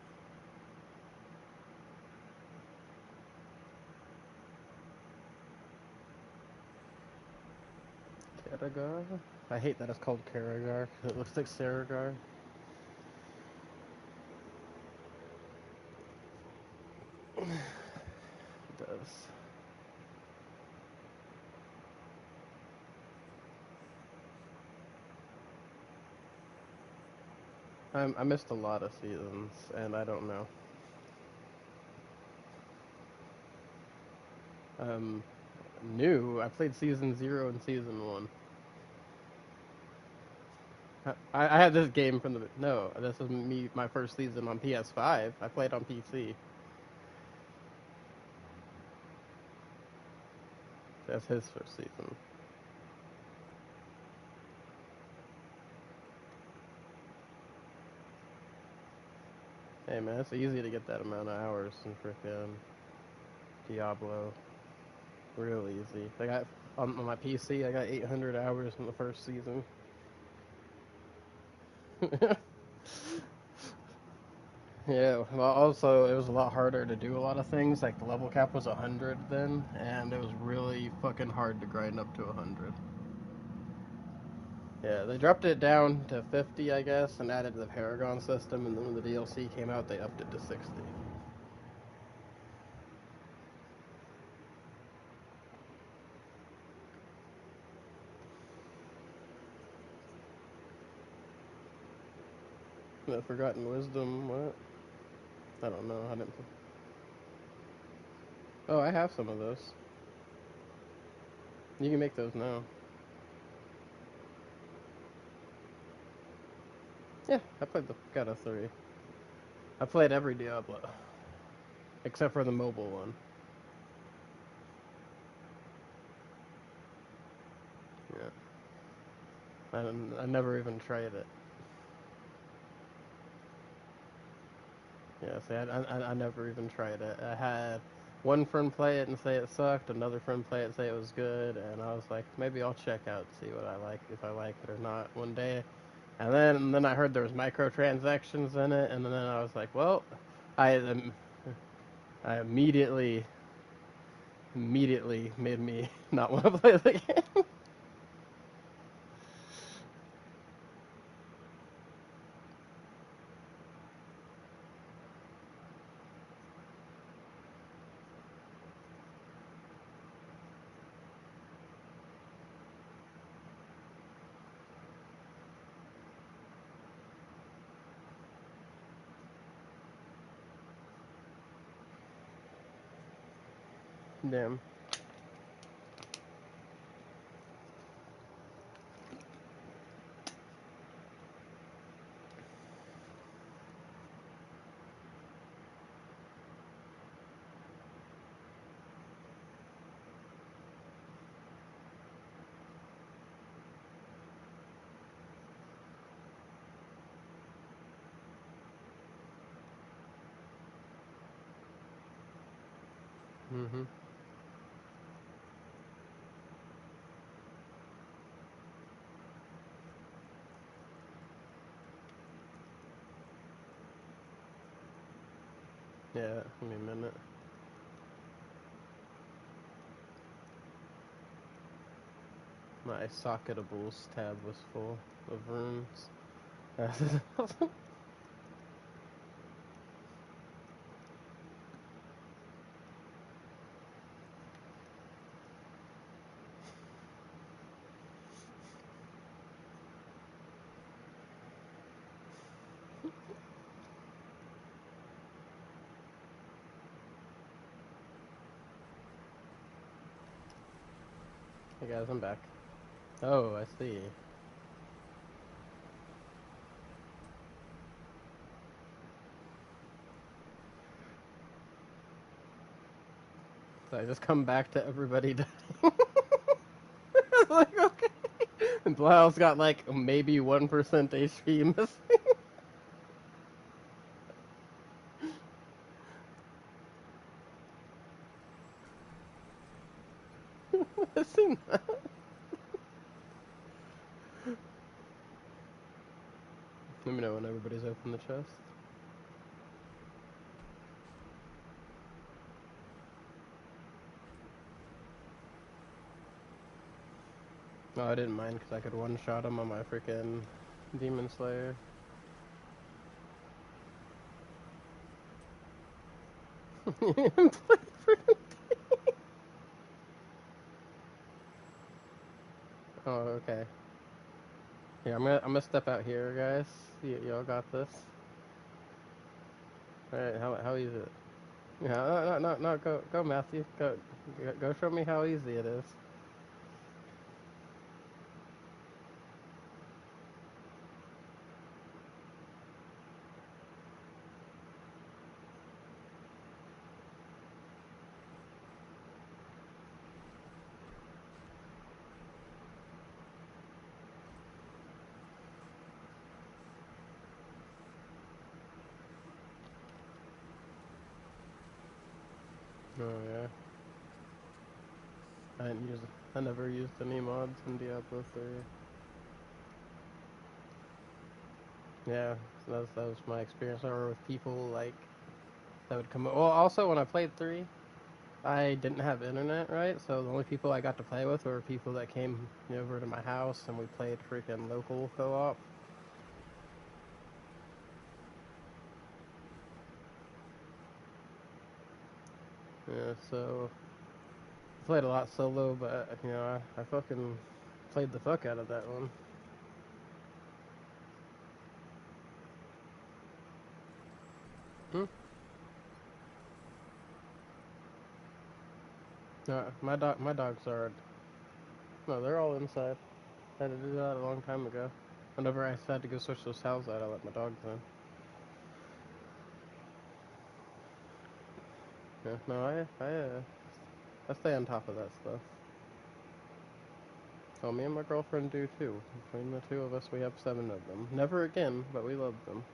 Karagar? I hate that it's called Karagar. It looks like Saragar. It does. I missed a lot of seasons, and I don't know. Um, New. I played season 0 and season 1. I had this game from the no. This is my first season on PS5. I played on PC. That's his first season. Hey man, it's easy to get that amount of hours in frickin' Diablo. Real easy. I got on my PC. I got 800 hours in the first season. Yeah, well, also, it was a lot harder to do a lot of things. Like, the level cap was 100 then, and it was really fucking hard to grind up to 100. Yeah, they dropped it down to 50, I guess, and added the paragon system, and then when the DLC came out, they upped it to 60. The Forgotten Wisdom, what? I don't know, I didn't... Oh, I have some of those. You can make those now. Yeah, I played the Got a 3. I played every Diablo, except for the mobile one. Yeah. I never even tried it. Yeah, see, I never even tried it. I had one friend play it and say it sucked, another friend play it and say it was good, and I was like, maybe I'll check out and see what I like, if I like it or not one day. And then I heard there was microtransactions in it, and then I was like, well, I I immediately made me not want to play the game. Damn. Mm-hmm. Yeah, give me a minute. My socketables tab was full of rooms. Hey guys, I'm back. Oh, I see. So I just come back to everybody dying. Like, okay. And Blau's got like maybe 1% HP missing. Missing that. Let me know when everybody's opened the chest. No, I didn't mind because I could one-shot him on my freaking Demon Slayer. Oh, okay. Yeah, I'm gonna step out here, guys. Y'all got this. All right, how easy is it? Yeah, no, go, Matthew. Go show me how easy it is. Oh yeah. I didn't use. I never used any mods in Diablo 3. Yeah, so that was my experience. I remember with people like that would come. Well, also when I played 3, I didn't have internet, right? So the only people I got to play with were people that came over to my house, and we played freaking local co-op. Yeah, so I played a lot solo, but I fucking played the fuck out of that one. Hmm? No, my dogs are. No, they're all inside. I had to do that a long time ago. Whenever I had to go switch those houses out, I let my dogs in. Yeah, no, I stay on top of that stuff. Oh, me and my girlfriend do too. Between the two of us, we have 7 of them. Never again, but we love them.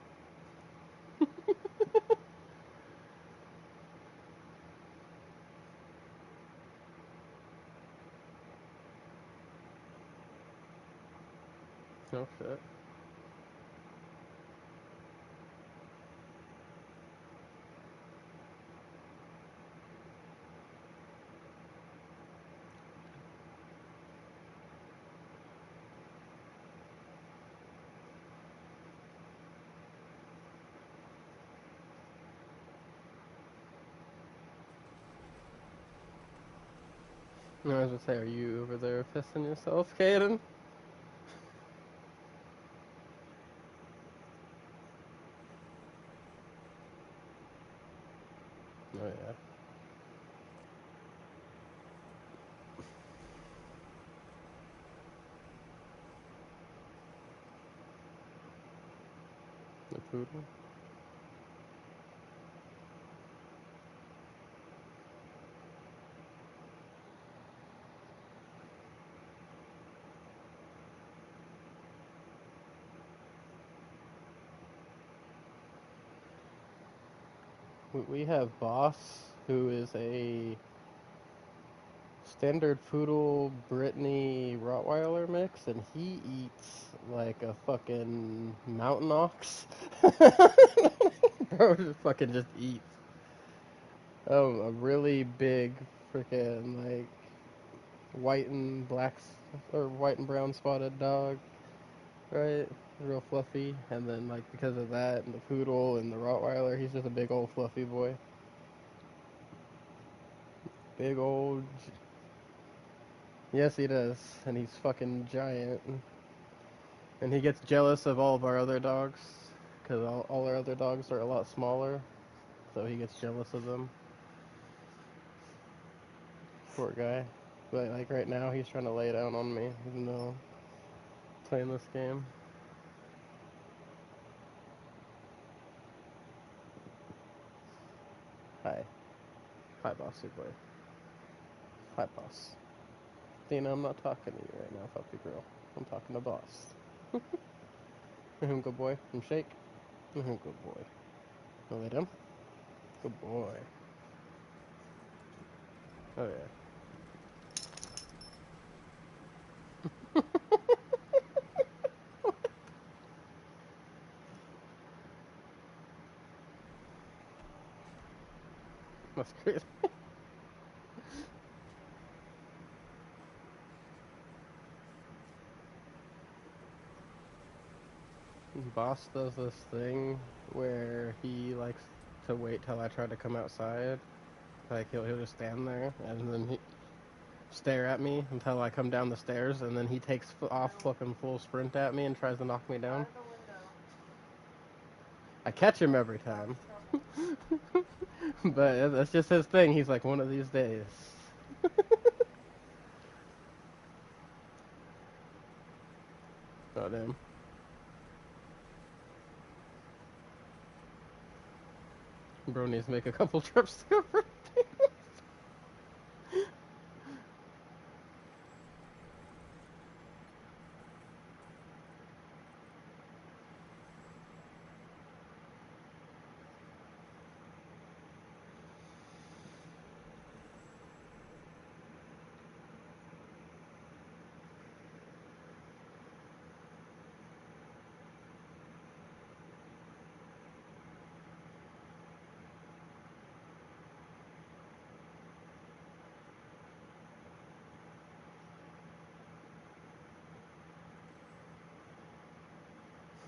Oh shit. No, I was gonna say, are you over there pissing yourself, Caden? Oh yeah. The poodle. We have Boss, who is a standard poodle Brittany Rottweiler mix, and he eats like a fucking mountain ox. Bro just fucking just eats. A really big freaking like white and black or white and brown spotted dog, right? Real fluffy, and then like because of that and the poodle and the Rottweiler, he's just a big old fluffy boy. Big old. Yes, he does, and he's fucking giant. And he gets jealous of all of our other dogs, because all our other dogs are a lot smaller, so he gets jealous of them. Poor guy. But like right now, he's trying to lay down on me, even though I'm playing this game. Hi. Hi, bossy boy. Hi, boss. Dina, I'm not talking to you right now, puppy girl. I'm talking to boss. Good boy. And shake. Good boy. Go lay down. Good boy. Oh yeah. That's crazy. Boss does this thing where he likes to wait till I try to come outside. Like he'll just stand there and then he stare at me until I come down the stairs, and then he takes off fucking full sprint at me and tries to knock me down. Out of the window. I catch him every time, but that's just his thing. He's like, one of these days. Oh damn. Bro needs to make a couple trips to go for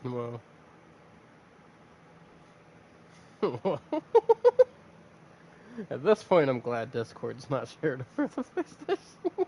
Whoa. Whoa. At this point, I'm glad Discord's not shared for the PlayStation.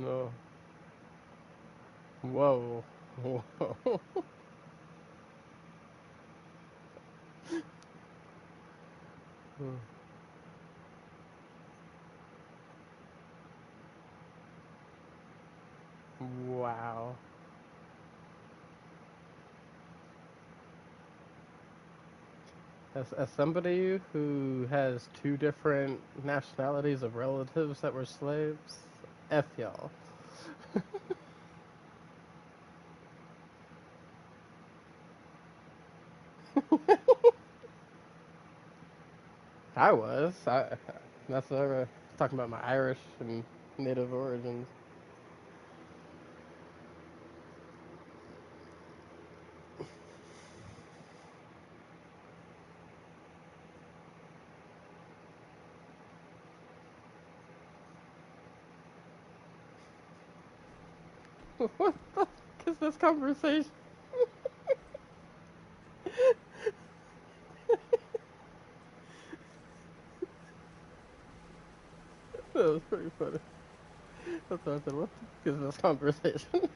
No. Whoa. Whoa. Wow. As somebody who has two different nationalities of relatives that were slaves, F y'all. I was. That's what I was talking about, my Irish and native origins. What the fuck is this conversation? That was pretty funny. That's what I said. What the fuck is this conversation?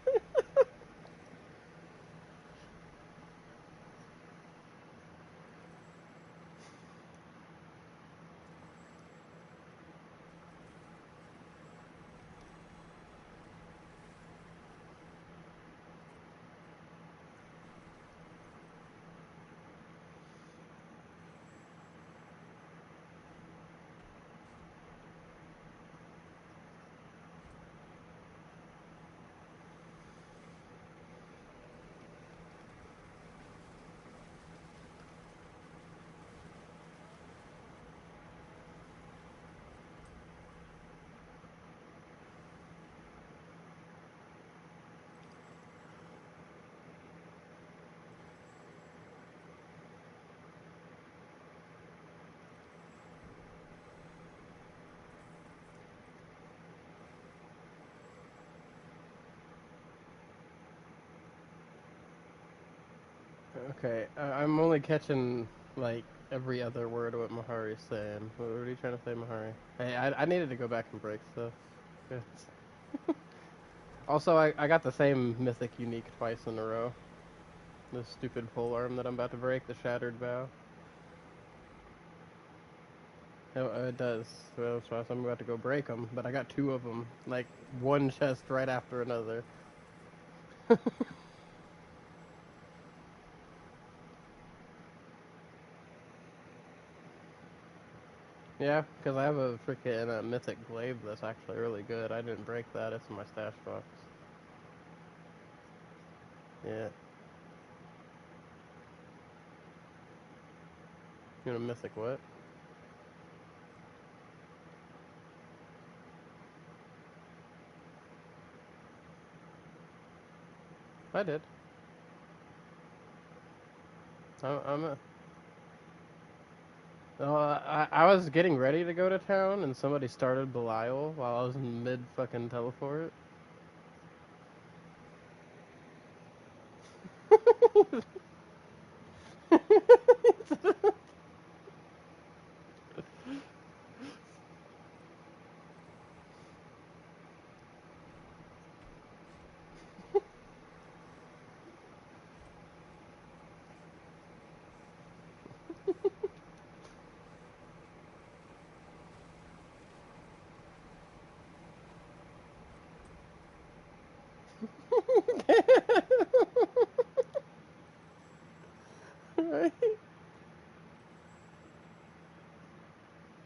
Okay, I'm only catching like every other word of what Mahari's saying. What are you trying to say, Mahari? Hey, I needed to go back and break stuff. Also, I got the same mythic unique twice in a row. The stupid pole arm that I'm about to break, the shattered bow. No, it does. So I'm about to go break them, but I got two of them, like one chest right after another. Yeah, because I have a freaking mythic glaive that's actually really good. I didn't break that. It's in my stash box. Yeah. You know, mythic what? I did. I'm a. No, I was getting ready to go to town, and somebody started Belial while I was in mid fucking teleport. Right?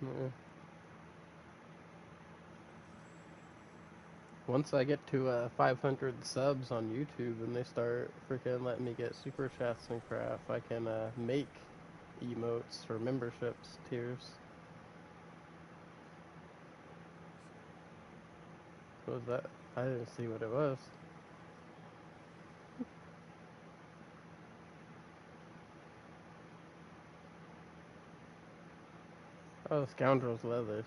Yeah. Once I get to 500 subs on YouTube and they start freaking letting me get super chats and crap, I can make emotes for memberships tiers. What was that? I didn't see what it was. Oh, Scoundrels Leathers.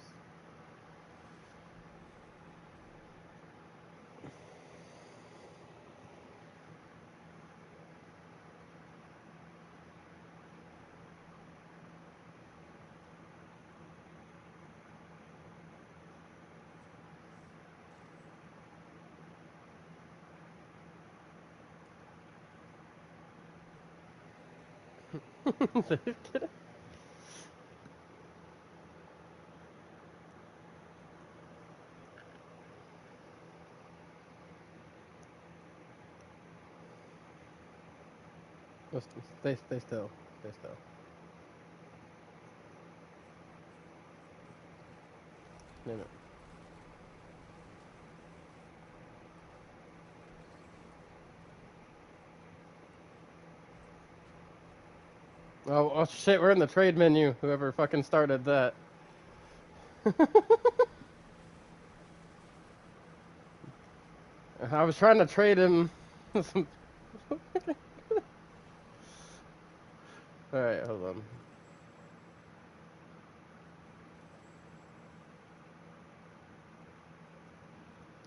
Stay still. Stay still. No, no. Oh shit, we're in the trade menu. Whoever fucking started that. I was trying to trade him some. Alright, hold on.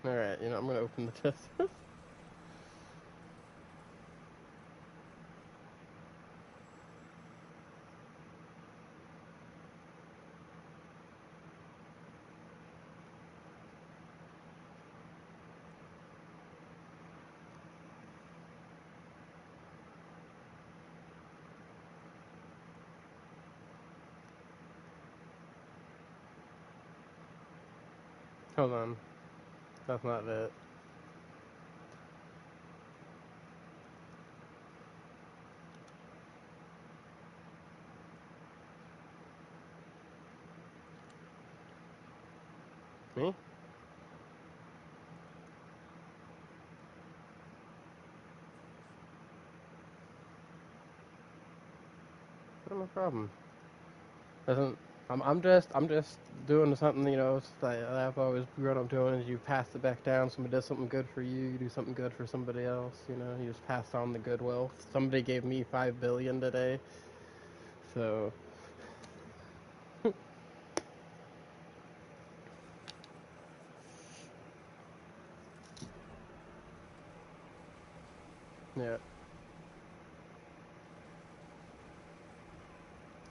Alright, I'm gonna open the chest. Hold on. That's not it. Me? What's my problem? Doesn't I'm just doing something, you know, that I've always grown up doing is you pass it back down. Somebody does something good for you, you do something good for somebody else, you know, you just pass on the good wealth. Somebody gave me 5 billion today. So yeah.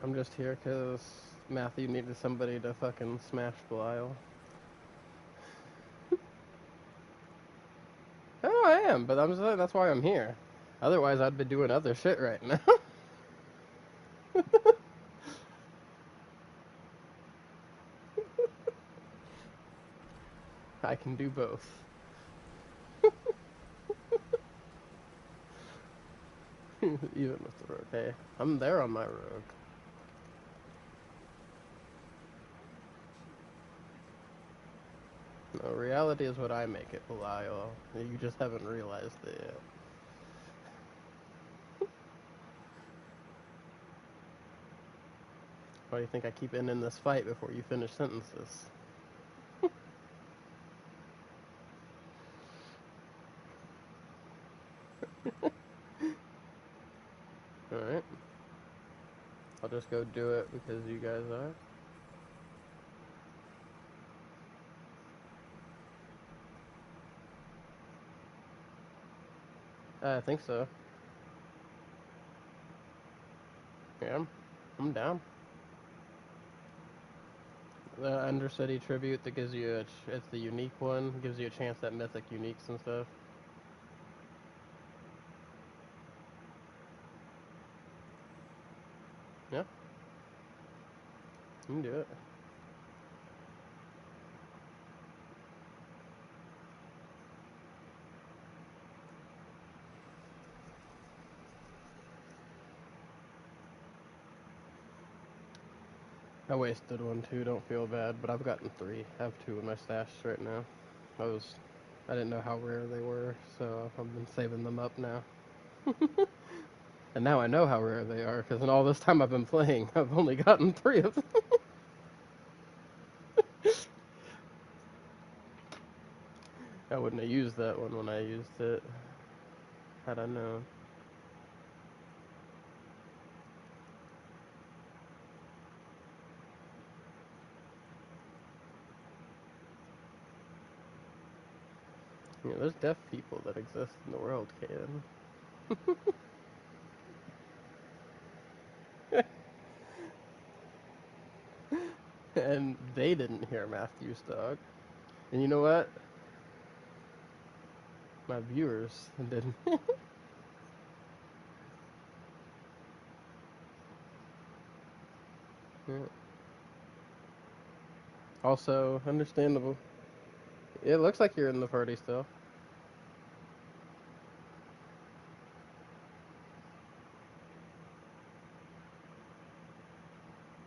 I'm just here 'cause Matthew needed somebody to fucking smash Belial. Oh, I am, but I'm just, that's why I'm here. Otherwise, I'd be doing other shit right now. I can do both. Even with the rogue. Hey, I'm there on my rogue. No, reality is what I make it, Belial. You just haven't realized it yet. Why do you think I keep ending this fight before you finish sentences? Alright. I'll just go do it because you guys are. I think so. Yeah, I'm down. The Undercity tribute that gives you it's the unique one, gives you a chance at mythic uniques and stuff. Yeah, you can do it. I wasted one too, don't feel bad, but I've gotten 3. I have 2 in my stash right now. I didn't know how rare they were, so I've been saving them up now. And now I know how rare they are, because in all this time I've been playing, I've only gotten 3 of them. I wouldn't have used that one when I used it, had I known. You know, there's deaf people that exist in the world, Kaden. And they didn't hear Matthew's dog. And you know what? My viewers didn't. Yeah. Also, understandable. It looks like you're in the party still.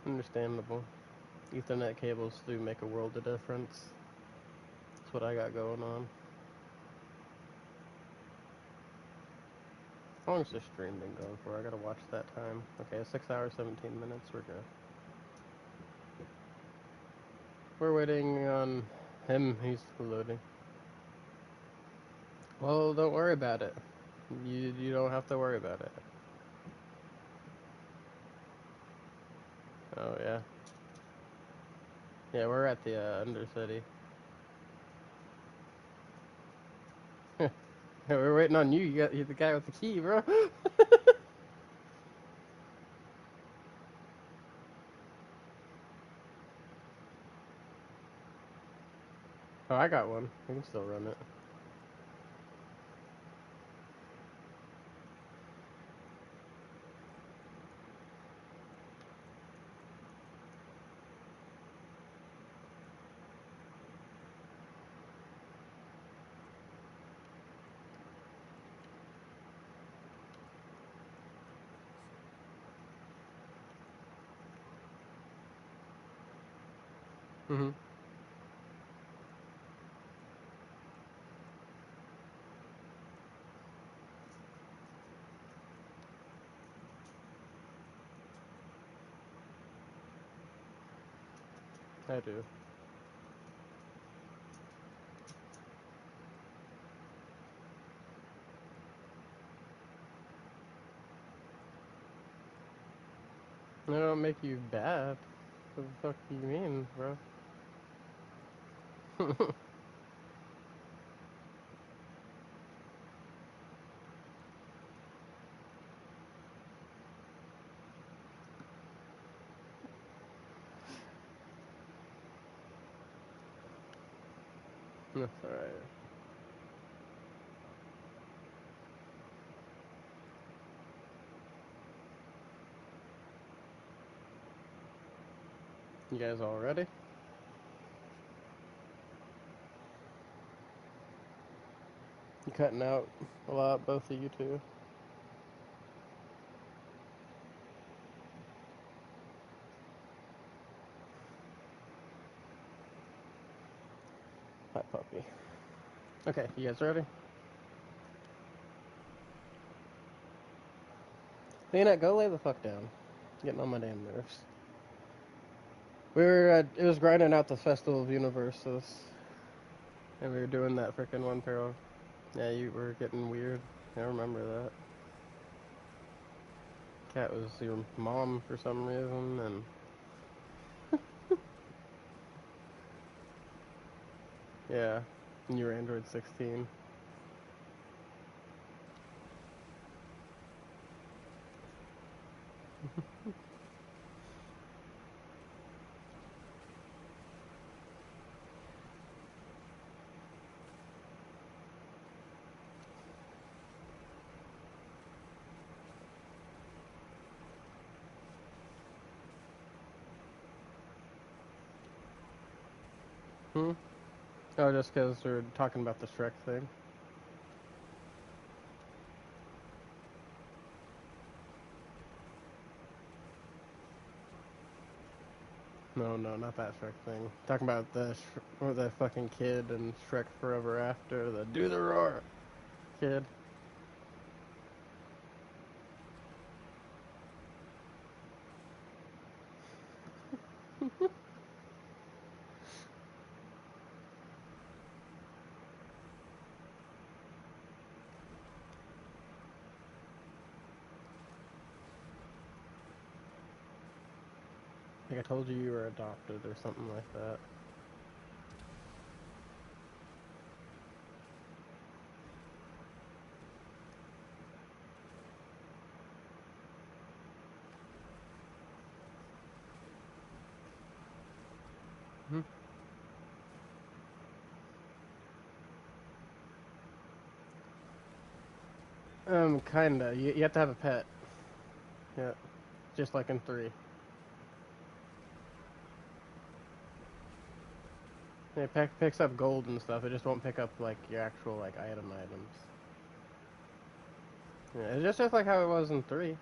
Understandable. Ethernet cables do make a world of difference. That's what I got going on. How long has this stream been going for? I gotta watch that time. Okay, 6 hours, 17 minutes. We're good. We're waiting on him. He's loading. Well, don't worry about it. You don't have to worry about it. Oh yeah. Yeah, we're at the Undercity. We're waiting on you. You're the guy with the key, bro. Oh, I got one. We can still run it. Mm-hmm. I do. They don't make you bad. What the fuck do you mean, bro? That's alright. You guys all ready? You cutting out a lot, both of you two. Hi, puppy. Okay, you guys ready? Leonette, go lay the fuck down. Getting on my damn nerves. It was grinding out the Festival of Universes. And we were doing that frickin' one parallel. Yeah, you were getting weird. I remember that. Cat was your mom for some reason, and yeah, and you were Android 16. Hmm? Oh, just because we're talking about the Shrek thing. No, no, not that Shrek thing. Talking about or the fucking kid and Shrek Forever After, the do the roar kid. I think I told you were adopted or something like that. Hmm? Kinda. You have to have a pet. Yeah, just like in 3. It picks up gold and stuff. It just won't pick up like your actual like items. Yeah, it's just like how it was in 3.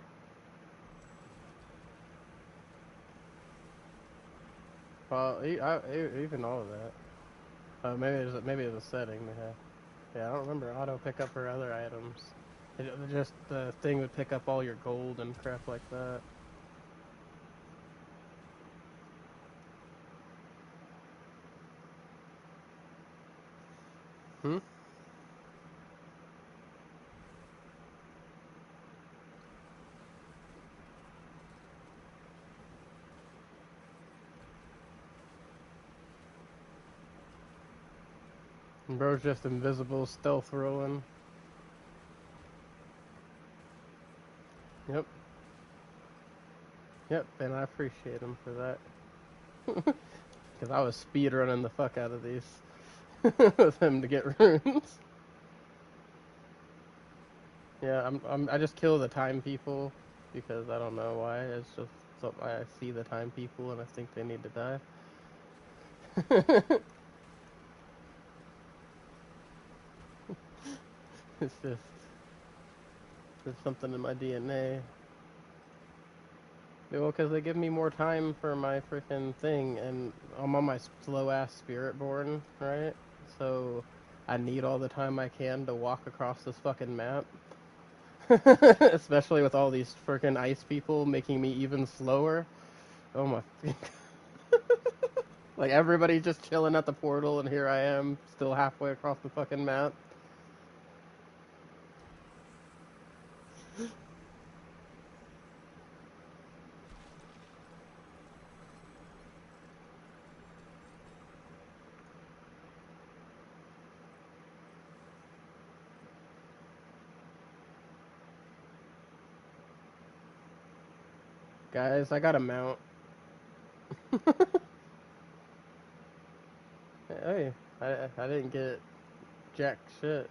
Well, even all of that. Maybe it's a setting they have. Yeah, I don't remember auto pick up her other items. Just the thing would pick up all your gold and crap like that. Hmm? And bro's just invisible, stealth rolling. Yep, yep, and I appreciate him for that. Because I was speed running the fuck out of these with him to get runes. Yeah, I just kill the time people because I don't know why. It's just I see the time people and I think they need to die. It's just there's something in my DNA. Well, because they give me more time for my freaking thing, and I'm on my slow ass spirit born, right? So I need all the time I can to walk across this fucking map. Especially with all these freaking ice people making me even slower. Oh my. Like everybody just chilling at the portal, and here I am, still halfway across the fucking map. Guys, I got a mount. Hey, I didn't get jack shit.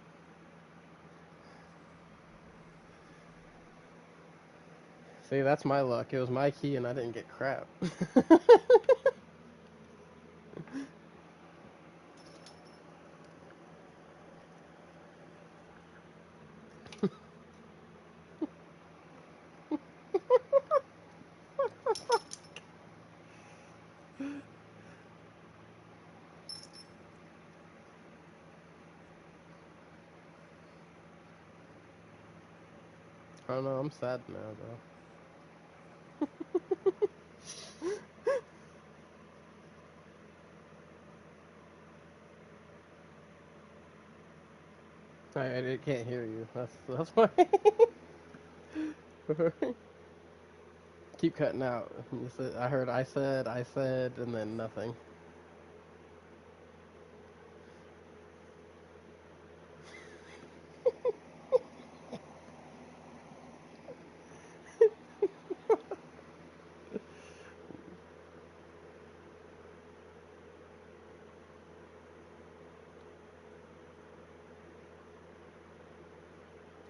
See, that's my luck. It was my key, and I didn't get crap. I don't know. I'm sad now, though. I can't hear you. That's why. Keep cutting out. You said, I heard I said, and then nothing.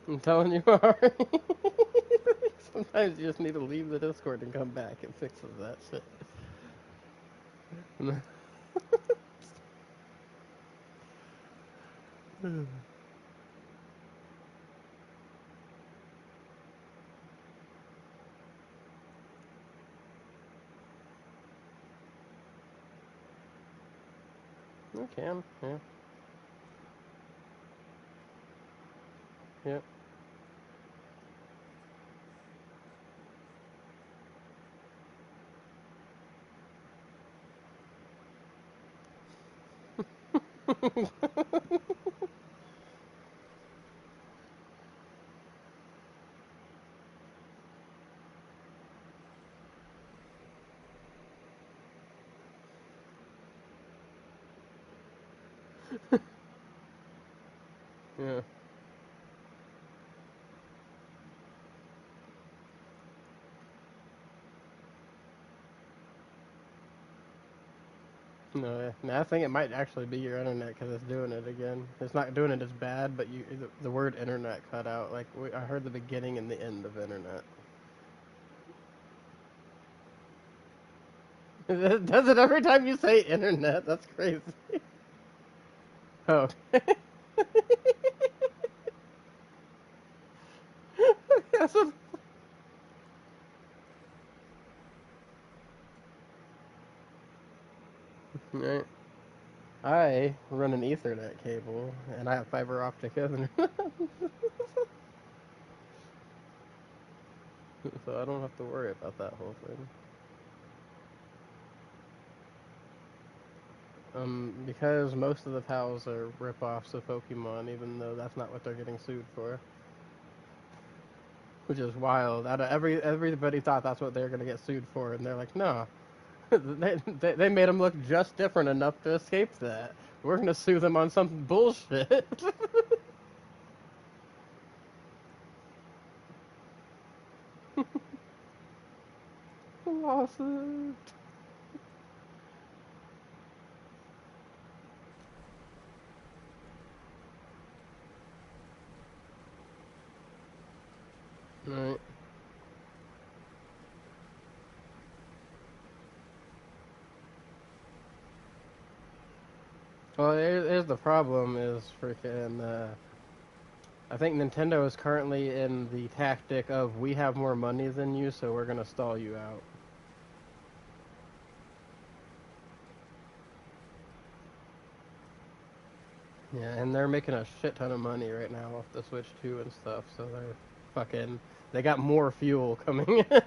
I'm telling you, Ari. Sometimes you just need to leave the Discord and come back. It fixes that shit. You can, yeah. Yep. Yeah. No, yeah. No, I think it might actually be your internet because it's doing it again. It's not doing it as bad, but the word internet cut out. Like I heard the beginning and the end of internet. Does it every time you say internet? That's crazy. Oh. That's what, right. I run an Ethernet cable, and I have fiber optic Ethernet, so I don't have to worry about that whole thing. Because most of the pals are rip-offs of Pokemon, even though that's not what they're getting sued for, which is wild. Out of everybody thought that's what they were gonna get sued for, and they're like, no, they made them look just different enough to escape that. We're gonna sue them on some bullshit. Lawsuit. Right. Well, here's the problem: is freaking. I think Nintendo is currently in the tactic of we have more money than you, so we're gonna stall you out. Yeah, and they're making a shit ton of money right now off the Switch 2 and stuff, so they got more fuel coming in.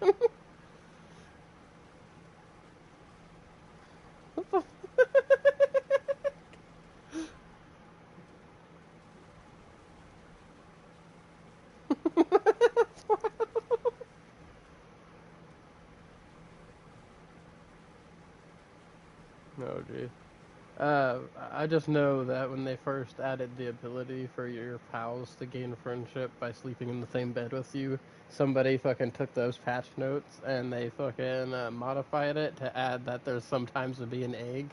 What the No, geez. I just know that when they first added the ability for your pals to gain friendship by sleeping in the same bed with you, somebody fucking took those patch notes and they fucking modified it to add that there's sometimes to be an egg.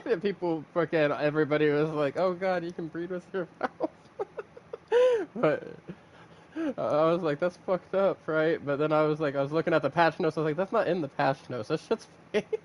And people fucking, everybody was like, oh god, you can breed with your pals. But I was like, that's fucked up, right? But then I was looking at the patch notes, I was like, that's not in the patch notes, that shit's fake.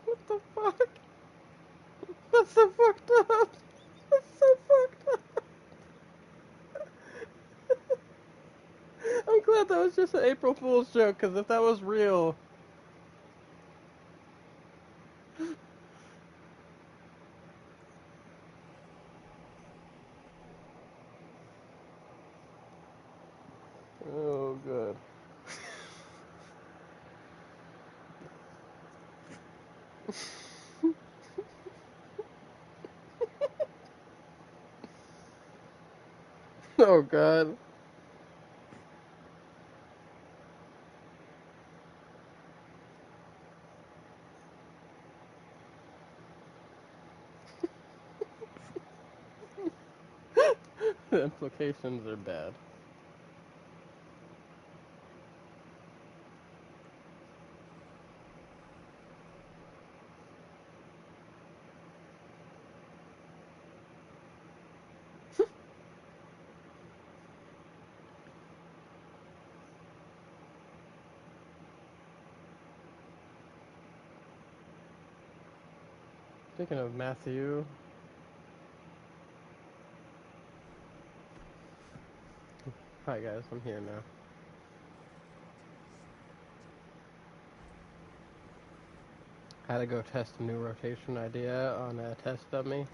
What the fuck? That's so fucked up. That's so fucked up. I'm glad that was just an April Fool's joke, because if that was real. Oh, good. Oh, God. The implications are bad. Speaking of Matthew, hi guys, I'm here now. Had to go test a new rotation idea on a test dummy.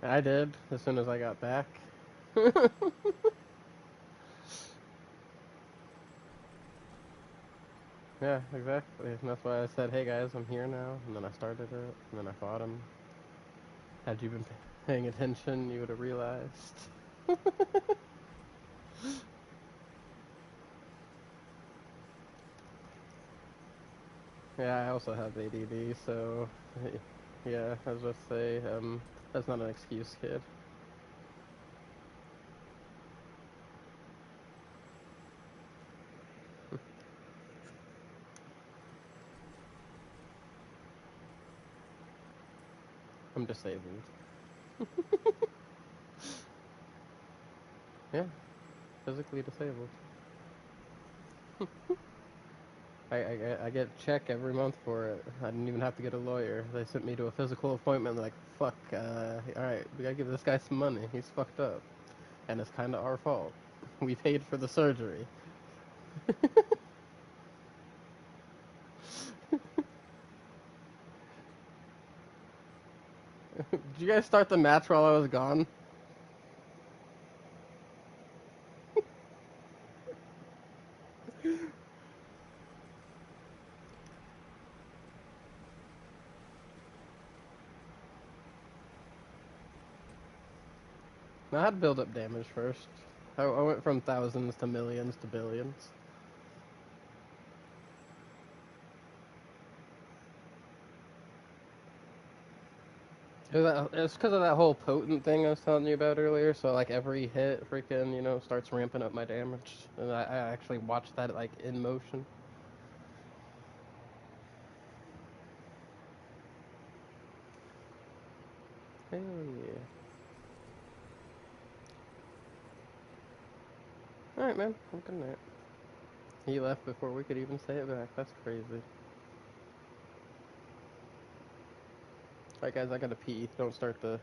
I did, as soon as I got back. Yeah, exactly. And that's why I said, hey guys, I'm here now. And then I started it, and then I fought him. Had you been paying attention, you would have realized. Yeah, I also have ADD, so yeah, I was just say, that's not an excuse, kid. I'm disabled. Yeah, physically disabled. I get a check every month for it. I didn't even have to get a lawyer. They sent me to a physical appointment. Like, fuck, alright, we gotta give this guy some money. He's fucked up. And it's kinda our fault. We paid for the surgery. Did you guys start the match while I was gone? No, I had to build up damage first. I went from thousands to millions to billions. It's because of that whole potent thing I was telling you about earlier. So like every hit, freaking, starts ramping up my damage, and I actually watch that like in motion. Hell yeah! All right, man. I'm good night. He left before we could even say it back. That's crazy. All right, guys. I gotta pee. Don't start the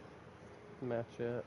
match yet.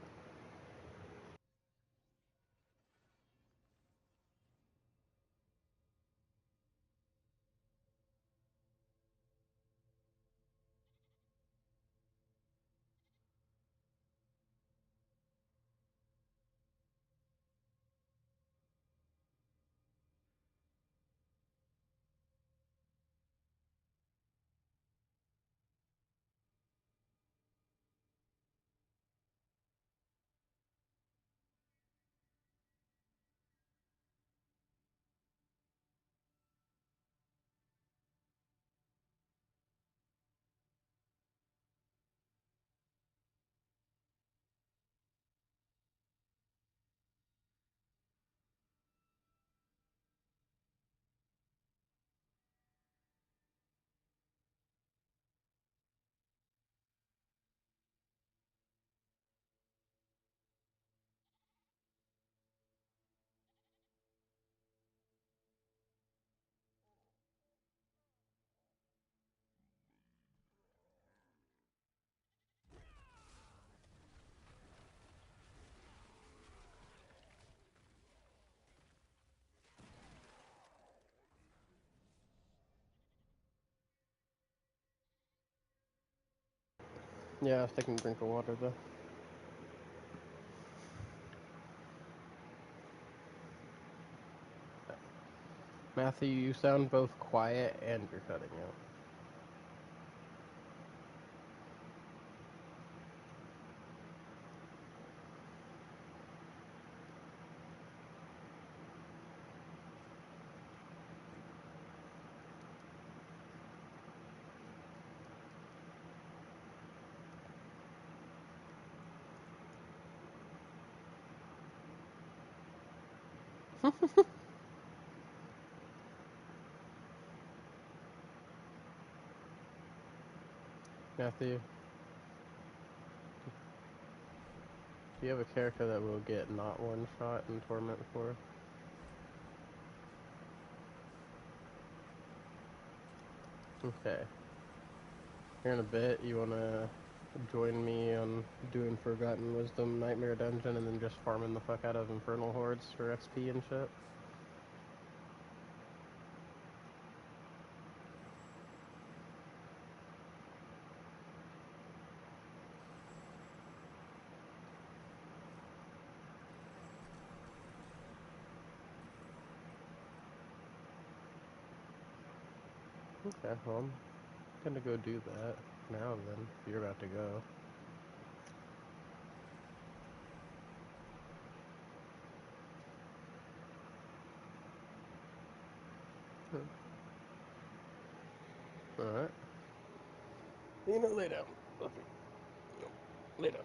Yeah, I was taking a drink of water though. Matthew, you sound both quiet and you're cutting out. Matthew, do you have a character that will get not one shot in Torment 4? Okay. Here in a bit, you wanna join me on doing Forgotten Wisdom Nightmare Dungeon and then just farming the fuck out of Infernal Hordes for XP and shit? Okay, well, I'm gonna go do that now then, if you're about to go. Alright. Lay down. Lay down.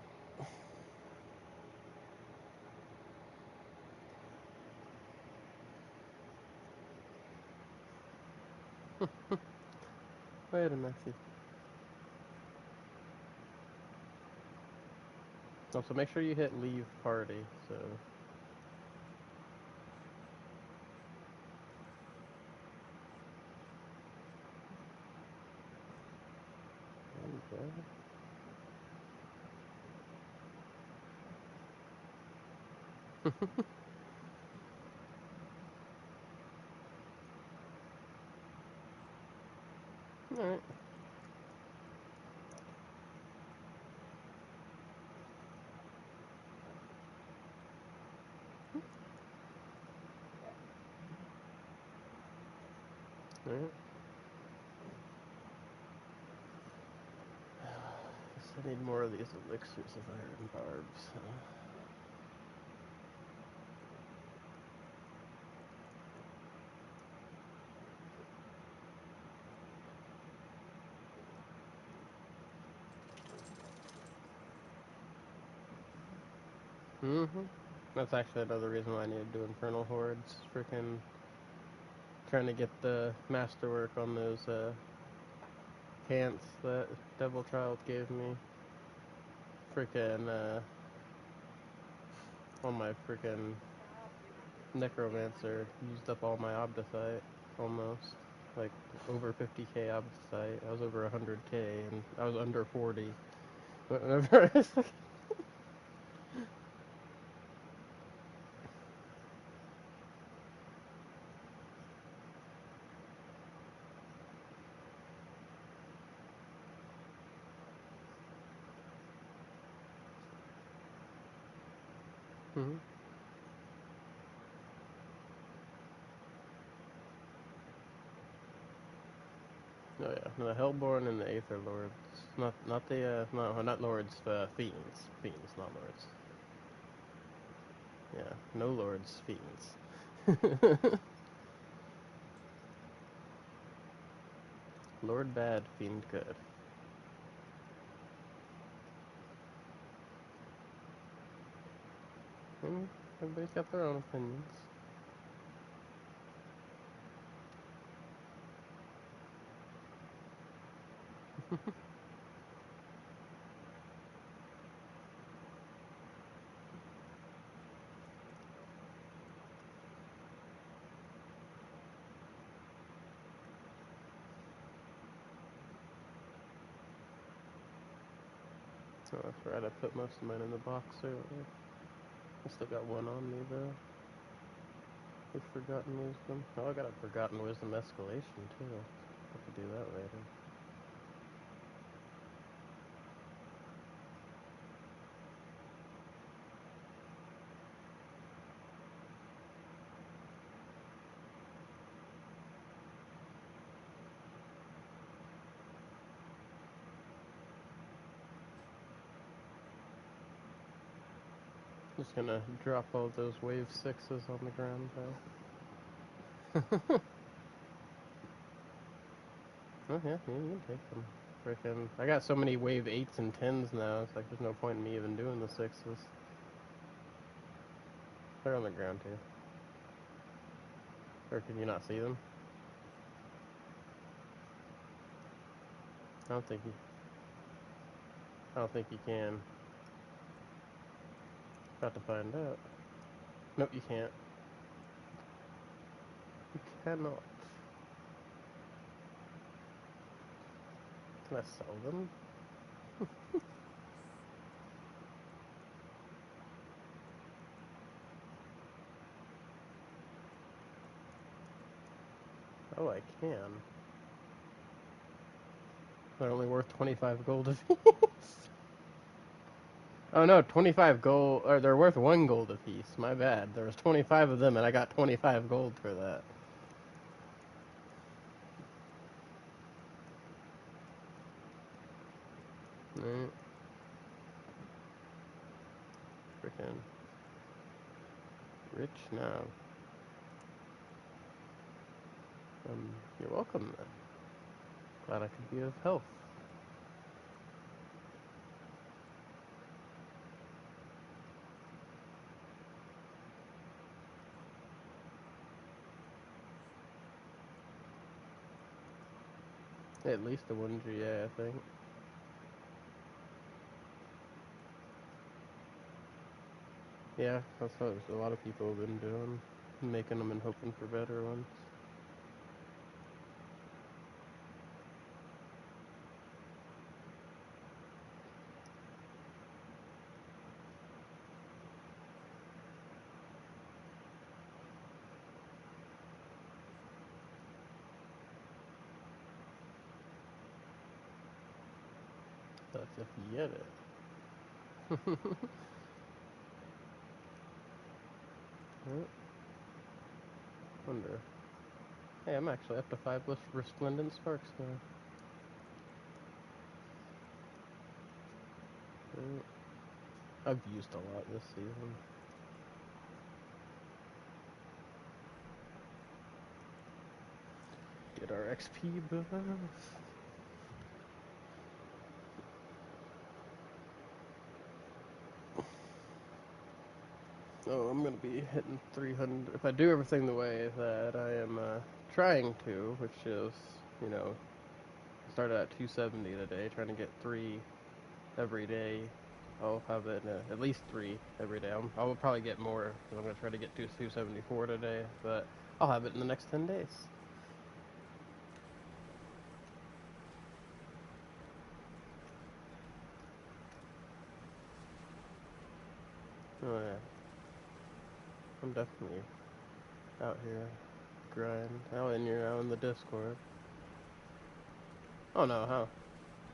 Wait a minute. Also, make sure you hit leave party, so... Alright. Alright. I need more of these elixirs of iron barbs. Mm-hmm. That's actually another reason why I need to do Infernal Hordes. Freaking trying to get the masterwork on those pants that Devil Child gave me. Freaking on my freaking Necromancer used up all my Obdithite almost. Like over 50k Obdithite. I was over 100k and I was under 40. Whenever I was like, hmm. Oh yeah, the Hellborn and the Aether Lords. Not the not Lords, Fiends. Fiends, not Lords. Yeah, no Lords, Fiends. Lord bad, Fiend good. And everybody's got their own opinions. Oh, that's right, I put most of mine in the box earlier. I still got one on me though. With Forgotten Wisdom. Oh, I got a Forgotten Wisdom escalation too. Have to do that later. Just gonna drop all those wave 6s on the ground though. Oh yeah, you can take them. Frickin' I got so many wave 8s and 10s now, it's like there's no point in me even doing the 6s. They're on the ground too. Or can you not see them? I don't think you can. About to find out. Nope, you can't. You cannot. Can I sell them? Oh, I can. They're only worth 25 gold apiece. Oh no, 25 gold, or they're worth 1 gold apiece. My bad. There was 25 of them, and I got 25 gold for that. Right. Freaking rich now. You're welcome then. Glad I could be of help. At least a 1 GA, I think. Yeah, that's what a lot of people have been doing. Making them and hoping for better ones. That's if you get it. Right. Wonder. Hey, I'm actually up to 5 resplendent sparks now. Right. I've used a lot this season. Get our XP buff. going to be hitting 300. If I do everything the way that I am trying to, which is, you know, started at 270 today, trying to get 3 every day. I'll have it at least 3 every day. I'll probably get more because I'm going to try to get to 274 today, but I'll have it in the next 10 days. Oh yeah, I'm definitely out here grind. Oh, and you're out in the Discord. Oh no, how?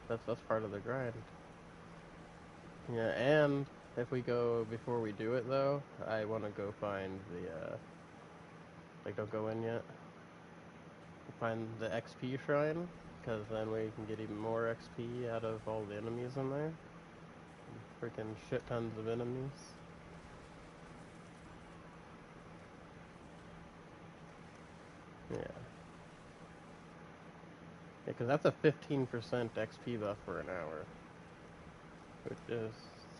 That's part of the grind. Yeah, and if we go before we do it though, I want to go find the like don't go in yet. Find the XP shrine, because then we can get even more XP out of all the enemies in there. Freaking shit tons of enemies. Yeah. Yeah, because that's a 15% XP buff for an hour. Which is,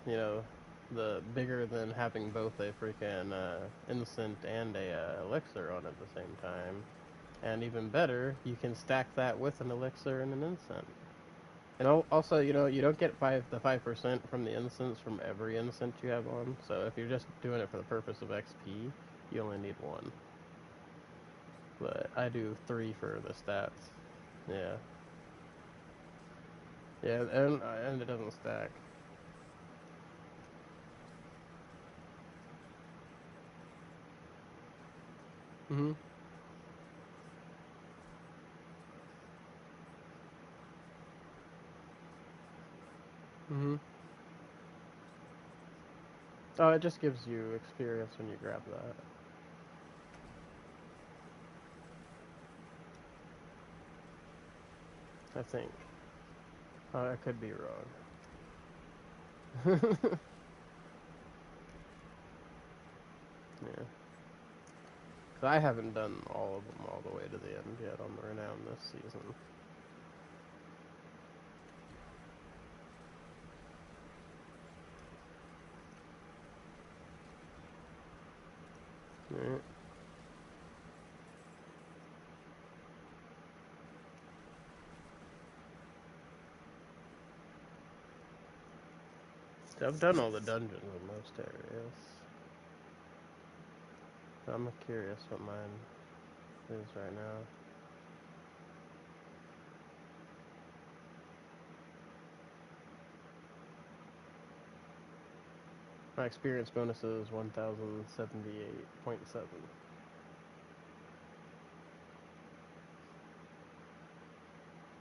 you know, the bigger than having both a freaking instant and a elixir on at the same time. And even better, you can stack that with an elixir and an instant. And also, you know, you don't get the 5% from the instance from every instant you have on. So if you're just doing it for the purpose of XP, you only need 1. But I do 3 for the stats. Yeah. Yeah, and it doesn't stack. Mhm. Mhm. Oh, it just gives you experience when you grab that. I think. I could be wrong. 'Cause I haven't done all of them all the way to the end yet on the Renown this season. Alright. I've done all the dungeons in most areas. I'm curious what mine is right now. My experience bonus is 1078.7.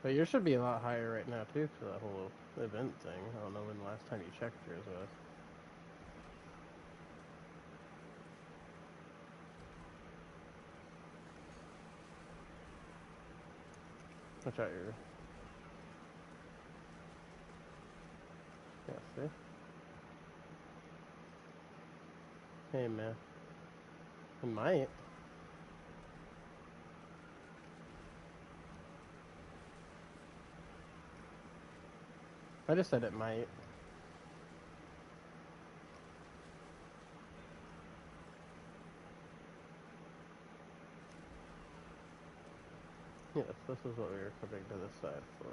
But yours should be a lot higher right now too for that whole event thing. I don't know when the last time you checked yours was. Watch out your... Yeah, see? Hey man. It might. I just said it might. Yes, this is what we were coming to this side for.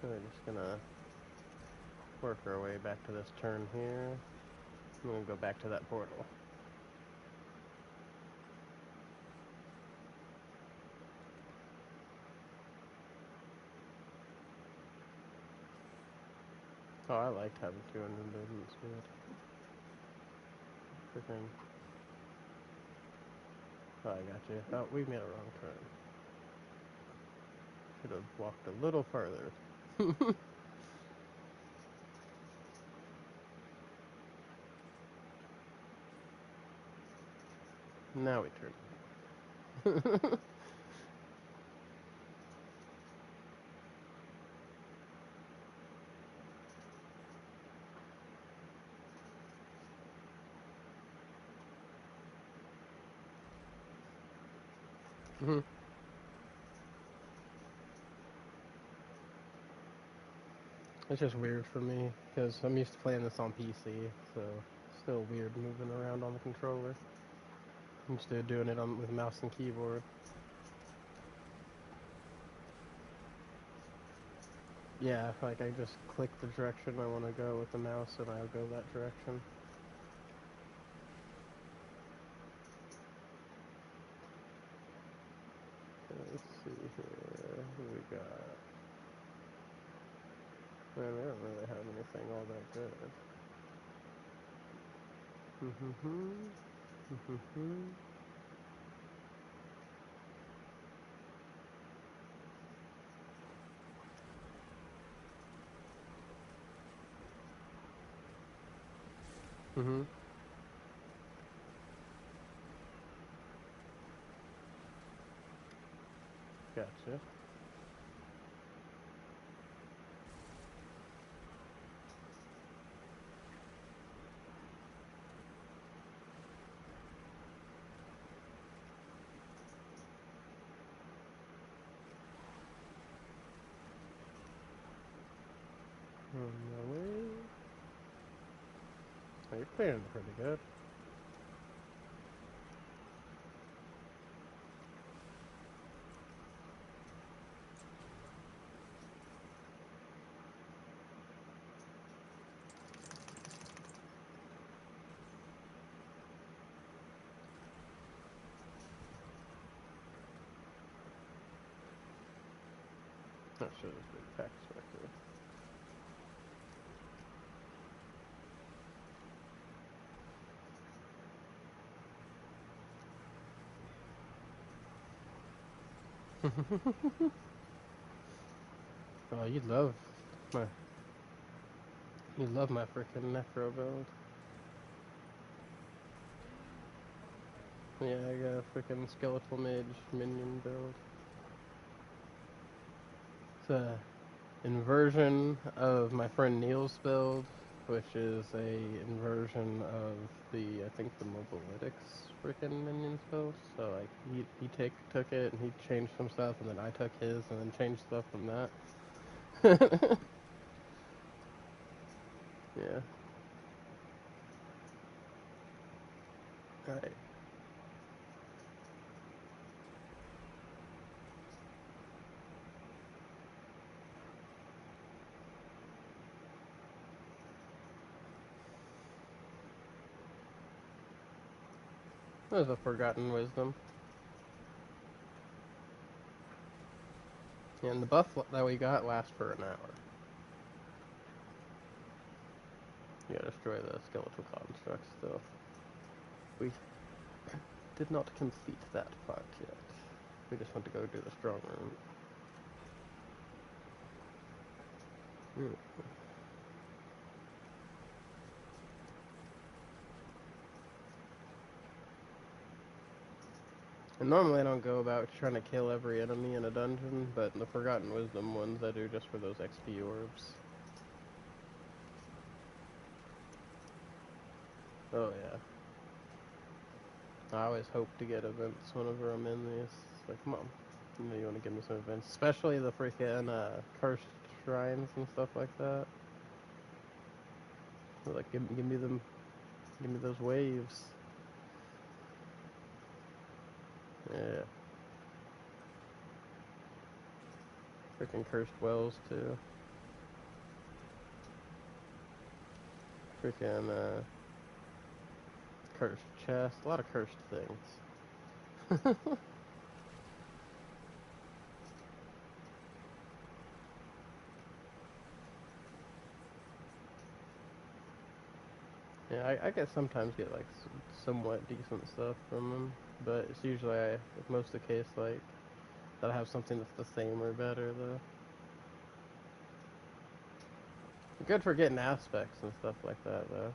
So we're just gonna work our way back to this turn here. I'm gonna go back to that portal. Oh, I liked having 200 movement speed. Freaking... Oh, I got you. Oh, we made a wrong turn. Should have walked a little farther. Now we turn. It's just weird for me because I'm used to playing this on PC, so it's still weird moving around on the controller. I'm used to doing it with mouse and keyboard. Yeah, like I just click the direction I want to go with the mouse and I'll go that direction. Let's see here. Who we got? Man, we don't really have anything all that good. Gotcha. On my way. Oh, you're playing pretty good. That should have been text record. Oh, my you love my freaking necro build. Yeah, I got a freaking skeletal mage minion build. It's a inversion of my friend Neil's build, which is a inversion of I think the mobilytics freaking minions build. So like he took it and he changed some stuff, and then I took his and then changed stuff from that. Yeah. Alright. There's a forgotten wisdom. And the buff that we got lasts for an hour. You gotta destroy the skeletal construct still. We did not complete that part yet. We just want to go do the strong room. And normally I don't go about trying to kill every enemy in a dungeon, but the Forgotten Wisdom ones I do just for those XP orbs. Oh yeah. I always hope to get events whenever I'm in these. It's like, come on. You know you want to give me some events. Especially the freaking cursed shrines and stuff like that. Like, give me them. Give me those waves. Yeah. Freaking cursed wells, too. Freaking, cursed chest. A lot of cursed things. Yeah, I get sometimes get like somewhat decent stuff from them, but it's usually most of the case like that I have something that's the same or better though. Good for getting aspects and stuff like that though.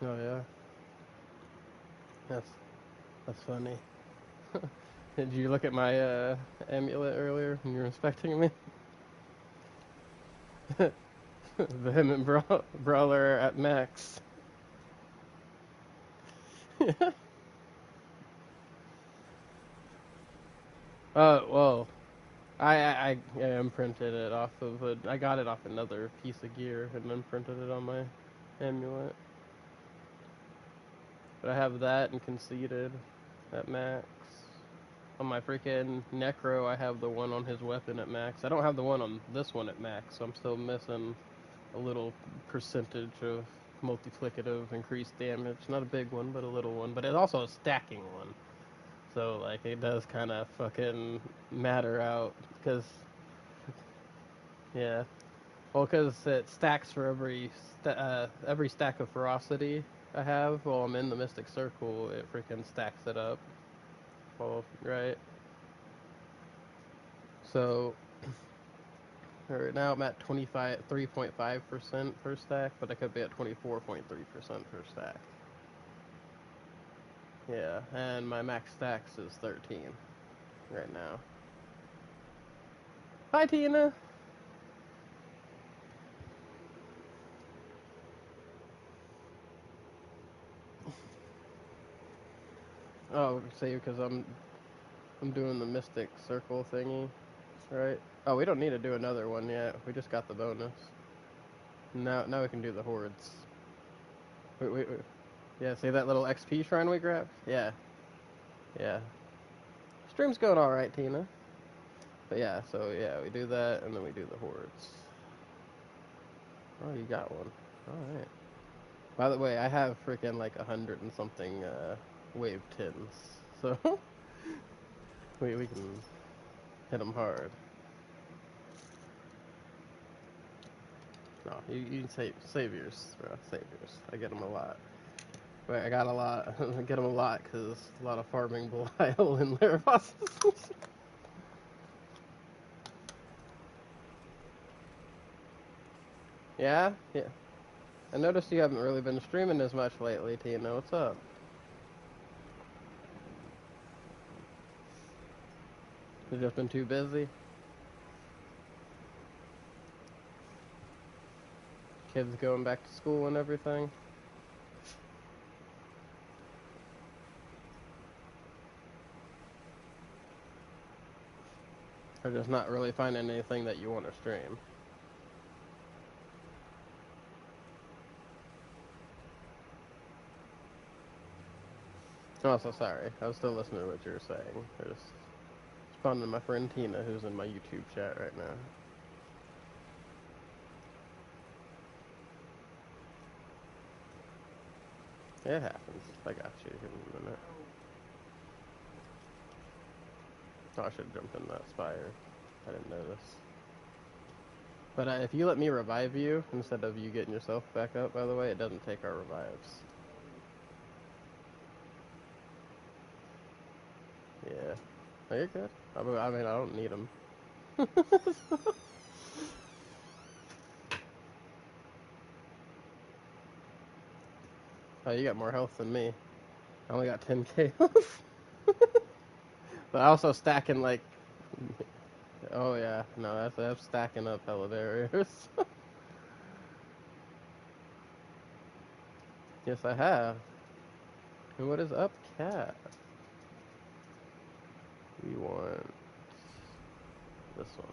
Oh yeah, that's that's funny. Did you look at my amulet earlier when you were inspecting me? Vehement brawler at max. Oh, well, I imprinted it off of I got it off another piece of gear and imprinted it on my amulet. But I have that and conceited at max. On my freaking Necro, I have the one on his weapon at max. I don't have the one on this one at max, so I'm still missing a little percentage of multiplicative increased damage. Not a big one, but a little one. But it's also a stacking one. So, like, it does kind of fucking matter out. Because, yeah. Well, because it stacks for every stack of ferocity I have while I'm in the Mystic Circle, it freaking stacks it up. Well, right. So, right now I'm at 3.5% per stack, but I could be at 24.3% per stack. Yeah, and my max stacks is 13 right now. Hi, Tina! Oh, say because I'm doing the Mystic Circle thingy, right? Oh, we don't need to do another one yet. We just got the bonus. Now we can do the hordes. Wait. Yeah, see that little XP shrine we grabbed? Yeah. Stream's going alright, Tina. But yeah, so yeah, we do that, and then we do the hordes. Oh, you got one. Alright. By the way, I have freaking like 100 and something wave tins. So, we can hit them hard. No, you can save yours, bro. Save yours. I get them a lot. Wait, I got a lot. I get them a lot because a lot of farming Belial in their bosses. Yeah? Yeah. I noticed you haven't really been streaming as much lately, Tina. What's up? You've just been too busy? Kids going back to school and everything? Or just not really finding anything that you want to stream? Oh, so sorry. I was still listening to what you were saying. I just responding to my friend Tina, who's in my YouTube chat right now. It happens. I got you in a minute. Oh, I should have jumped in that spire. I didn't notice. But if you let me revive you, instead of you getting yourself back up, by the way, it doesn't take our revives. Yeah. Oh, you're good. I mean, I don't need them. Oh, you got more health than me. I only got 10k health. But I also stacking like... Oh yeah, no, that's stacking up hella barriers. Yes, I have. And what is up, cat? We want this one.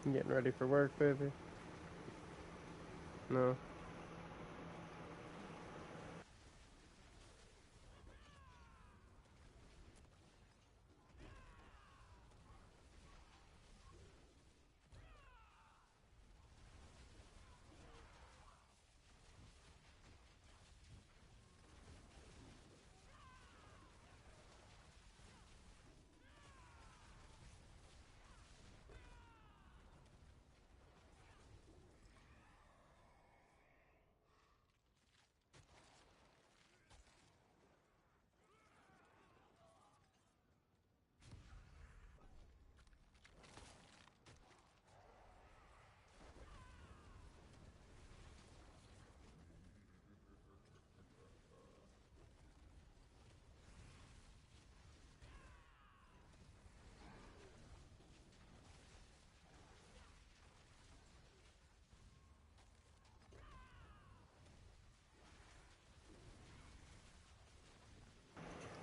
You getting ready for work, baby? No.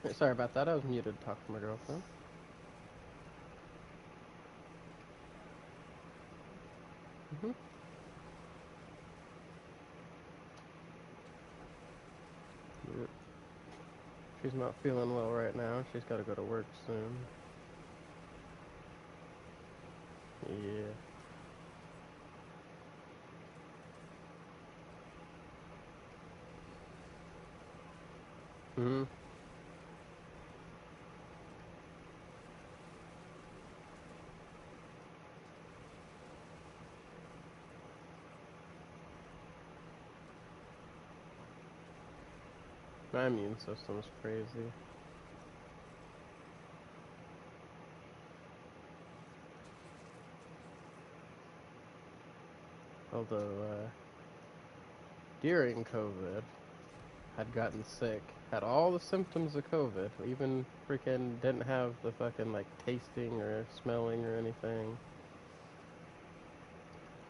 Hey, sorry about that. I was muted to talk to my girlfriend. Hmm. Yep. She's not feeling well right now. She's got to go to work soon. Yeah. Hmm. My immune system's crazy. Although, during COVID, had gotten sick, had all the symptoms of COVID, even freaking didn't have the fucking like tasting or smelling or anything,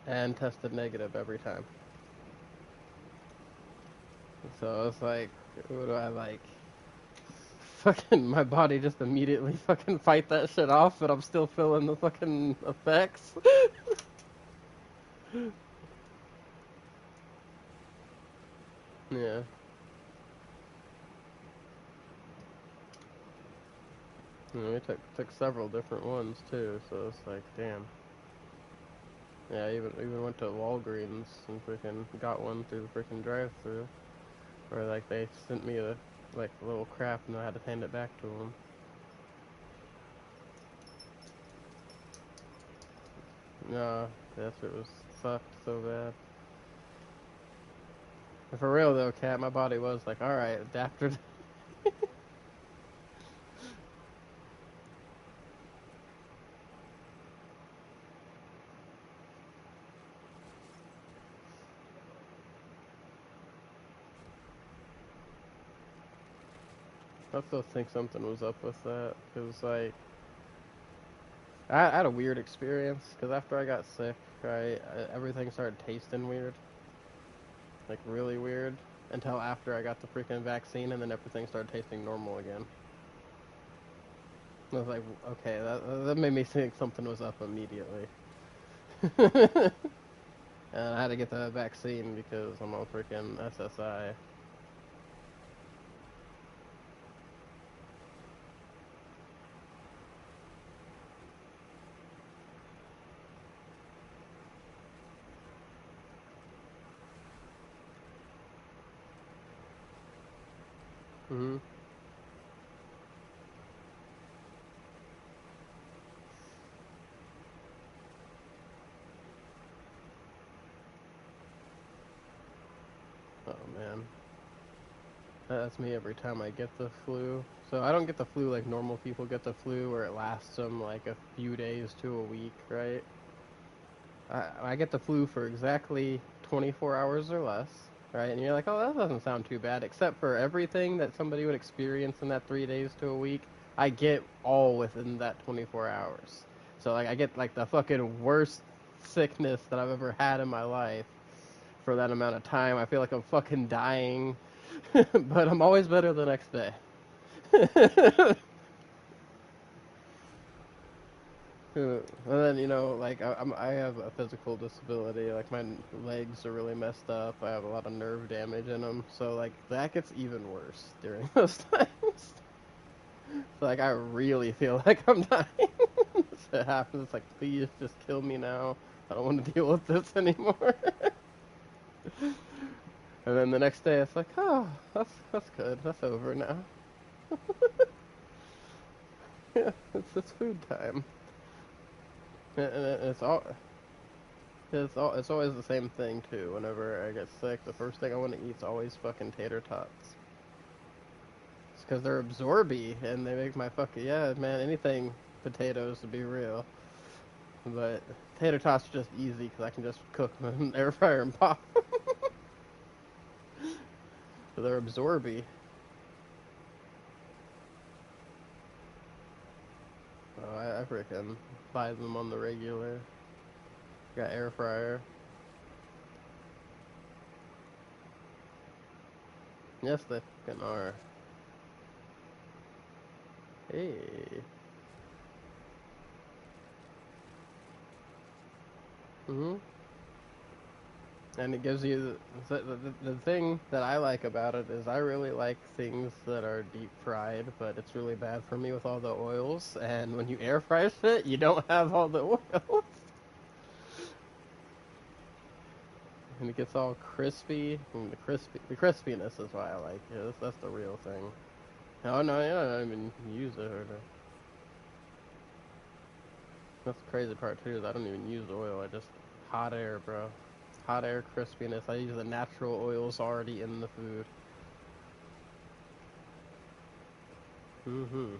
and tested negative every time. So I was like, what do I like? Fucking my body just immediately fucking fight that shit off, but I'm still feeling the fucking effects. Yeah. We took several different ones too, so it's like, damn. Yeah, I even went to Walgreens and freaking got one through the freaking drive-through, where like they sent me a like a little crap and I had to hand it back to them. No, that shit was sucked so bad. And for real though, Cat, my body was like, all right, adapter. I still think something was up with that, cause like I had a weird experience, cause after I got sick, right, everything started tasting weird, like really weird, until after I got the freaking vaccine, and then everything started tasting normal again. I was like, okay, that made me think something was up immediately. And I had to get the vaccine because I'm on freaking SSI. Hmm. Oh man, that's me every time I get the flu. So I don't get the flu like normal people get the flu, where it lasts them like a few days to a week, right? I get the flu for exactly 24 hours or less, right? And you're like, oh, that doesn't sound too bad, except for everything that somebody would experience in that 3 days to a week, I get all within that 24 hours. So like I get like the fucking worst sickness that I've ever had in my life for that amount of time. I feel like I'm fucking dying, but I'm always better the next day. And then like I have a physical disability. Like my legs are really messed up. I have a lot of nerve damage in them, so like that gets even worse during those times. So like I really feel like I'm dying. So it happens. It's like, please just kill me now. I don't want to deal with this anymore. And then the next day, it's like, oh, that's good. That's over now. Yeah, it's food time. And it's always the same thing too. Whenever I get sick, the first thing I want to eat is always fucking tater tots. It's because they're absorby and they make my fucking, yeah, man, anything potatoes to be real. But tater tots are just easy because I can just cook them in the air fryer and pop. So they're absorby. Oh, I freaking buy them on the regular. Got air fryer. Yes, they fucking are. Hey. Mm-hmm. And it gives you the thing that I like about it is I really like things that are deep fried, but it's really bad for me with all the oils. And when you air fry shit, you don't have all the oils, and it gets all crispy. And the crispiness is why I like it. That's the real thing. Oh no, yeah, I don't even use it. That's the crazy part too. Is I don't even use oil. I just hot air, bro. Hot air crispiness. I use the natural oils already in the food. Mm-hmm.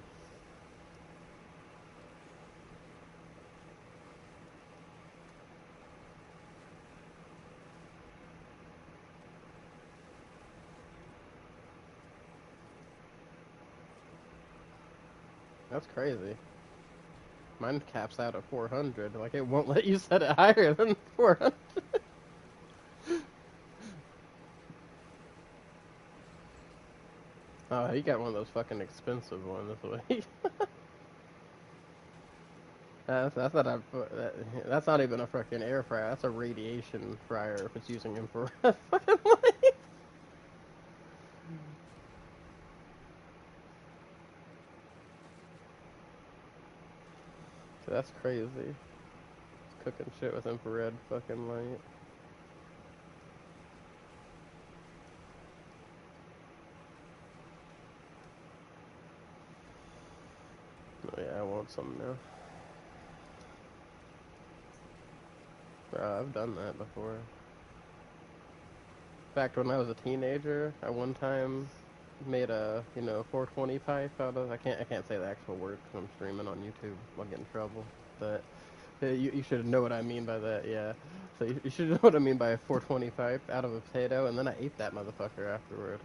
That's crazy. Mine caps out at 400. Like, it won't let you set it higher than 400. Oh, you got one of those fucking expensive ones. That's not that's not even a fucking air fryer. That's a radiation fryer if it's using infrared fucking light. That's crazy. It's cooking shit with infrared fucking light. Oh yeah, I want some now. I've done that before. In fact, when I was a teenager, I one time made a 420 pipe out of I can't say the actual word because I'm streaming on YouTube. I'll get in trouble. But you should know what I mean by that. Yeah. So you should know what I mean by a 420 pipe out of a potato, and then I ate that motherfucker afterward.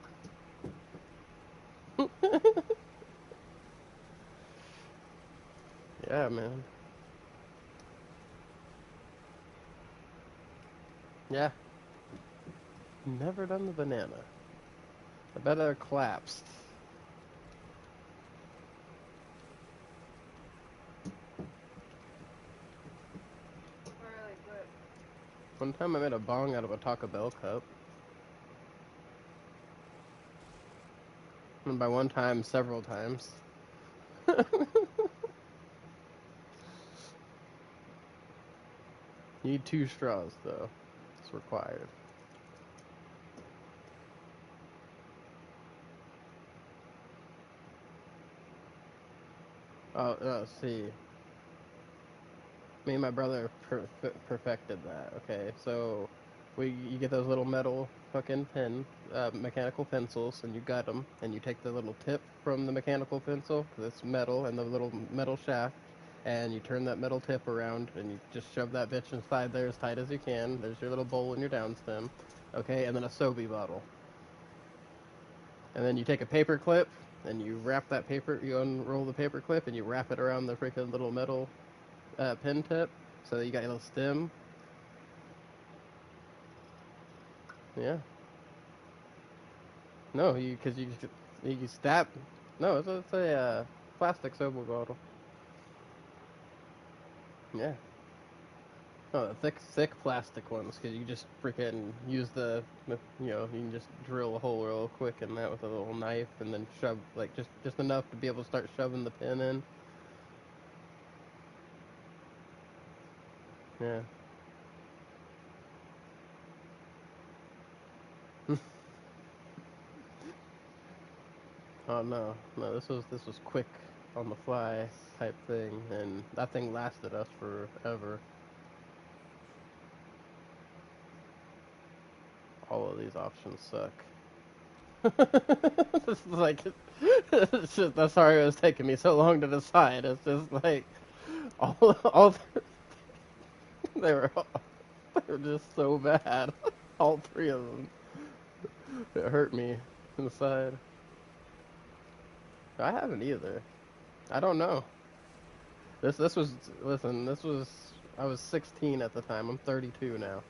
Yeah, man. Yeah. Never done the banana. I bet it collapsed. Really good. One time I made a bong out of a Taco Bell cup. And by one time, several times. You need 2 straws, though. It's required. See. Me and my brother perfected that. Okay, so you get those little metal fucking mechanical pencils, and you gut them, and you take the little tip from the mechanical pencil, because it's metal, and the little metal shaft, and you turn that metal tip around, and you just shove that bitch inside there as tight as you can. There's your little bowl and your downstem. Okay, and then a Sobe bottle. And then you take a paper clip, and you wrap that paper, you unroll the paper clip, and you wrap it around the freaking little metal pin tip, so you got your little stem. Yeah. No, because you stab. No, it's a plastic soap bottle. Yeah. No, the thick plastic ones, because you just freaking use you can just drill a hole real quick in that with a little knife, and then shove like just enough to be able to start shoving the pin in. Yeah. Oh no, no, this was quick on the fly type thing, and that thing lasted us forever. All of these options suck. This is like, it's just, that's sorry it was taking me so long to decide. It's just like, all they were, they were just so bad. All 3 of them. It hurt me inside. I haven't either. I don't know. This was listen. This was I was 16 at the time. I'm 32 now.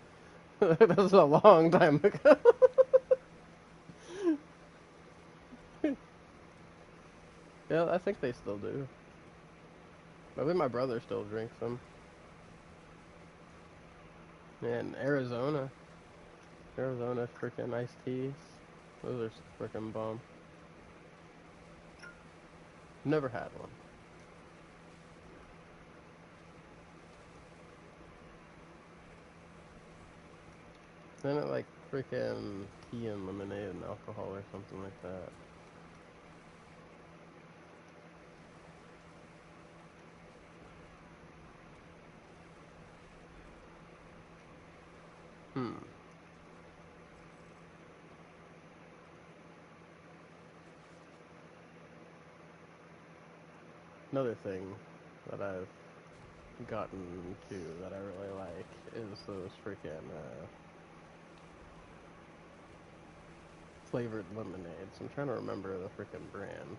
This was a long time ago. Yeah, I think they still do. I think my brother still drinks them. And Arizona freaking iced teas. Those are freaking bomb. Never had one. Then it like freaking tea and lemonade and alcohol or something like that. Hmm. Another thing that I've gotten to that I really like is those freaking flavored lemonades. I'm trying to remember the freaking brand.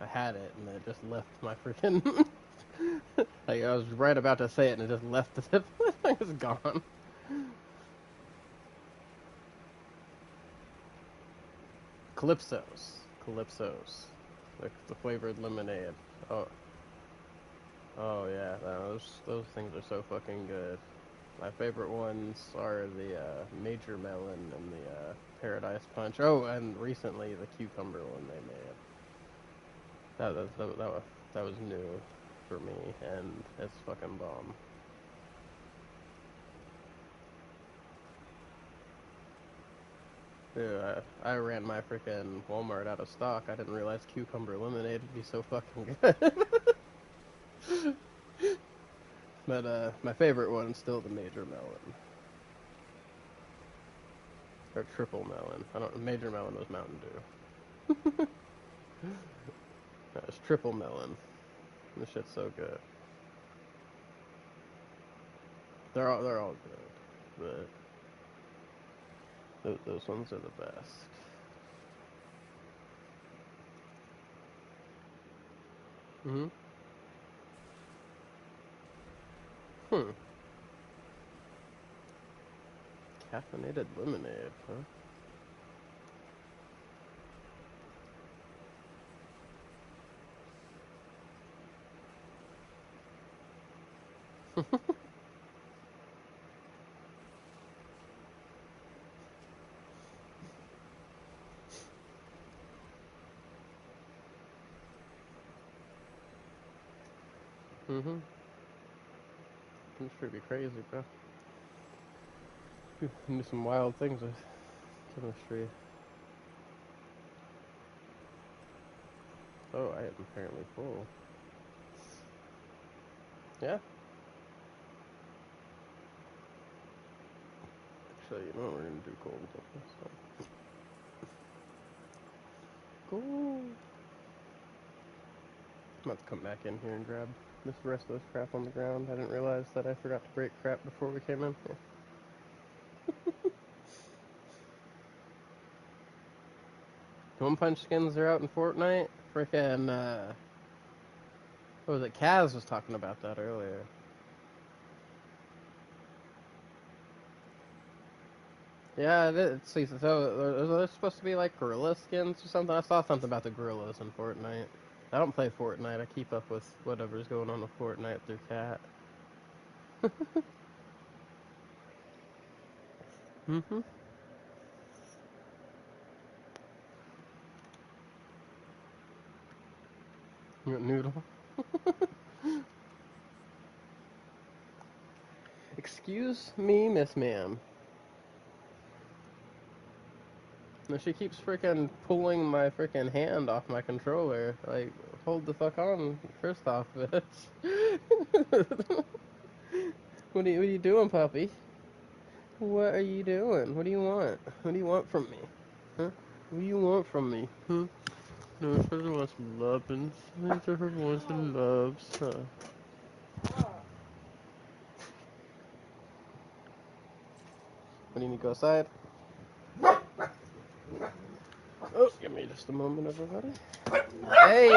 I had it and it just left my freaking like I was right about to say it and it just left the tip. It's gone. Calypsos, the flavored lemonade. Oh, oh yeah, no, those things are so fucking good. My favorite ones are the Major Melon and the Paradise Punch. Oh, and recently the cucumber one they made. That was new for me, and it's fucking bomb. Dude, I ran my freaking Walmart out of stock. I didn't realize cucumber lemonade would be so fucking good. But my favorite one is still the Major Melon. Or Triple Melon. I don't. Major Melon was Mountain Dew. It's Triple Melon. This shit's so good. They're all good, but those ones are the best. Mhm. Hmm. Caffeinated lemonade, huh? Mhm. This should be crazy, bro. You can do some wild things with chemistry. Oh, I am apparently full. Yeah. Actually, you know what, we're gonna do cold open, so. Cool. I'm about to come back in here and grab this rest of this crap on the ground. I didn't realize that I forgot to break crap before we came in. Yeah. One Punch skins are out in Fortnite. Frickin', what was it? Kaz was talking about that earlier. Yeah, see, so there's supposed to be like gorilla skins or something. I saw something about the gorillas in Fortnite. I don't play Fortnite. I keep up with whatever's going on with Fortnite through Cat. Mm-hmm. You got Noodle. Excuse me, Miss Ma'am. No, she keeps freaking pulling my freaking hand off my controller. Like, hold the fuck on, first off, bitch. What are you doing, puppy? What are you doing? What do you want? What do you want from me? Huh? What do you want from me? Huh? No, she doesn't want some lovin's. I just want some loves. Huh? What do you need to go outside? Oh, give me just a moment, everybody. Hey,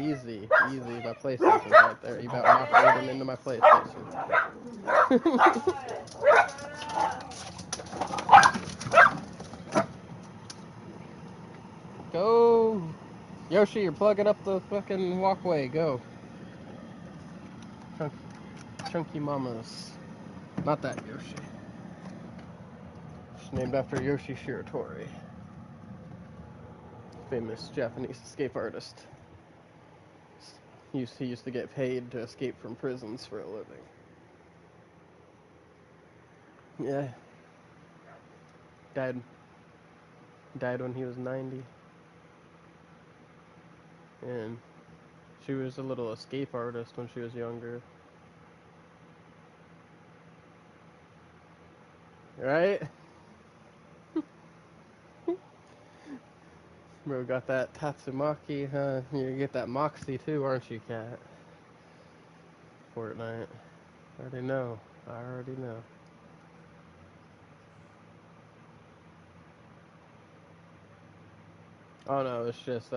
easy. My PlayStation's right there. You about knocked Aiden into my PlayStation. Go! Yoshi, you're plugging up the fucking walkway. Go. Chunky Mamas. Not that Yoshi. It's named after Yoshi Shiratori, famous Japanese escape artist. He used to get paid to escape from prisons for a living. Yeah. Died when he was 90. And she was a little escape artist when she was younger. Right? Bro, got that Tatsumaki, huh? You get that Moxie too, aren't you, Cat? Fortnite. I already know. Oh no, it's just,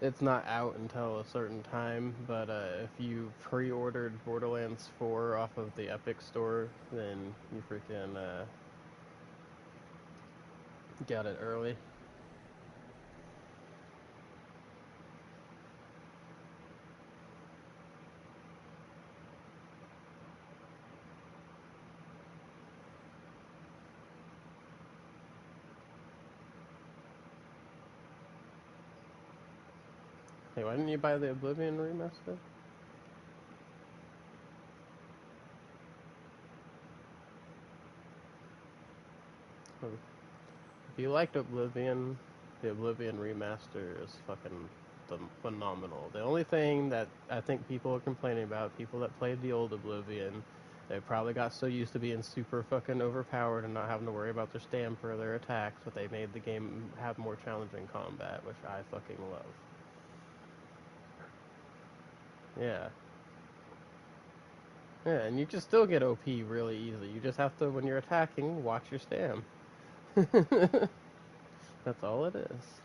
it's not out until a certain time, but if you pre-ordered Borderlands 4 off of the Epic Store, then you freaking, got it early. Hey, why didn't you buy the Oblivion remaster? Oh. If you liked Oblivion, the Oblivion remaster is fucking phenomenal. The only thing that I think people are complaining about, people that played the old Oblivion, they probably got so used to being super fucking overpowered and not having to worry about their stamina for their attacks, but they made the game have more challenging combat, which I fucking love. Yeah. Yeah, and you can still get OP really easy. You just have to, when you're attacking, watch your stam. That's all it is.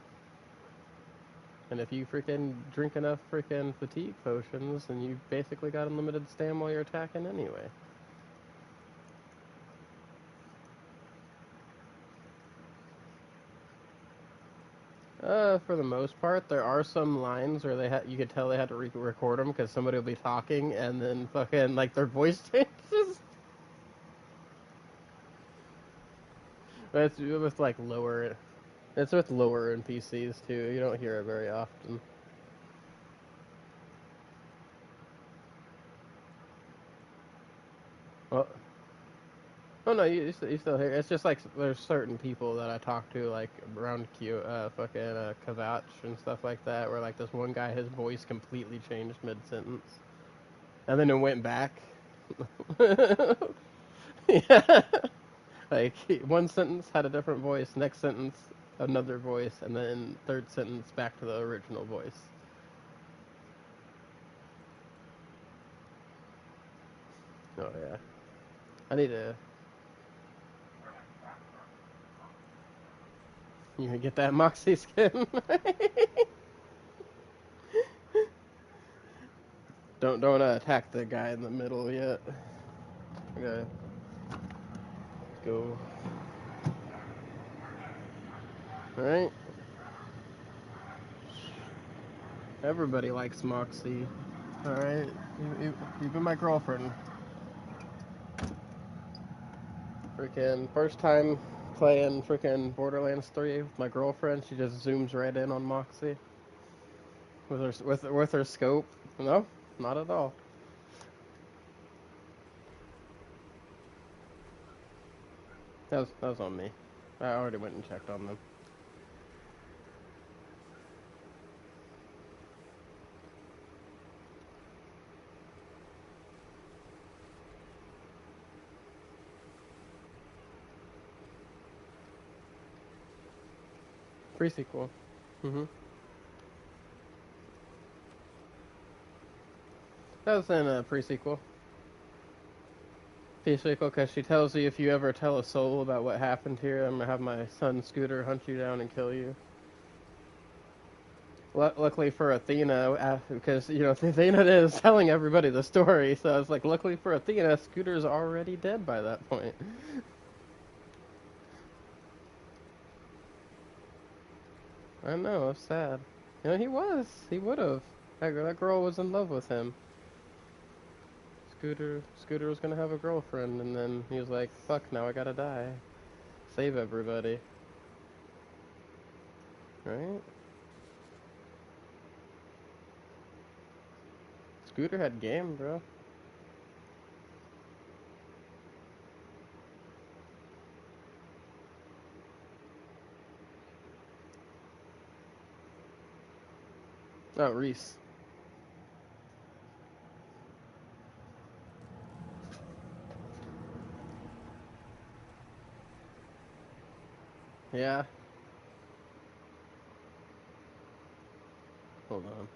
And if you freaking drink enough freaking fatigue potions, then you basically got unlimited stam while you're attacking anyway. For the most part, there are some lines where you could tell they had to record them because somebody will be talking and then fucking like their voice changes. But it's with like lower, it's with lower NPCs too. You don't hear it very often. Well, oh no, you still hear. It's just like there's certain people that I talk to, like around Kavach and stuff like that, where like this one guy, his voice completely changed mid sentence, and then it went back. Yeah, like one sentence had a different voice, next sentence another voice, and then third sentence back to the original voice. Oh yeah, I need to. You can get that Moxie skin. Don't attack the guy in the middle yet. Okay, go. All right. Everybody likes Moxie. All right, you've been my girlfriend. Freaking first time playing freaking Borderlands 3 with my girlfriend. She just zooms right in on Moxie with her scope. No, not at all. That was on me. I already went and checked on them. Pre-sequel. Mhm. That was in a pre-sequel. Pre-sequel because she tells you if you ever tell a soul about what happened here, I'm gonna have my son Scooter hunt you down and kill you. Luckily for Athena, because Athena is telling everybody the story, so it's like luckily for Athena, Scooter's already dead by that point. I know, it's sad. You know, he was. He would have. That girl was in love with him. Scooter was gonna have a girlfriend, and then he was like, fuck, now I gotta die. Save everybody. Right? Scooter had game, bro. Oh, Reese. Yeah. Hold on.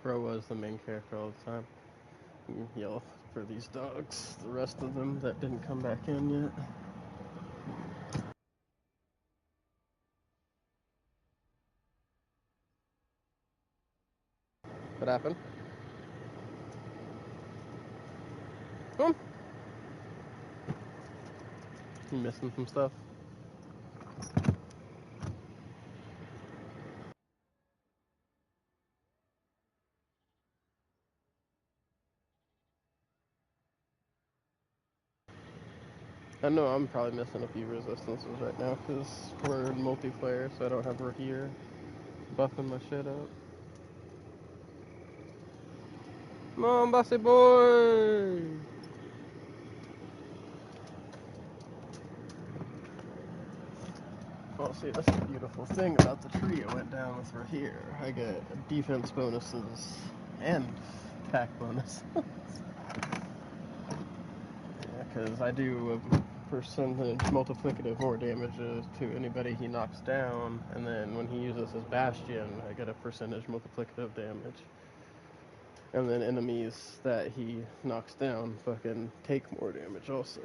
Bro was the main character all the time. Yell for these dogs. The rest of them that didn't come back in yet. What happened? Come. You missing some stuff? I know I'm probably missing a few resistances right now because we're in multiplayer, so I don't have her here buffing my shit up. Come on, bossy boy! Oh, see, that's the beautiful thing about the tree I went down with her here. I get defense bonuses and attack bonuses. Yeah, because I do a percentage multiplicative more damage to anybody he knocks down, and then when he uses his bastion, I get a percentage multiplicative damage. And then enemies that he knocks down fucking take more damage also.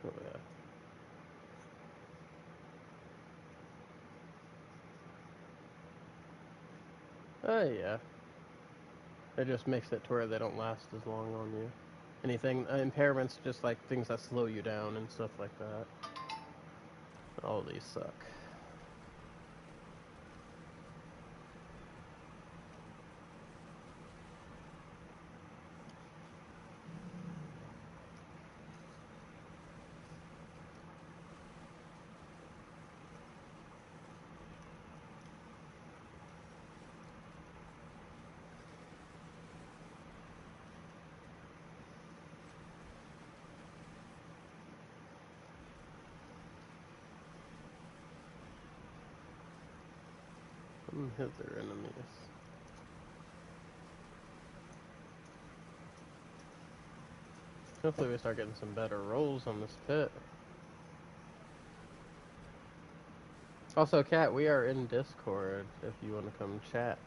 Oh yeah. Oh yeah. It just makes it to where they don't last as long on you. Anything impairments, just like things that slow you down and stuff like that. All these suck. Hit their enemies. Hopefully we start getting some better rolls on this pit. Also, Kat, we are in Discord if you want to come chat,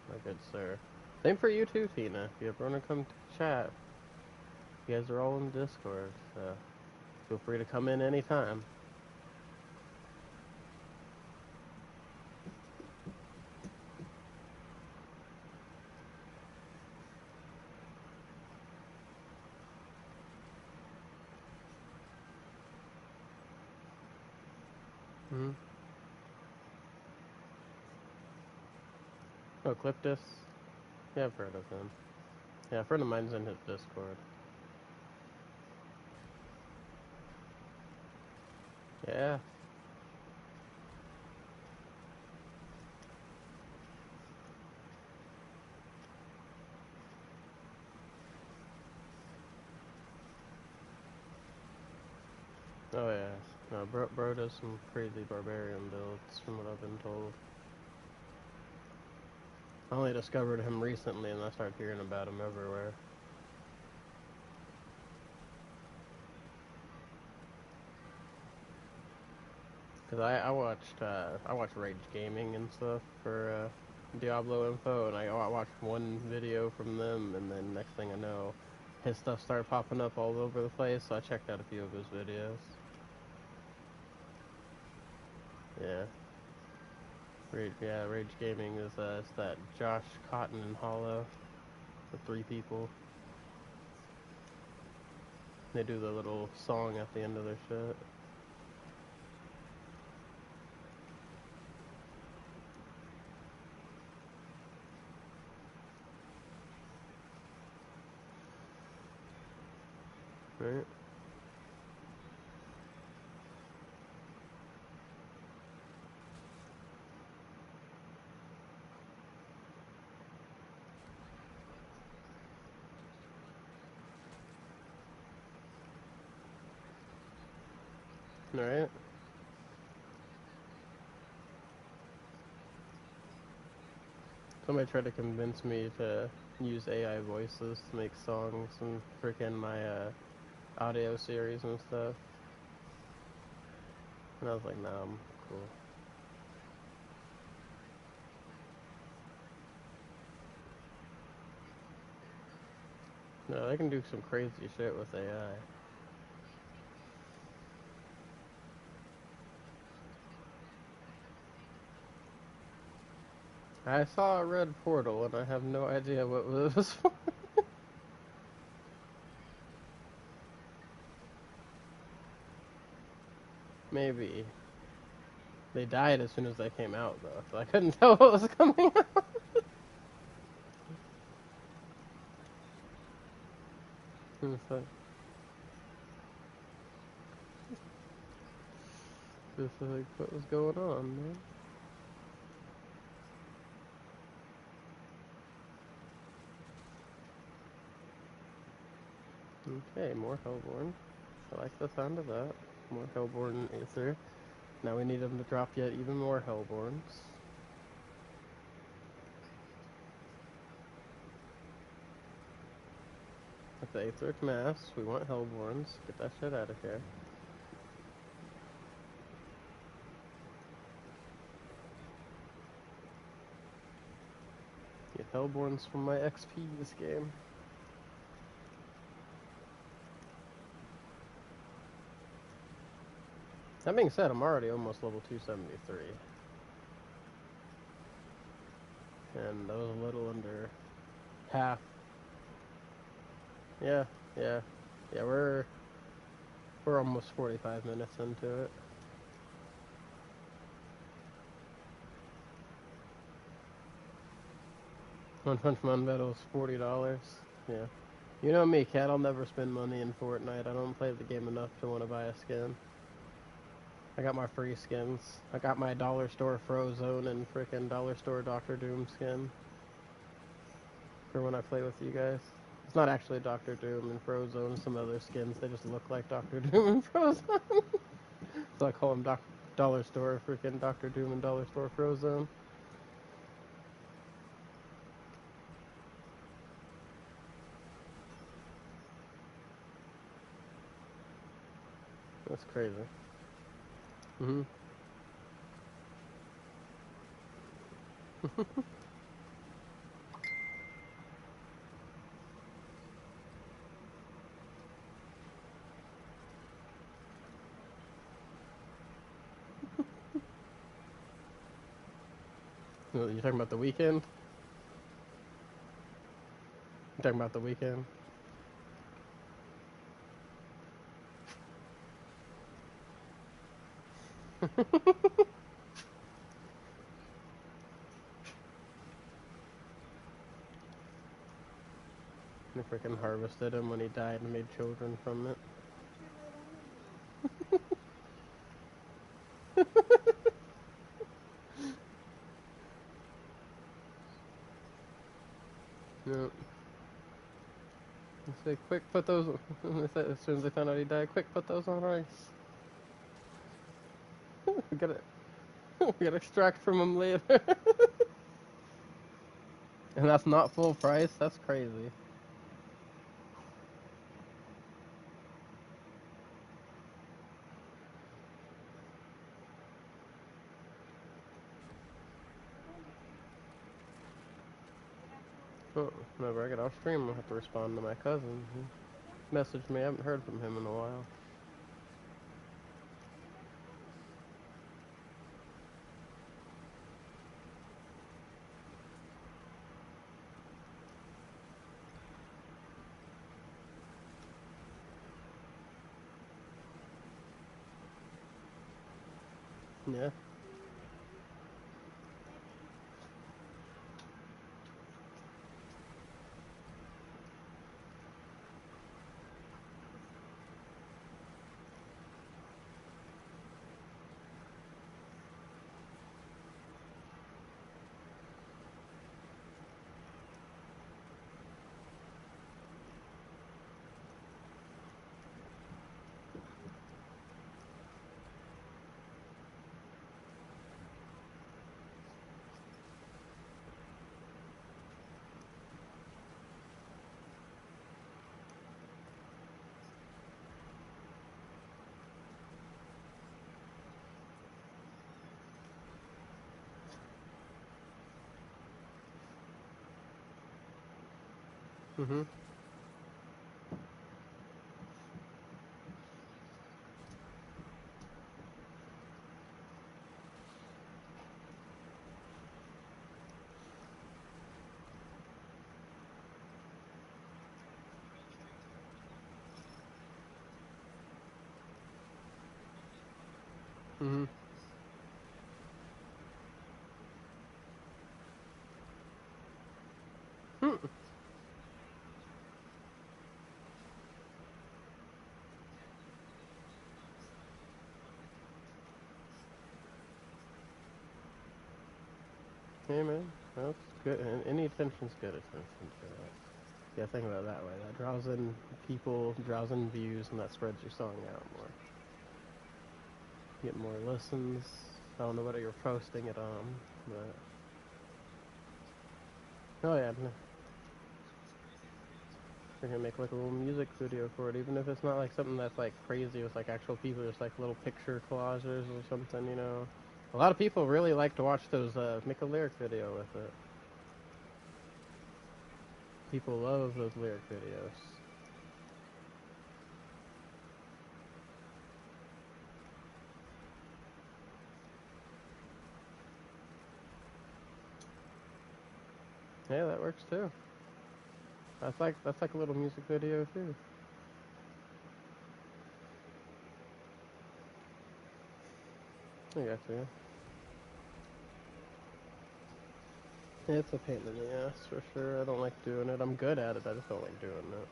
my good sir. Same for you too, Tina. If you ever want to come chat, you guys are all in Discord, so feel free to come in anytime. Mm-hmm. Oh, Cliptus? Yeah, I've heard of him. Yeah, a friend of mine's in his Discord. Yeah. Oh yeah. No, bro does some crazy barbarian builds from what I've been told. I only discovered him recently and I started hearing about him everywhere. Cause I watched Rage Gaming and stuff for Diablo info, and I watched one video from them, and then next thing I know, his stuff started popping up all over the place. So I checked out a few of his videos. Yeah, Rage Gaming is it's that Josh Cotton and Hollow. The 3 people. They do the little song at the end of their shit. Right? Alright? Somebody tried to convince me to use AI voices to make songs and freaking my audio series and stuff. And I was like, nah, I'm cool. No, they can do some crazy shit with AI. I saw a red portal and I have no idea what it was for. Maybe. They died as soon as they came out, though, so I couldn't tell what was coming out. It's like, just like, what was going on, man? Okay, more Hellborn. I like the sound of that. More Hellborn Aether. Now we need them to drop yet even more Hellborns. With the Aetheric Mass, we want Hellborns. Get that shit out of here. Get Hellborns from my XP this game. That being said, I'm already almost level 273. And that was a little under half. Yeah, yeah. Yeah, we're almost 45 minutes into it. One Punch Man medal is $40. Yeah. You know me, Cat, I'll never spend money in Fortnite. I don't play the game enough to want to buy a skin. I got my free skins. I got my dollar store Frozone and frickin' dollar store Doctor Doom skin. For when I play with you guys. It's not actually Doctor Doom and Frozone, some other skins. They just look like Doctor Doom and Frozone. So I call them dollar store freaking Doctor Doom and dollar store Frozone. That's crazy. Mm-hmm. You talking about the weekend? You talking about the weekend? They freaking harvested him when he died and made children from it. Yep. They say, quick, put those. They said, as soon as they found out he died, quick, put those on ice. we gotta, we gotta extract from him later. And that's not full price. That's crazy. Oh, whenever I get off stream, I'll have to respond to my cousin. He messaged me. I haven't heard from him in a while. Yeah. Mm-hmm. Mm-hmm. Hmm. Hey man, that's good. And any attention's good attention to that. Yeah, think about it that way. That draws in people, draws in views, and that spreads your song out more. Get more listens. I don't know what you're posting it on, but oh yeah, we're gonna make like a little music video for it, even if it's not like something that's like crazy with like actual people, just like little picture collages or something, you know. A lot of people really like to watch those, make a lyric video with it. People love those lyric videos. Yeah, that works too. That's like a little music video too. I got you. It's a pain in the ass for sure. I don't like doing it. I'm good at it. I just don't like doing it.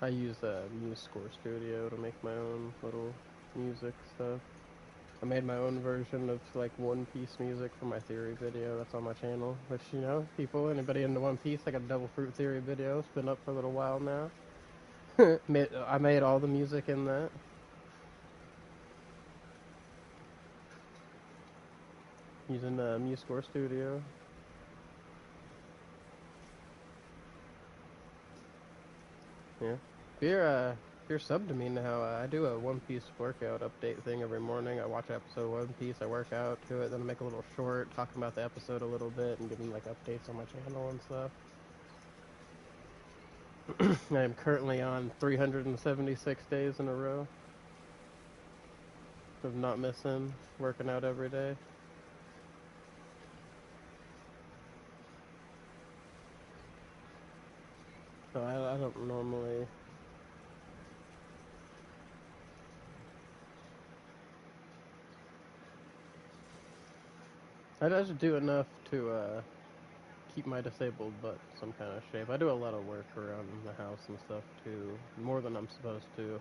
I use Muse Score Studio to make my own little music stuff. I made my own version of like One Piece music for my Theory video that's on my channel. Which, you know, people, anybody into One Piece, I got a Double Fruit Theory video. It's been up for a little while now. I made all the music in that. Using Muse Score Studio. Yeah. If you're subbed to me now, I do a One Piece workout update thing every morning. I watch an episode of One Piece, I work out to it, then I make a little short talking about the episode a little bit and giving like updates on my channel and stuff. I am currently on 376 days in a row of not missing, working out every day. So I don't normally. I just do enough to keep my disabled butt some kind of shape. I do a lot of work around the house and stuff too, more than I'm supposed to.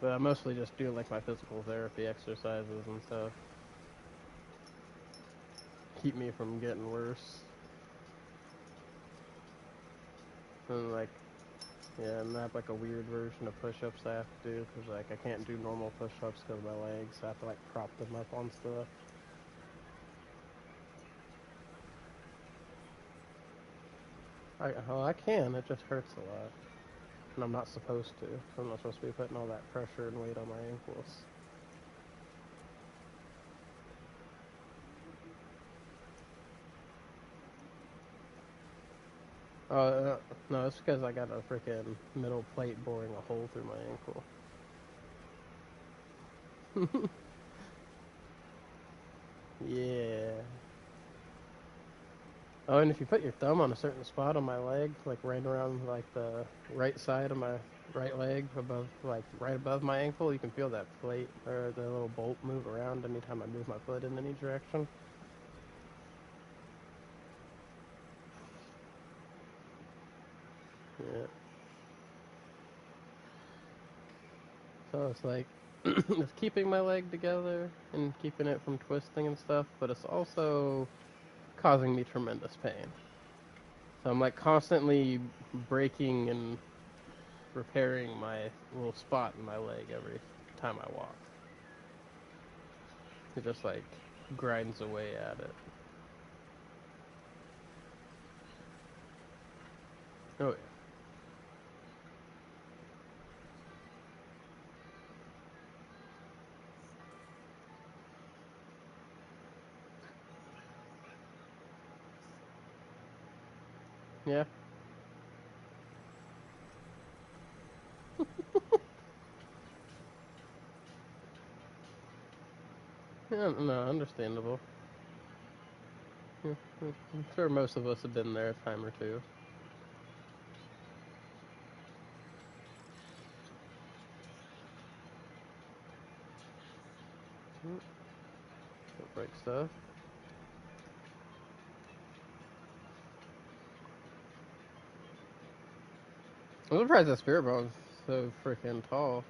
But I mostly just do like my physical therapy exercises and stuff. Keep me from getting worse. And like, yeah, and I have like a weird version of push-ups I have to do because like I can't do normal push-ups because of my legs. So I have to like prop them up on stuff. I can. It just hurts a lot, and I'm not supposed to. I'm not supposed to be putting all that pressure and weight on my ankles. No, it's because I got a freaking metal plate boring a hole through my ankle. Yeah. Oh, and if you put your thumb on a certain spot on my leg, like right around like the right side of my right leg, above like right above my ankle, you can feel that plate or the little bolt move around anytime I move my foot in any direction. Yeah. So it's like it's keeping my leg together and keeping it from twisting and stuff, but it's also causing me tremendous pain. So I'm like constantly breaking and repairing my little spot in my leg every time I walk. It just like grinds away at it. Oh yeah. Yeah, no, understandable. Yeah, I'm sure most of us have been there a time or two. Mm, don't break stuff. I'm surprised that spirit bone's so freaking tall.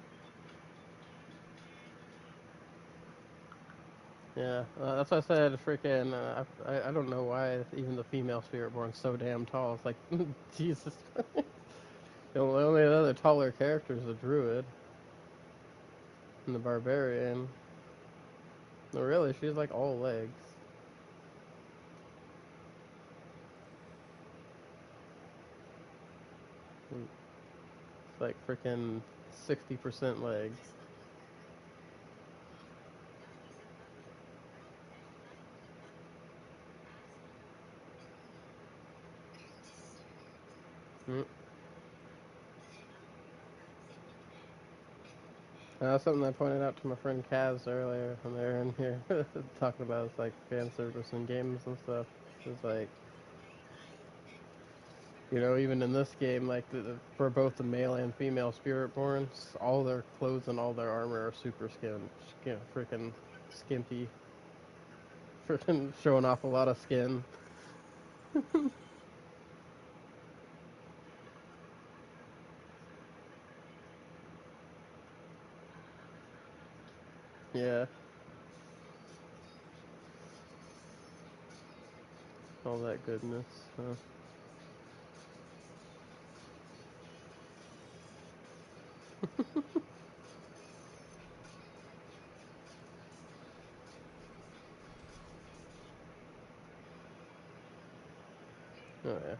Yeah, that's why I said freaking. I don't know why even the female spirit born's so damn tall. It's like Jesus. The only other taller character is the druid and the barbarian. No, really, she's like all legs. It's like freaking 60% legs. Mm. That's something I pointed out to my friend Kaz earlier when they were in here talking about like fan service and games and stuff. It's like, you know, even in this game, like for both the male and female Spiritborns, all their clothes and all their armor are super freaking skimpy, freaking showing off a lot of skin. Yeah, all that goodness. Oh yeah.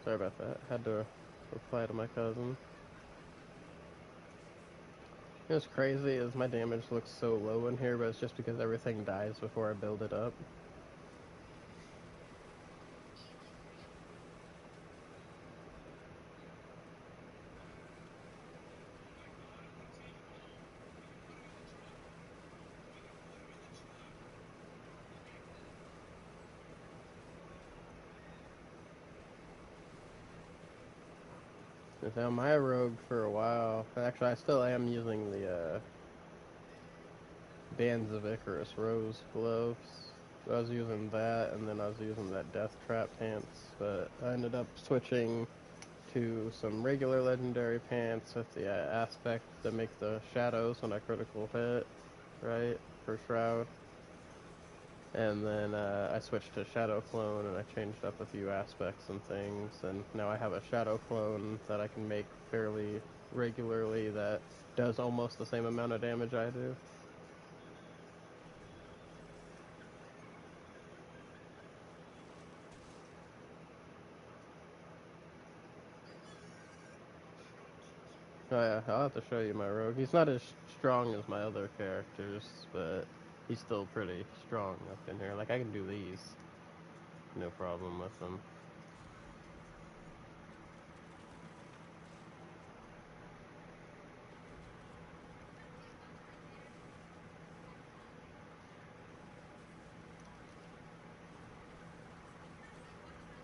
Sorry about that. Had to reply to my cousin. You know what's crazy is my damage looks so low in here, but it's just because everything dies before I build it up. Now my rogue for a while. Actually, I still am using the Bands of Icarus Rose gloves. I was using that, and then I was using that Death Trap pants, but I ended up switching to some regular legendary pants with the aspect that make the shadows when I critical hit, right, for Shroud. And then I switched to Shadow Clone, and I changed up a few aspects and things, and now I have a Shadow Clone that I can make fairly regularly that does almost the same amount of damage I do. Oh yeah, I'll have to show you my rogue. He's not as strong as my other characters, but he's still pretty strong up in here. Like, I can do these. No problem with them.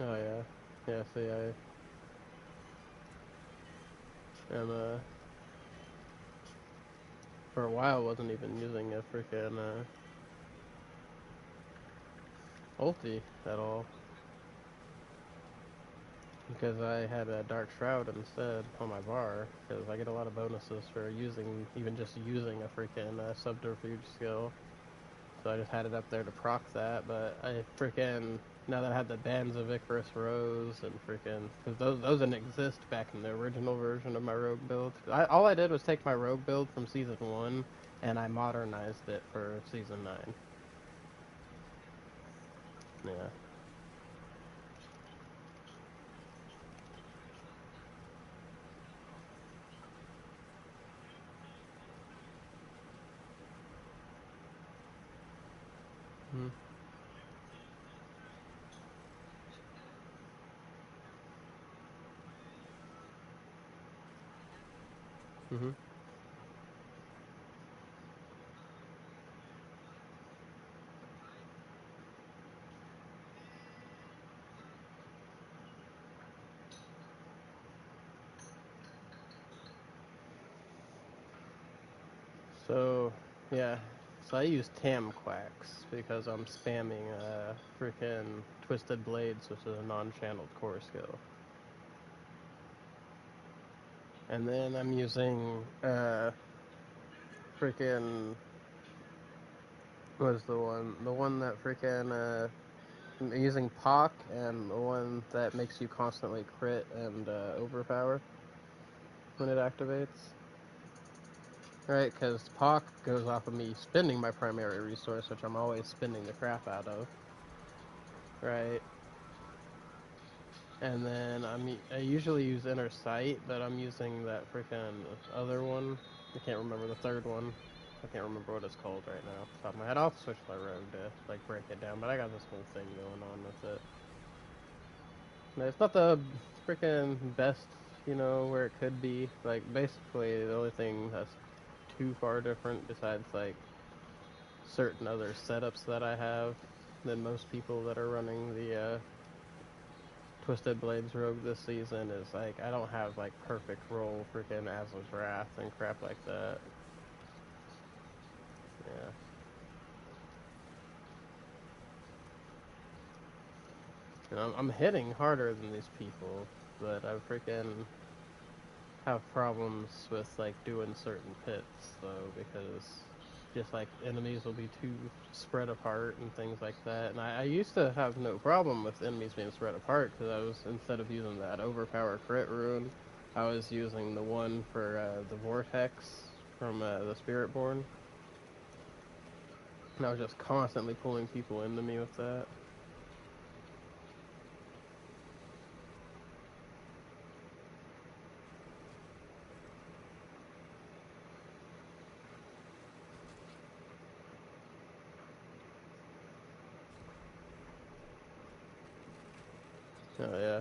Oh yeah. Yeah, see, am, for a while wasn't even using a freaking, ulti at all. Because I had a Dark Shroud instead on my bar, because I get a lot of bonuses for using, even just using a freaking subterfuge skill. So I just had it up there to proc that, but I freaking, now that I had the Bands of Icarus Rose and freaking, because those didn't exist back in the original version of my rogue build. All I did was take my rogue build from Season 1, and I modernized it for Season 9. Yeah. Mm-hmm. Mm-hmm. So, yeah. So I use Tam Quacks because I'm spamming freaking Twisted Blades, which is a non-channeled core skill. And then I'm using freaking, what is the one? The one that freaking I'm using Pock, and the one that makes you constantly crit and overpower when it activates. Right, because Pock goes off of me spending my primary resource, which I'm always spending the crap out of. Right. And then I usually use Inner Sight, but I'm using that freaking other one. I can't remember the third one. I can't remember what it's called right now off the top of my head. I'll have to switch my rogue to like break it down, but I got this whole thing going on with it. No, it's not the freaking best, where it could be. Like, basically, the only thing that's too far different besides, like, certain other setups that I have than most people that are running the Twisted Blades Rogue this season is, like, I don't have, like, perfect roll freaking Asla's Wrath and crap like that. Yeah. And I'm hitting harder than these people, but I freaking have problems with like doing certain pits though, because just like enemies will be too spread apart and things like that. And I used to have no problem with enemies being spread apart because I was, instead of using that overpower crit rune, I was using the one for the vortex from the Spiritborn. And I was just constantly pulling people into me with that. Oh yeah.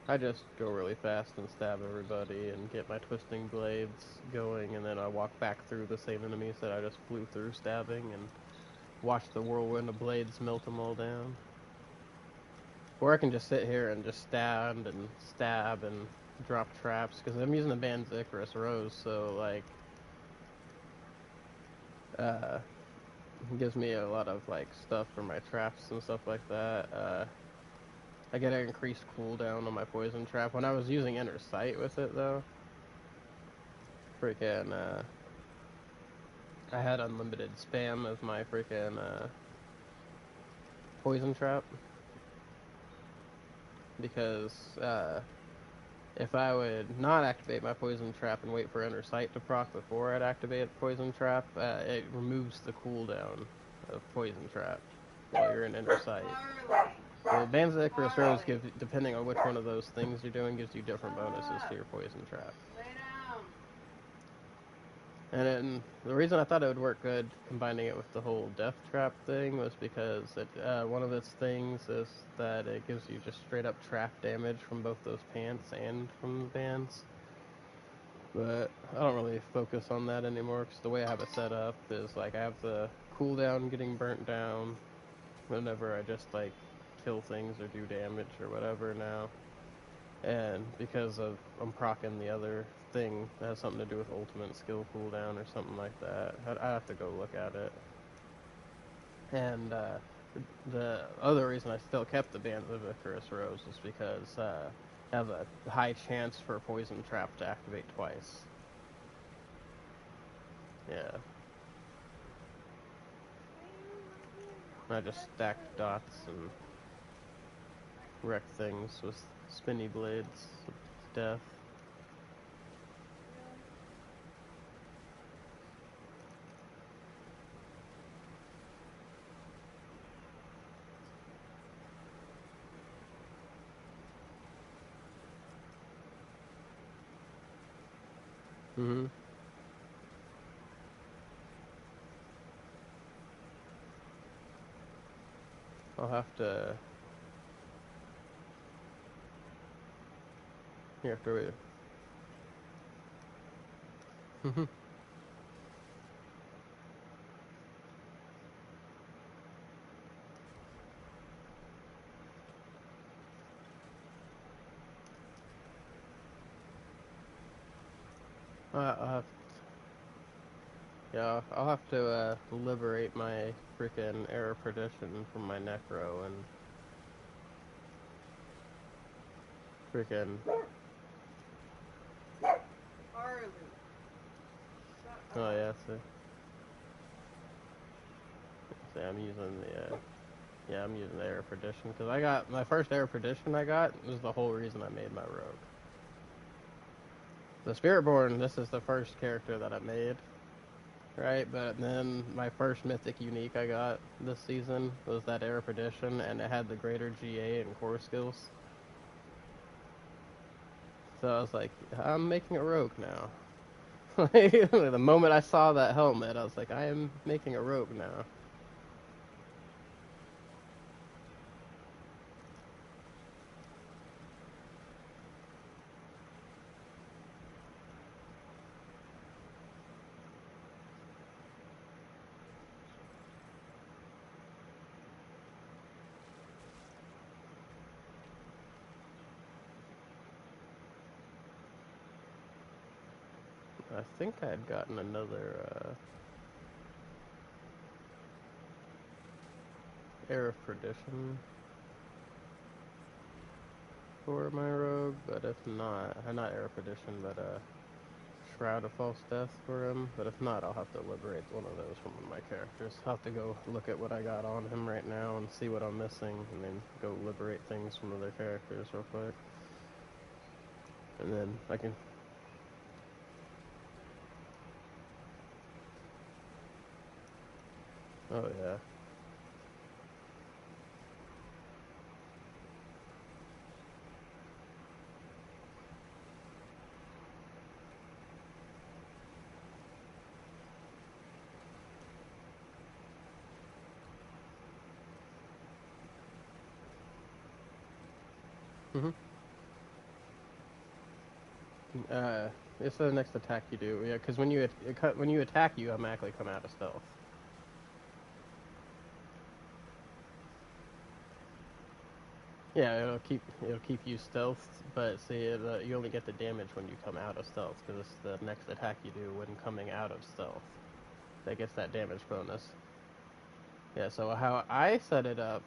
I just go really fast and stab everybody and get my twisting blades going, and then I walk back through the same enemies that I just flew through stabbing and watch the whirlwind of blades melt them all down. Or I can just sit here and just stab and drop traps, because I'm using the Band's Icarus Rose, so like, it gives me a lot of like stuff for my traps and stuff like that. I get an increased cooldown on my poison trap. When I was using Inner Sight with it though, freaking I had unlimited spam of my freaking poison trap, because if I would not activate my poison trap and wait for Inner Sight to proc before I'd activate poison trap, it removes the cooldown of poison trap while you're in Inner Sight. The Bands of Icarus Rose give, depending on which one of those things you're doing, gives you different bonuses to your poison trap. Lay down. And then the reason I thought it would work good combining it with the whole death trap thing was because one of its things is that it gives you just straight up trap damage from both those pants and from the bands. But I don't really focus on that anymore because the way I have it set up is like I have the cooldown getting burnt down whenever I just like kill things or do damage or whatever now. And because of I'm proccing the other thing that has something to do with ultimate skill cooldown or something like that. I have to go look at it. And the other reason I still kept the Bands of Icarus Rose is because I have a high chance for a poison trap to activate twice. Yeah. I just stack dots and wreck things with spinny blades of death. Mm-hmm. I'll have to... Here, after we... I'll have... Yeah, I'll have to liberate my freaking Air of Perdition from my Necro and freaking... Harley. Shut Oh up. yeah, see I'm using the... Yeah, I'm using the Air of Perdition because I got... My first Air of Perdition I got was the whole reason I made my Rogue. The Spiritborn, this is the first character that I made. Right, but then my first mythic unique I got this season was that Air of Perdition, and it had the greater GA and core skills. So I was like, I'm making a rogue now. The moment I saw that helmet, I was like, I am making a rogue now. I think I had gotten another Air of Perdition for my rogue, but if not, not Air of Perdition, but Shroud of False Death for him. But if not, I'll have to liberate one of those from one of my characters. I'll have to go look at what I got on him right now and see what I'm missing, and then go liberate things from other characters real quick. And then I can... Oh yeah. Mhm. It's the next attack you do. Yeah, because when you attack, you automatically come out of stealth. Yeah, it'll keep you stealth, but see, you only get the damage when you come out of stealth because it's the next attack you do when coming out of stealth that gets that damage bonus. Yeah, so how I set it up,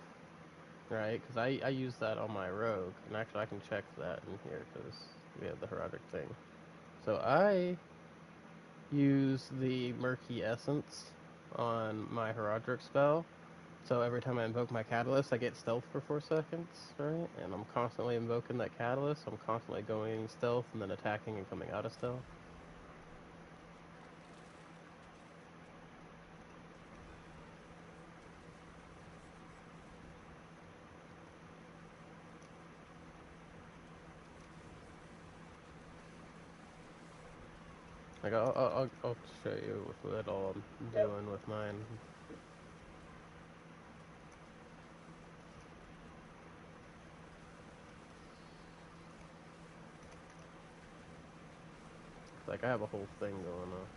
right? Because I use that on my rogue, and actually I can check that in here because we have the heraldic thing. So I use the Murky Essence on my heraldic spell. So every time I invoke my Catalyst, I get stealth for 4 seconds, right? And I'm constantly invoking that Catalyst. I'm constantly going stealth and then attacking and coming out of stealth. Like I'll show you what all I'm doing with mine. Like I have a whole thing going on.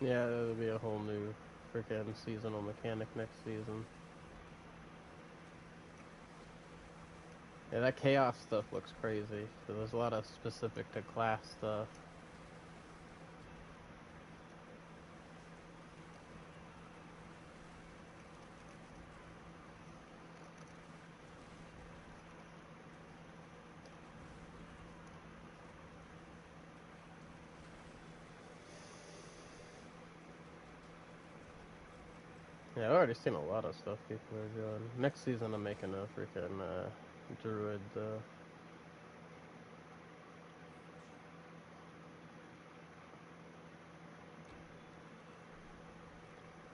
Yeah, there'll be a whole new freaking seasonal mechanic next season. Yeah, that chaos stuff looks crazy. So there's a lot of specific to class stuff. Yeah, I've already seen a lot of stuff people are doing. Next season I'm making a freaking druid.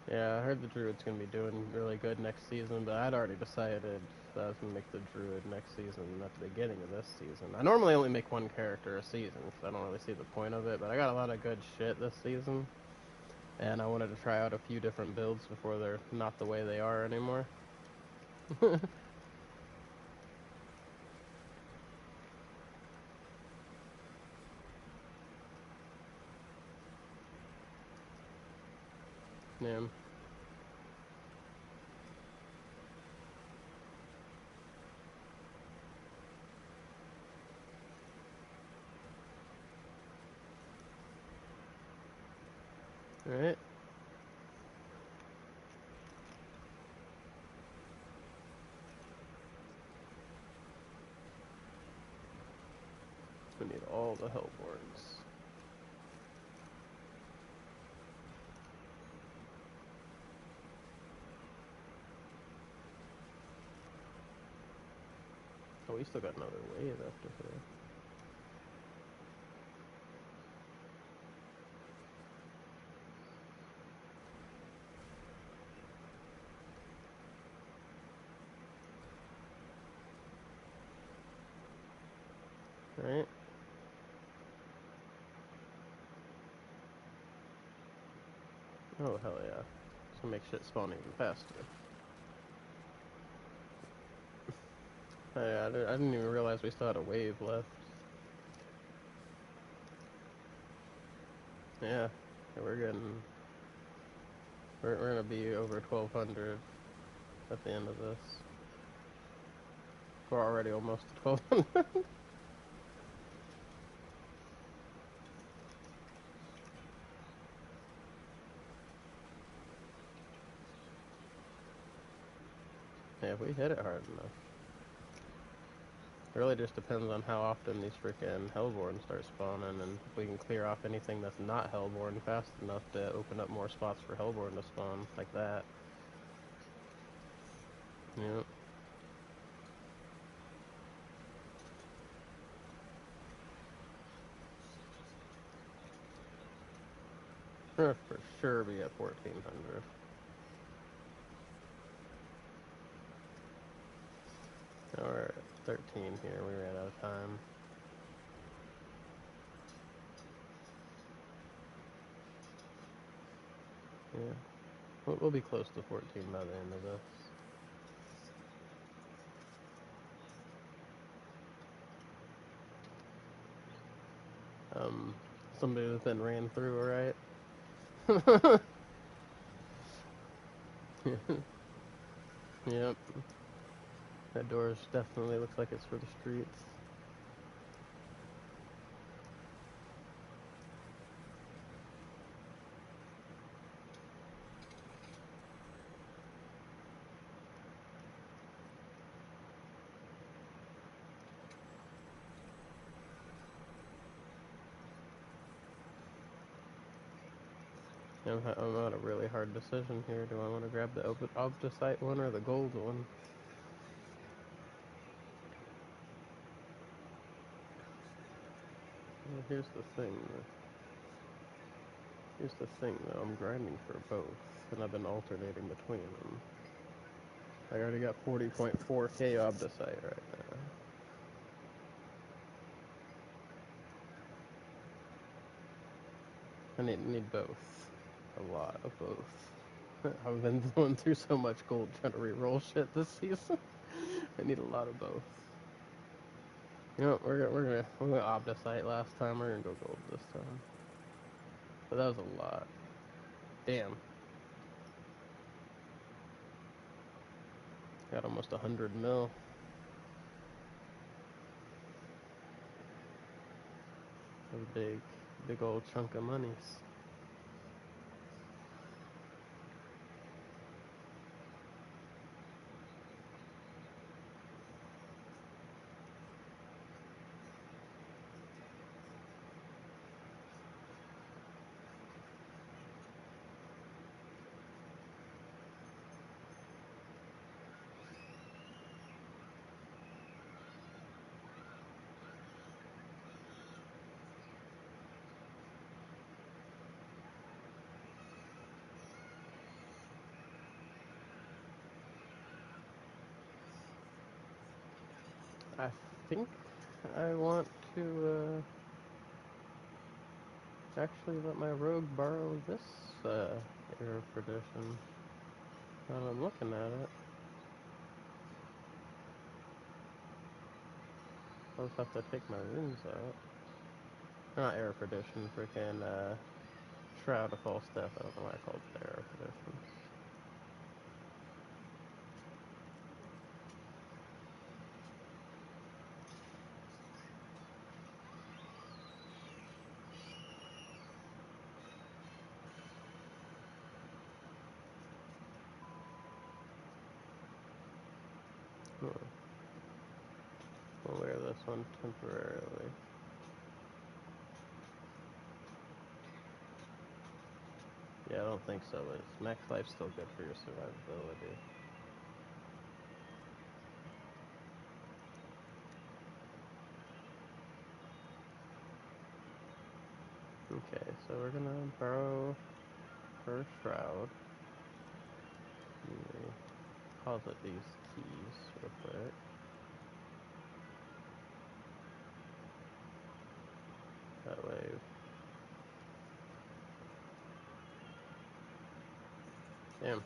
Yeah, I heard the druid's gonna be doing really good next season, but I'd already decided that I was gonna make the druid next season at the beginning of this season. I normally only make one character a season, because I don't really see the point of it, but I got a lot of good shit this season, and I wanted to try out a few different builds before they're not the way they are anymore. Yeah. Alright. We need all the Hellborns. Oh, we still got another wave after here. Alright. Oh, hell yeah. It's gonna make shit spawn even faster. Oh, yeah, I didn't even realize we still had a wave left. Yeah, we're getting... We're gonna be over 1,200 at the end of this. We're already almost to 1,200. Yeah, if we hit it hard enough. It really just depends on how often these freaking Hellborn start spawning, and if we can clear off anything that's not Hellborn fast enough to open up more spots for Hellborn to spawn, like that. Yep. We're for sure be at 1,400. Now we're at 13 here, we ran out of time. Yeah. We'll be close to 14 by the end of this. Somebody that then ran through, right? Yep. That door definitely looks like it's for the streets. I'm at a really hard decision here. Do I want to grab the Obdusite one or the gold one? Well, here's the thing. Here's the thing, though. I'm grinding for both, and I've been alternating between them. I already got 40.4k obdicite right now. I need both. A lot of both. I've been going through so much gold trying to re-roll shit this season. I need a lot of both. You know what, we're gonna obdicite last time, we're gonna go gold this time. But that was a lot. Damn. Got almost 100 mil. A big old chunk of monies. I think I want to actually let my rogue borrow this Air of Perdition. Now that I'm looking at it, I'll just have to take my runes out. Not Air of Perdition, freaking Shroud of False Death. I don't know why I called it Air of Perdition. Hmm. We'll wear this one temporarily. Yeah, I don't think so. But max life's still good for your survivability. Okay, so we're gonna borrow her Shroud. Let me deposit these keys real quick. That way. Damn.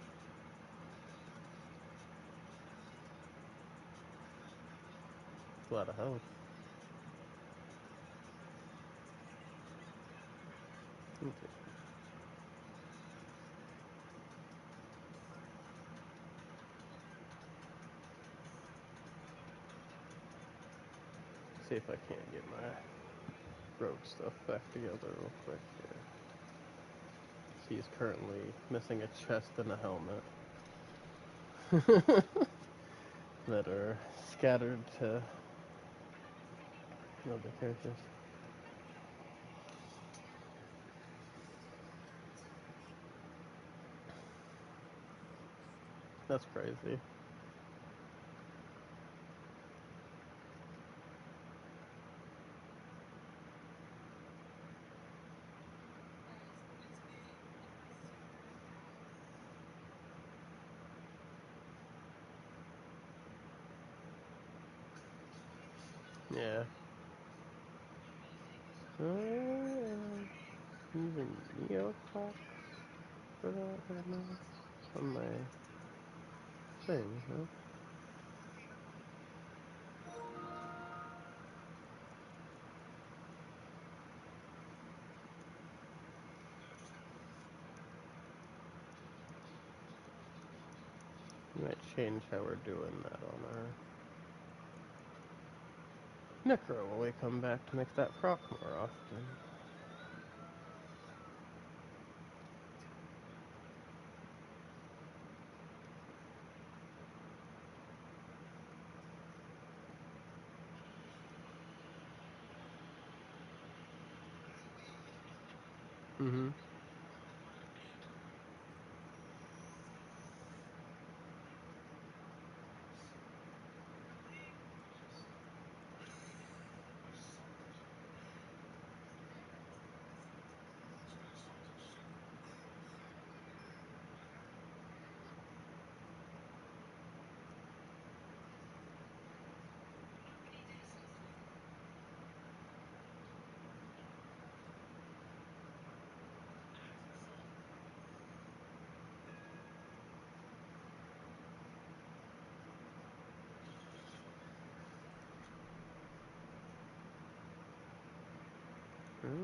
A lot of health. Okay. See if I can't get my rogue stuff back together real quick here. He's currently missing a chest and a helmet that are scattered to other characters. That's crazy. Yeah. Using Neoclox for that right now on my thing, huh? We might change how we're doing that on our Necro when we come back to make that proc more often. Mm-hmm. Hmm?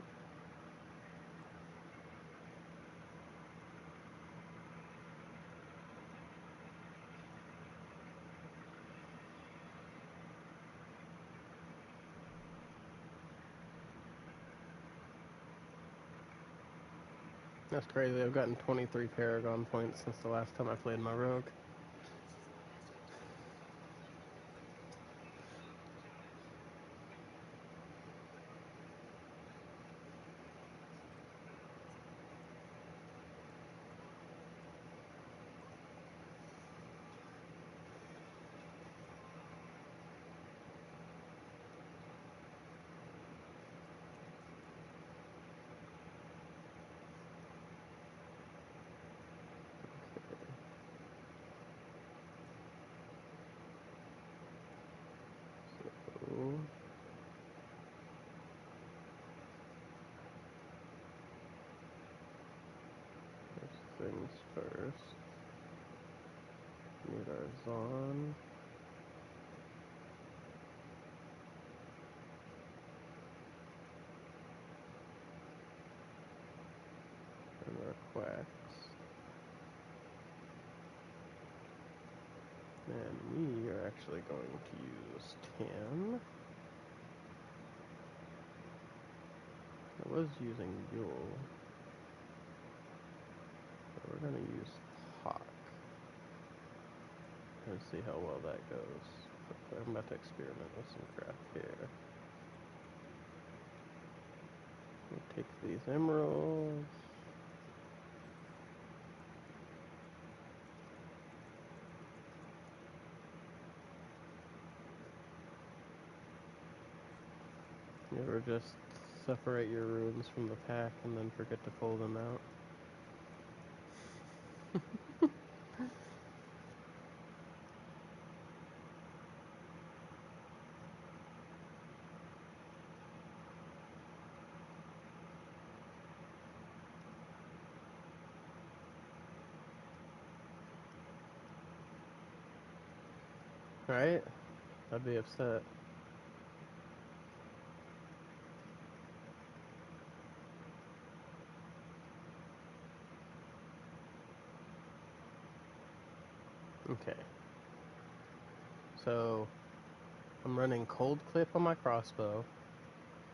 That's crazy. I've gotten 23 paragon points since the last time I played my rogue. So, first things first. Need our Zon. And our Quacks. And we are actually going to use Tam. I was using Yule. But we're going to use Hawk. And see how well that goes. I'm about to experiment with some crap here. We'll take these emeralds. You ever just separate your runes from the pack and then forget to pull them out? Right? I'd be upset. Okay. So, I'm running cold clip on my crossbow,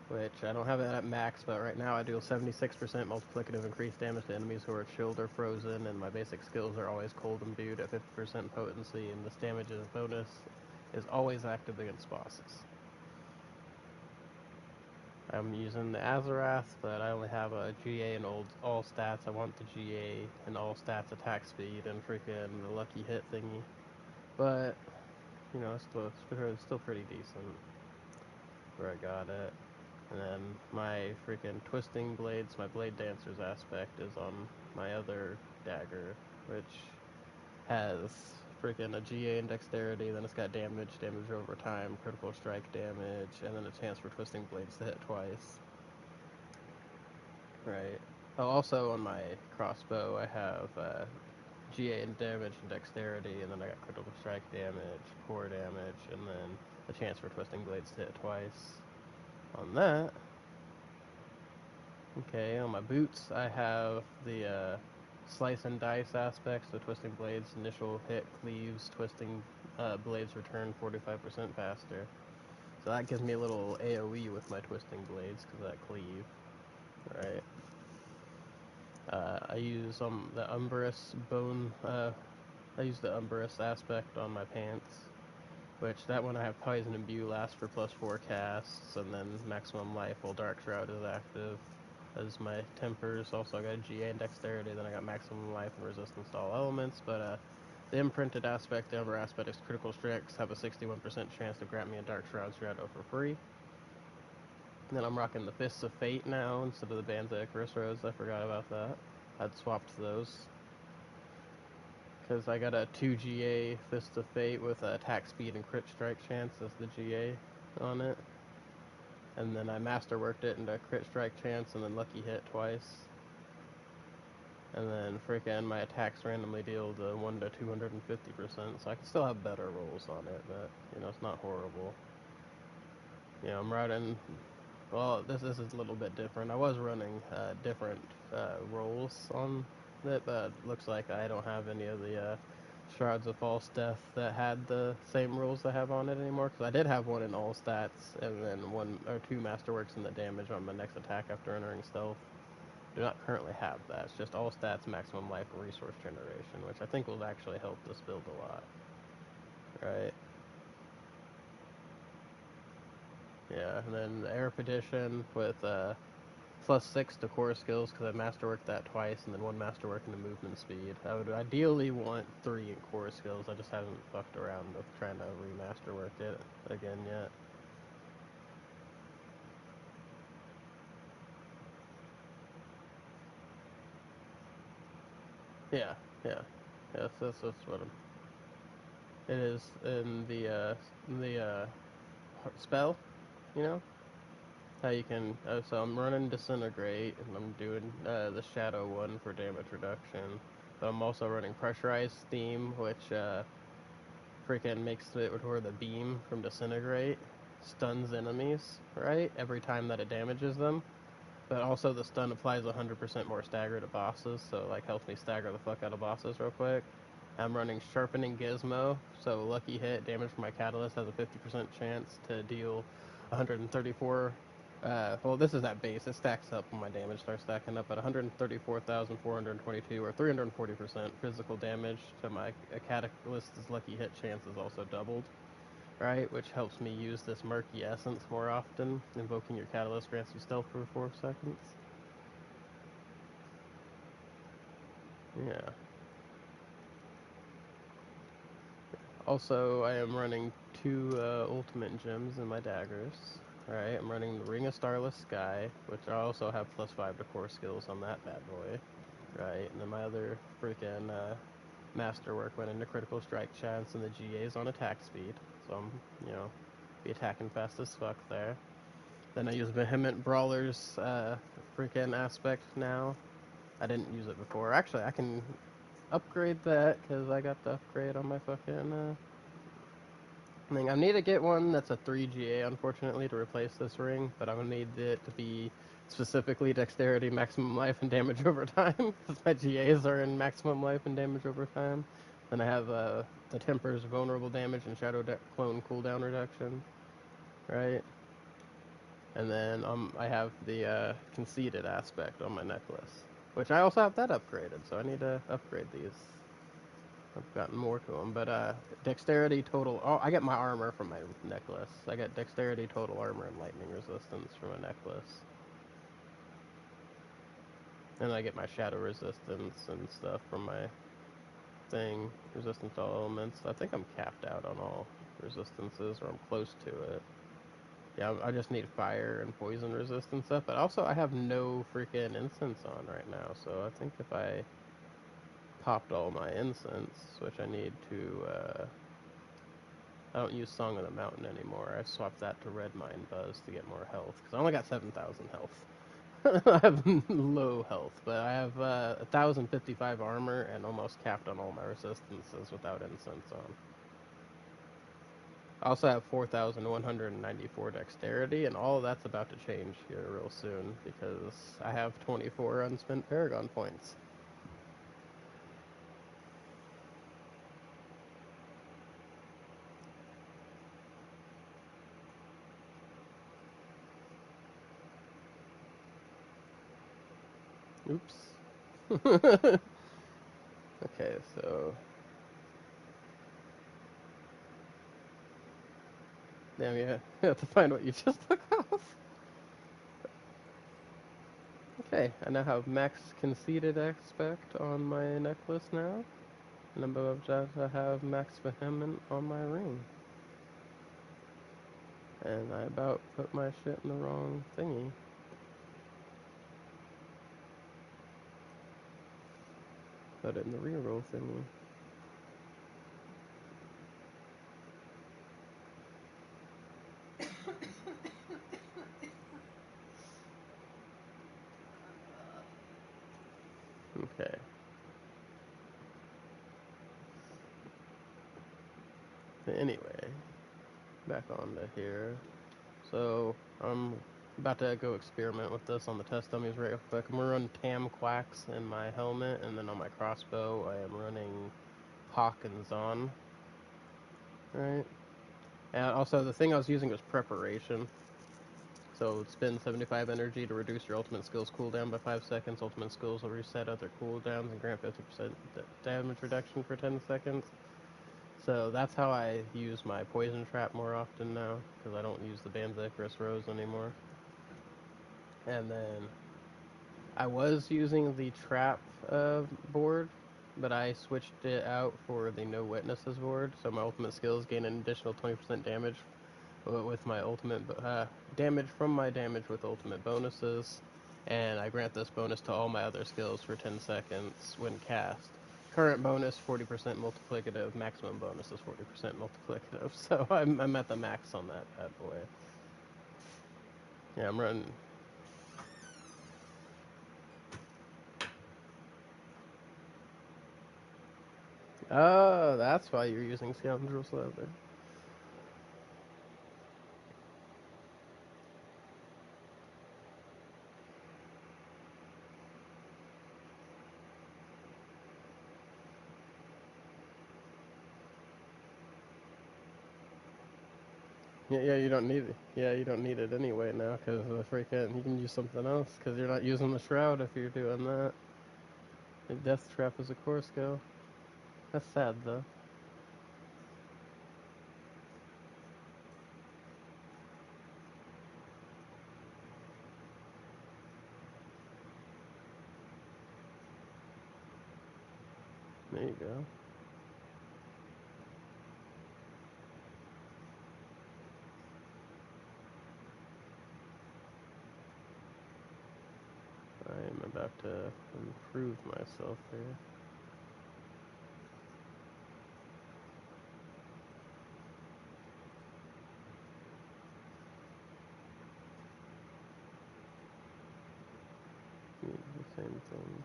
which I don't have it at max, but right now I do a 76% multiplicative increased damage to enemies who are chilled or frozen, and my basic skills are always cold imbued at 50% potency, and this damage is bonus is always active against bosses. I'm using the Azarath, but I only have a GA and all stats. I want the GA and all stats attack speed and freaking the lucky hit thingy. But, you know, it's still pretty decent where I got it. And then my freaking twisting blades, my blade dancers aspect is on my other dagger, which has freaking a GA and dexterity, then it's got damage over time, critical strike damage, and then a chance for twisting blades to hit twice. Right. Oh, also on my crossbow, I have GA and damage and dexterity, and then I got critical strike damage, core damage, and then a chance for twisting blades to hit twice. On that, okay, on my boots, I have the slice and dice aspects, so twisting blades, initial hit cleaves, twisting blades return 45% faster. So that gives me a little AoE with my twisting blades, because that cleave, right? I use the Umbrous bone. I use the Umbrous aspect on my pants, which that one I have Poison Imbue lasts for +4 casts, and then maximum life while Dark Shroud is active. As my tempers, also I got GA and Dexterity, then I got maximum life and resistance to all elements, but the imprinted aspect, the Umber aspect is critical strikes have a 61% chance to grant me a Dark Shroud Shadow for free. And then I'm rocking the Fists of Fate now instead of the Bands of Icarus Rose. I forgot about that. I'd swapped those. Because I got a 2 GA Fist of Fate with attack speed and crit strike chance as the GA on it. And then I masterworked it into crit strike chance and then lucky hit twice. And then freaking my attacks randomly deal the 1 to 250%, so I can still have better rolls on it, but, you know, it's not horrible. You know, I'm riding Well, this is a little bit different. I was running different rolls on it, but it looks like I don't have any of the Shrouds of False Death that had the same rules I have on it anymore. Because I did have one in all stats, and then one or two Masterworks in the damage on my next attack after entering stealth. Do not currently have that. It's just all stats, maximum life, and resource generation, which I think will actually help this build a lot. Right? Yeah, and then the Air Petition with +6 to core skills because I masterworked that twice, and then one masterwork into movement speed. I would ideally want 3 in core skills. I just haven't fucked around with trying to remasterwork it again yet. Yeah, yeah, yes, that's what it is in the spell. You know how you can. So I'm running disintegrate, and I'm doing the shadow one for damage reduction. But I'm also running pressurized steam, which freaking makes it where the beam from disintegrate stuns enemies, right? Every time that it damages them. But also the stun applies 100% more stagger to bosses, so it like helps me stagger the fuck out of bosses real quick. I'm running Sharpening Gizmo, so lucky hit damage from my Catalyst has a 50% chance to deal 134. Well, this is at base. It stacks up when my damage starts stacking up at 134,422, or 340% physical damage to my Catalyst's lucky hit chance is also doubled, right? Which helps me use this Murky Essence more often. Invoking your Catalyst grants you stealth for 4 seconds. Yeah. Also, I am running 2 ultimate gems in my daggers. Alright, I'm running the Ring of Starless Sky, which I also have +5 to core skills on that bad boy. Right, and then my other freaking Masterwork went into Critical Strike chance and the GA's on attack speed. So I'm, be attacking fast as fuck there. Then I use Vehement Brawler's freaking aspect now. I didn't use it before. Actually, I can upgrade that because I got the upgrade on my fucking thing. I need to get one that's a 3 GA, unfortunately, to replace this ring, but I'm gonna need it to be specifically Dexterity, Maximum Life, and Damage over time, because my GAs are in Maximum Life and Damage over time. Then I have the Temper's Vulnerable Damage and Shadow Clone cooldown reduction, right? And then I have the Conceited aspect on my necklace, which I also have that upgraded, so I need to upgrade these. I've gotten more to them, but dexterity, total. Oh, I get my armor from my necklace. I get dexterity, total armor, and lightning resistance from a necklace, and I get my shadow resistance and stuff from my thing. Resistance to all elements. I think I'm capped out on all resistances, or I'm close to it. Yeah, I just need fire and poison resistance stuff, but also I have no freaking incense on right now, so I think if I popped all my incense, which I need to, I don't use Song of the Mountain anymore. I swapped that to Red Mine Buzz to get more health, because I only got 7,000 health. I have low health, but I have 1,055 armor and almost capped on all my resistances without incense on. I also have 4,194 dexterity, and all of that's about to change here real soon, because I have 24 unspent paragon points. Oops. Okay, so... Damn, yeah. You have to find what you just took off. Okay, I now have max conceited aspect on my necklace now. And I'm about to have max vehement on my ring. And I about put my shit in the wrong thingy. Put it in the reroll thingy. Okay. Anyway, back on to here. So I'm about to go experiment with this on the test dummies real quick. I'm gonna run Tam Quacks in my helmet, and then on my crossbow I am running Hawk and Zon. Right. And also the thing I was using was preparation. So spend 75 energy to reduce your ultimate skills cooldown by 5 seconds. Ultimate skills will reset other cooldowns and grant 50% damage reduction for 10 seconds. So that's how I use my poison trap more often now, because I don't use the Banzicrus Rose anymore. And then I was using the trap board, but I switched it out for the no witnesses board, so my ultimate skills gain an additional 20% damage with my ultimate damage from my damage with ultimate bonuses, and I grant this bonus to all my other skills for 10 seconds when cast. Current bonus 40% multiplicative, maximum bonus is 40% multiplicative, so I'm at the max on that bad boy. Yeah, I'm running. Oh, that's why you're using Scoundrel's Leather. Yeah, you don't need it. Yeah, you don't need it anyway now, because freaking you can use something else, because you're not using the Shroud if you're doing that. The Death Trap is a core skill. That's sad, though. There you go. I am about to improve myself here. Need the same thing.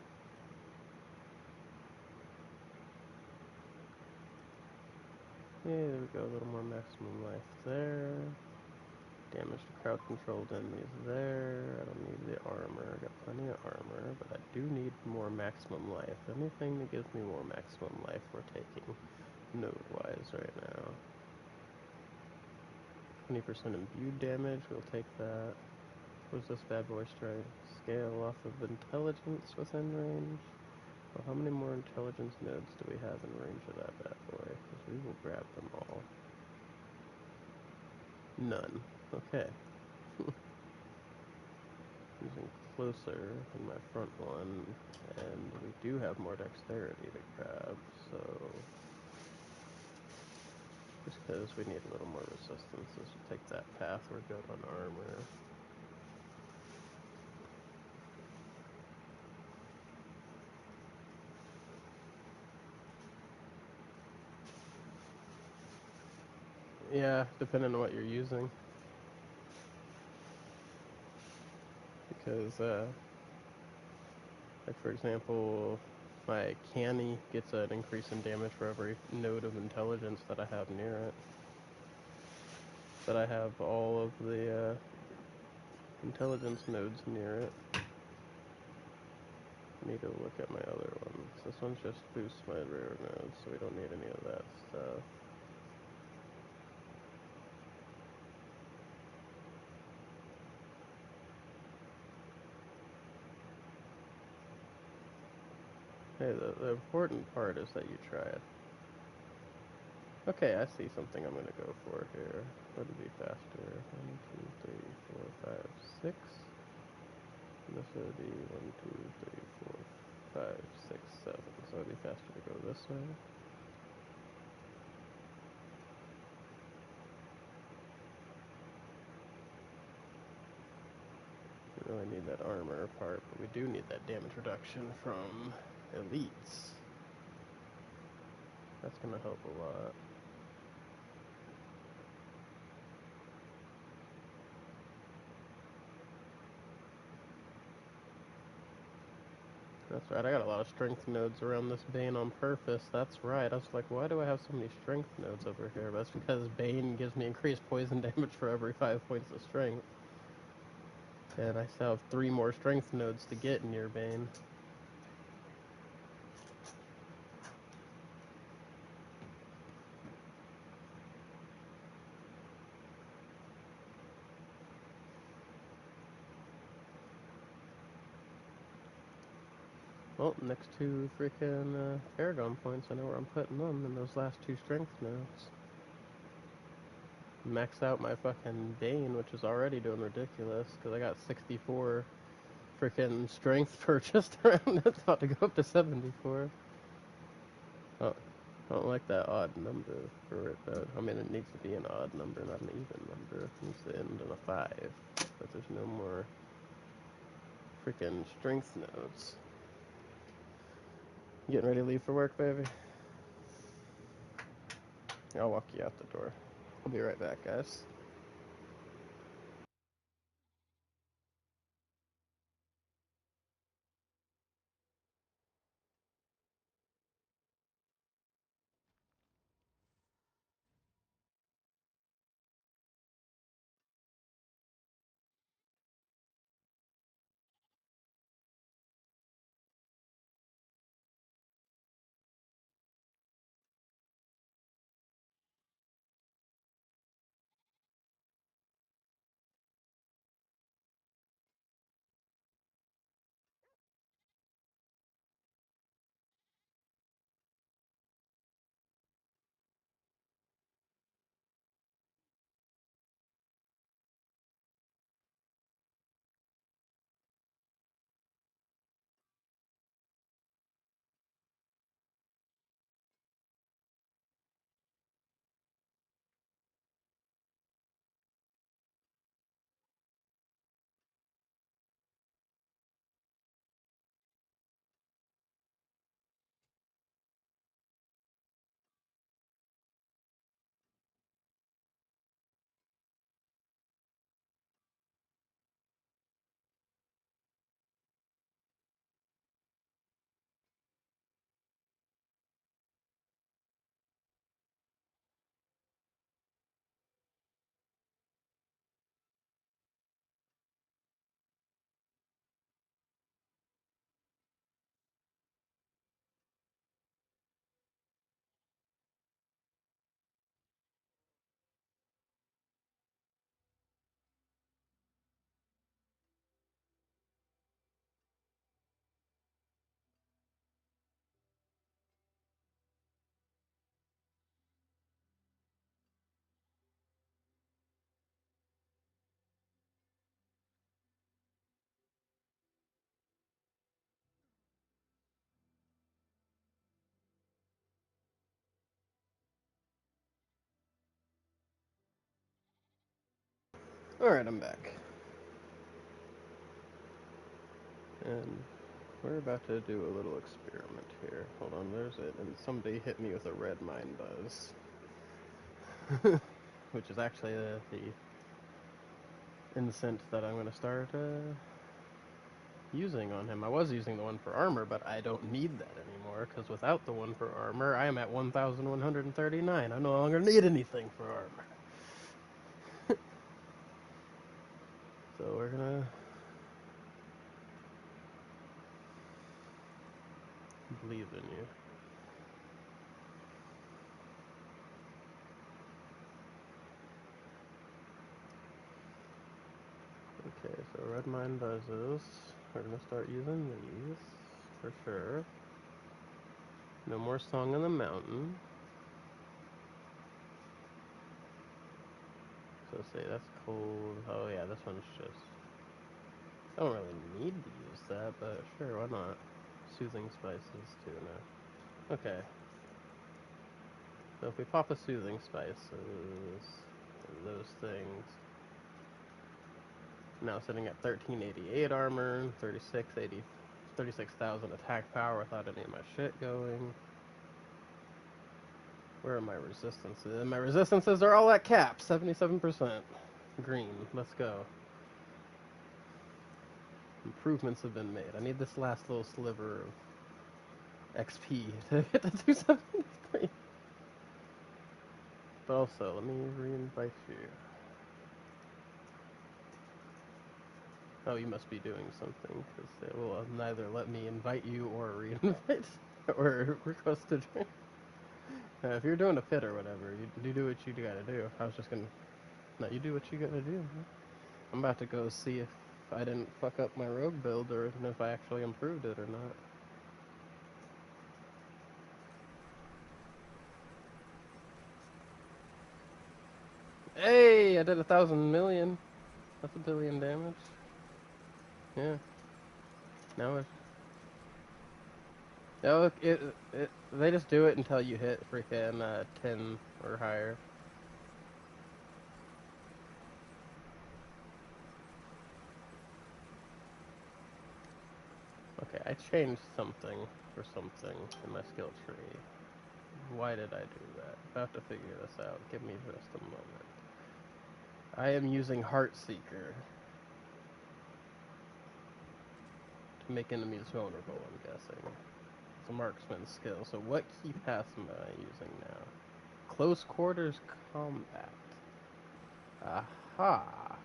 Yeah, there we go. A little more maximum life there. Damage to crowd controlled enemies there. I don't need the armor. I got plenty of armor, but I do need more maximum life. Anything that gives me more maximum life we're taking node-wise right now. 20% imbued damage, we'll take that. What's this bad boy strength? Scale off of intelligence within range. Well, how many more intelligence nodes do we have in range of that bad boy? Because we will grab them all. None. Okay. Using closer in my front one, and we do have more dexterity to grab, so just because we need a little more resistance, let's take that path. We're good on armor. Yeah, depending on what you're using. Because, like for example, my canny gets an increase in damage for every node of intelligence that I have near it. But I have all of the intelligence nodes near it. Need to look at my other ones. This one's just boosts my rare nodes, so we don't need any of that stuff. Hey, the important part is that you try it. Okay, I see something I'm gonna go for here. What would be faster? 1, 2, 3, 4, 5, 6. This would be 1, 2, 3, 4, 5, 6, 7. So it'd be faster to go this way. We really need that armor part, but we do need that damage reduction from elites. That's gonna help a lot. That's right, I got a lot of strength nodes around this Bane on purpose. That's right, I was like, why do I have so many strength nodes over here? But that's because Bane gives me increased poison damage for every 5 points of strength. And I still have 3 more strength nodes to get in your Bane. Well, next 2 freaking paragon points, I know where I'm putting them in those last 2 strength nodes. Max out my fucking Bane, which is already doing ridiculous, because I got 64 freaking strength for just around. It's about to go up to 74. Oh, I don't like that odd number for it, though. I mean, it needs to be an odd number, not an even number. It needs to end in a 5, but there's no more freaking strength nodes. You getting ready to leave for work, baby? I'll walk you out the door. I'll be right back, guys. Alright, I'm back. And we're about to do a little experiment here. Hold on, there's it. And somebody hit me with a red mind buzz. Which is actually the incense that I'm going to start using on him. I was using the one for armor, but I don't need that anymore, because without the one for armor, I am at 1,139. I no longer need anything for armor. So we're going to believe in you. Okay, so red mind buzzes. We're going to start using these, for sure. No more Song on the Mountain. So say that's cold. Oh yeah, this one's just... I don't really need to use that, but sure, why not? Soothing spices too now. Okay. So if we pop a soothing spices, those things. Now sitting at 1388 armor, 36,000 attack power without any of my shit going. Where are my resistances? My resistances are all at cap, 77%. Green, let's go. Improvements have been made. I need this last little sliver of XP to get to 273. But also, let me re-invite you. Oh, you must be doing something, because it will neither let me invite you or re-invite, or request to join. If you're doing a pit or whatever, you do what you gotta do. I was just gonna... No, you do what you gotta do. Man. I'm about to go see if I didn't fuck up my rogue build, or if I actually improved it or not. Hey, I did 1,000 million. That's a billion damage. Yeah. Now it's... No, they just do it until you hit freaking 10 or higher. Okay, I changed something for something in my skill tree. Why did I do that? About to figure this out. Give me just a moment. I am using Heartseeker to make enemies vulnerable, I'm guessing. It's a marksman skill. So what key pass am I using now? Close quarters combat. Aha!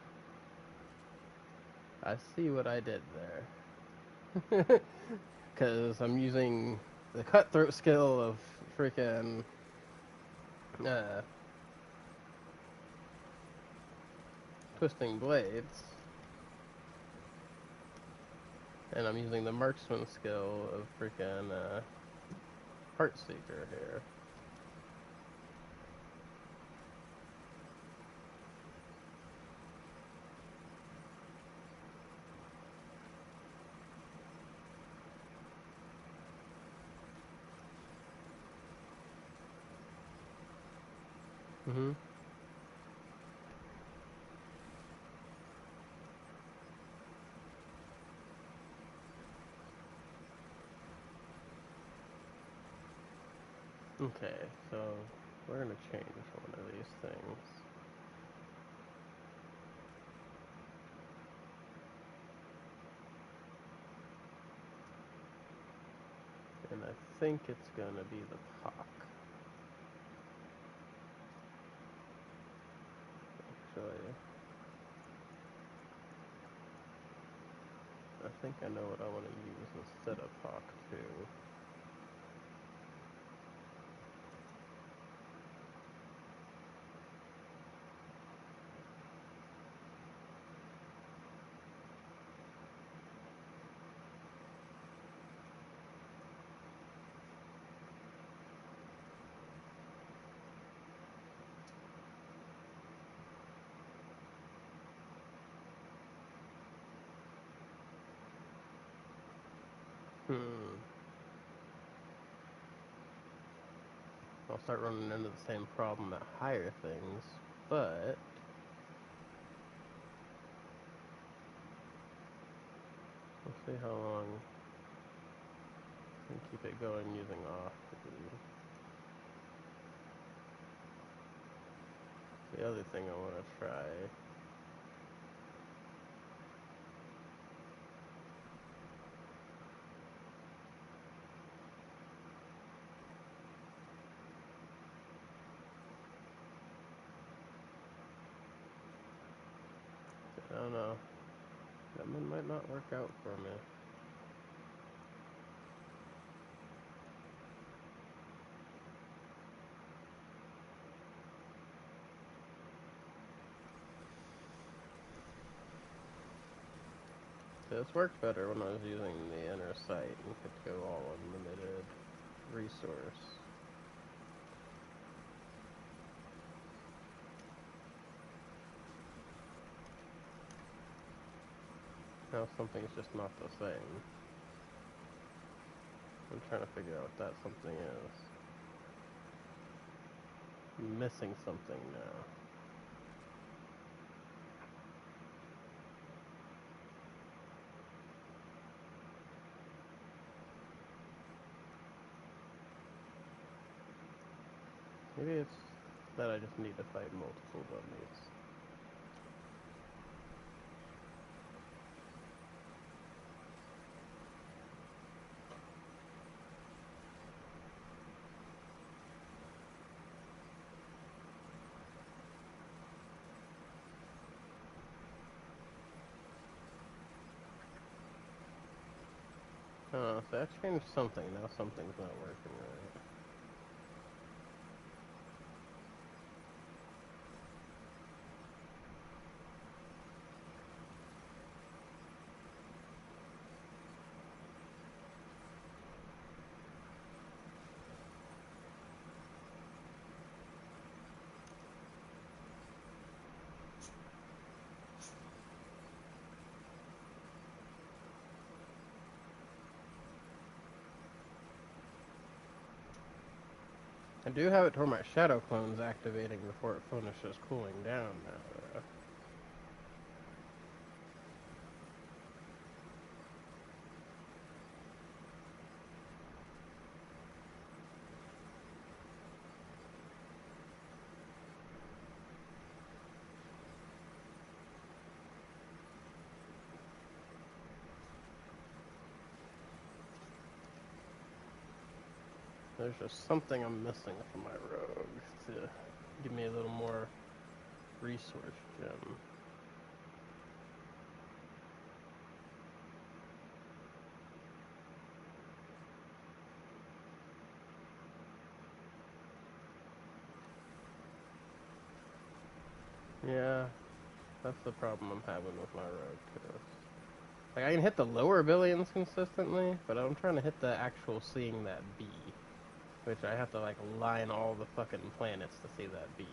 I see what I did there. Because I'm using the cutthroat skill of freaking twisting blades, and I'm using the marksman skill of freaking Heartseeker here. Mm-hmm. Okay, so we're gonna change one of these things. And I think it's gonna be the Pock. Actually, I think I know what I want to use instead of Pock too. I'll start running into the same problem at higher things, but we'll see how long I can keep it going using off. The other thing I want to try. I don't know. That one might not work out for me. This worked better when I was using the inner sight and could go all unlimited resource. Now something's just not the same. I'm trying to figure out what that something is. I'm missing something now. Maybe it's that I just need to fight multiple dummies. Oh, so that changed something. Now something's not working right. I do have it to where my shadow clone's activating before it finishes cooling down now. There's just something I'm missing from my rogue to give me a little more resource gem. Yeah, that's the problem I'm having with my rogue too. Like I can hit the lower billions consistently, but I'm trying to hit the actual seeing that B, which I have to like line all the fucking planets to see that B.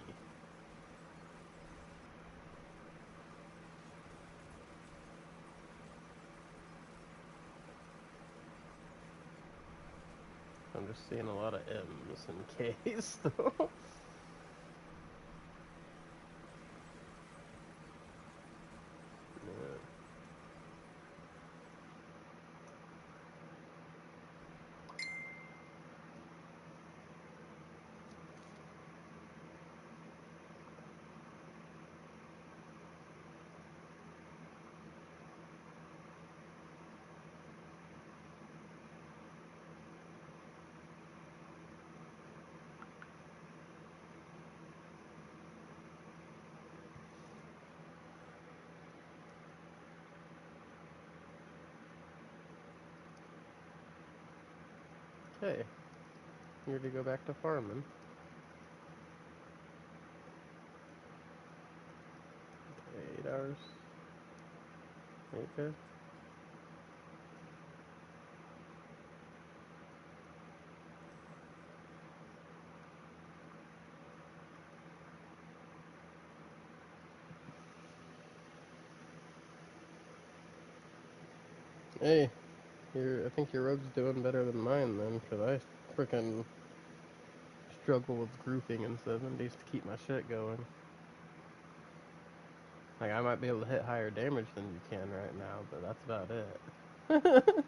I'm just seeing a lot of M's and K's though. Yeah. Okay, here to go back to farming. 8 hours. Okay. Hey, I think your rogue's doing better than mine then, because I freaking struggle with grouping in 70s to keep my shit going. Like, I might be able to hit higher damage than you can right now, but that's about it.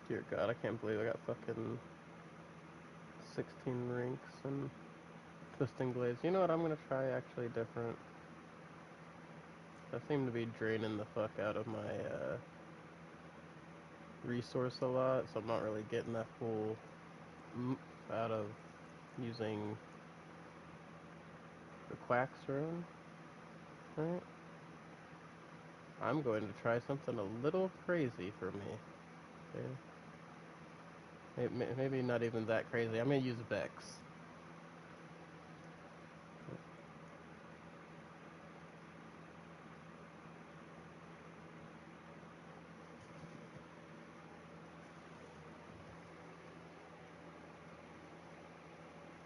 Dear God, I can't believe I got fucking 16 ranks and twisting blades. You know what? I'm gonna try actually different. I seem to be draining the fuck out of my resource a lot, so I'm not really getting that full out of using the Quacks rune, right? I'm going to try something a little crazy for me. Okay? Maybe not even that crazy. I'm going to use Vex.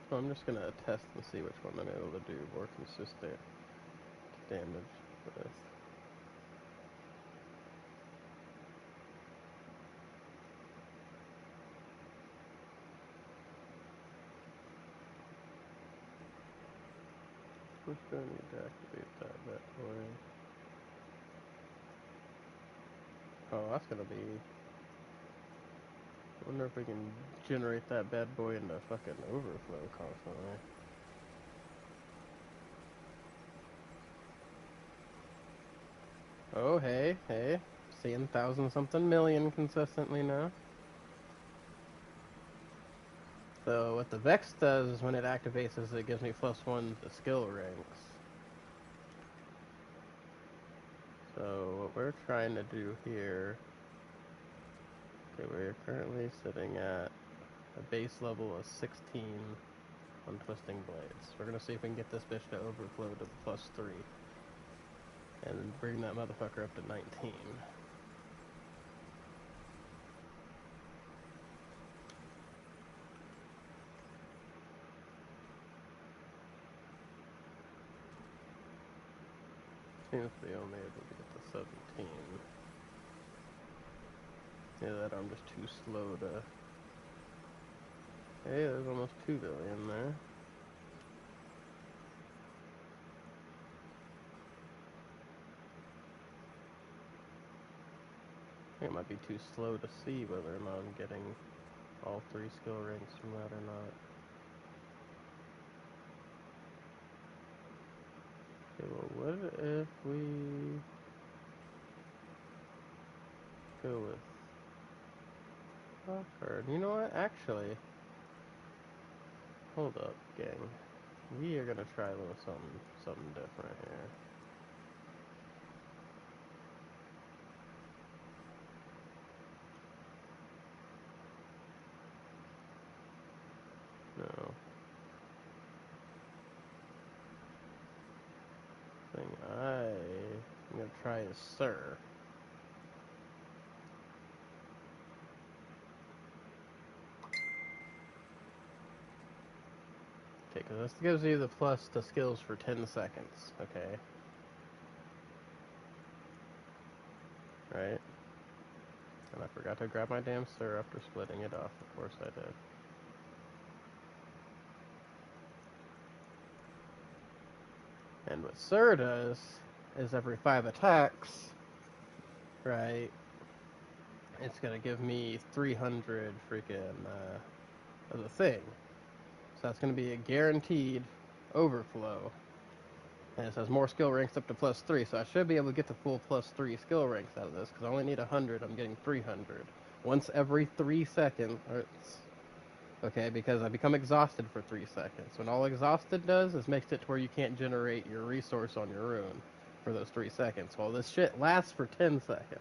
So I'm just going to test and see which one I'm able to do more consistent damage with. Which do I need to activate that boy? Oh, that's going to be... I wonder if we can generate that bad boy into fucking overflow constantly. Oh, hey. Seeing thousand something million consistently now. So what the Vex does is when it activates is it gives me +1 to skill ranks. So what we're trying to do here, okay, we're currently sitting at a base level of 16 on Twisting Blades. We're gonna see if we can get this bitch to overflow to the +3 and bring that motherfucker up to 19. Seems to be only able to get to 17. Yeah, that arm just too slow to... Hey, there's almost 2 billion there. I think it might be too slow to see whether or not I'm getting all 3 skill ranks from that or not. Okay, well, what if we go with Hawker? You know what? Actually, hold up, gang. We are gonna try a little something different here. No. Thing I'm gonna try is Sir. Okay, because this gives you the plus to skills for 10 seconds, okay? Right? And I forgot to grab my damn Sir after splitting it off. Of course I did. And what Sir does is every 5 attacks, right, it's gonna give me 300 freaking, of the thing. So that's gonna be a guaranteed overflow. And it says more skill ranks up to +3, so I should be able to get the full +3 skill ranks out of this, because I only need 100, I'm getting 300. Once every 3 seconds, okay, because I become exhausted for 3 seconds. When all exhausted does is makes it to where you can't generate your resource on your rune for those 3 seconds. Well, this shit lasts for 10 seconds.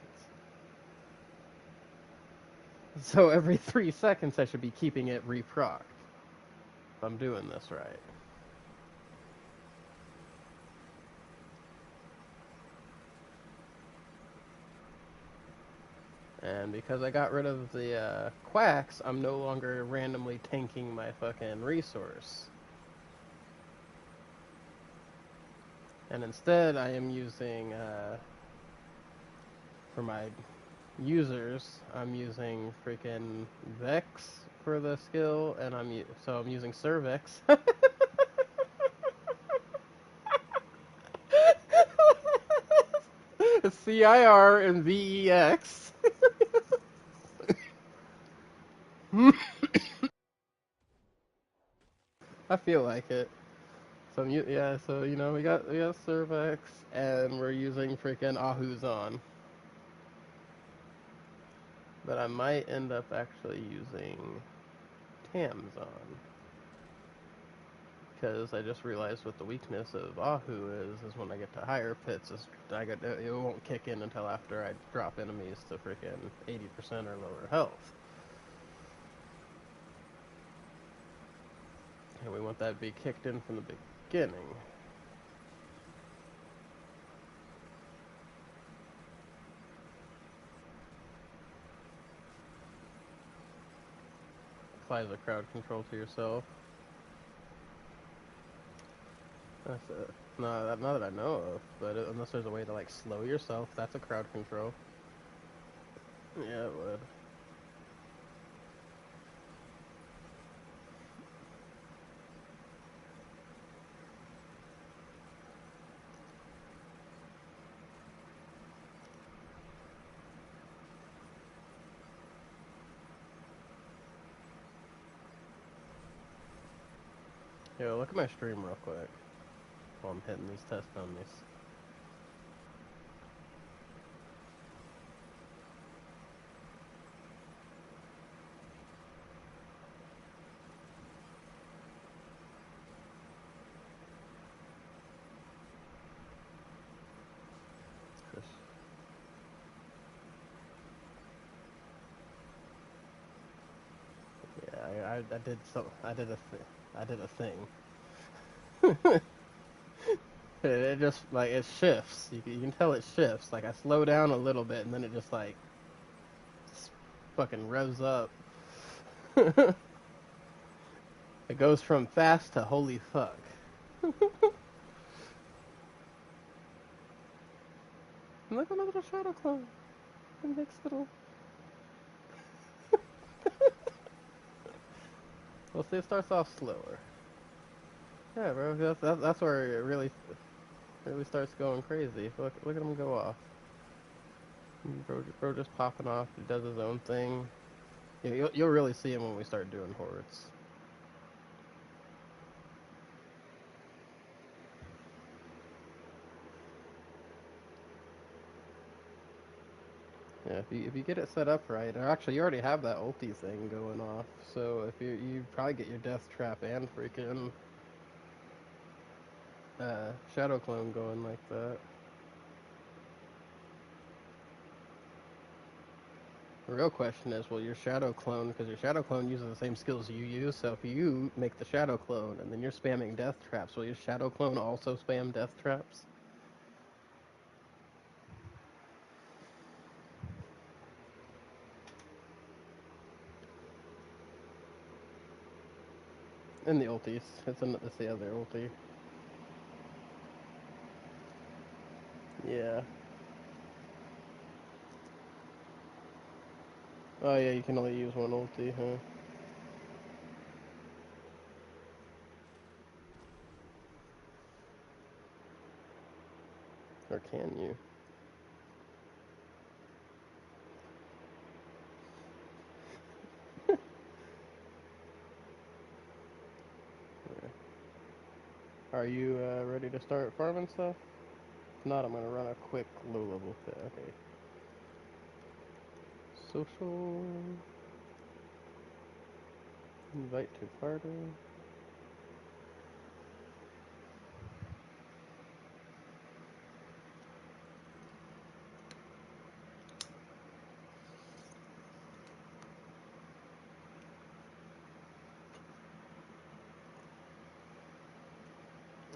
So every 3 seconds I should be keeping it reprocced. If I'm doing this right. And because I got rid of the quacks, I'm no longer randomly tanking my fucking resource. And instead I am using, for my users, I'm using freaking Vex for the skill, and I'm using Cervex. CIR and VEX. I feel like it. So yeah, so we got Cervex, and we're using freaking Ahuzon. But I might end up actually using Tamzon. Because I just realized what the weakness of Ahu is when I get to higher pits, it won't kick in until after I drop enemies to freaking 80% or lower health. And we want that to be kicked in from the beginning. Applies a crowd control to yourself. That's it. No, not that I know of, but unless there's a way to like slow yourself, that's a crowd control. Yeah, it would. Yo, look at my stream real quick while I'm hitting these test dummies. I did I did a thing. It just like it shifts. You can tell it shifts. Like I slow down a little bit and then it just like fucking revs up. It goes from fast to holy fuck. And look at my little shadow clone. It makes little. Well, see, it starts off slower. Yeah, bro. That's where it really starts going crazy. Look at him go off. Bro just popping off. He does his own thing. Yeah, you'll really see him when we start doing hordes. Yeah, if you get it set up right, or actually you already have that ulti thing going off. So if you probably get your death trap and freaking shadow clone going like that. The real question is, will your shadow clone, because your shadow clone uses the same skills you use, so if you make the shadow clone and then you're spamming death traps, will your shadow clone also spam death traps? In the ultis. It's the other ulti. Yeah. Oh yeah, you can only use one ulti, huh? Or can you? Yeah. Are you ready to start farming stuff? If not, I'm gonna run a quick low-level fit. Okay. Social. Invite to party.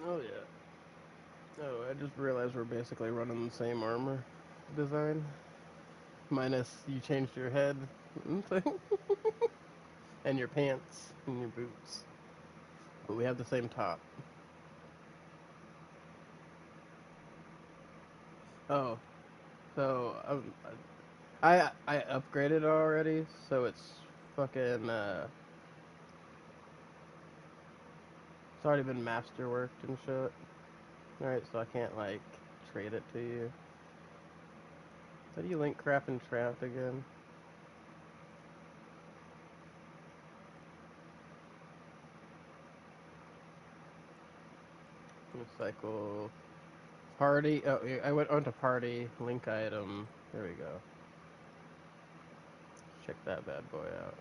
Oh yeah. Oh, I just realized we're basically running the same armor design. Minus you changed your head thing. And your pants and your boots. But we have the same top. Oh, so I upgraded already, so it's fucking it's already been masterworked and shit. Alright, so I can't like trade it to you. How do you link crap and trap again? Cycle party. Oh, yeah, I went onto party link item. There we go. Check that bad boy out.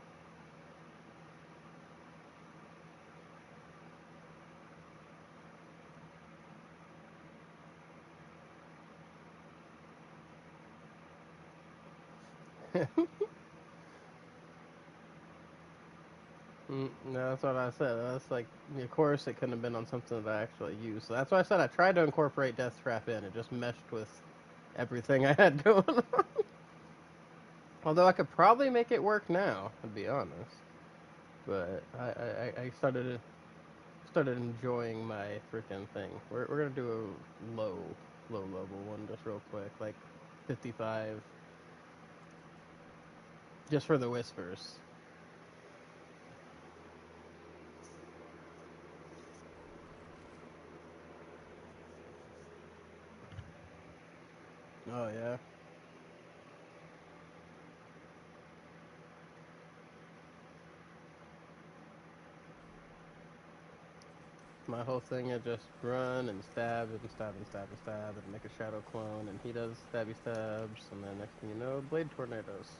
No, that's what I said. That's like, of course, it couldn't have been on something that I actually use. So that's why I said I tried to incorporate Death Trap in. It just meshed with everything I had going on. Although I could probably make it work now, to be honest. But I started enjoying my freaking thing. We're gonna do a low level one just real quick, like 55, just for the whispers. Oh yeah. My whole thing is just run and stab and stab and stab and stab and make a shadow clone, and he does stabby stabs, and then next thing you know, blade tornadoes.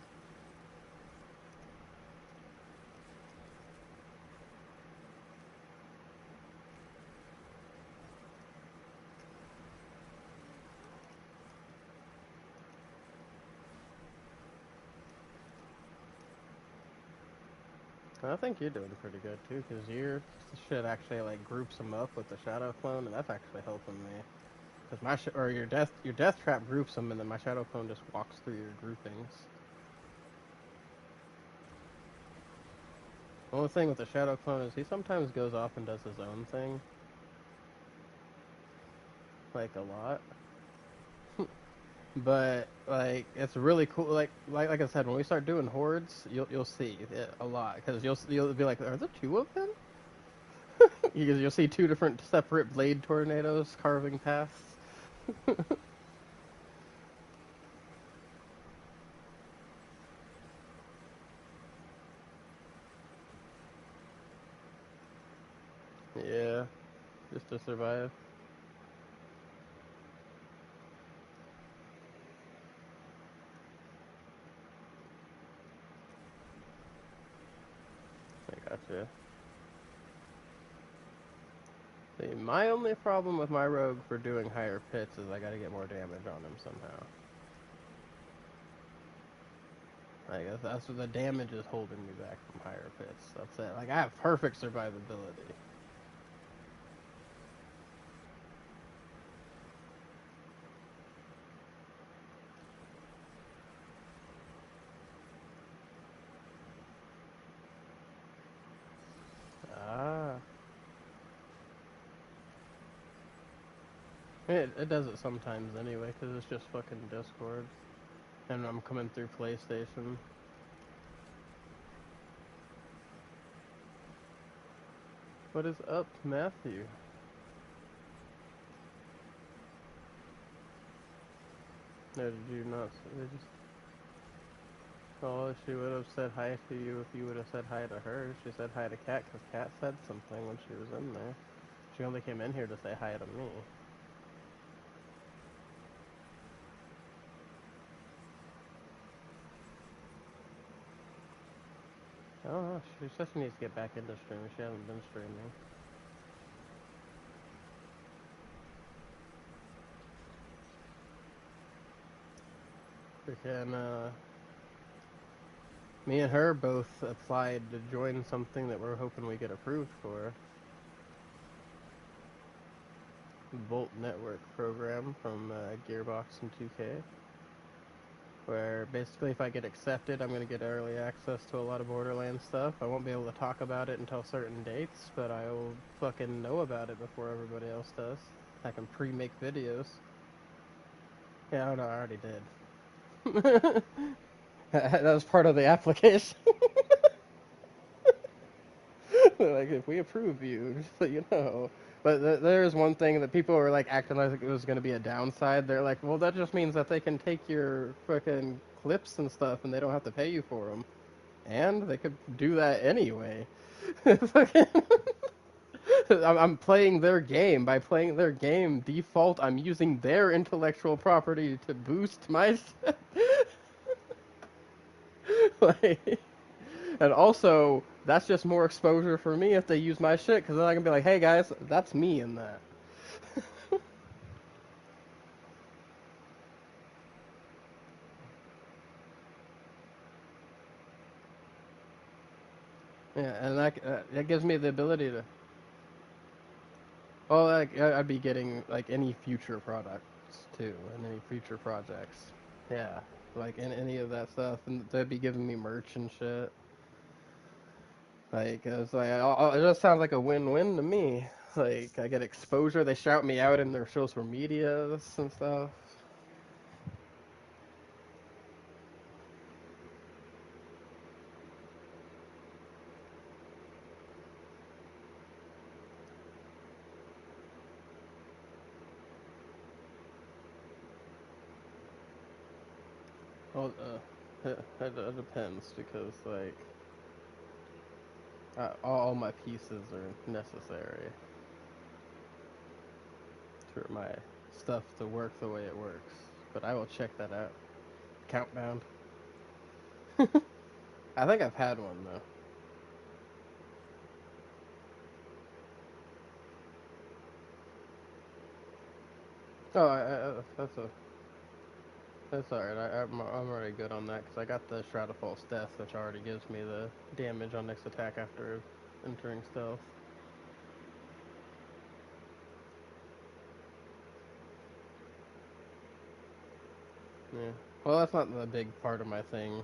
I think you're doing pretty good too, because your shit actually like groups them up with the shadow clone, and that's actually helping me. Because or your death trap groups them, and then my shadow clone just walks through your groupings. The only thing with the shadow clone is he sometimes goes off and does his own thing, like a lot. But like it's really cool. Like I said, when we start doing hordes, you'll see it a lot because you'll be like, are there two of them? You'll see two different separate blade tornadoes carving paths. Yeah, just to survive. I gotcha. See, my only problem with my rogue for doing higher pits is I gotta get more damage on him somehow. I guess that's what the damage is holding me back from higher pits. That's it. Like I have perfect survivability. Ah, it does it sometimes anyway, because it's just fucking Discord, and I'm coming through PlayStation. What is up, Matthew? No, did you not? Did you? Oh, she would have said hi to you if you would have said hi to her. She said hi to Kat because Kat said something when she was in there. She only came in here to say hi to me. I don't know. She says she needs to get back into streaming. She hasn't been streaming. Freaking, me and her both applied to join something that we're hoping we get approved for. Bolt Network program from Gearbox and 2K. Where basically if I get accepted, I'm going to get early access to a lot of Borderlands stuff. I won't be able to talk about it until certain dates, but I will fucking know about it before everybody else does. I can pre-make videos. Yeah, no, I already did. That was part of the application. Like, if we approve you, just so you know. But there is one thing that people are like acting like it was going to be a downside. They're like, well, that just means that they can take your fucking clips and stuff and they don't have to pay you for them. And they could do that anyway. I'm playing their game. By playing their game, default, I'm using their intellectual property to boost my shit. Like, and also, that's just more exposure for me if they use my shit, because then I can be like, hey guys, that's me in that. Yeah, and that gives me the ability to. Well, like, I'd be getting like any future products too, and any future projects. Yeah, like in any of that stuff, and they'd be giving me merch and shit. Like it's like it just sounds like a win-win to me. Like I get exposure, they shout me out in their social medias and stuff. Well, it depends because like all my pieces are necessary for my stuff to work the way it works. But I will check that out. Countdown. I think I've had one though. Oh, that's a. That's alright. I'm already good on that because I got the Shroud of False Death, which already gives me the damage on next attack after entering stealth. Yeah. Well, that's not the big part of my thing.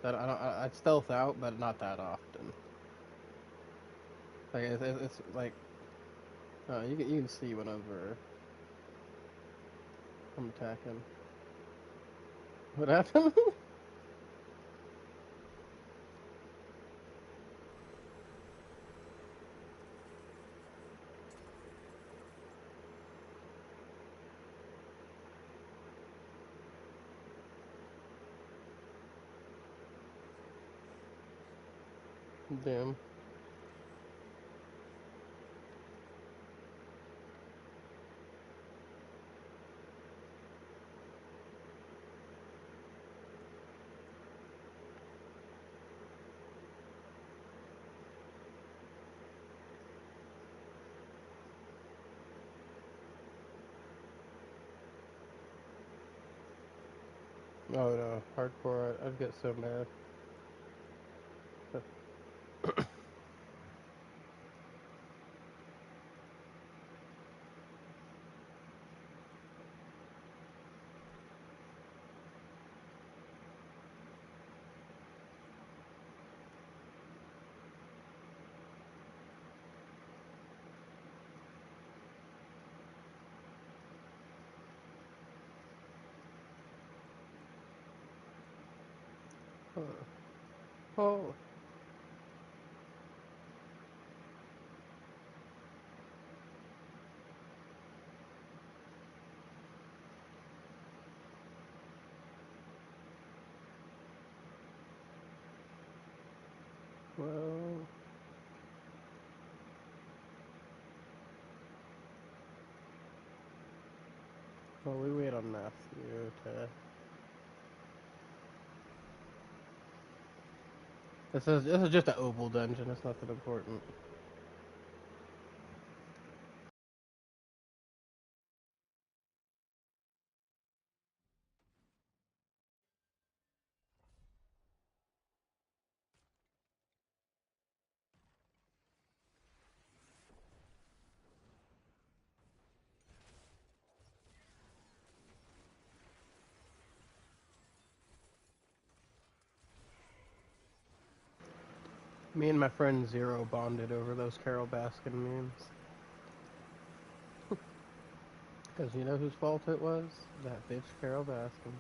That I stealth out, but not that often. Like it's like you can see whenever I'm attacking. What happened? Damn. Oh no, hardcore! I'd get so mad. Oh, well. Well, we wait on Matthew to. This is just an oval dungeon. It's nothing important. Me and my friend Zero bonded over those Carol Baskin memes. Because you know whose fault it was? That bitch Carol Baskin.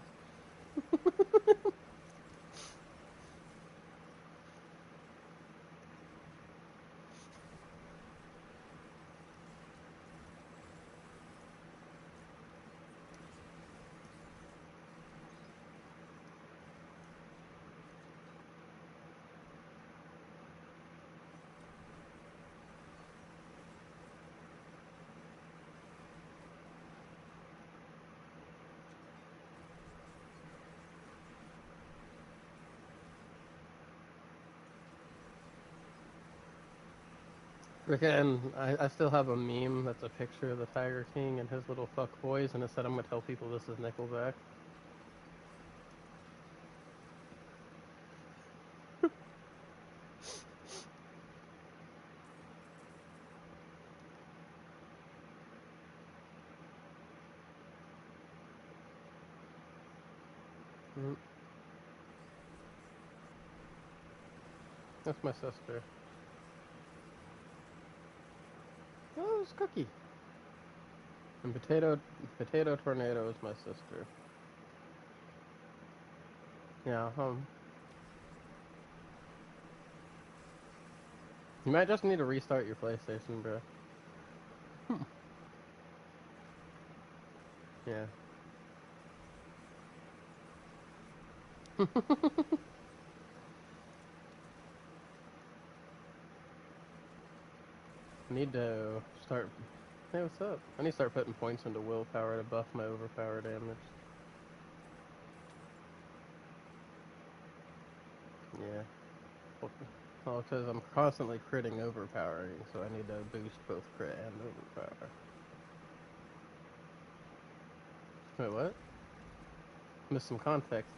And I still have a meme that's a picture of the Tiger King and his little fuck boys, and it said, "I'm gonna tell people this is Nickelback." Mm, that's my sister. Oh, it's Cookie. And Potato Tornado is my sister. Yeah, you might just need to restart your PlayStation, bro. Yeah. I need to start. Hey, what's up? I need to start putting points into willpower to buff my overpower damage. Yeah. Well, because I'm constantly critting overpowering, so I need to boost both crit and overpower. Wait, what? Missed some context.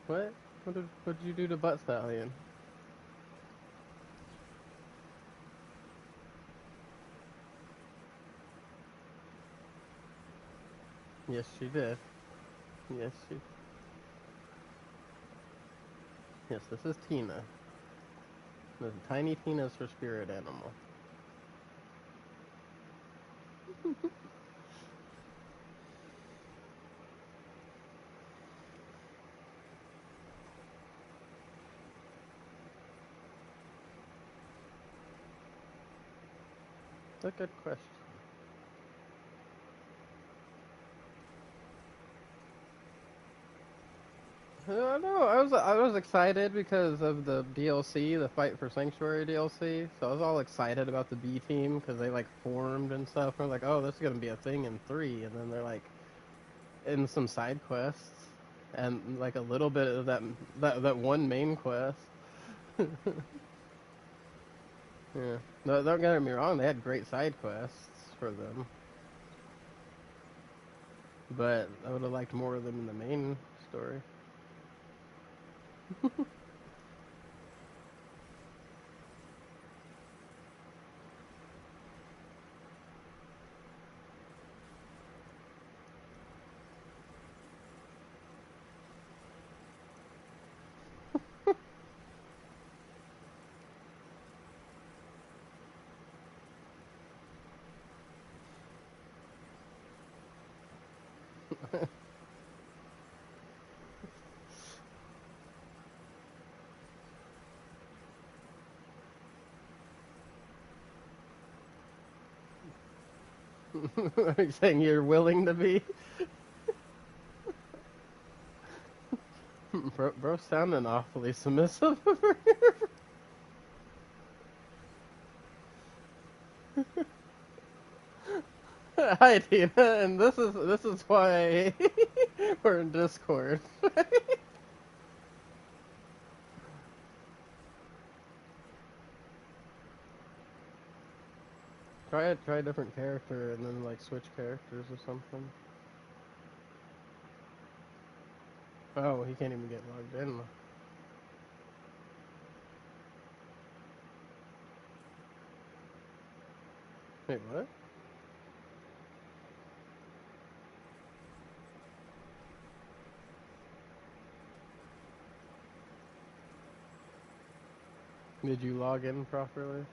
What? What did you do to Butt Stallion? Yes, she did. Yes, she. Yes, this is Tina. The tiny Tina's her spirit animal. That's a good question. I don't know. I was excited because of the DLC, the Fight for Sanctuary DLC. So I was all excited about the B team because they like formed and stuff. I'm like, oh, this is gonna be a thing in 3, and then they're like in some side quests and like a little bit of that one main quest. Yeah. No, don't get me wrong, they had great side quests for them, but I would have liked more of them in the main story. Are you saying you're willing to be? Bro sounding awfully submissive over here. Hi, Tina, and this is why we're in Discord. Try a different character and then like switch characters or something. Oh, he can't even get logged in. Wait, what? Did you log in properly?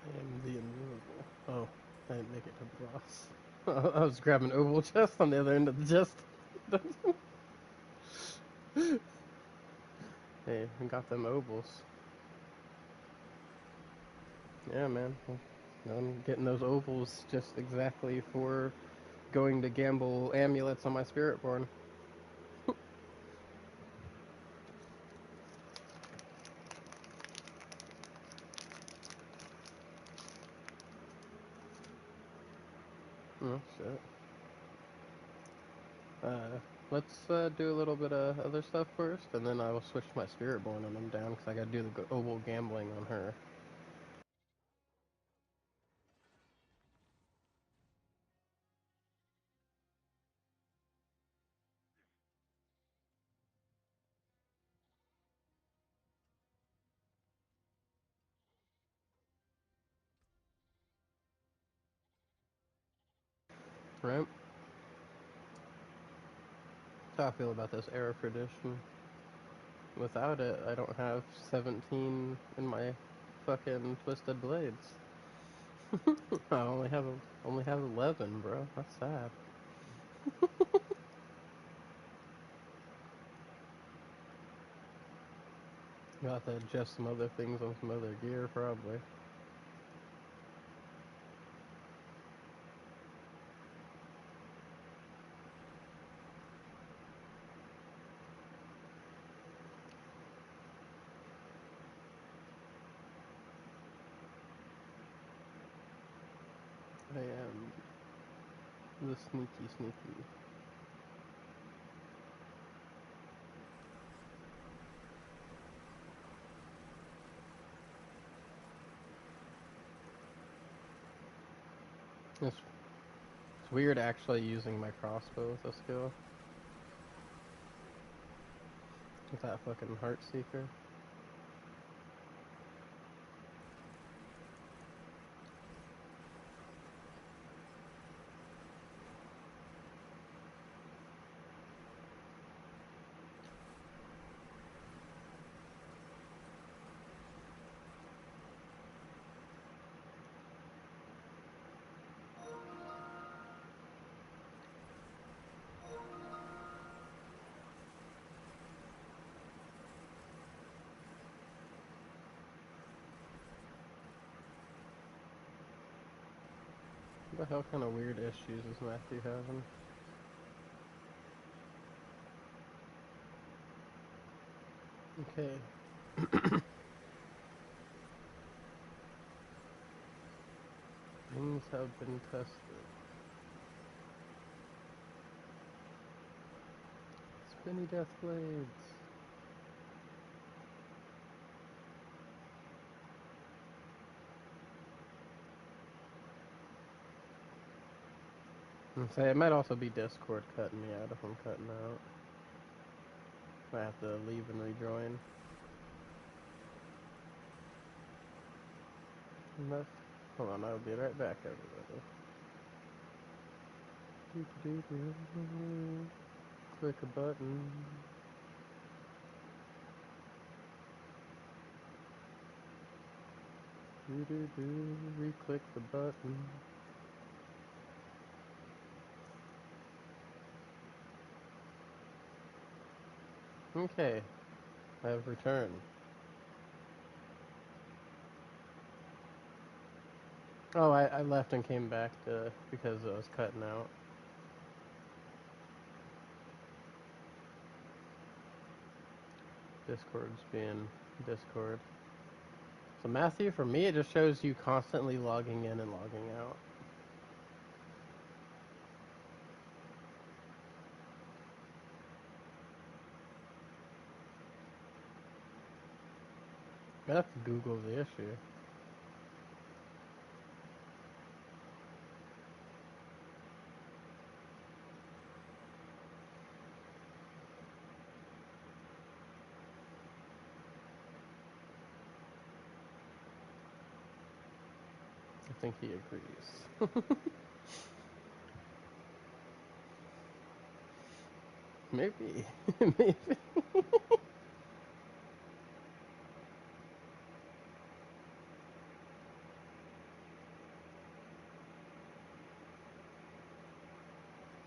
I am the invisible. Oh, I didn't make it to the boss. I was grabbing oval chest on the other end of the chest. Hey, I got them ovals. Yeah, man. I'm getting those ovals just exactly for going to gamble amulets on my spirit born. Oh, shit. Let's do a little bit of other stuff first, and then I will switch my spirit born on them down, because I gotta do the oval gambling on her. Right? That's how I feel about this Era Tradition. Without it, I don't have 17 in my fucking Twisted Blades. I only have 11, bro. That's sad. You'll have to adjust some other things on some other gear, probably. I am the sneaky sneaky. It's weird actually using my crossbow with a skill. With that fucking heart seeker. What the hell kind of weird issues is Matthew having? Okay. Things have been tested. Spinny death blades. Say it might also be Discord cutting me out if I'm cutting out. I have to leave and rejoin. Hold on, I'll be right back, everybody. Click a button. Re-click the button. Okay, I have returned. Oh, I left and came back because I was cutting out. Discord's being Discord. So Matthew, for me, it just shows you constantly logging in and logging out. I have to Google the issue. I think he agrees. Maybe. Maybe.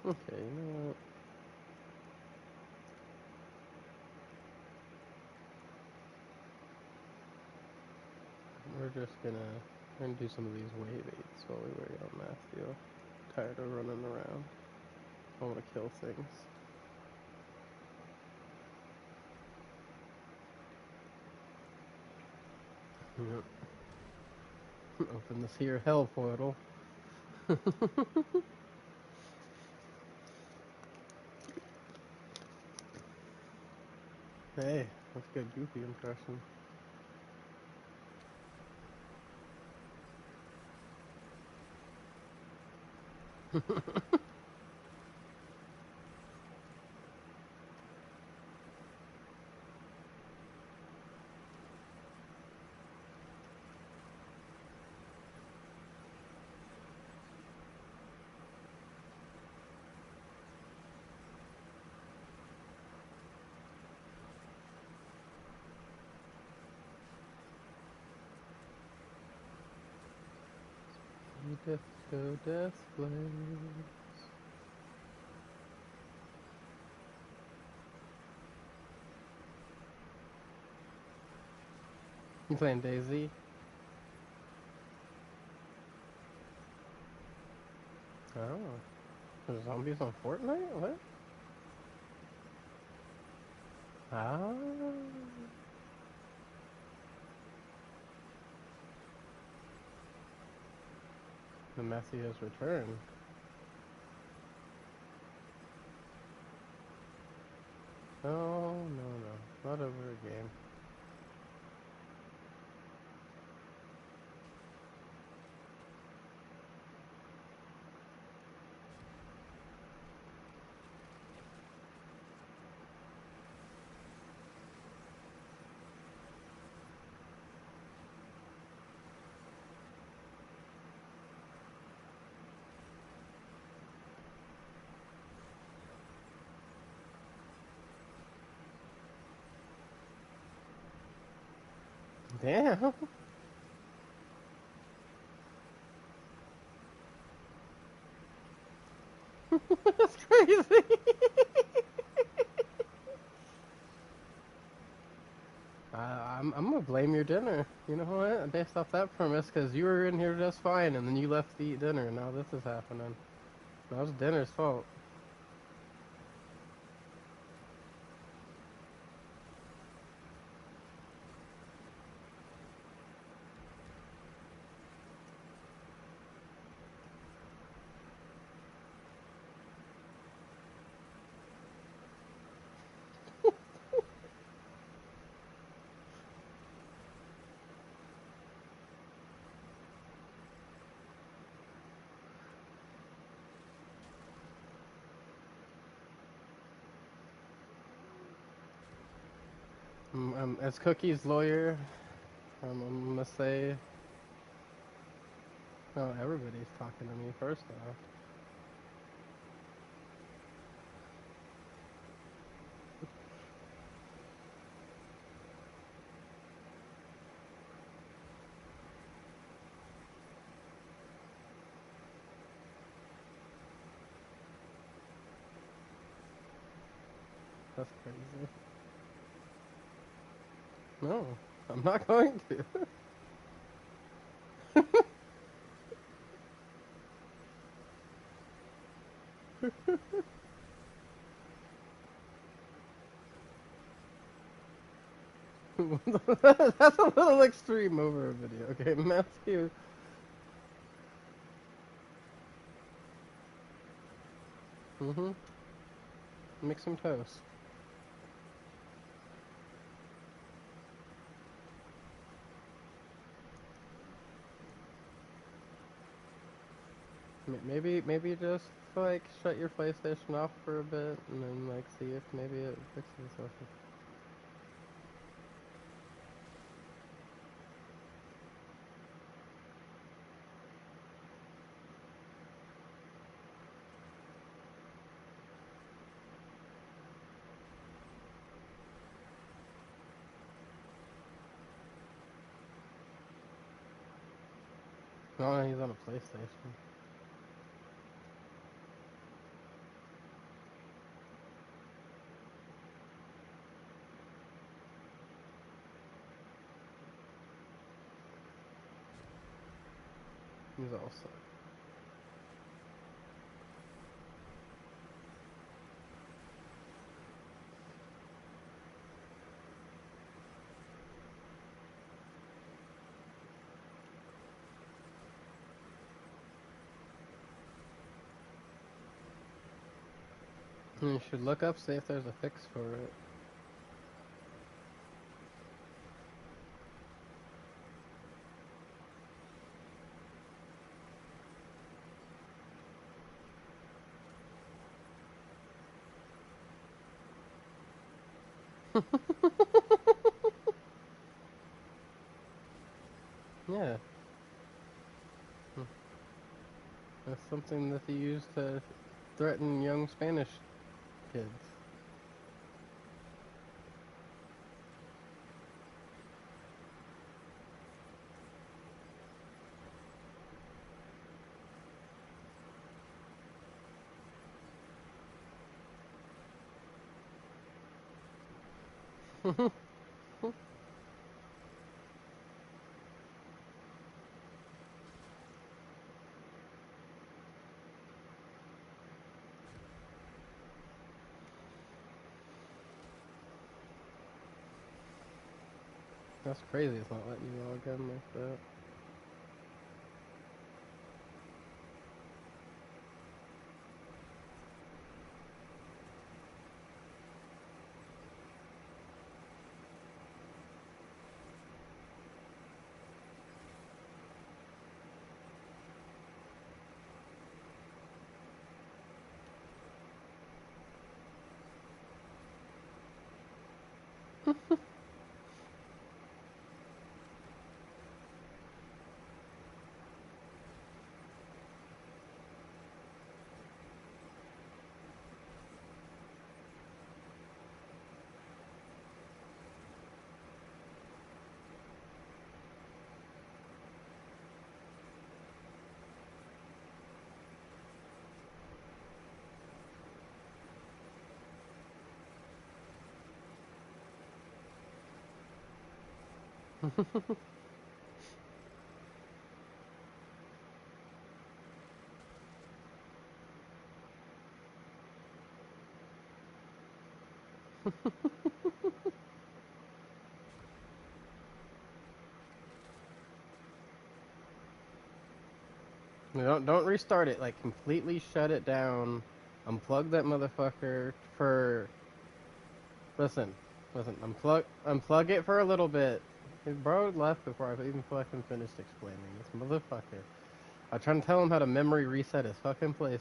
Okay, you know what? We're gonna do some of these waybaits while we wait on Matthew. Tired of running around. I want to kill things. Yep. Open this here hell portal. Hey, that's a good Goofy impression. Disco Death Blades. You playing DayZ? Oh. There's zombies on Fortnite? What? Ah. The Messi has returned. Oh, no. Not over a game. Damn. That's crazy. I'm gonna blame your dinner. You know what? Based off that premise, because you were in here just fine, and then you left to eat dinner, and now this is happening. That was dinner's fault. As Cookie's lawyer, I'm gonna say, no, everybody's talking to me first off. That's crazy. No, I'm not going to. That's a little extreme over a video. Okay, Matthew. Mm-hmm. Make some toast. Maybe just like shut your PlayStation off for a bit, and then like see if maybe it fixes something. No, he's on a PlayStation. He's also. You should look up, see if there's a fix for it. Yeah, that's something that they use to threaten young Spanish kids. That's crazy. It's not letting you log in like that. Don't restart it. Like completely shut it down. Unplug that motherfucker for. Listen. Unplug it for a little bit. Bro left before I even fucking finished explaining this motherfucker. I'm trying to tell him how to memory reset his fucking PlayStation.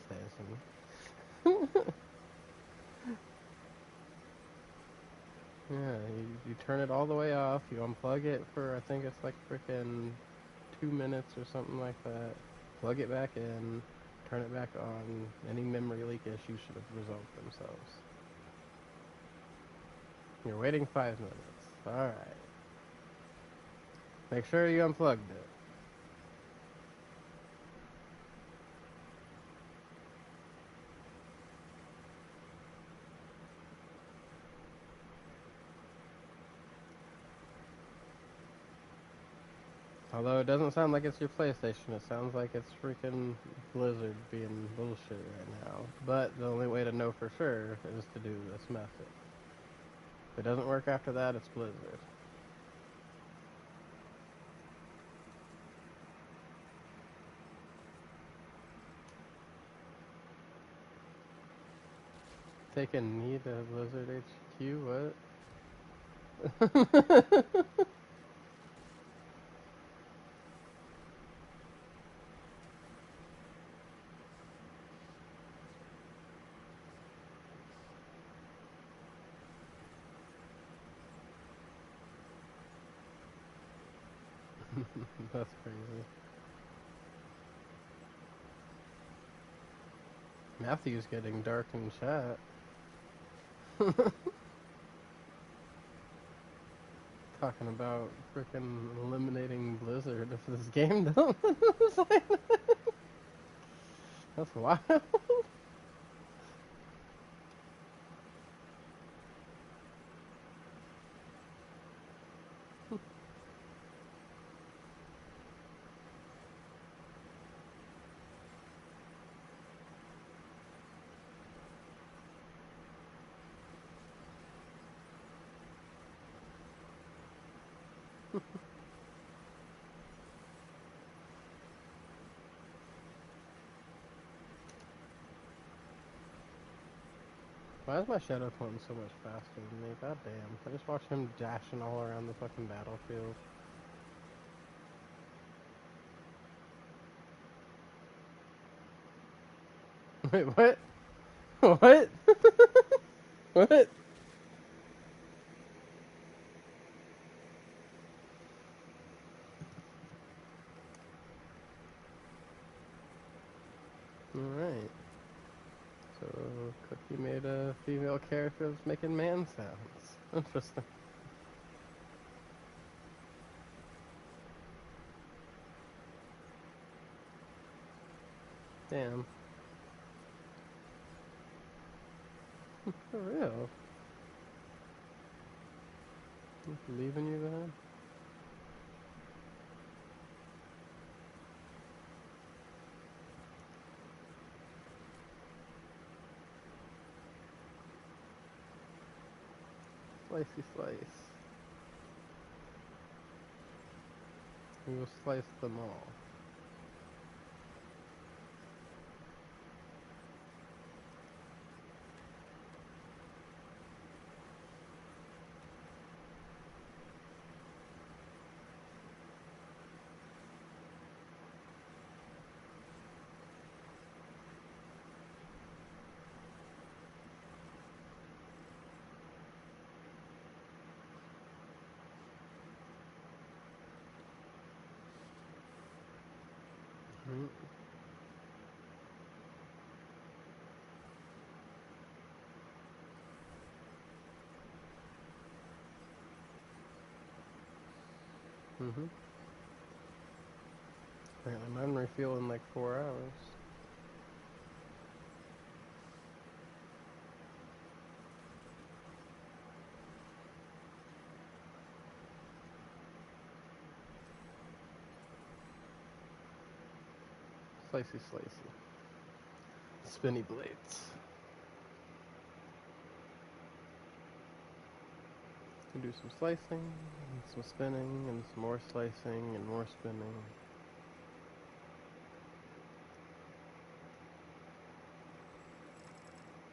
Yeah, you turn it all the way off. You unplug it for I think it's like freaking 2 minutes or something like that. Plug it back in. Turn it back on. Any memory leak issues should have resolved themselves. You're waiting 5 minutes. Alright. Make sure you unplugged it. Although it doesn't sound like it's your PlayStation, it sounds like it's freaking Blizzard being bullshit right now. But the only way to know for sure is to do this method. If it doesn't work after that, it's Blizzard. Take a knee to Blizzard HQ, what? That's crazy. Matthew's getting dark in chat. Talking about freaking eliminating Blizzard if this game don't. That's wild. Why is my Shadow Clone so much faster than me? God damn. I just watched him dashing all around the fucking battlefield. Wait, what? What? What? Alright. So, Cookie made a female character that's making man sounds. Interesting. Damn. For real. Leaving you behind? Slicey slice. We will slice them all. Mm. Mm-hmm. Apparently mine refuel in like 4 hours. Slicey, slicey. Spinny blades. We do some slicing, and some spinning, and some more slicing, and more spinning.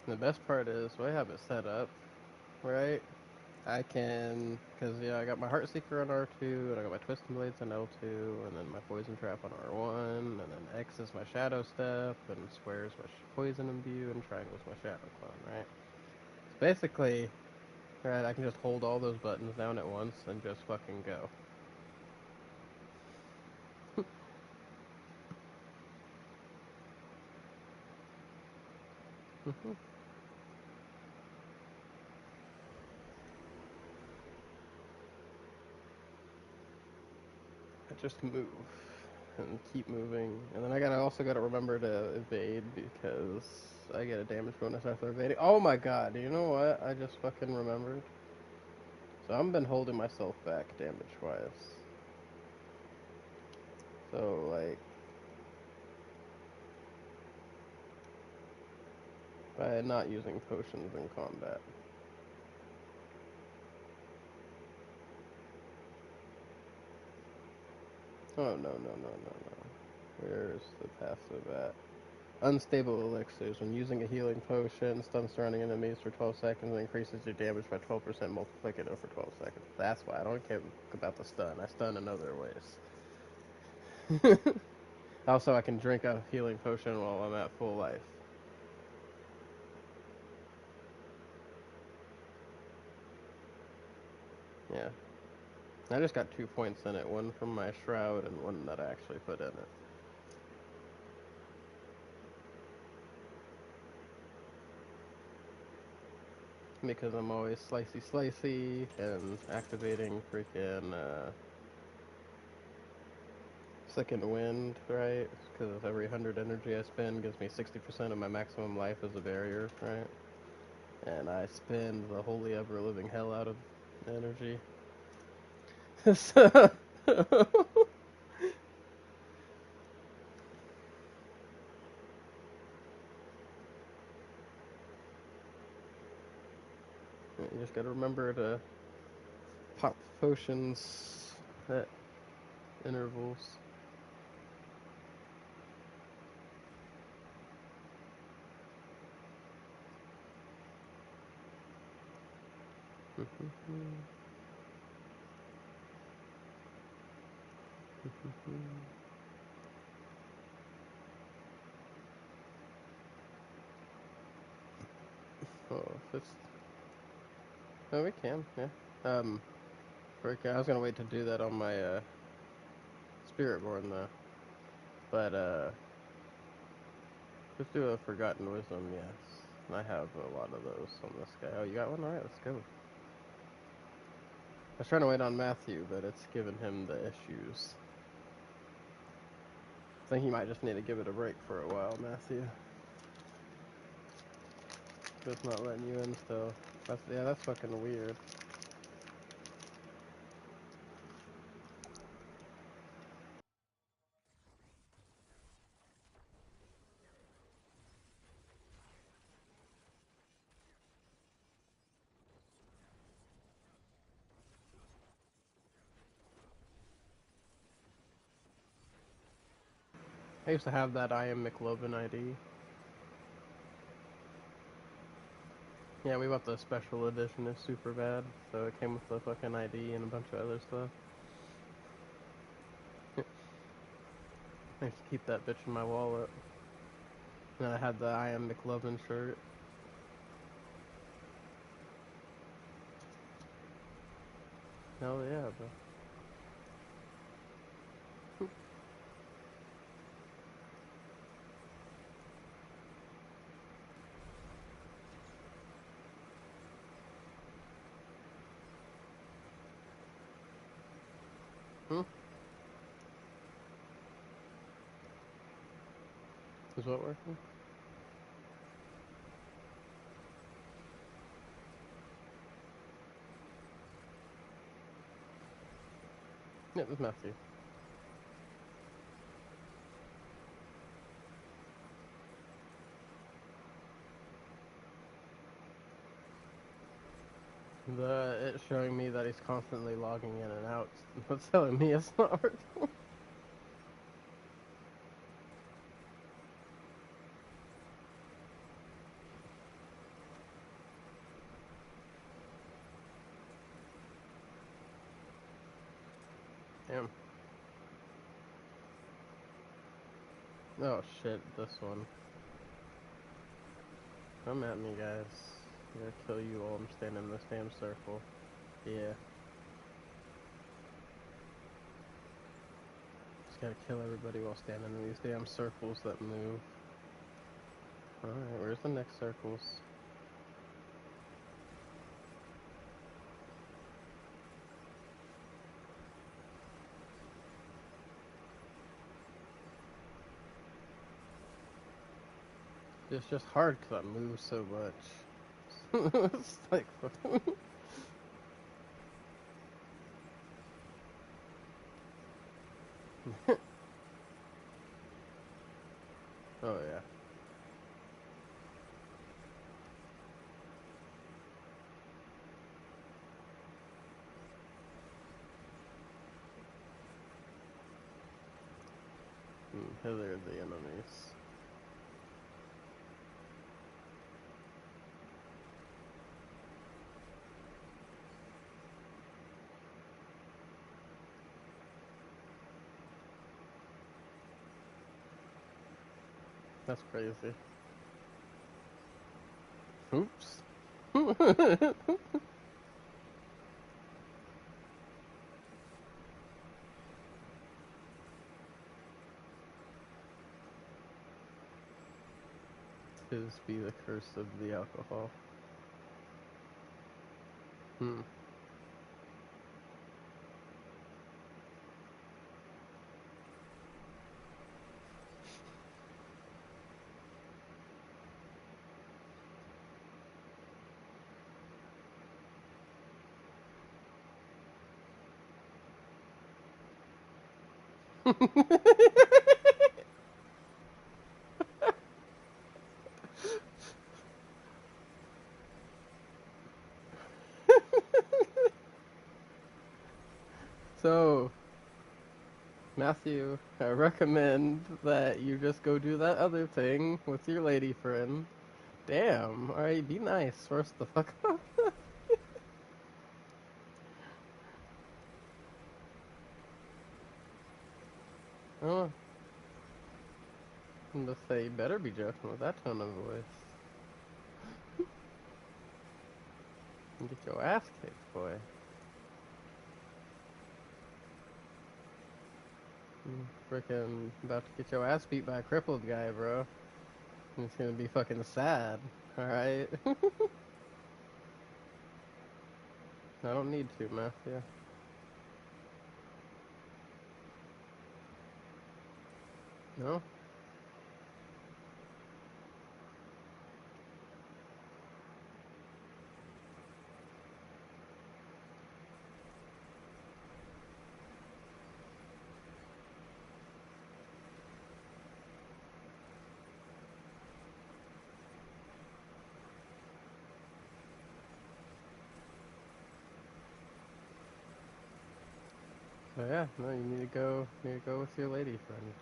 And the best part is, the way I have it set up, right? I can, because yeah, I got my Heart Seeker on R2, and I got my Twisting Blades on L2, and then my Poison Trap on R1, and then X is my Shadow Step, and Square is my Poison Imbue, and Triangle is my Shadow Clone, right? So basically, right, I can just hold all those buttons down at once and just fucking go. I just move and keep moving, and then I also gotta remember to evade because I get a damage bonus after evading. Oh my god! You know what? I just fucking remembered. So I've been holding myself back damage-wise. So like, by not using potions in combat. Oh no. Where's the passive at? Unstable elixirs. When using a healing potion, stun surrounding enemies for 12 seconds and increases your damage by 12% multiplicative for 12 seconds. That's why I don't care about the stun. I stun in other ways. Also, I can drink a healing potion while I'm at full life. Yeah. I just got 2 points in it. One from my shroud and one that I actually put in it. Because I'm always slicey and activating freaking second wind, right? Because every 100 energy I spend gives me 60% of my maximum life as a barrier, right? And I spend the holy ever living hell out of energy. So you just gotta remember to pop potions at intervals. Oh, oh, we can, yeah. I was gonna wait to do that on my Spiritborn though, but let's do a Forgotten Wisdom, yes. I have a lot of those on this guy. Oh, you got one? Alright, let's go. I was trying to wait on Matthew, but it's giving him the issues. I think he might just need to give it a break for a while, Matthew. Just not letting you in still. That's fucking weird. I used to have that I am McLovin ID. Yeah, we bought the special edition. It's super bad, so it came with the fucking ID and a bunch of other stuff. I used to keep that bitch in my wallet. And I had the I am McLovin shirt. Hell yeah, bro. Hmm? Is what working? Yeah, this Matthew. It's showing me that he's constantly logging in and out. It's telling me it's not working. Damn. Oh shit, this one. Come at me, guys. I'm gonna kill you while I'm standing in this damn circle. Yeah. Just gotta kill everybody while standing in these damn circles that move. Alright, where's the next circles? It's just hard because I move so much. It's like... Oh yeah. Hither the enemies. That's crazy. Oops. Tis be the curse of the alcohol. Hmm. So, Matthew, I recommend that you just go do that other thing with your lady friend. Damn, alright, be nice. First the fuck up. Oh, I'm just say, you better be joking with that tone of voice. And get your ass kicked, boy. Freaking about to get your ass beat by a crippled guy, bro. And it's gonna be fucking sad, alright? I don't need to, Matthew. No? Oh yeah, no, you need to go with your lady friend.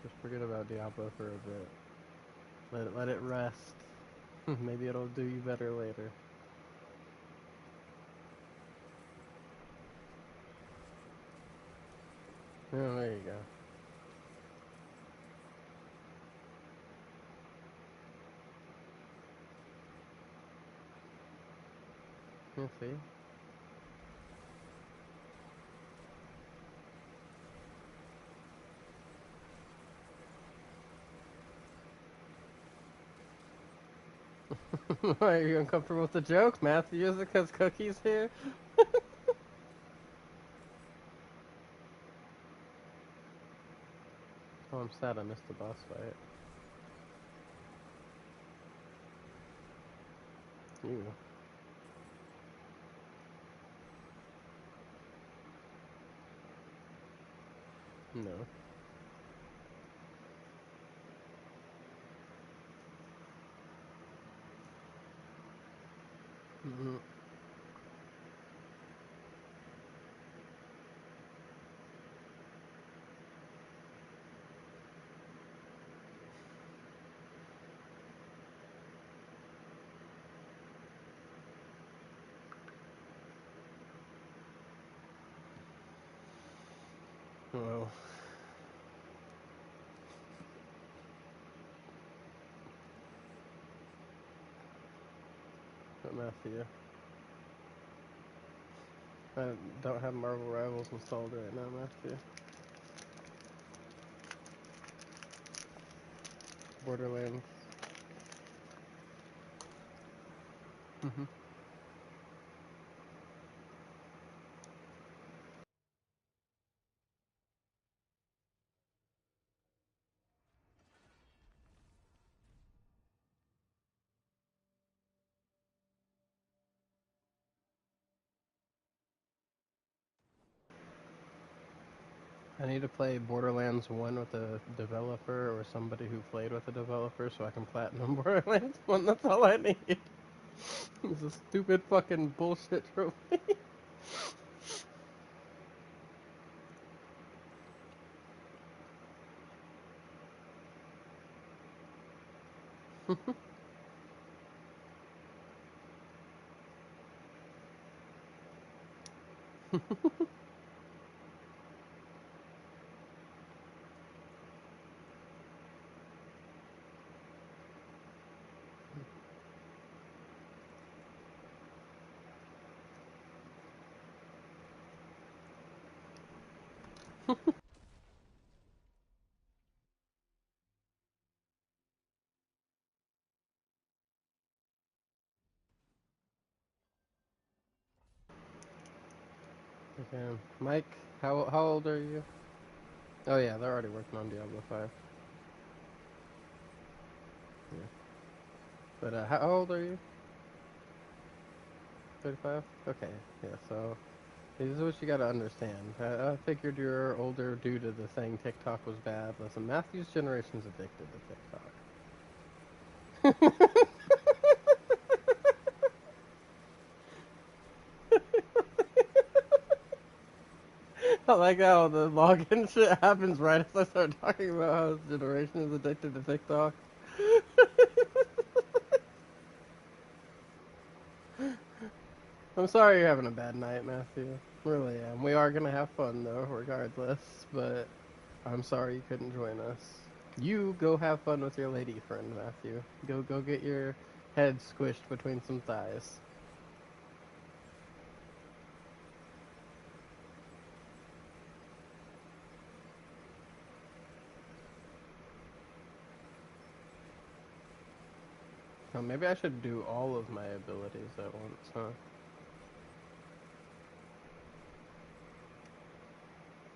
Just forget about Diablo for a bit. Let it rest. Maybe it'll do you better later. Oh, there you go. You see? Why are you uncomfortable with the joke, Matthew? Is it because Cookie's here? Oh, I'm sad I missed the boss fight. You. No. Whoa. But Matthew, I don't have Marvel Rivals installed right now, Matthew. Borderlands. Mm-hmm. I need to play Borderlands 1 with a developer or somebody who played with a developer so I can platinum Borderlands 1. That's all I need. It's a stupid fucking bullshit trophy. Okay. Mike, how old are you? Oh yeah, they're already working on Diablo 5. Yeah. But how old are you? 35? Okay. Yeah, so this is what you gotta understand. I figured you're older due to the saying TikTok was bad. Listen, Matthew's generation's addicted to TikTok. I like how the login shit happens right as I start talking about how his generation is addicted to TikTok. I'm sorry you're having a bad night, Matthew. Really am. We are gonna have fun though, regardless. But I'm sorry you couldn't join us. You go have fun with your lady friend, Matthew. Go get your head squished between some thighs. Oh, maybe I should do all of my abilities at once, huh?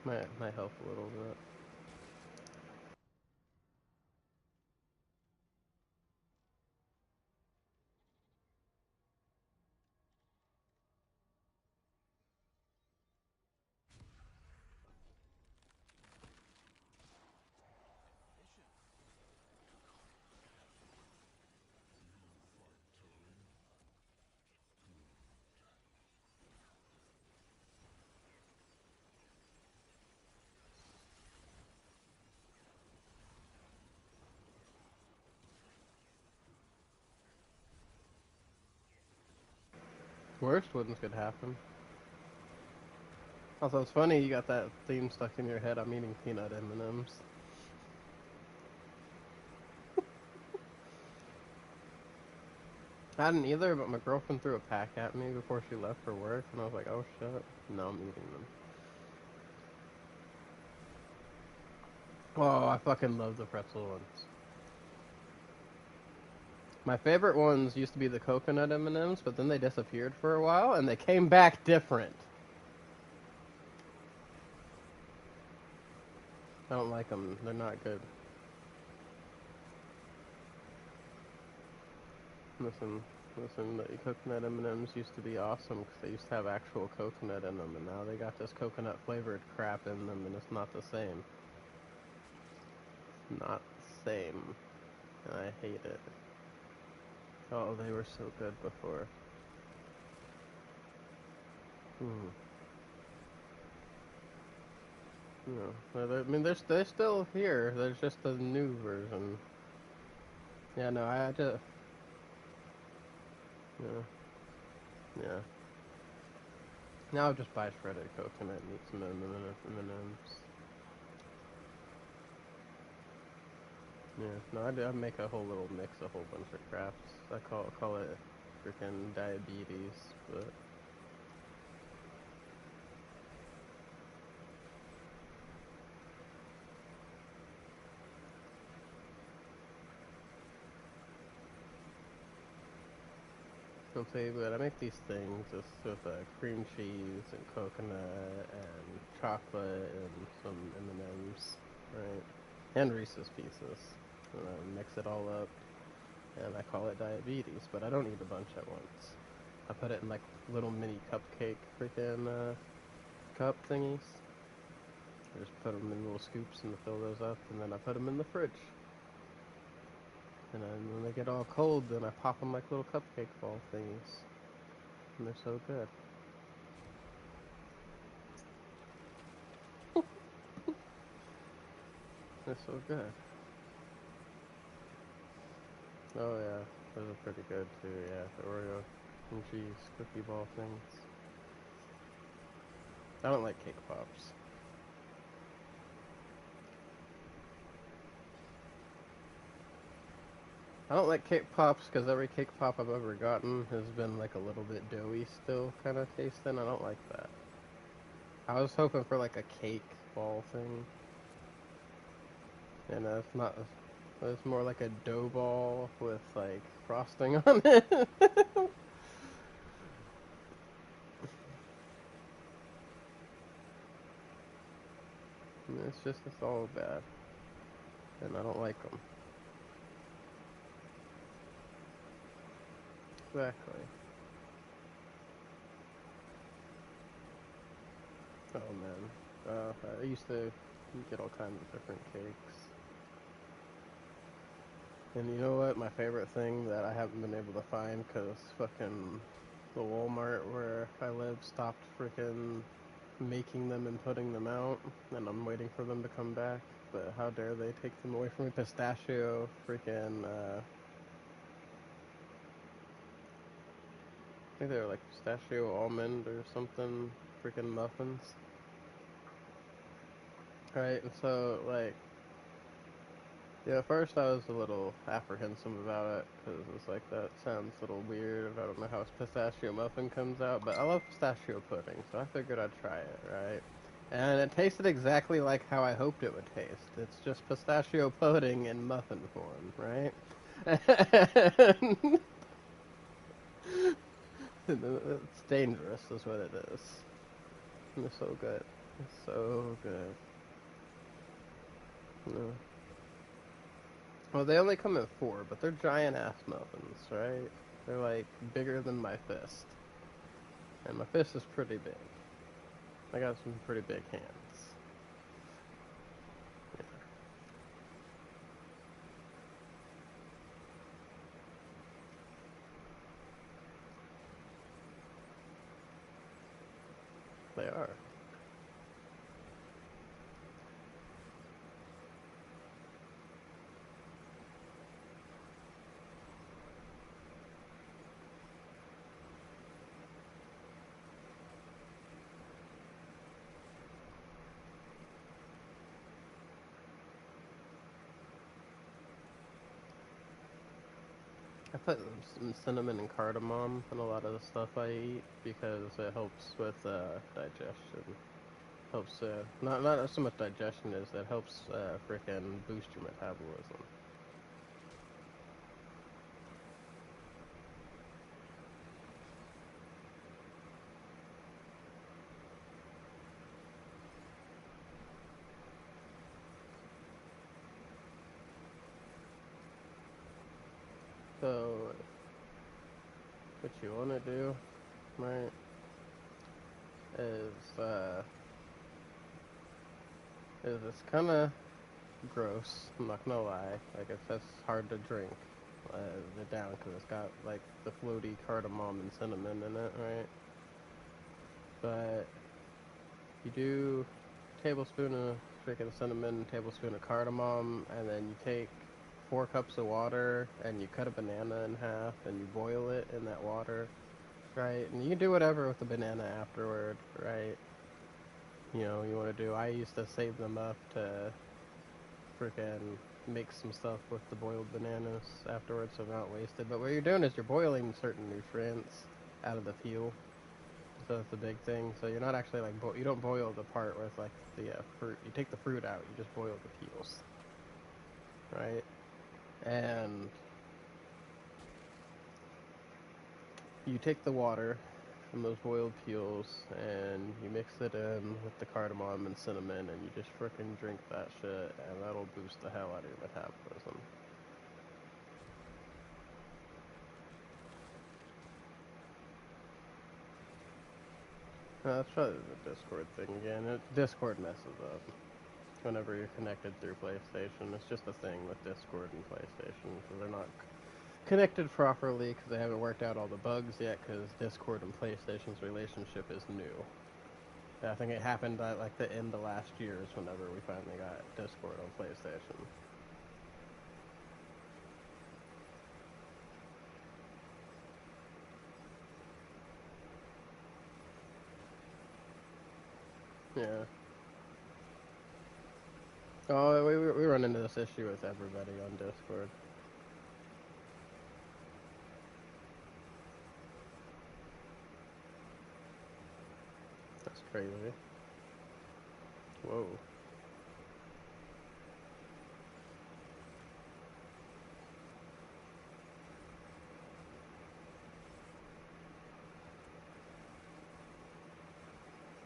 Might help a little bit. Worst ones could happen. Also, it's funny you got that theme stuck in your head. I'm eating peanut M&Ms. I hadn't either, but my girlfriend threw a pack at me before she left for work, and I was like, oh shit. No, I'm eating them. Oh, I fucking love the pretzel ones. My favorite ones used to be the coconut M&Ms, but then they disappeared for a while, and they came back different. I don't like them. They're not good. Listen, the coconut M&Ms used to be awesome because they used to have actual coconut in them, and now they got this coconut flavored crap in them, and it's not the same. It's not the same. And I hate it. Oh, they were so good before. Hmm. I mean, they're still here. There's just a new version. Yeah, no, I just yeah, yeah. Now I'll just buy shredded coconut and eat some M&Ms. Yeah, no, I make a whole little mix, a whole bunch of crafts. I call it freaking diabetes, but I'll tell you what, I make these things just with cream cheese and coconut and chocolate and some M&Ms, right? And Reese's Pieces. And I mix it all up, and I call it diabetes, but I don't eat a bunch at once. I put it in like little mini cupcake freaking cup thingies. I just put them in little scoops and fill those up, and then I put them in the fridge. And then when they get all cold, then I pop them like little cupcake ball thingies. And they're so good. They're so good. Oh yeah, those are pretty good too, yeah. The Oreo and cheese cookie ball things. I don't like cake pops. I don't like cake pops because every cake pop I've ever gotten has been like a little bit doughy still kind of tasting. I don't like that. I was hoping for like a cake ball thing. And it's not. It's more like a dough ball with like frosting on it. And it's all bad. And I don't like them. Exactly. Oh man. I used to get all kinds of different cakes. And you know what? My favorite thing that I haven't been able to find because fucking the Walmart where I live stopped freaking making them and putting them out, and I'm waiting for them to come back. But how dare they take them away from me? Pistachio freaking, I think they're like pistachio almond or something, freaking muffins. Right, and so, like, yeah, at first I was a little apprehensive about it, because it's like, that sounds a little weird. I don't know how a pistachio muffin comes out, but I love pistachio pudding, so I figured I'd try it, right? And it tasted exactly like how I hoped it would taste. It's just pistachio pudding in muffin form, right? It's dangerous, is what it is. And it's so good. It's so good. Yeah. Well, they only come in four, but they're giant ass muffins, right? They're like bigger than my fist. And my fist is pretty big. I got some pretty big hands. Yeah, they are. I put some cinnamon and cardamom in a lot of the stuff I eat because it helps with digestion. Helps not so much digestion as that helps frickin' boost your metabolism. So what you want to do, right, is it's kind of gross. I'm not gonna lie. Like it's just hard to drink it down because it's got like the floaty cardamom and cinnamon in it, right? But you do tablespoon of freaking cinnamon, tablespoon of cardamom, and then you take 4 cups of water and you cut a banana in half and you boil it in that water, right? And you can do whatever with the banana afterward, right? You know, you want to do. I used to save them up to freaking make some stuff with the boiled bananas afterwards so they're not wasted. But what you're doing is you're boiling certain nutrients out of the peel. So that's the big thing. So you're not actually like you don't boil the part with like the fruit. You take the fruit out. You just boil the peels, right? And you take the water from those boiled peels and you mix it in with the cardamom and cinnamon, and you just frickin' drink that shit, and that'll boost the hell out of your metabolism. That's probably the Discord thing again. Discord messes up whenever you're connected through PlayStation. It's just a thing with Discord and PlayStation, so they're not connected properly because they haven't worked out all the bugs yet, because Discord and PlayStation's relationship is new. I think it happened at like the end of last year is whenever we finally got Discord on PlayStation. Yeah. Oh, we run into this issue with everybody on Discord. That's crazy. Whoa.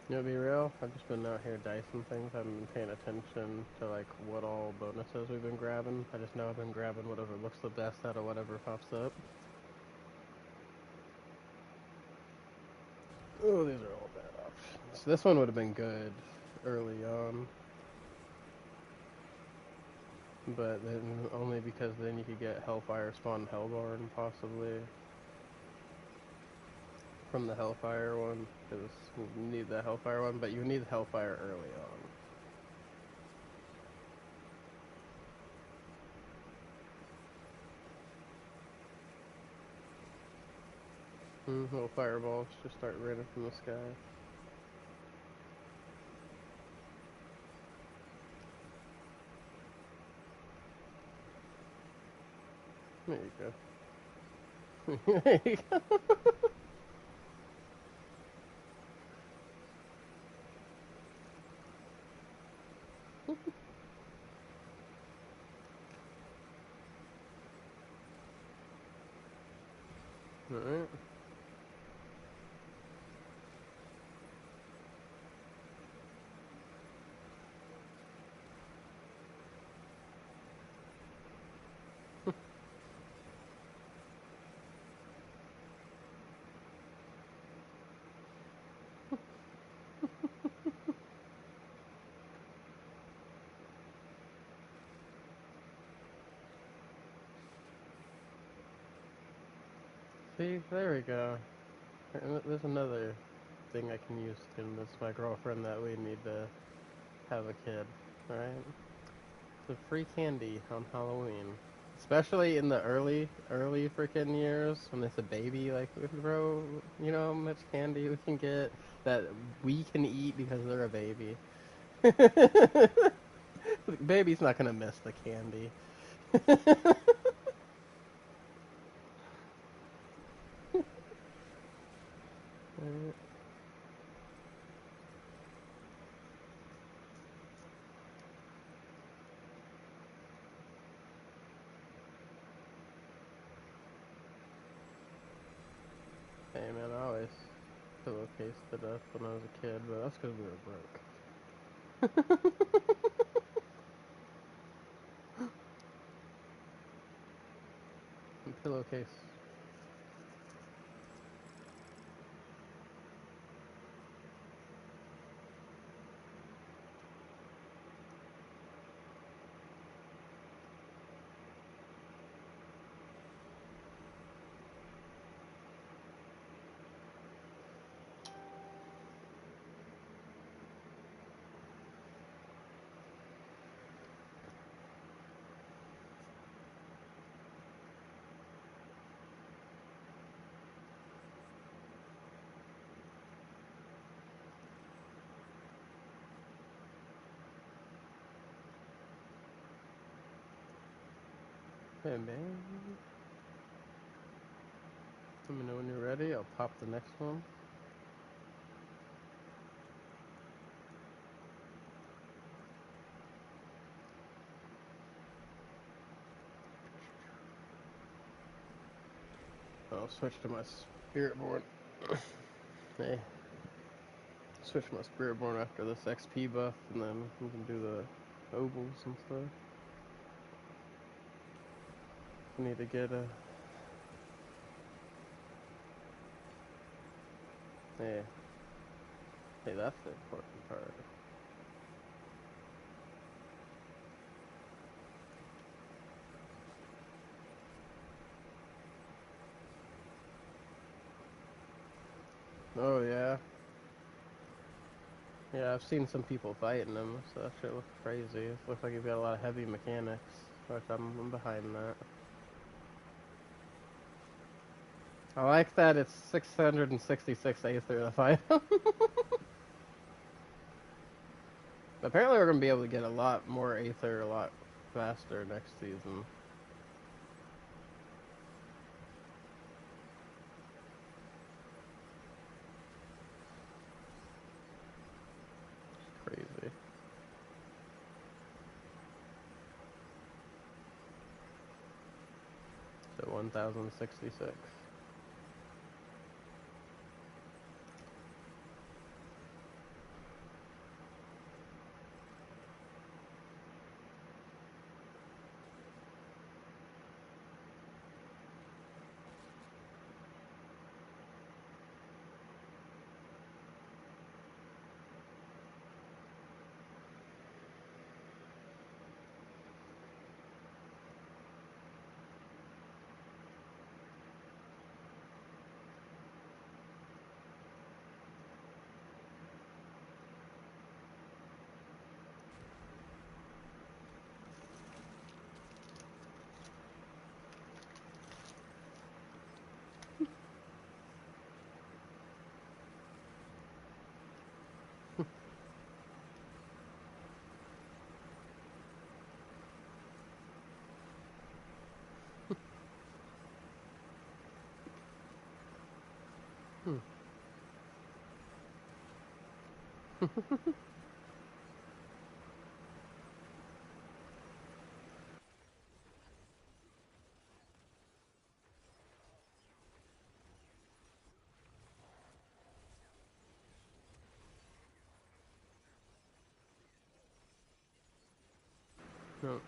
You know, to be real, I've just been out here dicing things. I haven't been paying attention to like what all bonuses we've been grabbing. I just know I've been grabbing whatever looks the best out of whatever pops up. Oh, these are all bad options. This one would have been good early on, but then only because then you could get Hellfire Spawn Hellborn possibly from the Hellfire one, because you need the Hellfire one, but you need Hellfire early on. Little fireballs just start raining from the sky. There you go. There you go. Alright. See, there we go. And there's another thing I can use to convince my girlfriend that we need to have a kid, right? So free candy on Halloween. Especially in the early freaking years when it's a baby, like, bro, you know how much candy we can get that we can eat because they're a baby. Baby's not gonna miss the candy. Hey man, I always pillowcased to death when I was a kid, but that's because we were broke. Pillowcase. Hey man. Let me know when you're ready. I'll pop the next one. I'll switch to my spirit board. Hey. Switch my spirit board after this XP buff, and then we can do the ovals and stuff. We need to get a. Hey. Hey, that's the important part. Oh, yeah. Yeah, I've seen some people fighting them, so that shit looks crazy. It looks like you've got a lot of heavy mechanics, which I'm behind that. I like that it's 666 Aether to fight them. Apparently we're going to be able to get a lot more Aether a lot faster next season. Crazy. So 1066. No.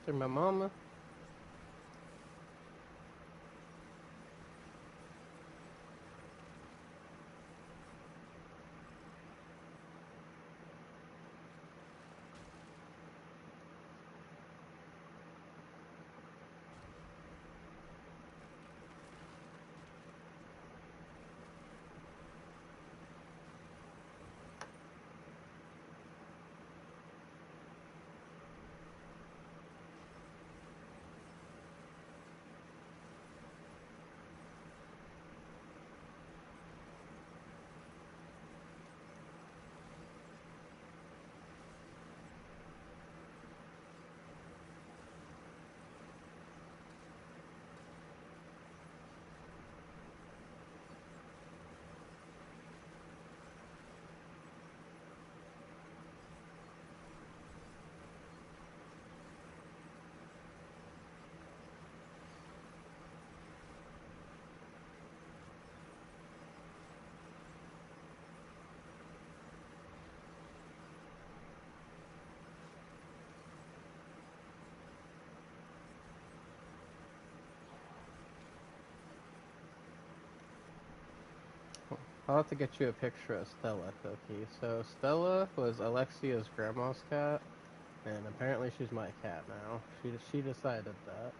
To my mama. I'll have to get you a picture of Stella, Cookie. So Stella was Alexia's grandma's cat, and apparently she's my cat now. She decided that.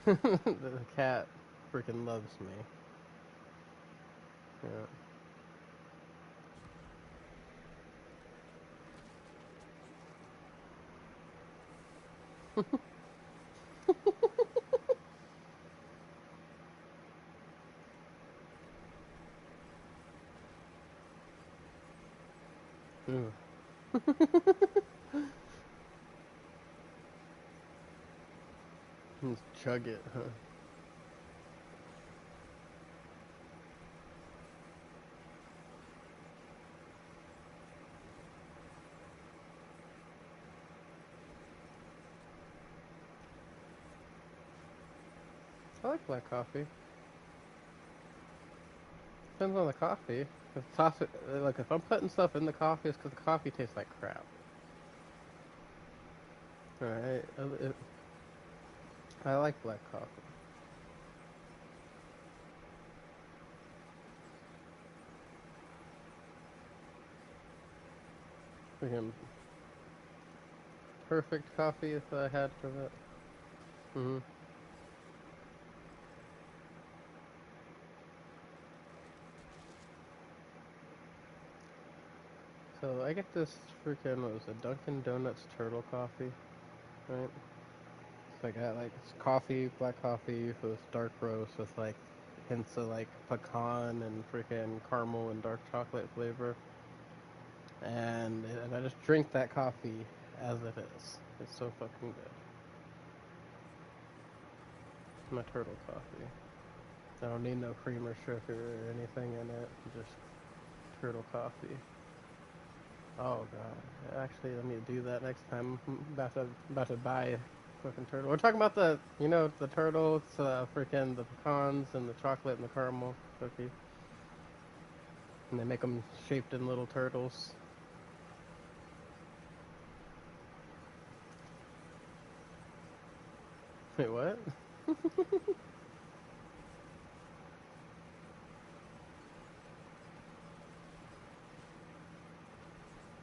The cat freaking loves me. Yeah. Just chug it, huh? I like black coffee. Depends on the coffee. If coffee, like if I'm putting stuff in the coffee, it's because the coffee tastes like crap. Alright, I like black coffee. Freaking perfect coffee if I had for that. Hmm. So I get this freaking, what was it, Dunkin' Donuts turtle coffee, right? So I got like it's coffee, black coffee with dark roast with like hints of like pecan and freaking caramel and dark chocolate flavor. And I just drink that coffee as it is. It's so fucking good. My turtle coffee. I don't need no cream or sugar or anything in it. Just turtle coffee. Oh god. Actually, let me do that next time. I'm about to buy fucking turtle. We're talking about the the turtle. It's freaking the pecans and the chocolate and the caramel cookie, and they make them shaped in little turtles. Wait, what?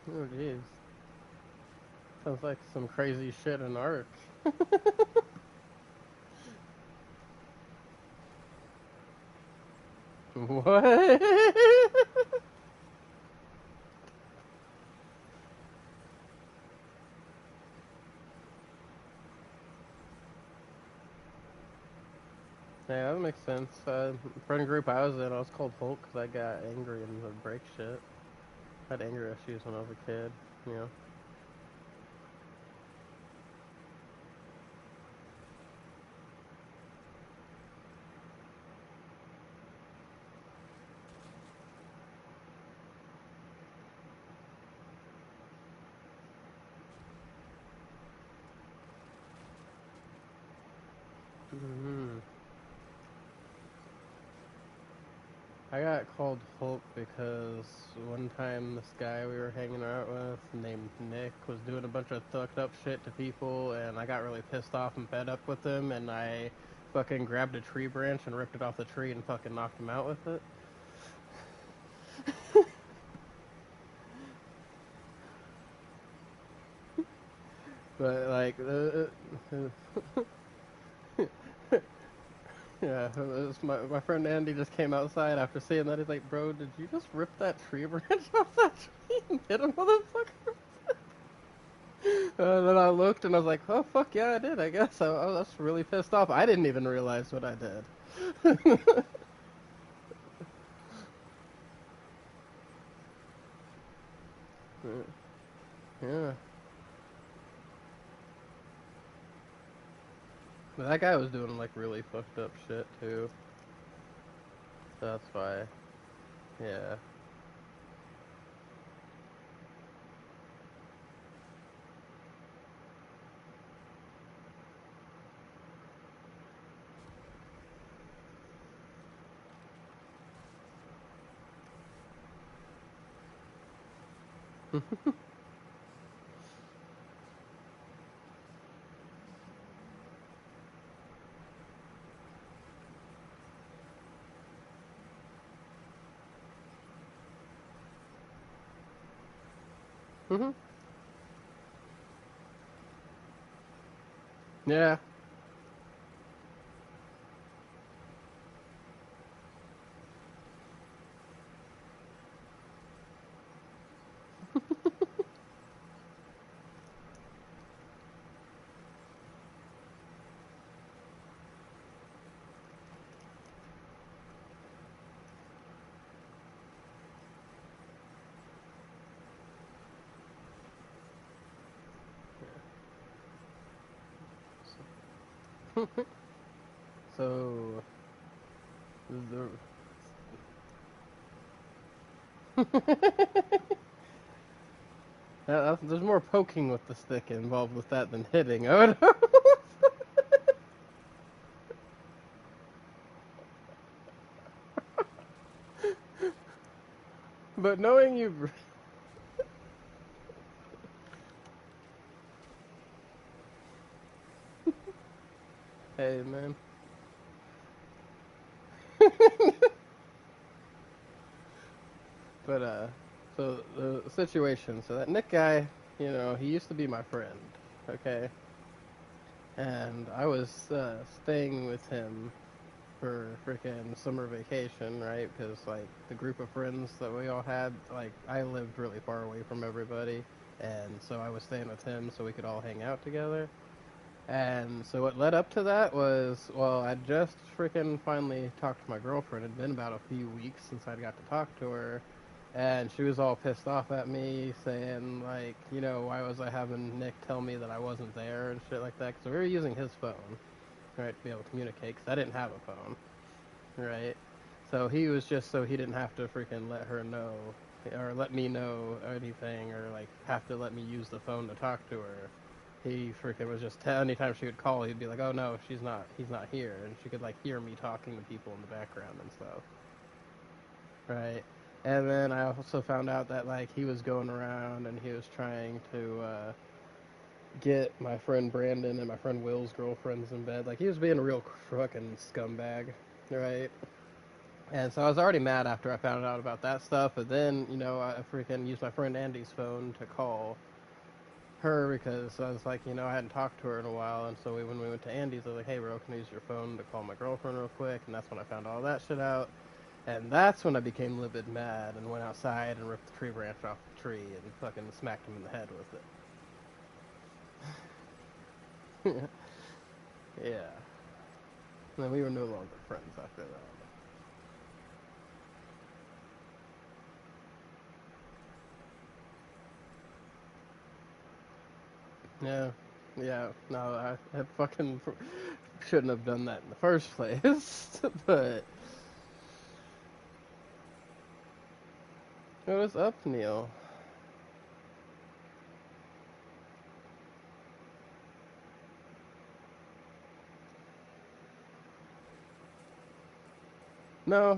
Oh jeez. Sounds like some crazy shit in art. What? Yeah, that makes sense. Friend group I was in, I was called Hulk because I got angry and would break shit. I had anger issues when I was a kid, you know. Hmm. I got called Hulk because one time this guy we were hanging out with named Nick was doing a bunch of thucked up shit to people, and I got really pissed off and fed up with him, and I fucking grabbed a tree branch and ripped it off the tree and fucking knocked him out with it. But like, yeah, it was my friend Andy just came outside after seeing that. He's like, "Bro, did you just rip that tree branch off that tree and hit a motherfucker?" And then I looked and I was like, "Oh fuck yeah, I did. I guess I was really pissed off. I didn't even realize what I did." Yeah, but that guy was doing like really fucked up shit too. So that's why. Yeah. Mhm. Yeah. So the there's more poking with the stick involved with that than hitting. I would but knowing you, hey man. But so the situation. So that Nick guy, he used to be my friend. Okay, and I was staying with him for freaking summer vacation, right? Because like the group of friends that we all had, like I lived really far away from everybody, and so I was staying with him so we could all hang out together. And so what led up to that was, well, I just freaking finally talked to my girlfriend. It had been about a few weeks since I got to talk to her, and she was all pissed off at me, saying like, why was I having Nick tell me that I wasn't there and shit like that? Because we were using his phone, right, to be able to communicate. Because I didn't have a phone, right? So he was just so he didn't have to freaking let her know or let me know anything or like have to let me use the phone to talk to her. He freaking was just anytime she would call, he'd be like, "Oh no, he's not here," and she could like hear me talking to people in the background and stuff, right? And then I also found out that like he was going around and he was trying to get my friend Brandon and my friend Will's girlfriends in bed. Like he was being a real fucking scumbag, right? And so I was already mad after I found out about that stuff. But then, I freaking used my friend Andy's phone to call her because I was like, I hadn't talked to her in a while. And so when we went to Andy's, I was like, hey, bro, can I use your phone to call my girlfriend real quick? And that's when I found all that shit out. And that's when I became a little bit mad and went outside and ripped the tree branch off the tree and fucking smacked him in the head with it. Yeah. And then we were no longer friends after that. Yeah, yeah. No, I fucking shouldn't have done that in the first place. But what was up, Neil? No,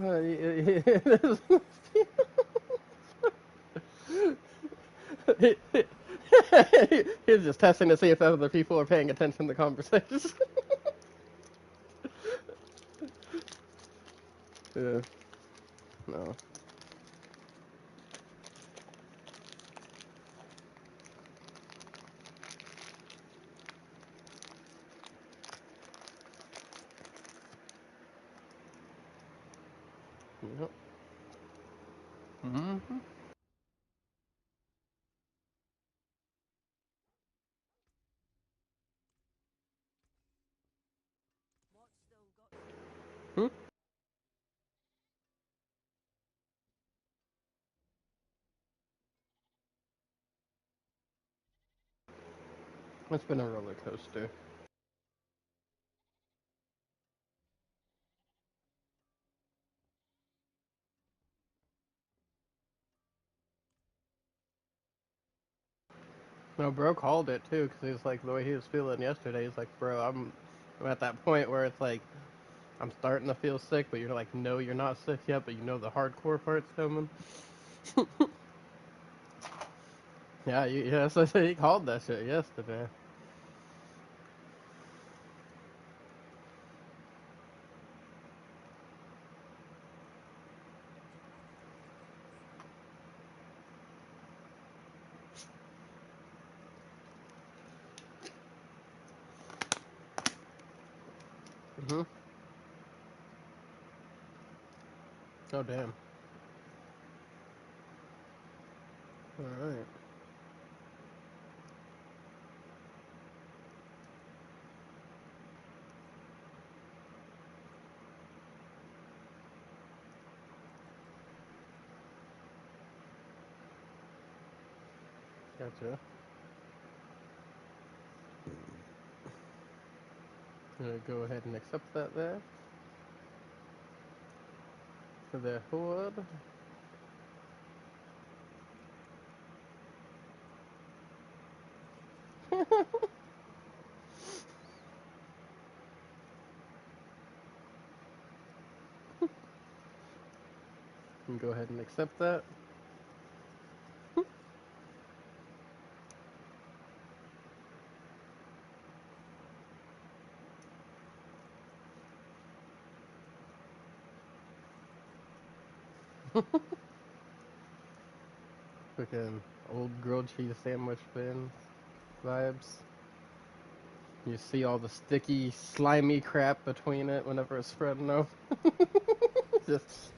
he's just testing to see if other people are paying attention to the conversation. Yeah, no. Yep. Mm-hmm. Hmm? It's been a roller coaster. No, bro called it too because he was like the way he was feeling yesterday. He's like, bro, I'm at that point where it's like I'm starting to feel sick, but you're like, no, you're not sick yet, but the hardcore part's coming. Yeah, yes, I said he called that shit yesterday. Mm-hmm. Oh, damn. All right. Gotcha. I'm gonna go ahead and accept that there. For the hood. And go ahead and accept that. Freaking old grilled cheese sandwich bin vibes. You see all the sticky, slimy crap between it whenever it's spreading over. Just.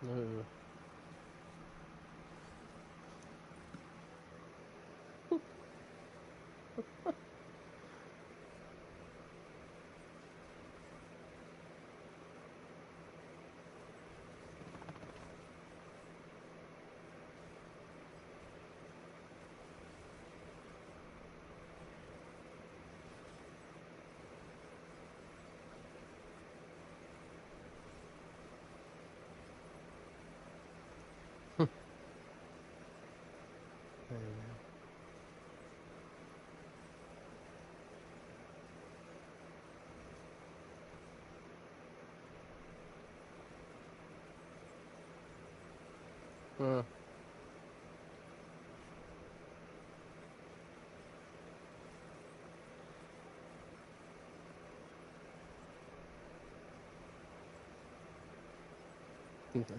Ugh. Uh,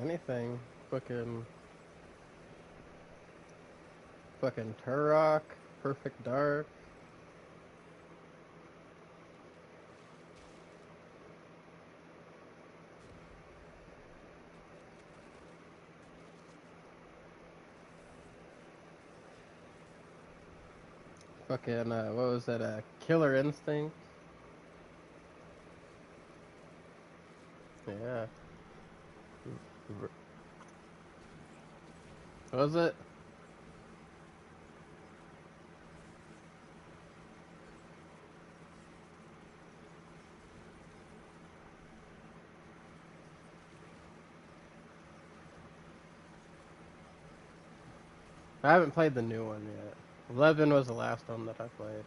anything. Fucking Turok. Perfect Dark. Fucking, what was that? Killer Instinct? Yeah. What was it? I haven't played the new one yet. 11 was the last one that I played.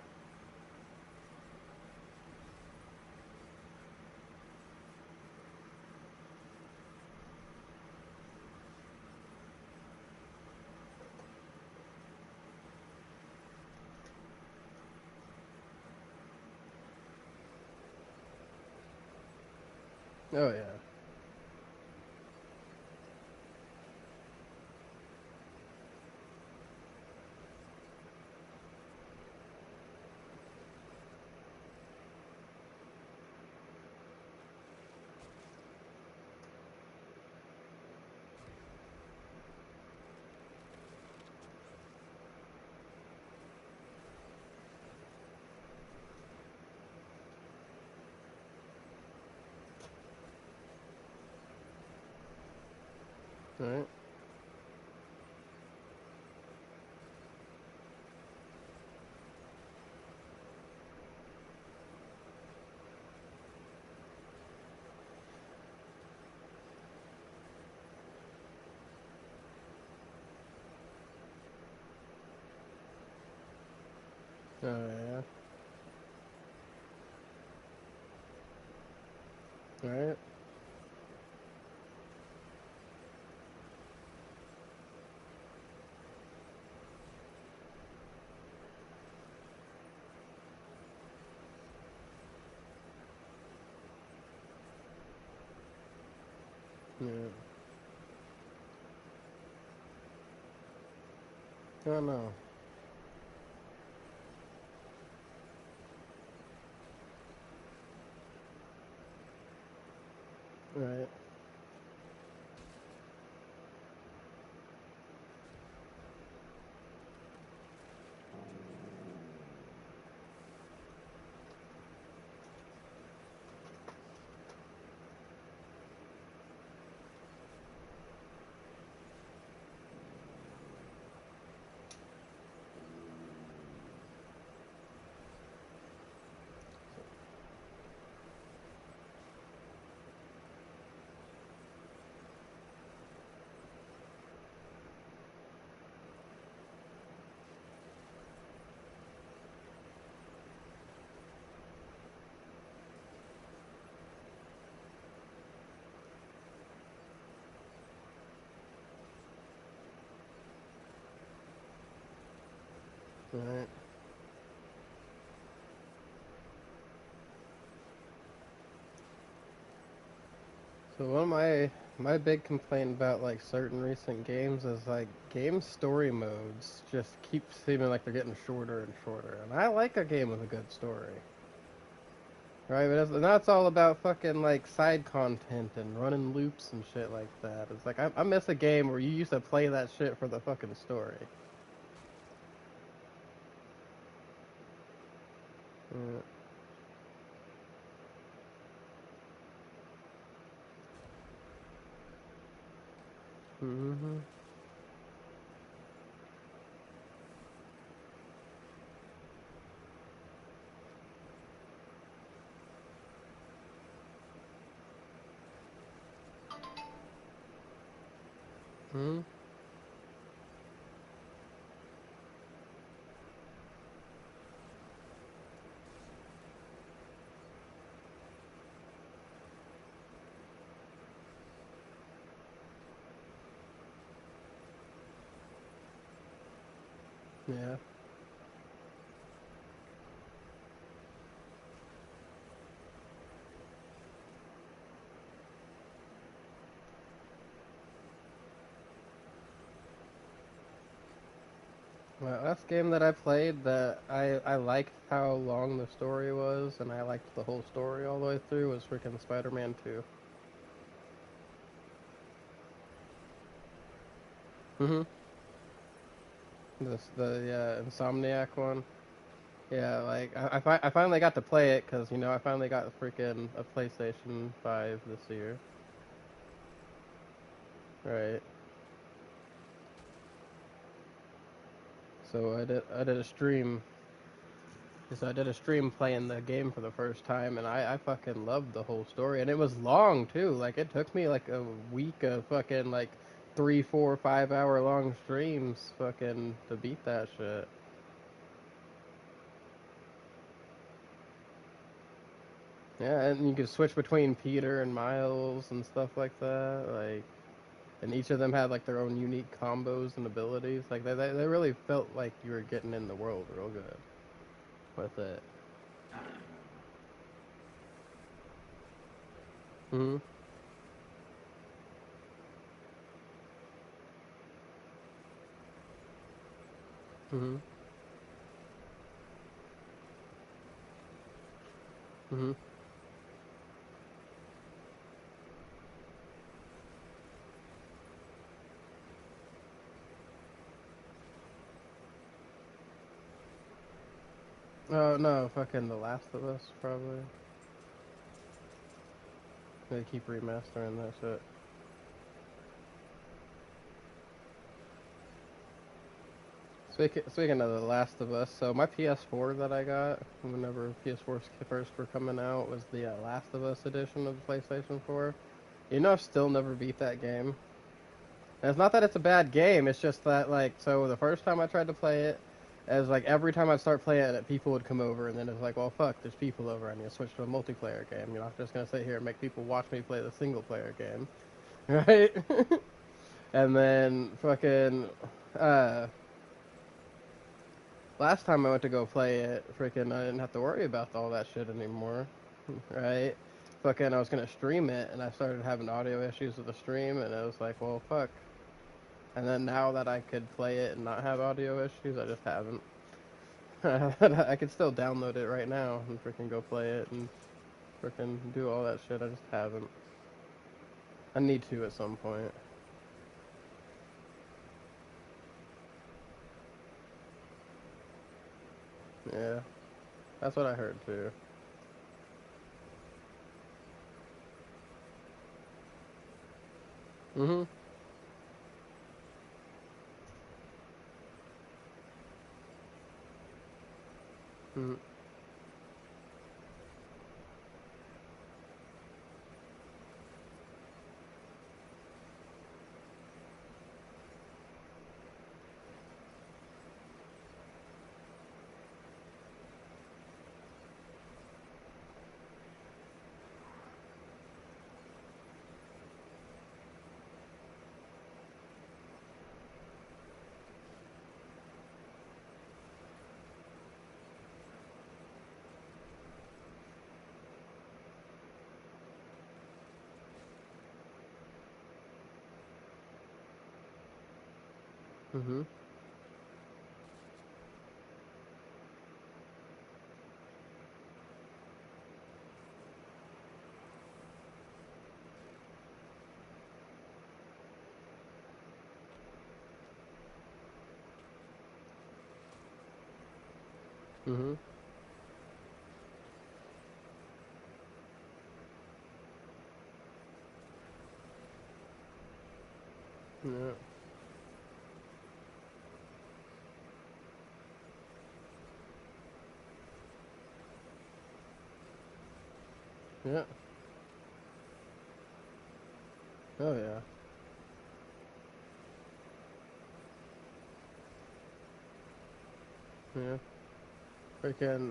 Oh, yeah. Alright. Oh, yeah. Alright. Yeah. Oh, no. Alright. Right. So one of my big complaint about like certain recent games is like game story modes just keep seeming like they're getting shorter and shorter. And I like a game with a good story. Right, but now it's all about fucking like side content and running loops and shit like that. It's like I miss a game where you used to play that shit for the fucking story. Yeah. Mhm. Mhm. Yeah. Well, last game that I played that I liked how long the story was and I liked the whole story all the way through was freaking Spider-Man 2. Mhm. The Insomniac one. Yeah, like I finally got to play it because I finally got freaking a PlayStation 5 this year. Right. So I did a stream. So I did a stream playing the game for the first time, and I fucking loved the whole story, and it was long too. Like it took me like a week of fucking like 3, 4, 5 hour long streams fucking to beat that shit. Yeah, and you could switch between Peter and Miles and stuff like that. Like, and each of them had like their own unique combos and abilities. Like they really felt like you were getting in the world real good with it. Mhm. Mhm. Mhm. Oh no, fucking The Last of Us probably. They keep remastering that shit. Speaking of The Last of Us, so my PS4 that I got whenever PS4s first were coming out was the Last of Us edition of the PlayStation 4. I've still never beat that game. And it's not that it's a bad game, it's just that, like, so the first time I tried to play it, it was like every time I'd start playing it, people would come over, and then it was like, well, fuck, there's people over, I need to switch to a multiplayer game. You're not just gonna sit here and make people watch me play the single player game. Right? And then, fucking, uh, last time I went to go play it, freaking, I didn't have to worry about all that shit anymore. Right? Fucking, I was gonna stream it, and I started having audio issues with the stream, and it was like, well, fuck. And then now that I could play it and not have audio issues, I just haven't. I could still download it right now and freaking go play it and freaking do all that shit. I just haven't. I need to at some point. Yeah, that's what I heard too. Mhm. Mhm. Mm-hmm. Mm-hmm. Yeah. Yeah. Oh yeah. Yeah. Freaking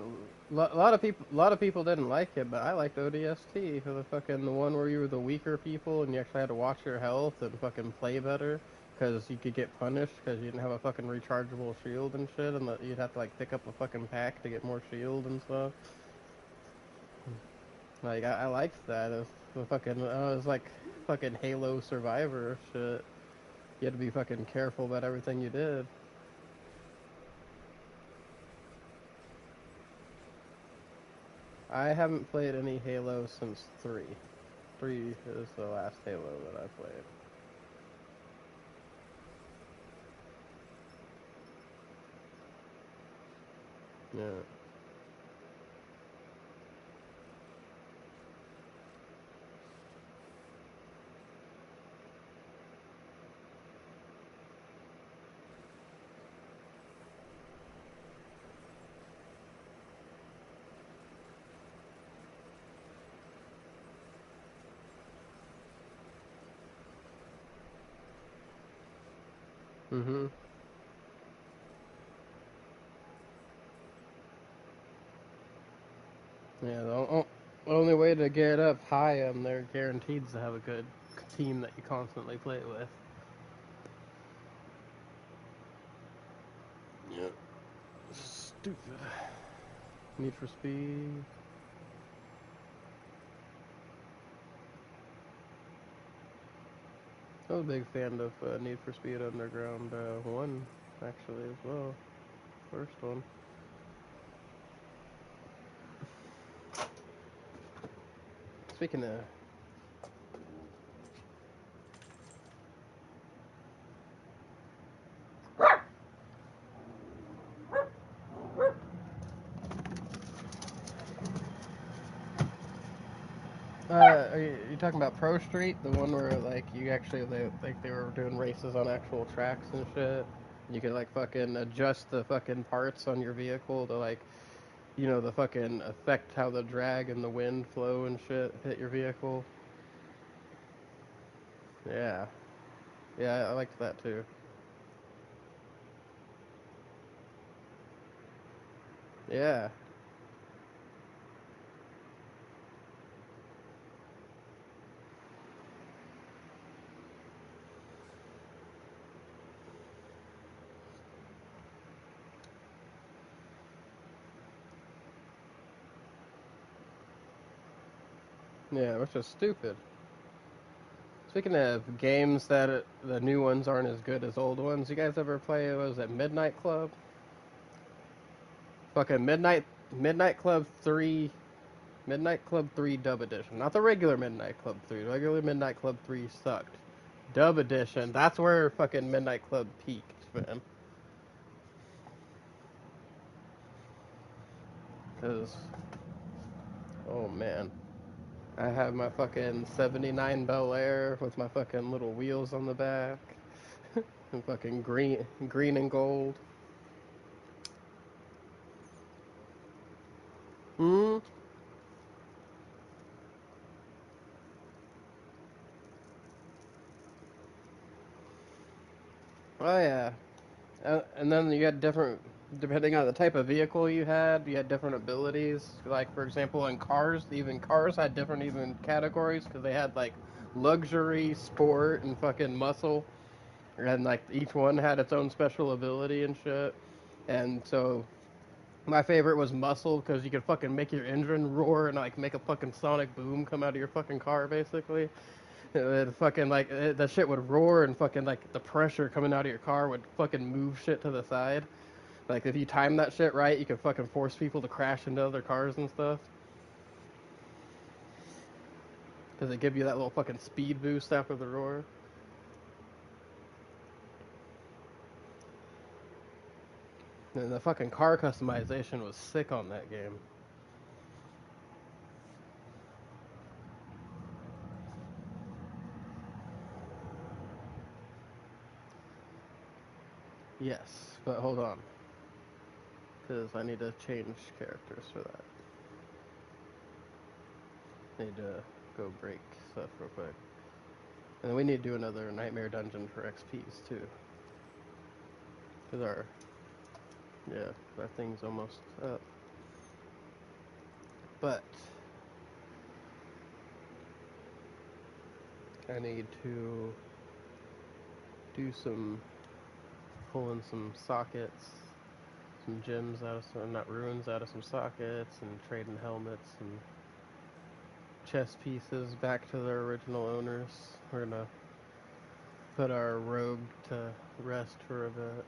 a lot of people didn't like it, but I liked ODST for the one where you were the weaker people and you actually had to watch your health and fucking play better because you could get punished because you didn't have a fucking rechargeable shield and shit, and you'd have to like pick up a fucking pack to get more shield and stuff. Like I liked that. It was like fucking Halo Survivor shit. You had to be fucking careful about everything you did. I haven't played any Halo since 3. 3 is the last Halo that I played. Yeah. Mm-hmm. Yeah, the only way to get up high on there guaranteed to have a good team that you constantly play with. Yeah. Stupid. Need for Speed. I was a big fan of Need for Speed Underground 1, actually, as well. First one. Speaking of are you talking about Pro Street, the one where like you actually they were doing races on actual tracks and shit. You could like fucking adjust the fucking parts on your vehicle to like the fucking affect how the drag and the wind flow and shit hit your vehicle. Yeah, yeah, I liked that too. Yeah, yeah, which is stupid. Speaking of games that the new ones aren't as good as old ones, you guys ever play? What was it, Midnight Club? Fucking Midnight Club 3 Dub Edition. Not the regular Midnight Club 3. The regular Midnight Club 3 sucked. Dub Edition, that's where fucking Midnight Club peaked, man. Because, oh man. I have my fucking 79 Bel Air with my fucking little wheels on the back. And fucking green and gold. Hmm? Oh yeah. And then you had different, depending on the type of vehicle you had different abilities. Like, for example, in cars, even cars had different even categories because they had, like, luxury, sport, and fucking muscle. And, like, each one had its own special ability and shit. And so, my favorite was muscle because you could fucking make your engine roar and, like, make a fucking sonic boom come out of your fucking car, basically. It would fucking like that shit would roar and fucking like the pressure coming out of your car would fucking move shit to the side. Like if you time that shit right, you could fucking force people to crash into other cars and stuff. Does it give you that little fucking speed boost after the roar? And the fucking car customization was sick on that game. Yes, but hold on. Because I need to change characters for that. Need to go break stuff real quick. And we need to do another nightmare dungeon for XPs too. Because our thing's almost up. But I need to do some pulling some sockets, some gems out of some, not runes, out of some sockets, and trading helmets and chest pieces back to their original owners. We're gonna put our rogue to rest for a bit.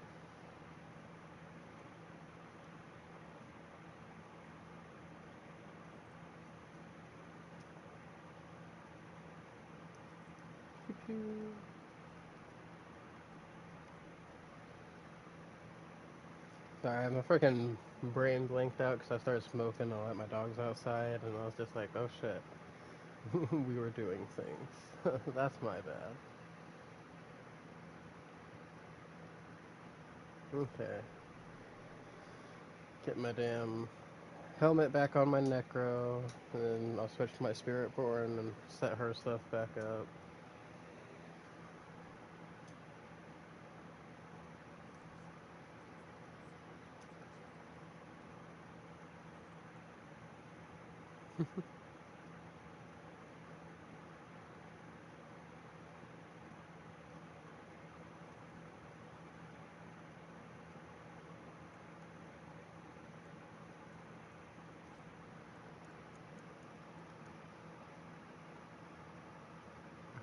Sorry, my freaking brain blanked out because I started smoking. I let my dogs outside, and I was just like, "Oh shit, we were doing things." That's my bad. Okay, get my damn helmet back on my necro, and then I'll switch to my spiritborn and set her stuff back up.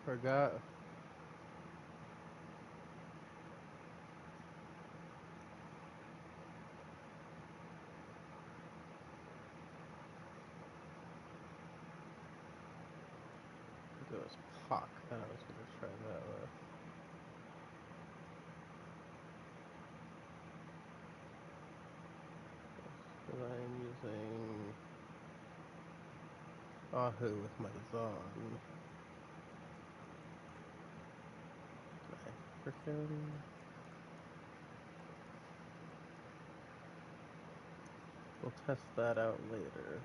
Forgot. It was Pock that I was gonna try that with. Because I'm using Ahu with my Zon. I freaking. We'll test that out later.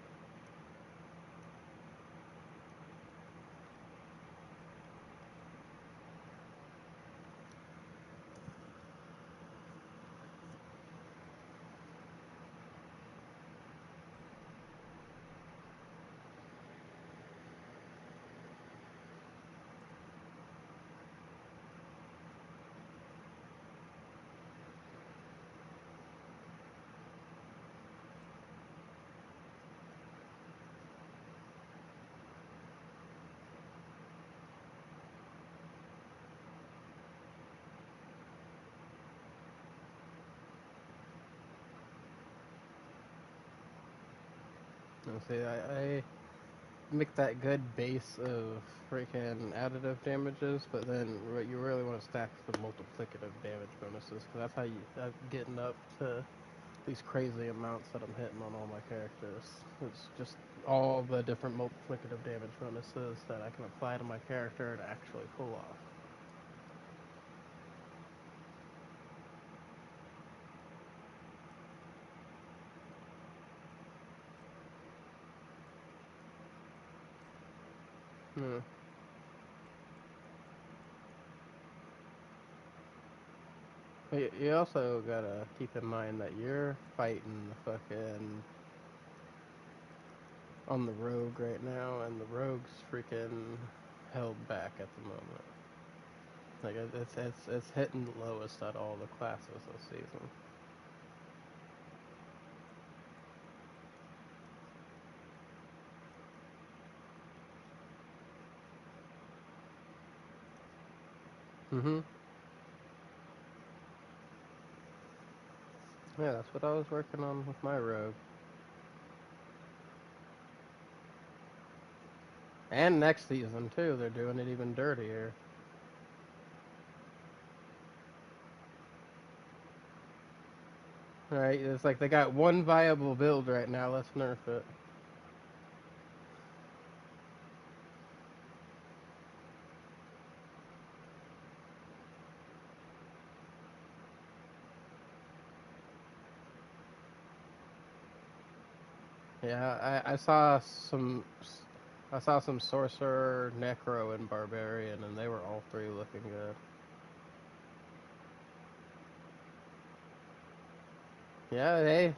See, I make that good base of freaking additive damages, but then what you really want to stack the multiplicative damage bonuses, because that's how I'm getting up to these crazy amounts that I'm hitting on all my characters. It's just all the different multiplicative damage bonuses that I can apply to my character to actually pull off. Hmm. But you also gotta keep in mind that you're fighting the fucking on the rogue right now, and the rogue's freaking held back at the moment. Like it's hitting the lowest out of all the classes this season. Mm-hmm. Yeah, that's what I was working on with my rogue. And next season, too, they're doing it even dirtier. Right? It's like they got one viable build right now, let's nerf it. Yeah, I saw some sorcerer, necro, and barbarian, and they were all three looking good. Yeah, hey.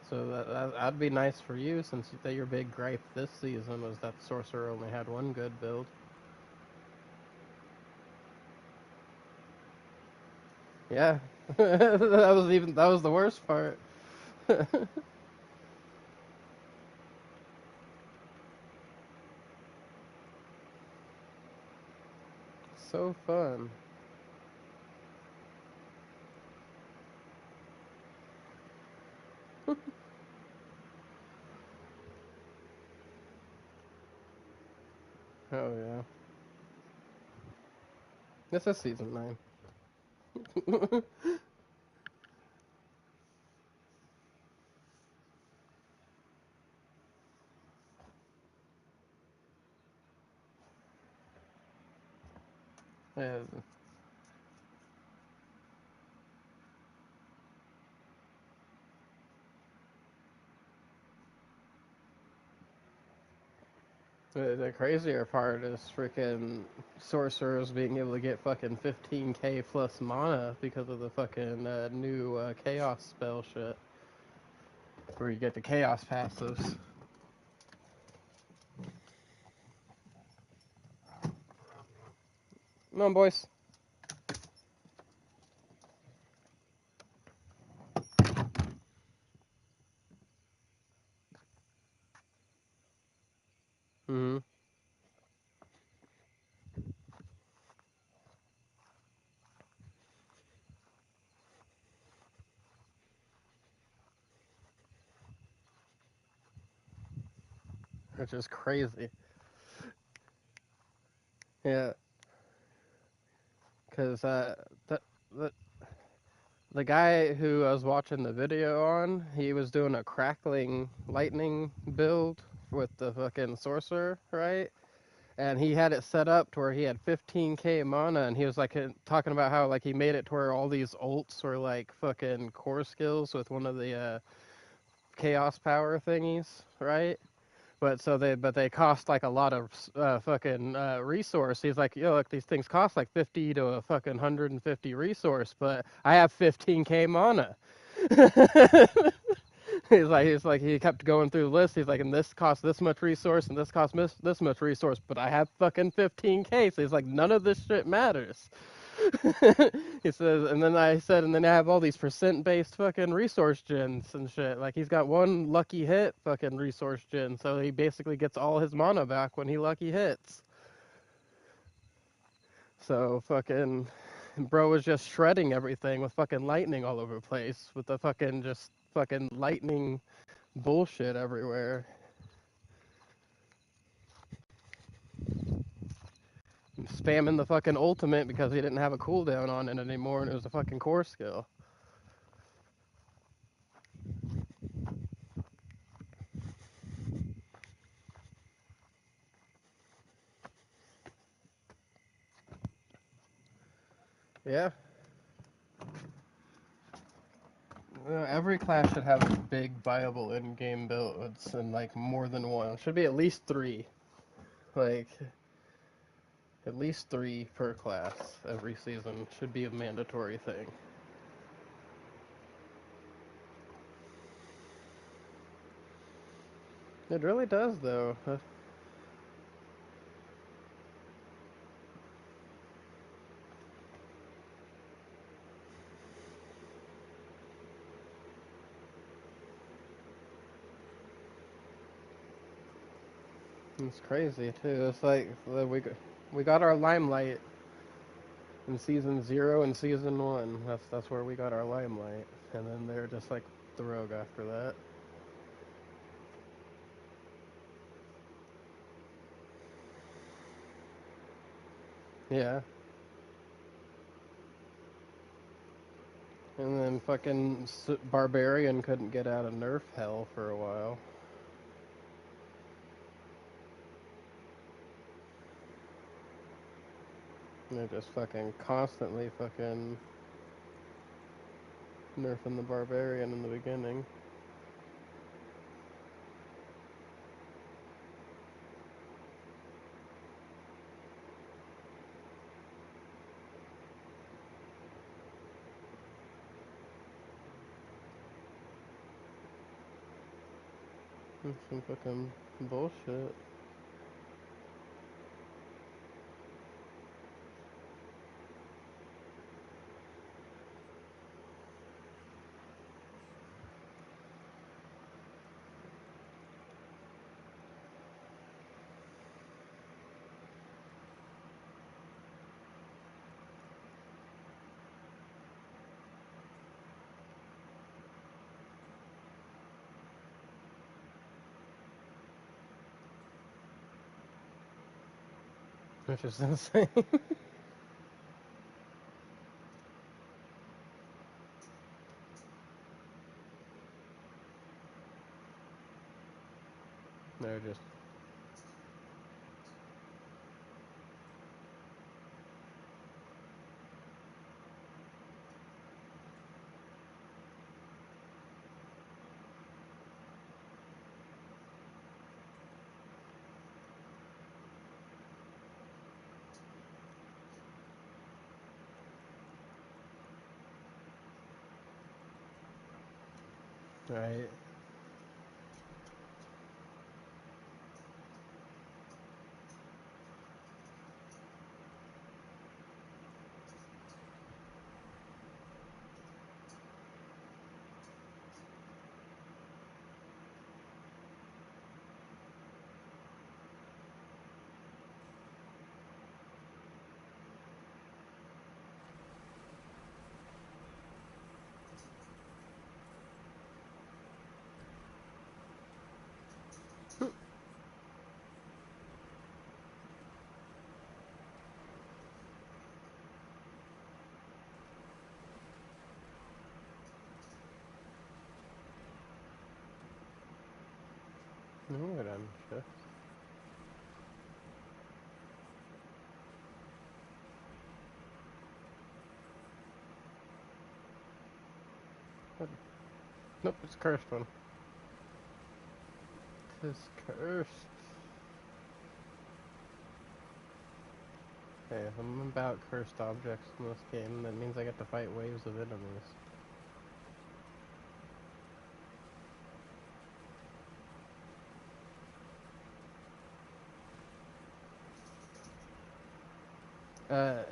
So that'd be nice for you, since that your big gripe this season was that sorcerer only had one good build. Yeah, that was the worst part. So fun. Oh yeah, this is season 9. Yeah, the crazier part is freaking sorcerers being able to get fucking 15k plus mana because of the fucking new chaos spell shit, where you get the chaos passives. Come on, boys. Mm-hmm. Which is crazy. Yeah, because the the guy who I was watching the video on, he was doing a crackling lightning build with the fucking sorcerer, right? And he had it set up to where he had 15k mana, and he was like talking about how like he made it to where all these ults were like fucking core skills with one of the chaos power thingies, right? But they cost like a lot of fucking resource. He's like, yo, look, these things cost like 50 to a fucking 150 resource, but I have 15k mana. He kept going through the list. He's like, and this costs this much resource, and this costs this much resource, but I have fucking 15k. So he's like, none of this shit matters. He says, and then I said, and then I have all these percent based fucking resource gens and shit. Like he's got one lucky hit fucking resource gen, so he basically gets all his mana back when he lucky hits. So fucking bro was just shredding everything with fucking lightning all over the place with the fucking just fucking lightning bullshit everywhere. Spamming the fucking ultimate because he didn't have a cooldown on it anymore, and it was a fucking core skill. Yeah. Every class should have a big viable in-game builds, and like more than one. Should be at least 3. Like at least 3 per class every season should be a mandatory thing. It really does, though. It's crazy too. It's like we got our limelight in season 0 and season 1. That's where we got our limelight, and then they're just like the rogue after that. Yeah. And then fucking Barbarian couldn't get out of nerf hell for a while. And they're just fucking constantly fucking nerfing the Barbarian in the beginning. It's some fucking bullshit. Which is insane. They're just right. No, we're done. Shit. Nope, it's cursed one. It's cursed. Hey, if I'm about cursed objects in this game, that means I get to fight waves of enemies.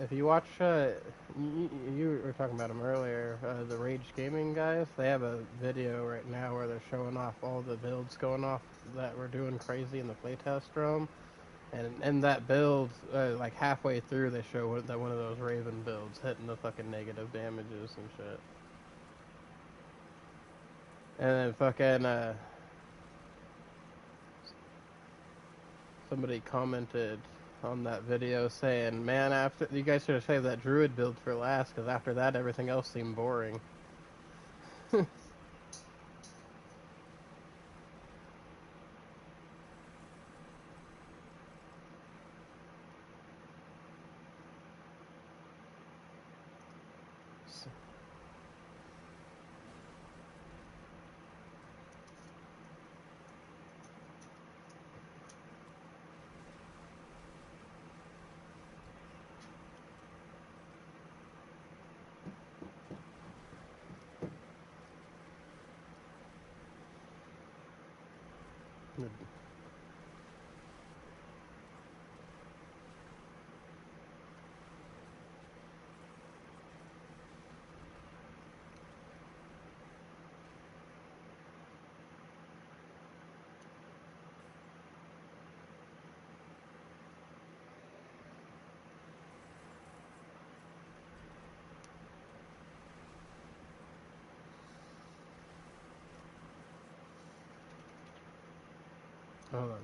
If you watch, you were talking about them earlier, the Rage Gaming guys, they have a video right now where they're showing off all the builds going off that were doing crazy in the playtest room. And in that build, like halfway through, they show that one of those Raven builds hitting the fucking negative damages and shit. And then fucking, somebody commented on that video saying, man, after you guys should have saved that druid build for last, because after that everything else seemed boring. Hold on.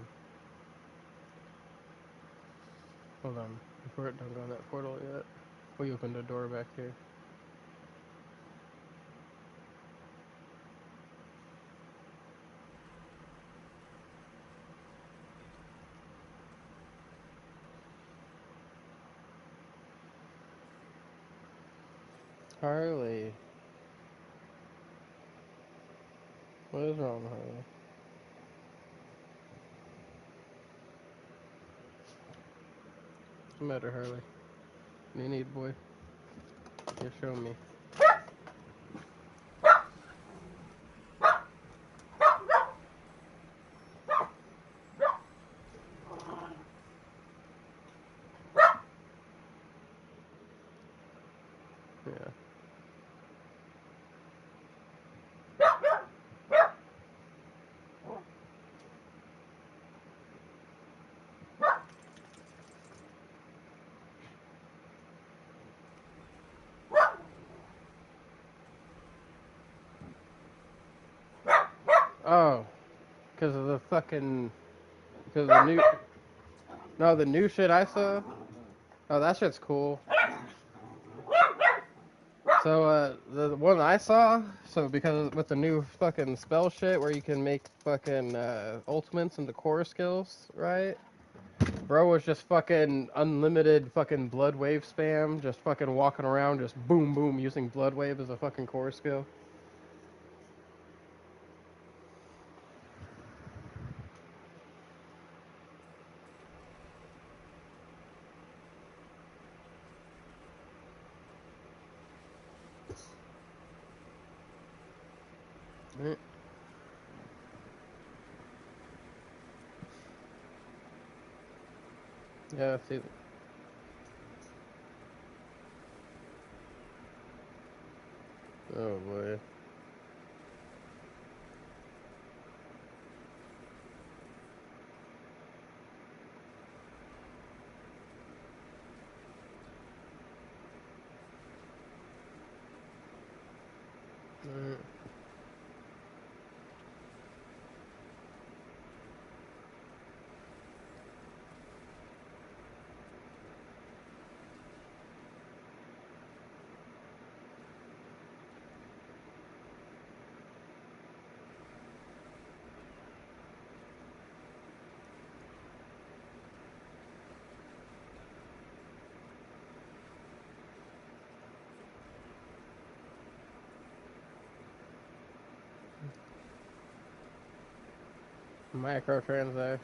Hold on. Before it don't go in that portal yet. We opened a door back here. Harley. What is wrong, Harley? What's the matter, Harley? What do you need, boy? You show me. Yeah. Oh, because of the fucking... Because of the new... No, the new shit I saw? Oh, that shit's cool. So, the one I saw, so because with the new fucking spell shit where you can make fucking, ultimates into core skills, right? Bro was just fucking unlimited fucking blood wave spam, just fucking walking around, just boom boom, using blood wave as a fucking core skill. Right? Yeah, see. Oh boy. Right. Microtransactions.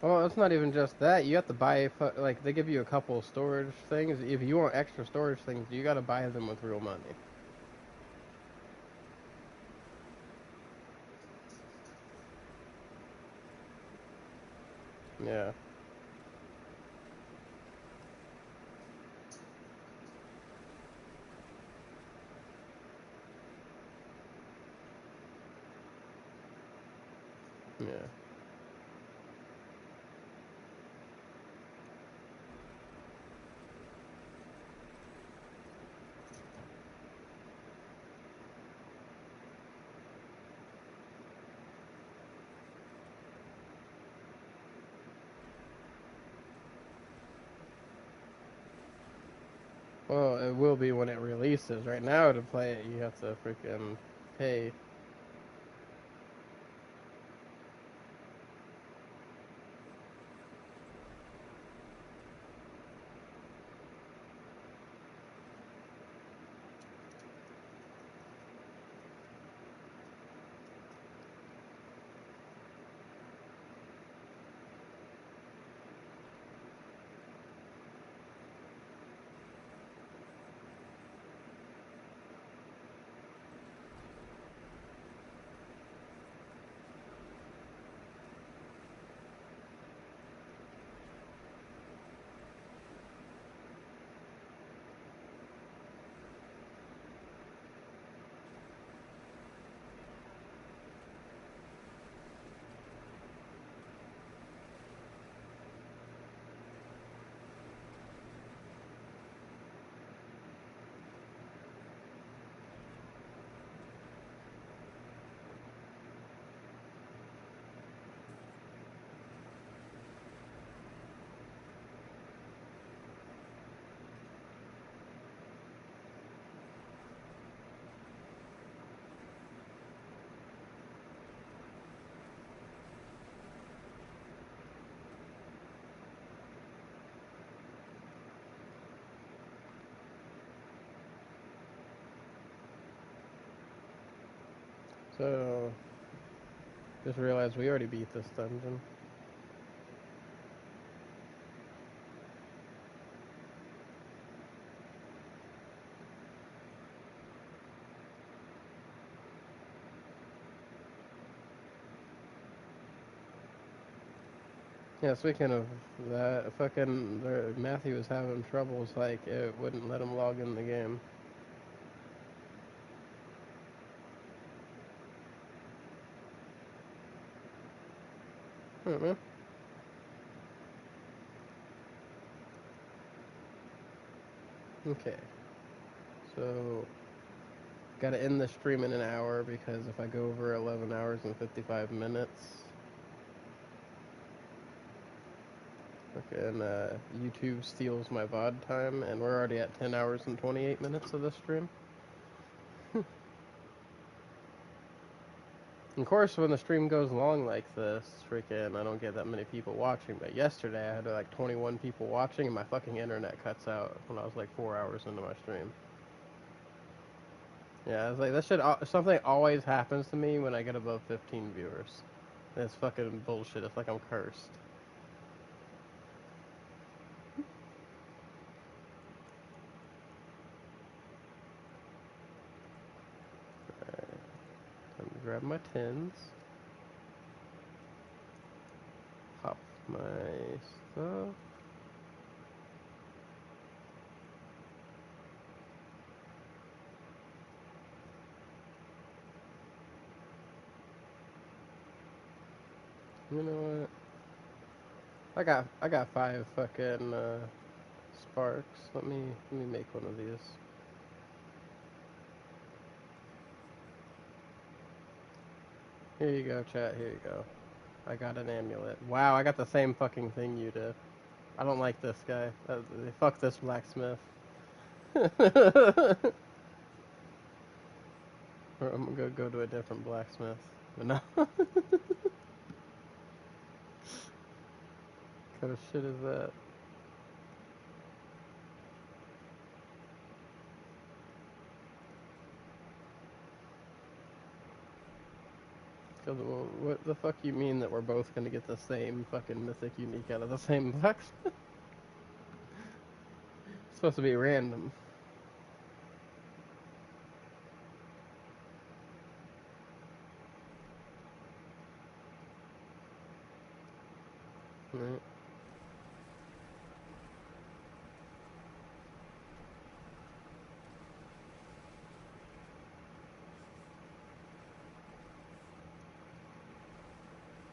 Well, it's not even just that. You have to buy, like, they give you a couple storage things. If you want extra storage things, you gotta buy them with real money. Yeah. Yeah. Well, it will be when it releases. Right now, to play it, you have to freaking pay. So, just realized we already beat this dungeon. Yeah, speaking of that, Matthew was having troubles, like, it wouldn't let him log in the game. Alright, man. Okay. So, gotta end the stream in an hour, because if I go over 11 hours and 55 minutes, fucking YouTube steals my VOD time, and we're already at 10 hours and 28 minutes of this stream. Of course, when the stream goes long like this, freaking, I don't get that many people watching. But yesterday, I had like 21 people watching, and my fucking internet cuts out when I was like 4 hours into my stream. Yeah, I was like, something always happens to me when I get above 15 viewers. It's fucking bullshit. It's like I'm cursed. Alright, time to grab my tins. Pop my stuff. You know what? I got 5 fucking sparks. Let me make one of these. Here you go, chat. Here you go. I got an amulet. Wow, I got the same fucking thing you did. I don't like this guy. Fuck this blacksmith. Or I'm gonna go to a different blacksmith. But no. What kind of shit is that? Well, what the fuck you mean that we're both gonna get the same fucking mythic unique out of the same box? It's supposed to be random. Right?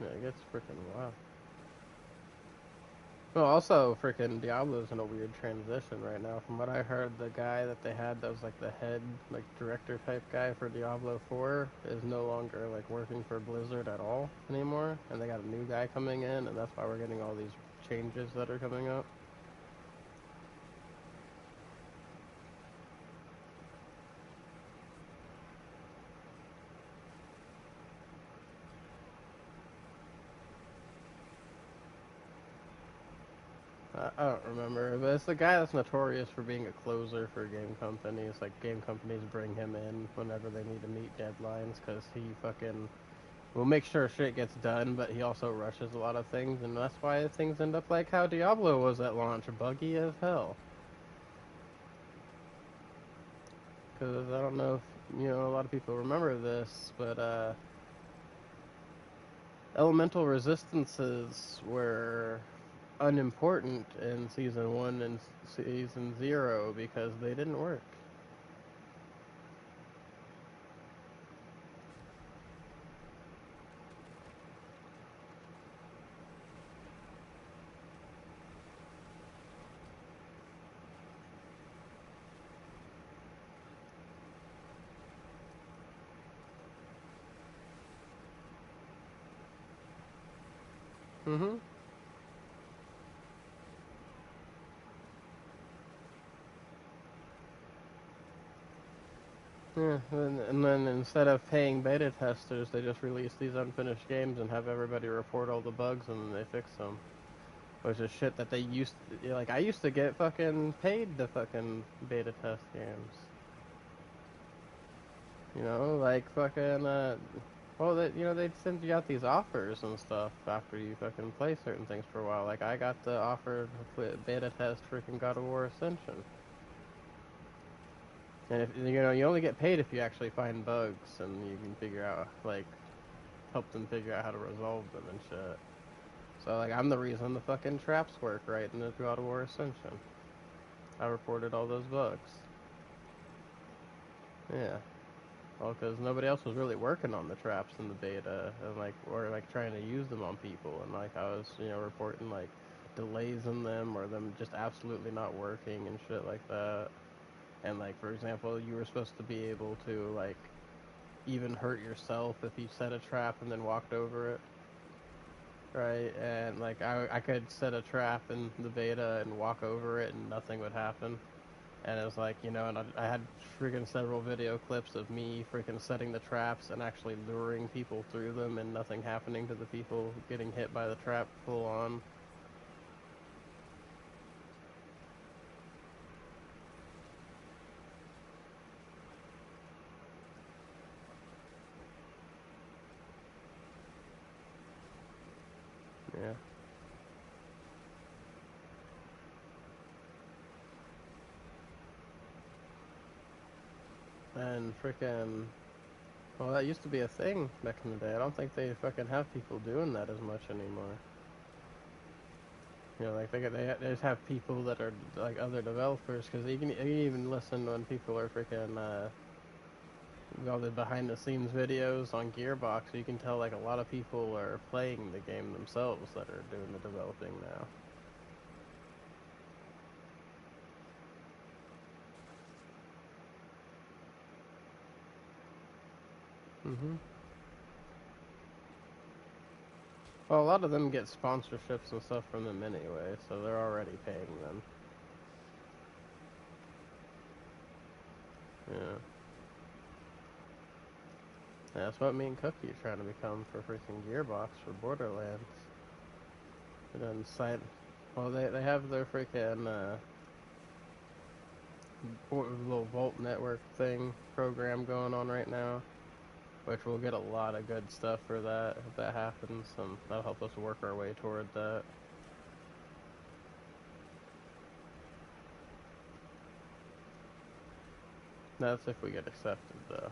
Yeah, it gets freaking wild. Well, also, freaking Diablo's in a weird transition right now. From what I heard, the guy that they had that was like the head, like director type guy for Diablo 4 is no longer like working for Blizzard at all anymore, and they got a new guy coming in, and that's why we're getting all these changes that are coming up. I don't remember, but it's the guy that's notorious for being a closer for game companies. Like, game companies bring him in whenever they need to meet deadlines, because he fucking will make sure shit gets done, but he also rushes a lot of things, and that's why things end up like how Diablo was at launch, buggy as hell. Because I don't know if, a lot of people remember this, but elemental resistances were unimportant in Season 1 and Season 0 because they didn't work. Mm-hmm. Yeah, and then instead of paying beta testers, they just release these unfinished games and have everybody report all the bugs, and then they fix them. Which is shit that they used to, like, I used to get fucking paid to fucking beta test games. You know, like fucking well, they'd send you out these offers and stuff after you fucking play certain things for a while. Like I got the offer to beta test freaking God of War Ascension. And if you only get paid if you actually find bugs and you can figure out like help them figure out how to resolve them and shit. So like I'm the reason the fucking traps work right in the God of War Ascension. I reported all those bugs. Yeah. Well, because nobody else was really working on the traps in the beta, and like, or like trying to use them on people, and like I was, reporting like delays in them or them just absolutely not working and shit like that. And like, for example, you were supposed to be able to like even hurt yourself if you set a trap and then walked over it, right? And like, I could set a trap in the beta and walk over it and nothing would happen. And it was like, and I had freaking several video clips of me freaking setting the traps and actually luring people through them and nothing happening to the people getting hit by the trap full on. Yeah. And freaking, well, that used to be a thing back in the day. I don't think they fucking have people doing that as much anymore. Like they just have people that are like other developers, because you can even listen when people are freaking all the behind the scenes videos on Gearbox. So you can tell like a lot of people are playing the game themselves that are doing the developing now. Mhm. Well, a lot of them get sponsorships and stuff from them anyway, so they're already paying them. Yeah. Yeah, that's what me and Cookie are trying to become for freaking Gearbox for Borderlands. And then site, well, they have their freaking little Vault Network thing program going on right now, which we'll get a lot of good stuff for that if that happens, and that'll help us work our way toward that. That's if we get accepted, though.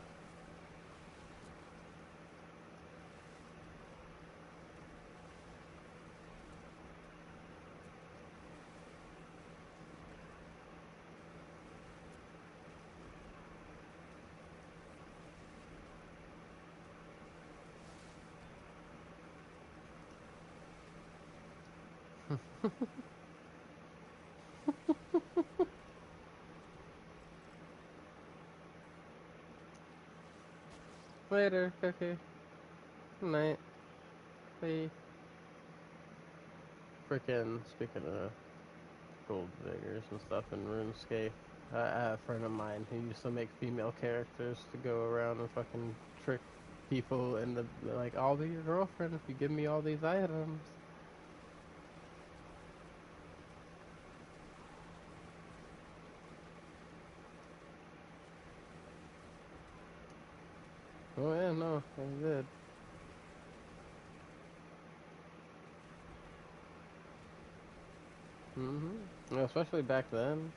Later, Cookie. Good night. Bye. Freaking, speaking of gold diggers and stuff in RuneScape, I have a friend of mine who used to make female characters to go around and fucking trick people into, like, I'll be your girlfriend if you give me all these items. Oh yeah, no, I did. Especially back then.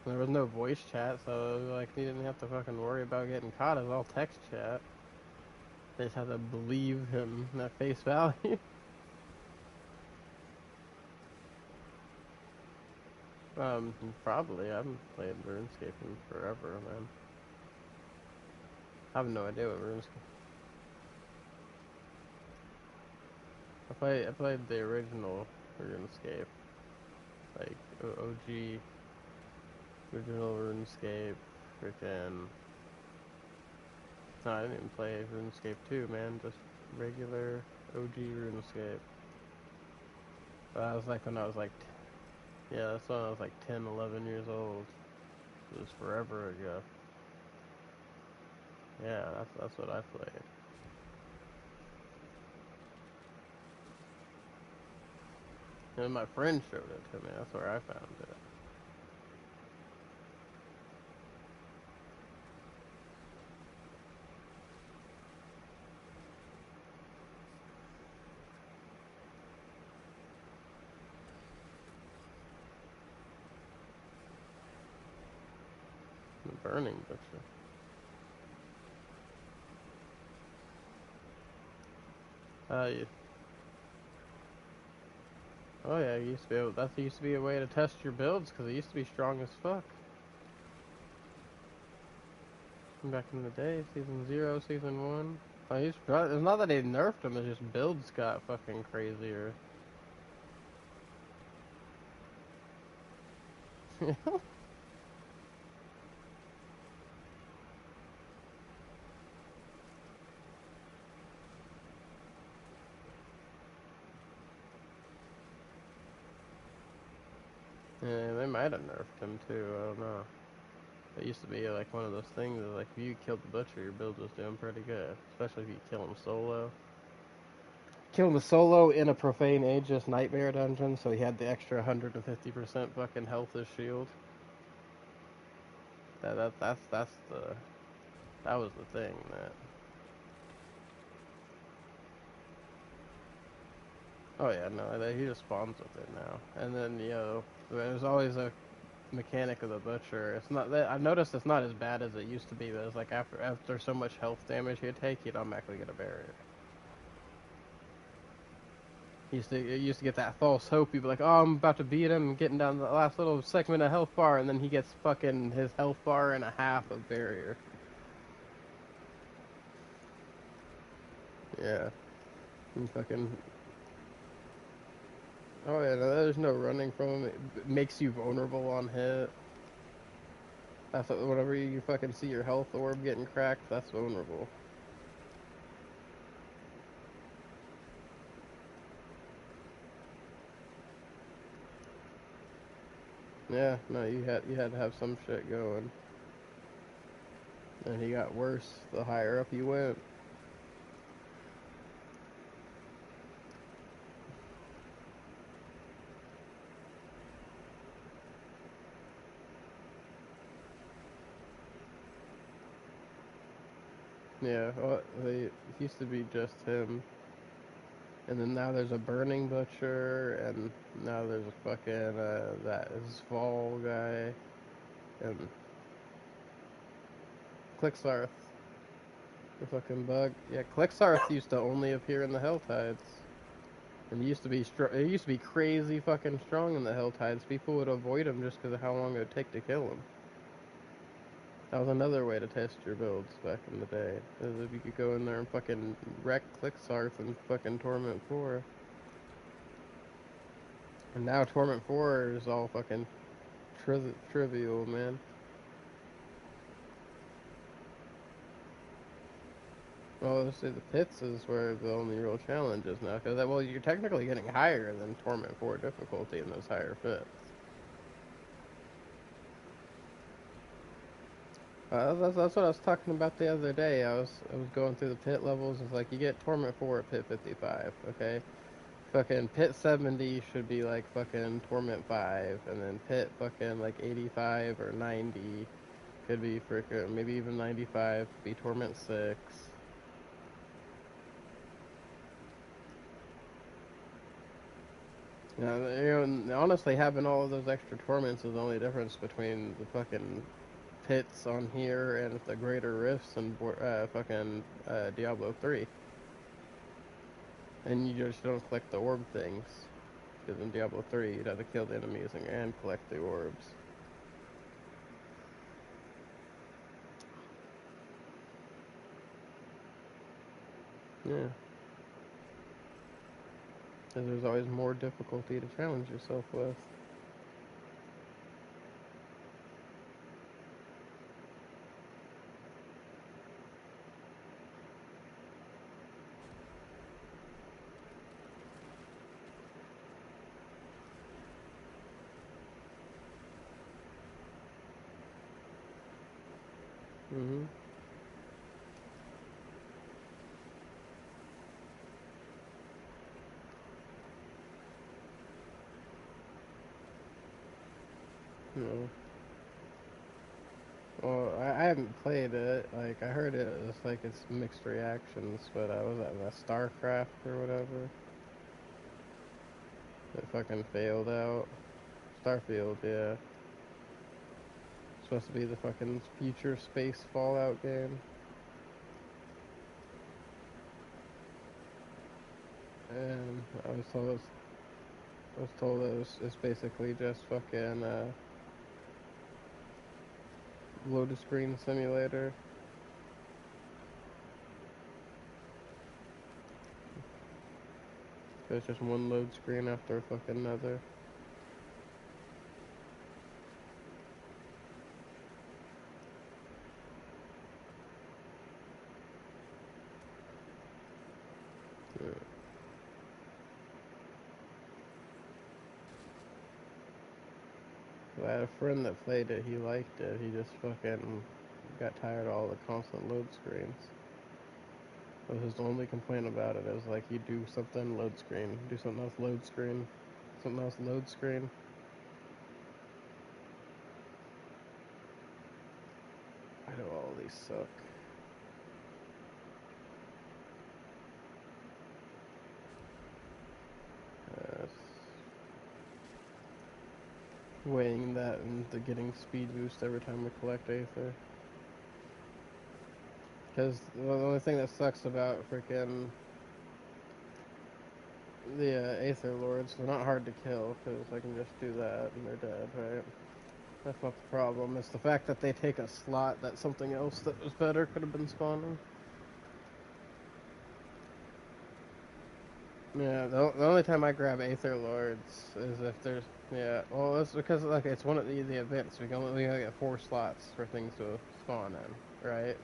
There was no voice chat, so like you didn't have to fucking worry about getting caught. It was all text chat. They just had to believe him at face value. Probably. I haven't played RuneScape in forever, man. I have no idea what RuneScape. I played the original RuneScape, like OG original RuneScape, freaking. No, I didn't even play RuneScape 2, man. Just regular OG RuneScape. That was like when I was like, yeah, that's when I was like 10, 11 years old. It was forever ago. Yeah, that's what I played. And my friend showed it to me. That's where I found it. burning butcher. Yeah. Oh yeah, you used to be able. That used to be a way to test your builds because it used to be strong as fuck. Back in the day, season 0, season 1. It's not that they nerfed them, it's just builds got fucking crazier. Yeah, they might have nerfed him too, I don't know. It used to be like one of those things that like if you killed the butcher, your build was doing pretty good. Especially if you kill him solo. Kill him solo in a profane Aegis nightmare dungeon, so he had the extra 150% fucking health as shield. That's the that was the thing that. Oh yeah, no, he just spawns with it now. And then there's always a mechanic of the butcher. It's not that I've noticed it's not as bad as it used to be. But it's like after so much health damage you take, you'd automatically get a barrier. You used to get that false hope. You'd be like, oh, I'm about to beat him, getting down the last little segment of health bar, and then he gets fucking his health bar and a half of barrier. Yeah, and fucking. Oh yeah, no, there's no running from him. It makes you vulnerable on hit. That's what, whenever you fucking see your health orb getting cracked, that's vulnerable. Yeah, no, you had to have some shit going. And he got worse the higher up you went. Yeah, well, it used to be just him. And then now there's a burning butcher, and now there's a fucking, that is Fall guy, and Clixarth, the fucking bug. Yeah, Clixarth used to only appear in the Helltides. And it used to be crazy fucking strong in the Helltides. People would avoid him just because of how long it would take to kill him. That was another way to test your builds back in the day. Is if you could go in there and fucking wreck Clixarth and fucking Torment 4. And now Torment 4 is all fucking trivial, man. Well, let's say the pits is where the only real challenge is now. Because, well, you're technically getting higher than Torment 4 difficulty in those higher pits. That's what I was talking about the other day. I was going through the pit levels. It's like you get Torment 4 at pit 55, okay? Fucking pit 70 should be like fucking Torment 5, and then pit fucking like 85 or 90 could be freaking, maybe even 95 could be Torment 6. Honestly, having all of those extra torments is the only difference between the fucking pits on here and the greater rifts and fucking Diablo 3. And you just don't collect the orb things. Because in Diablo 3, you'd have to kill the enemies and collect the orbs. Yeah. Because there's always more difficulty to challenge yourself with. Mm-hmm. No. Well, I haven't played it. Like, I heard it's like it's mixed reactions, but I was at StarCraft or whatever. It fucking failed out. Starfield, yeah. supposed to be the fucking future space Fallout game. And I was told it's basically just fucking load screen simulator. It's just one load screen after fucking another. Yeah. I had a friend that played it, he liked it, he just fucking got tired of all the constant load screens. That was his only complaint about it. It was like, you do something, load screen. Do something else, load screen. Something else, load screen. I know all these suck. Weighing that into getting speed boost every time we collect Aether. Because the only thing that sucks about freaking the Aether Lords, they're not hard to kill, because I can just do that and they're dead, right? That's not the problem. It's the fact that they take a slot that something else that was better could have been spawning. Yeah, the only time I grab Aether Lords is if there's... Yeah, well, it's because like it's one of the events. We only get 4 slots for things to spawn in, right?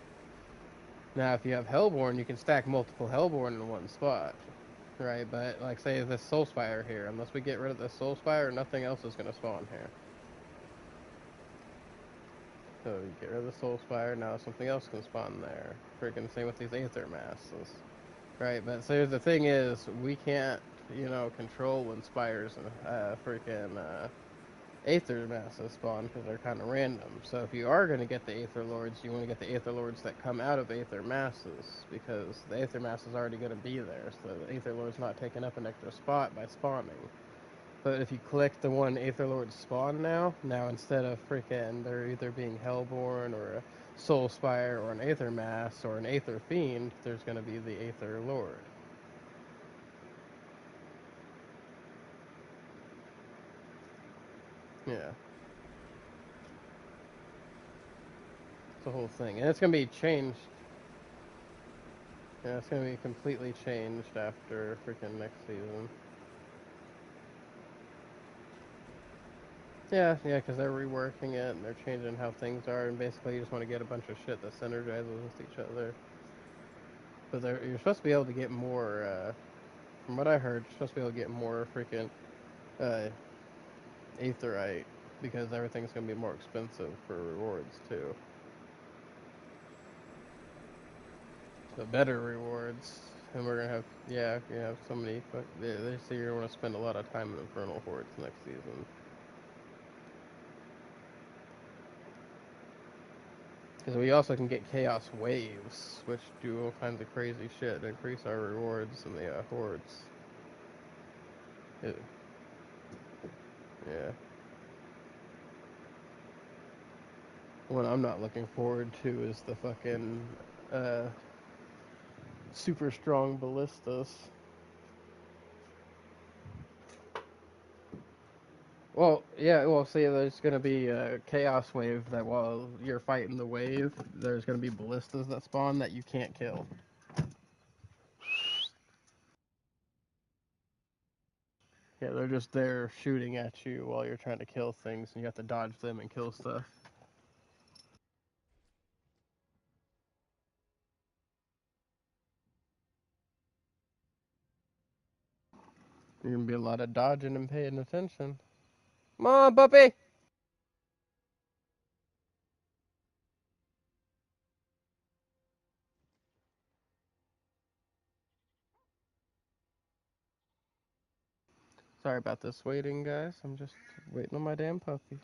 Now, if you have Hellborn, you can stack multiple Hellborn in one spot, right? But, like, say this Soul Spire here, unless we get rid of the Soul Spire, nothing else is going to spawn here. So you get rid of the Soul Spire, now something else can spawn there. Freaking same with these Aether Masses. Right, but so the thing is, we can't, control when Spires and Aether Masses spawn because they're kind of random. So if you are going to get the Aether Lords, you want to get the Aether Lords that come out of Aether Masses, because the Aether Mass is already going to be there, so the Aether Lord's not taking up an extra spot by spawning. But if you click the one Aether Lord spawn now instead of they're either being Hellborn or a Soul Spire or an Aether Mass or an Aether Fiend, there's going to be the Aether Lord. Yeah. It's the whole thing. And it's going to be changed. Yeah, it's going to be completely changed after freaking next season. Yeah, because they're reworking it and they're changing how things are, and basically you just want to get a bunch of shit that synergizes with each other. But you're supposed to be able to get more, from what I heard, you're supposed to be able to get more freaking Aetherite, because everything's going to be more expensive for rewards, too. So better rewards, and we're going to have, you have so many, they say you're going to spend a lot of time in Infernal Hordes next season. Because we also can get Chaos Waves, which do all kinds of crazy shit to increase our rewards in the Hordes. Yeah. One I'm not looking forward to is the fucking super strong ballistas. Well, yeah, see, there's going to be a Chaos Wave that while you're fighting the wave, there's going to be ballistas that spawn that you can't kill. Yeah, they're just there shooting at you while you're trying to kill things, and you have to dodge them and kill stuff. There's going to be a lot of dodging and paying attention. Come on, puppy! Sorry about this waiting, guys. I'm just waiting on my damn puppy.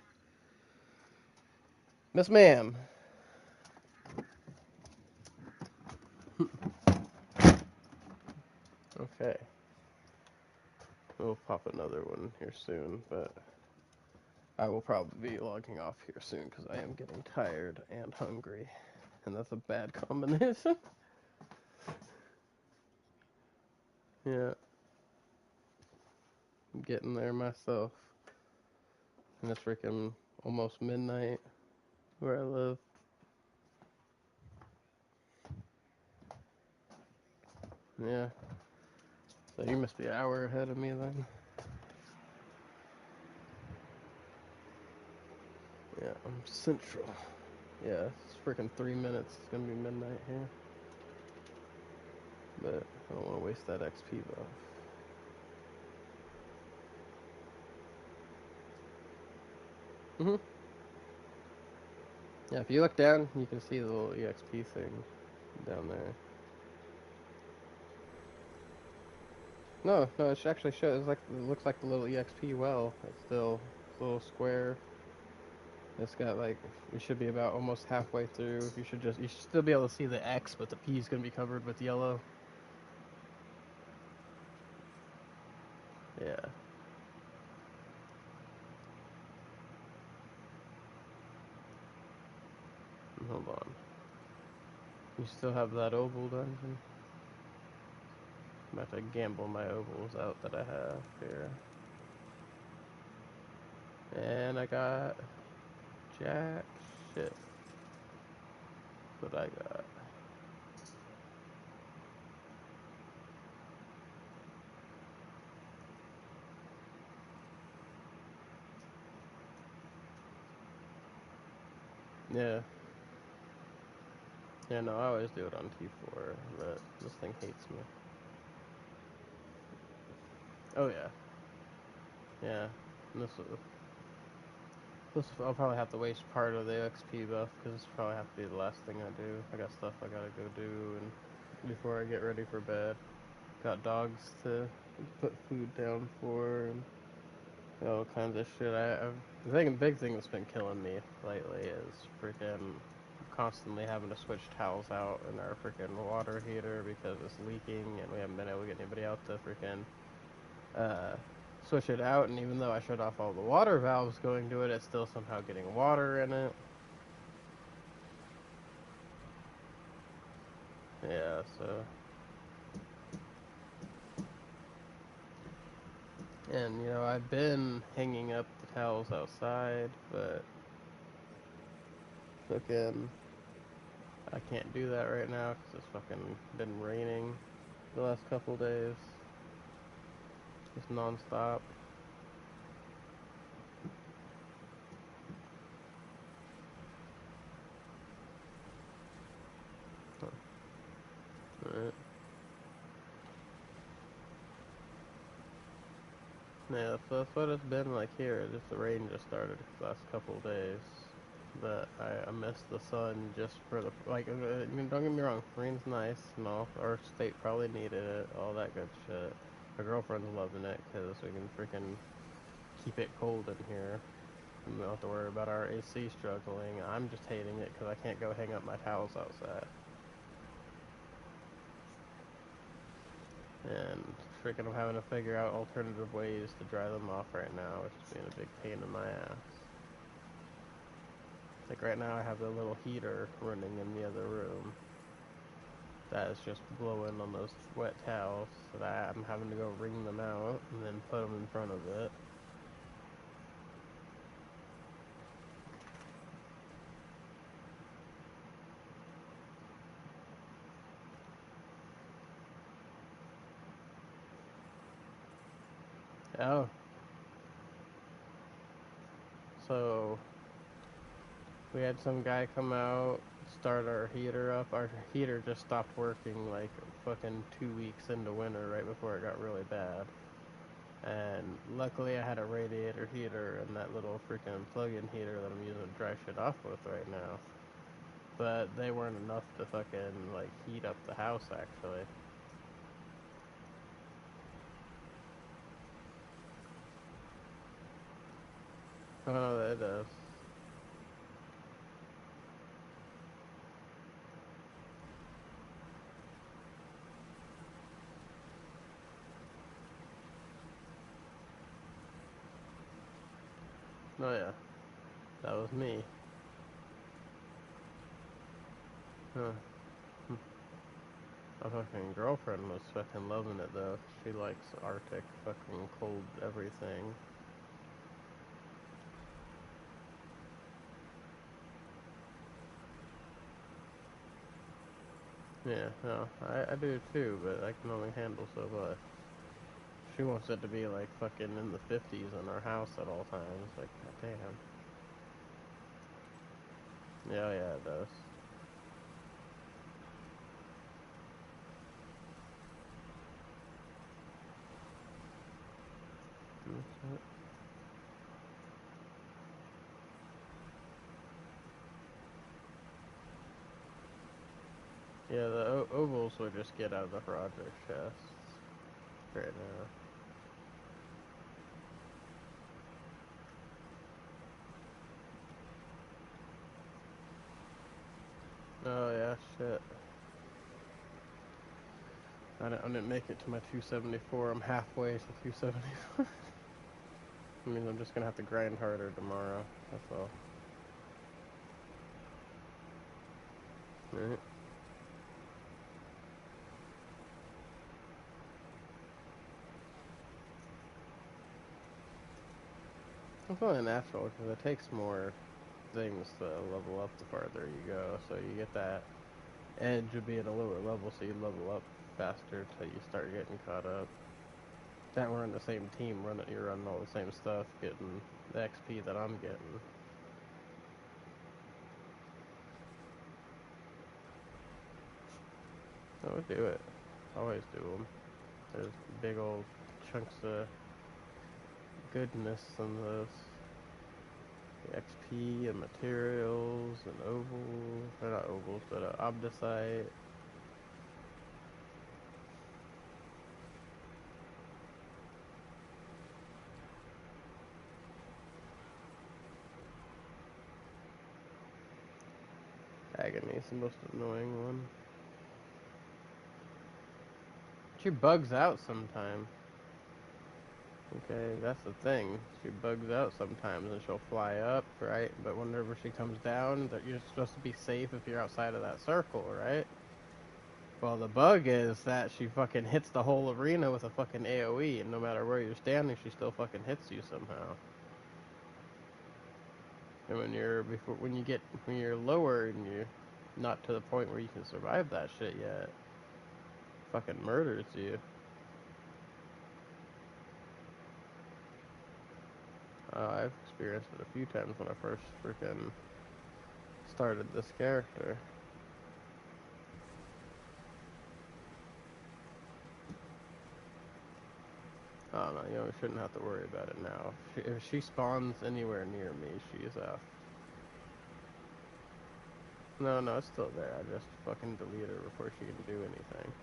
Miss Ma'am. Okay. We'll pop another one here soon, but I will probably be logging off here soon because I am getting tired and hungry, and that's a bad combination. Yeah, I'm getting there myself, and it's freaking almost midnight where I live. Yeah, so you must be an hour ahead of me then. Yeah, I'm central. Yeah, it's freaking 3 minutes. It's gonna be midnight here. But I don't want to waste that XP though. Mhm. Yeah, if you look down, you can see the little EXP thing down there. No, no, it actually shows like it looks like the little EXP well. It's a little square. It's got like it should be about almost halfway through. You should still be able to see the X, but the P is gonna be covered with yellow. Yeah. Hold on. You still have that oval dungeon? I'm about to gamble my ovals out that I have here. And I got jack shit. What I got. Yeah. Yeah, no, I always do it on T4, but this thing hates me. Oh yeah. Yeah. And I'll probably have to waste part of the XP buff because this will probably have to be the last thing I do. I got stuff I gotta go do and before I get ready for bed. Got dogs to put food down for and all kinds of shit. The big thing that's been killing me lately is freaking constantly having to switch towels out in our freaking water heater because it's leaking and we haven't been able to get anybody out to freaking uh, switch it out. And even though I shut off all the water valves going to it, it's still somehow getting water in it. Yeah, so. And, I've been hanging up the towels outside, but fucking, I can't do that right now because it's fucking been raining the last couple days. Just nonstop. Huh. Alright. Yeah, so that's what it's been like here. Just the rain just started the last couple of days. But I missed the sun just for the I mean, don't get me wrong, rain's nice and all. Our state probably needed it, all that good shit. My girlfriend's loving it because we can freaking keep it cold in here. We don't have to worry about our AC struggling. I'm just hating it because I can't go hang up my towels outside. And freaking I'm having to figure out alternative ways to dry them off right now, which is being a big pain in my ass. Like right now I have the little heater running in the other room that is just blowing on those wet towels, so that I'm having to go wring them out and then put them in front of it. Oh, so we had some guy come out, start our heater up. Our heater just stopped working like fucking 2 weeks into winter right before it got really bad. And luckily I had a radiator heater and that little freaking plug-in heater that I'm using to dry shit off with right now. But they weren't enough to fucking like heat up the house actually. Oh, that does. Oh yeah, that was me. Huh. My fucking girlfriend was fucking loving it though. She likes Arctic fucking cold everything. Yeah, no, I do too, but I can only handle so much. She wants it to be like fucking in the 50s in our house at all times. Like, goddamn. Yeah, yeah, it does. Yeah, the ovals will just get out of the project chests right now. Oh yeah, shit. I didn't make it to my 274. I'm halfway to 274. I mean, I'm just gonna have to grind harder tomorrow. That's all. Right? It's only natural because it takes more things to level up the farther you go. So you get that edge of being a lower level, so you level up faster till you start getting caught up. That we're in the same team, you're running all the same stuff, getting the XP that I'm getting. I would do it. Always do them. There's big old chunks of goodness in those. The XP and materials and ovals, or not ovals, but obdicite. Agony is the most annoying one. She bugs out sometimes. Okay, that's the thing. She bugs out sometimes and she'll fly up, right? But whenever she comes down, you're supposed to be safe if you're outside of that circle, right? Well, the bug is that she fucking hits the whole arena with a fucking AoE, and no matter where you're standing, she still fucking hits you somehow. And when you're lower and you're not to the point where you can survive that shit yet, fucking murders you. I've experienced it a few times when I first freaking started this character. Oh no, we shouldn't have to worry about it now. If she spawns anywhere near me, she's No, it's still there. I just fucking delete her before she can do anything.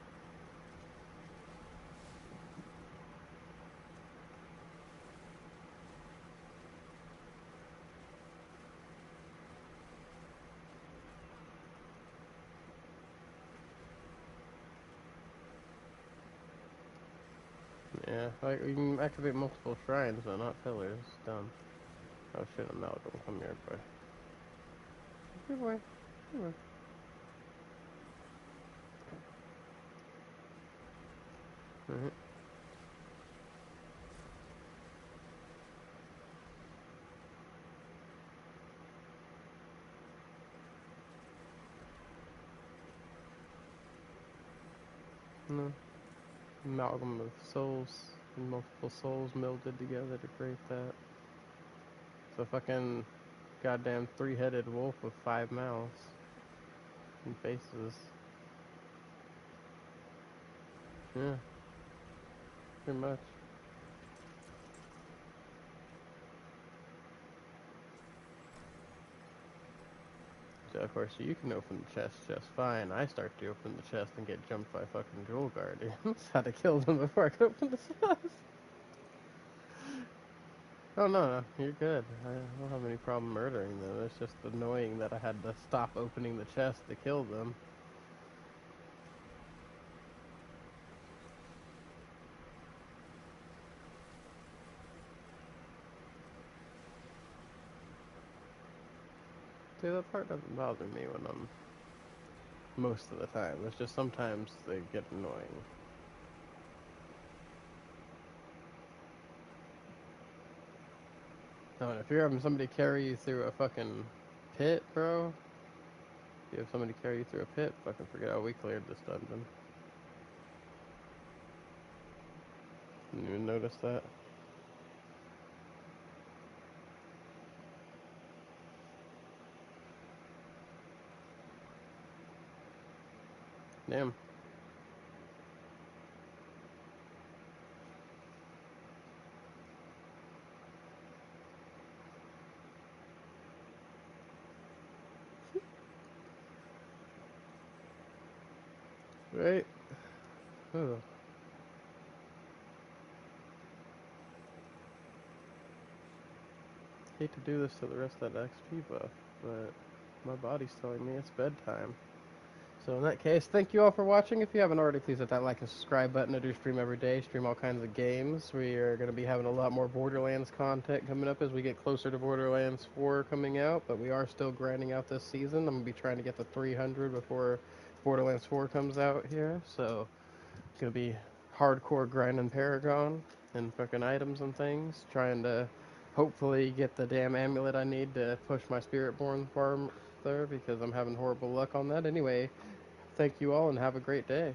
Yeah, like you can activate multiple shrines, but not pillars. Dumb. Oh shit, Amalgam, come here, boy. Good boy. Good boy. Alright. No. Amalgam of souls and multiple souls melded together to create that. So fucking goddamn three-headed wolf with 5 mouths and faces. Yeah, pretty much. So of course you can open the chest just fine. I start to open the chest and get jumped by fucking jewel guardians. Had to kill them before I could open the chest. Oh no, you're good. I don't have any problem murdering them. It's just annoying that I had to stop opening the chest to kill them. See, that part doesn't bother me when I'm most of the time. It's just sometimes they get annoying. No, if you're having somebody carry you through a fucking pit, bro. If you have somebody carry you through a pit, fucking forget how we cleared this dungeon. Didn't even notice that. Damn. Right? Ugh. Hate to do this to the rest of that XP buff, but my body's telling me it's bedtime. So in that case, thank you all for watching. If you haven't already, please hit that like and subscribe button. I do stream every day, stream all kinds of games. We are going to be having a lot more Borderlands content coming up as we get closer to Borderlands 4 coming out, but we are still grinding out this season. I'm going to be trying to get to 300 before Borderlands 4 comes out here, so it's going to be hardcore grinding Paragon and fucking items and things, trying to hopefully get the damn amulet I need to push my Spiritborn farm there because I'm having horrible luck on that. Anyway, thank you all and have a great day.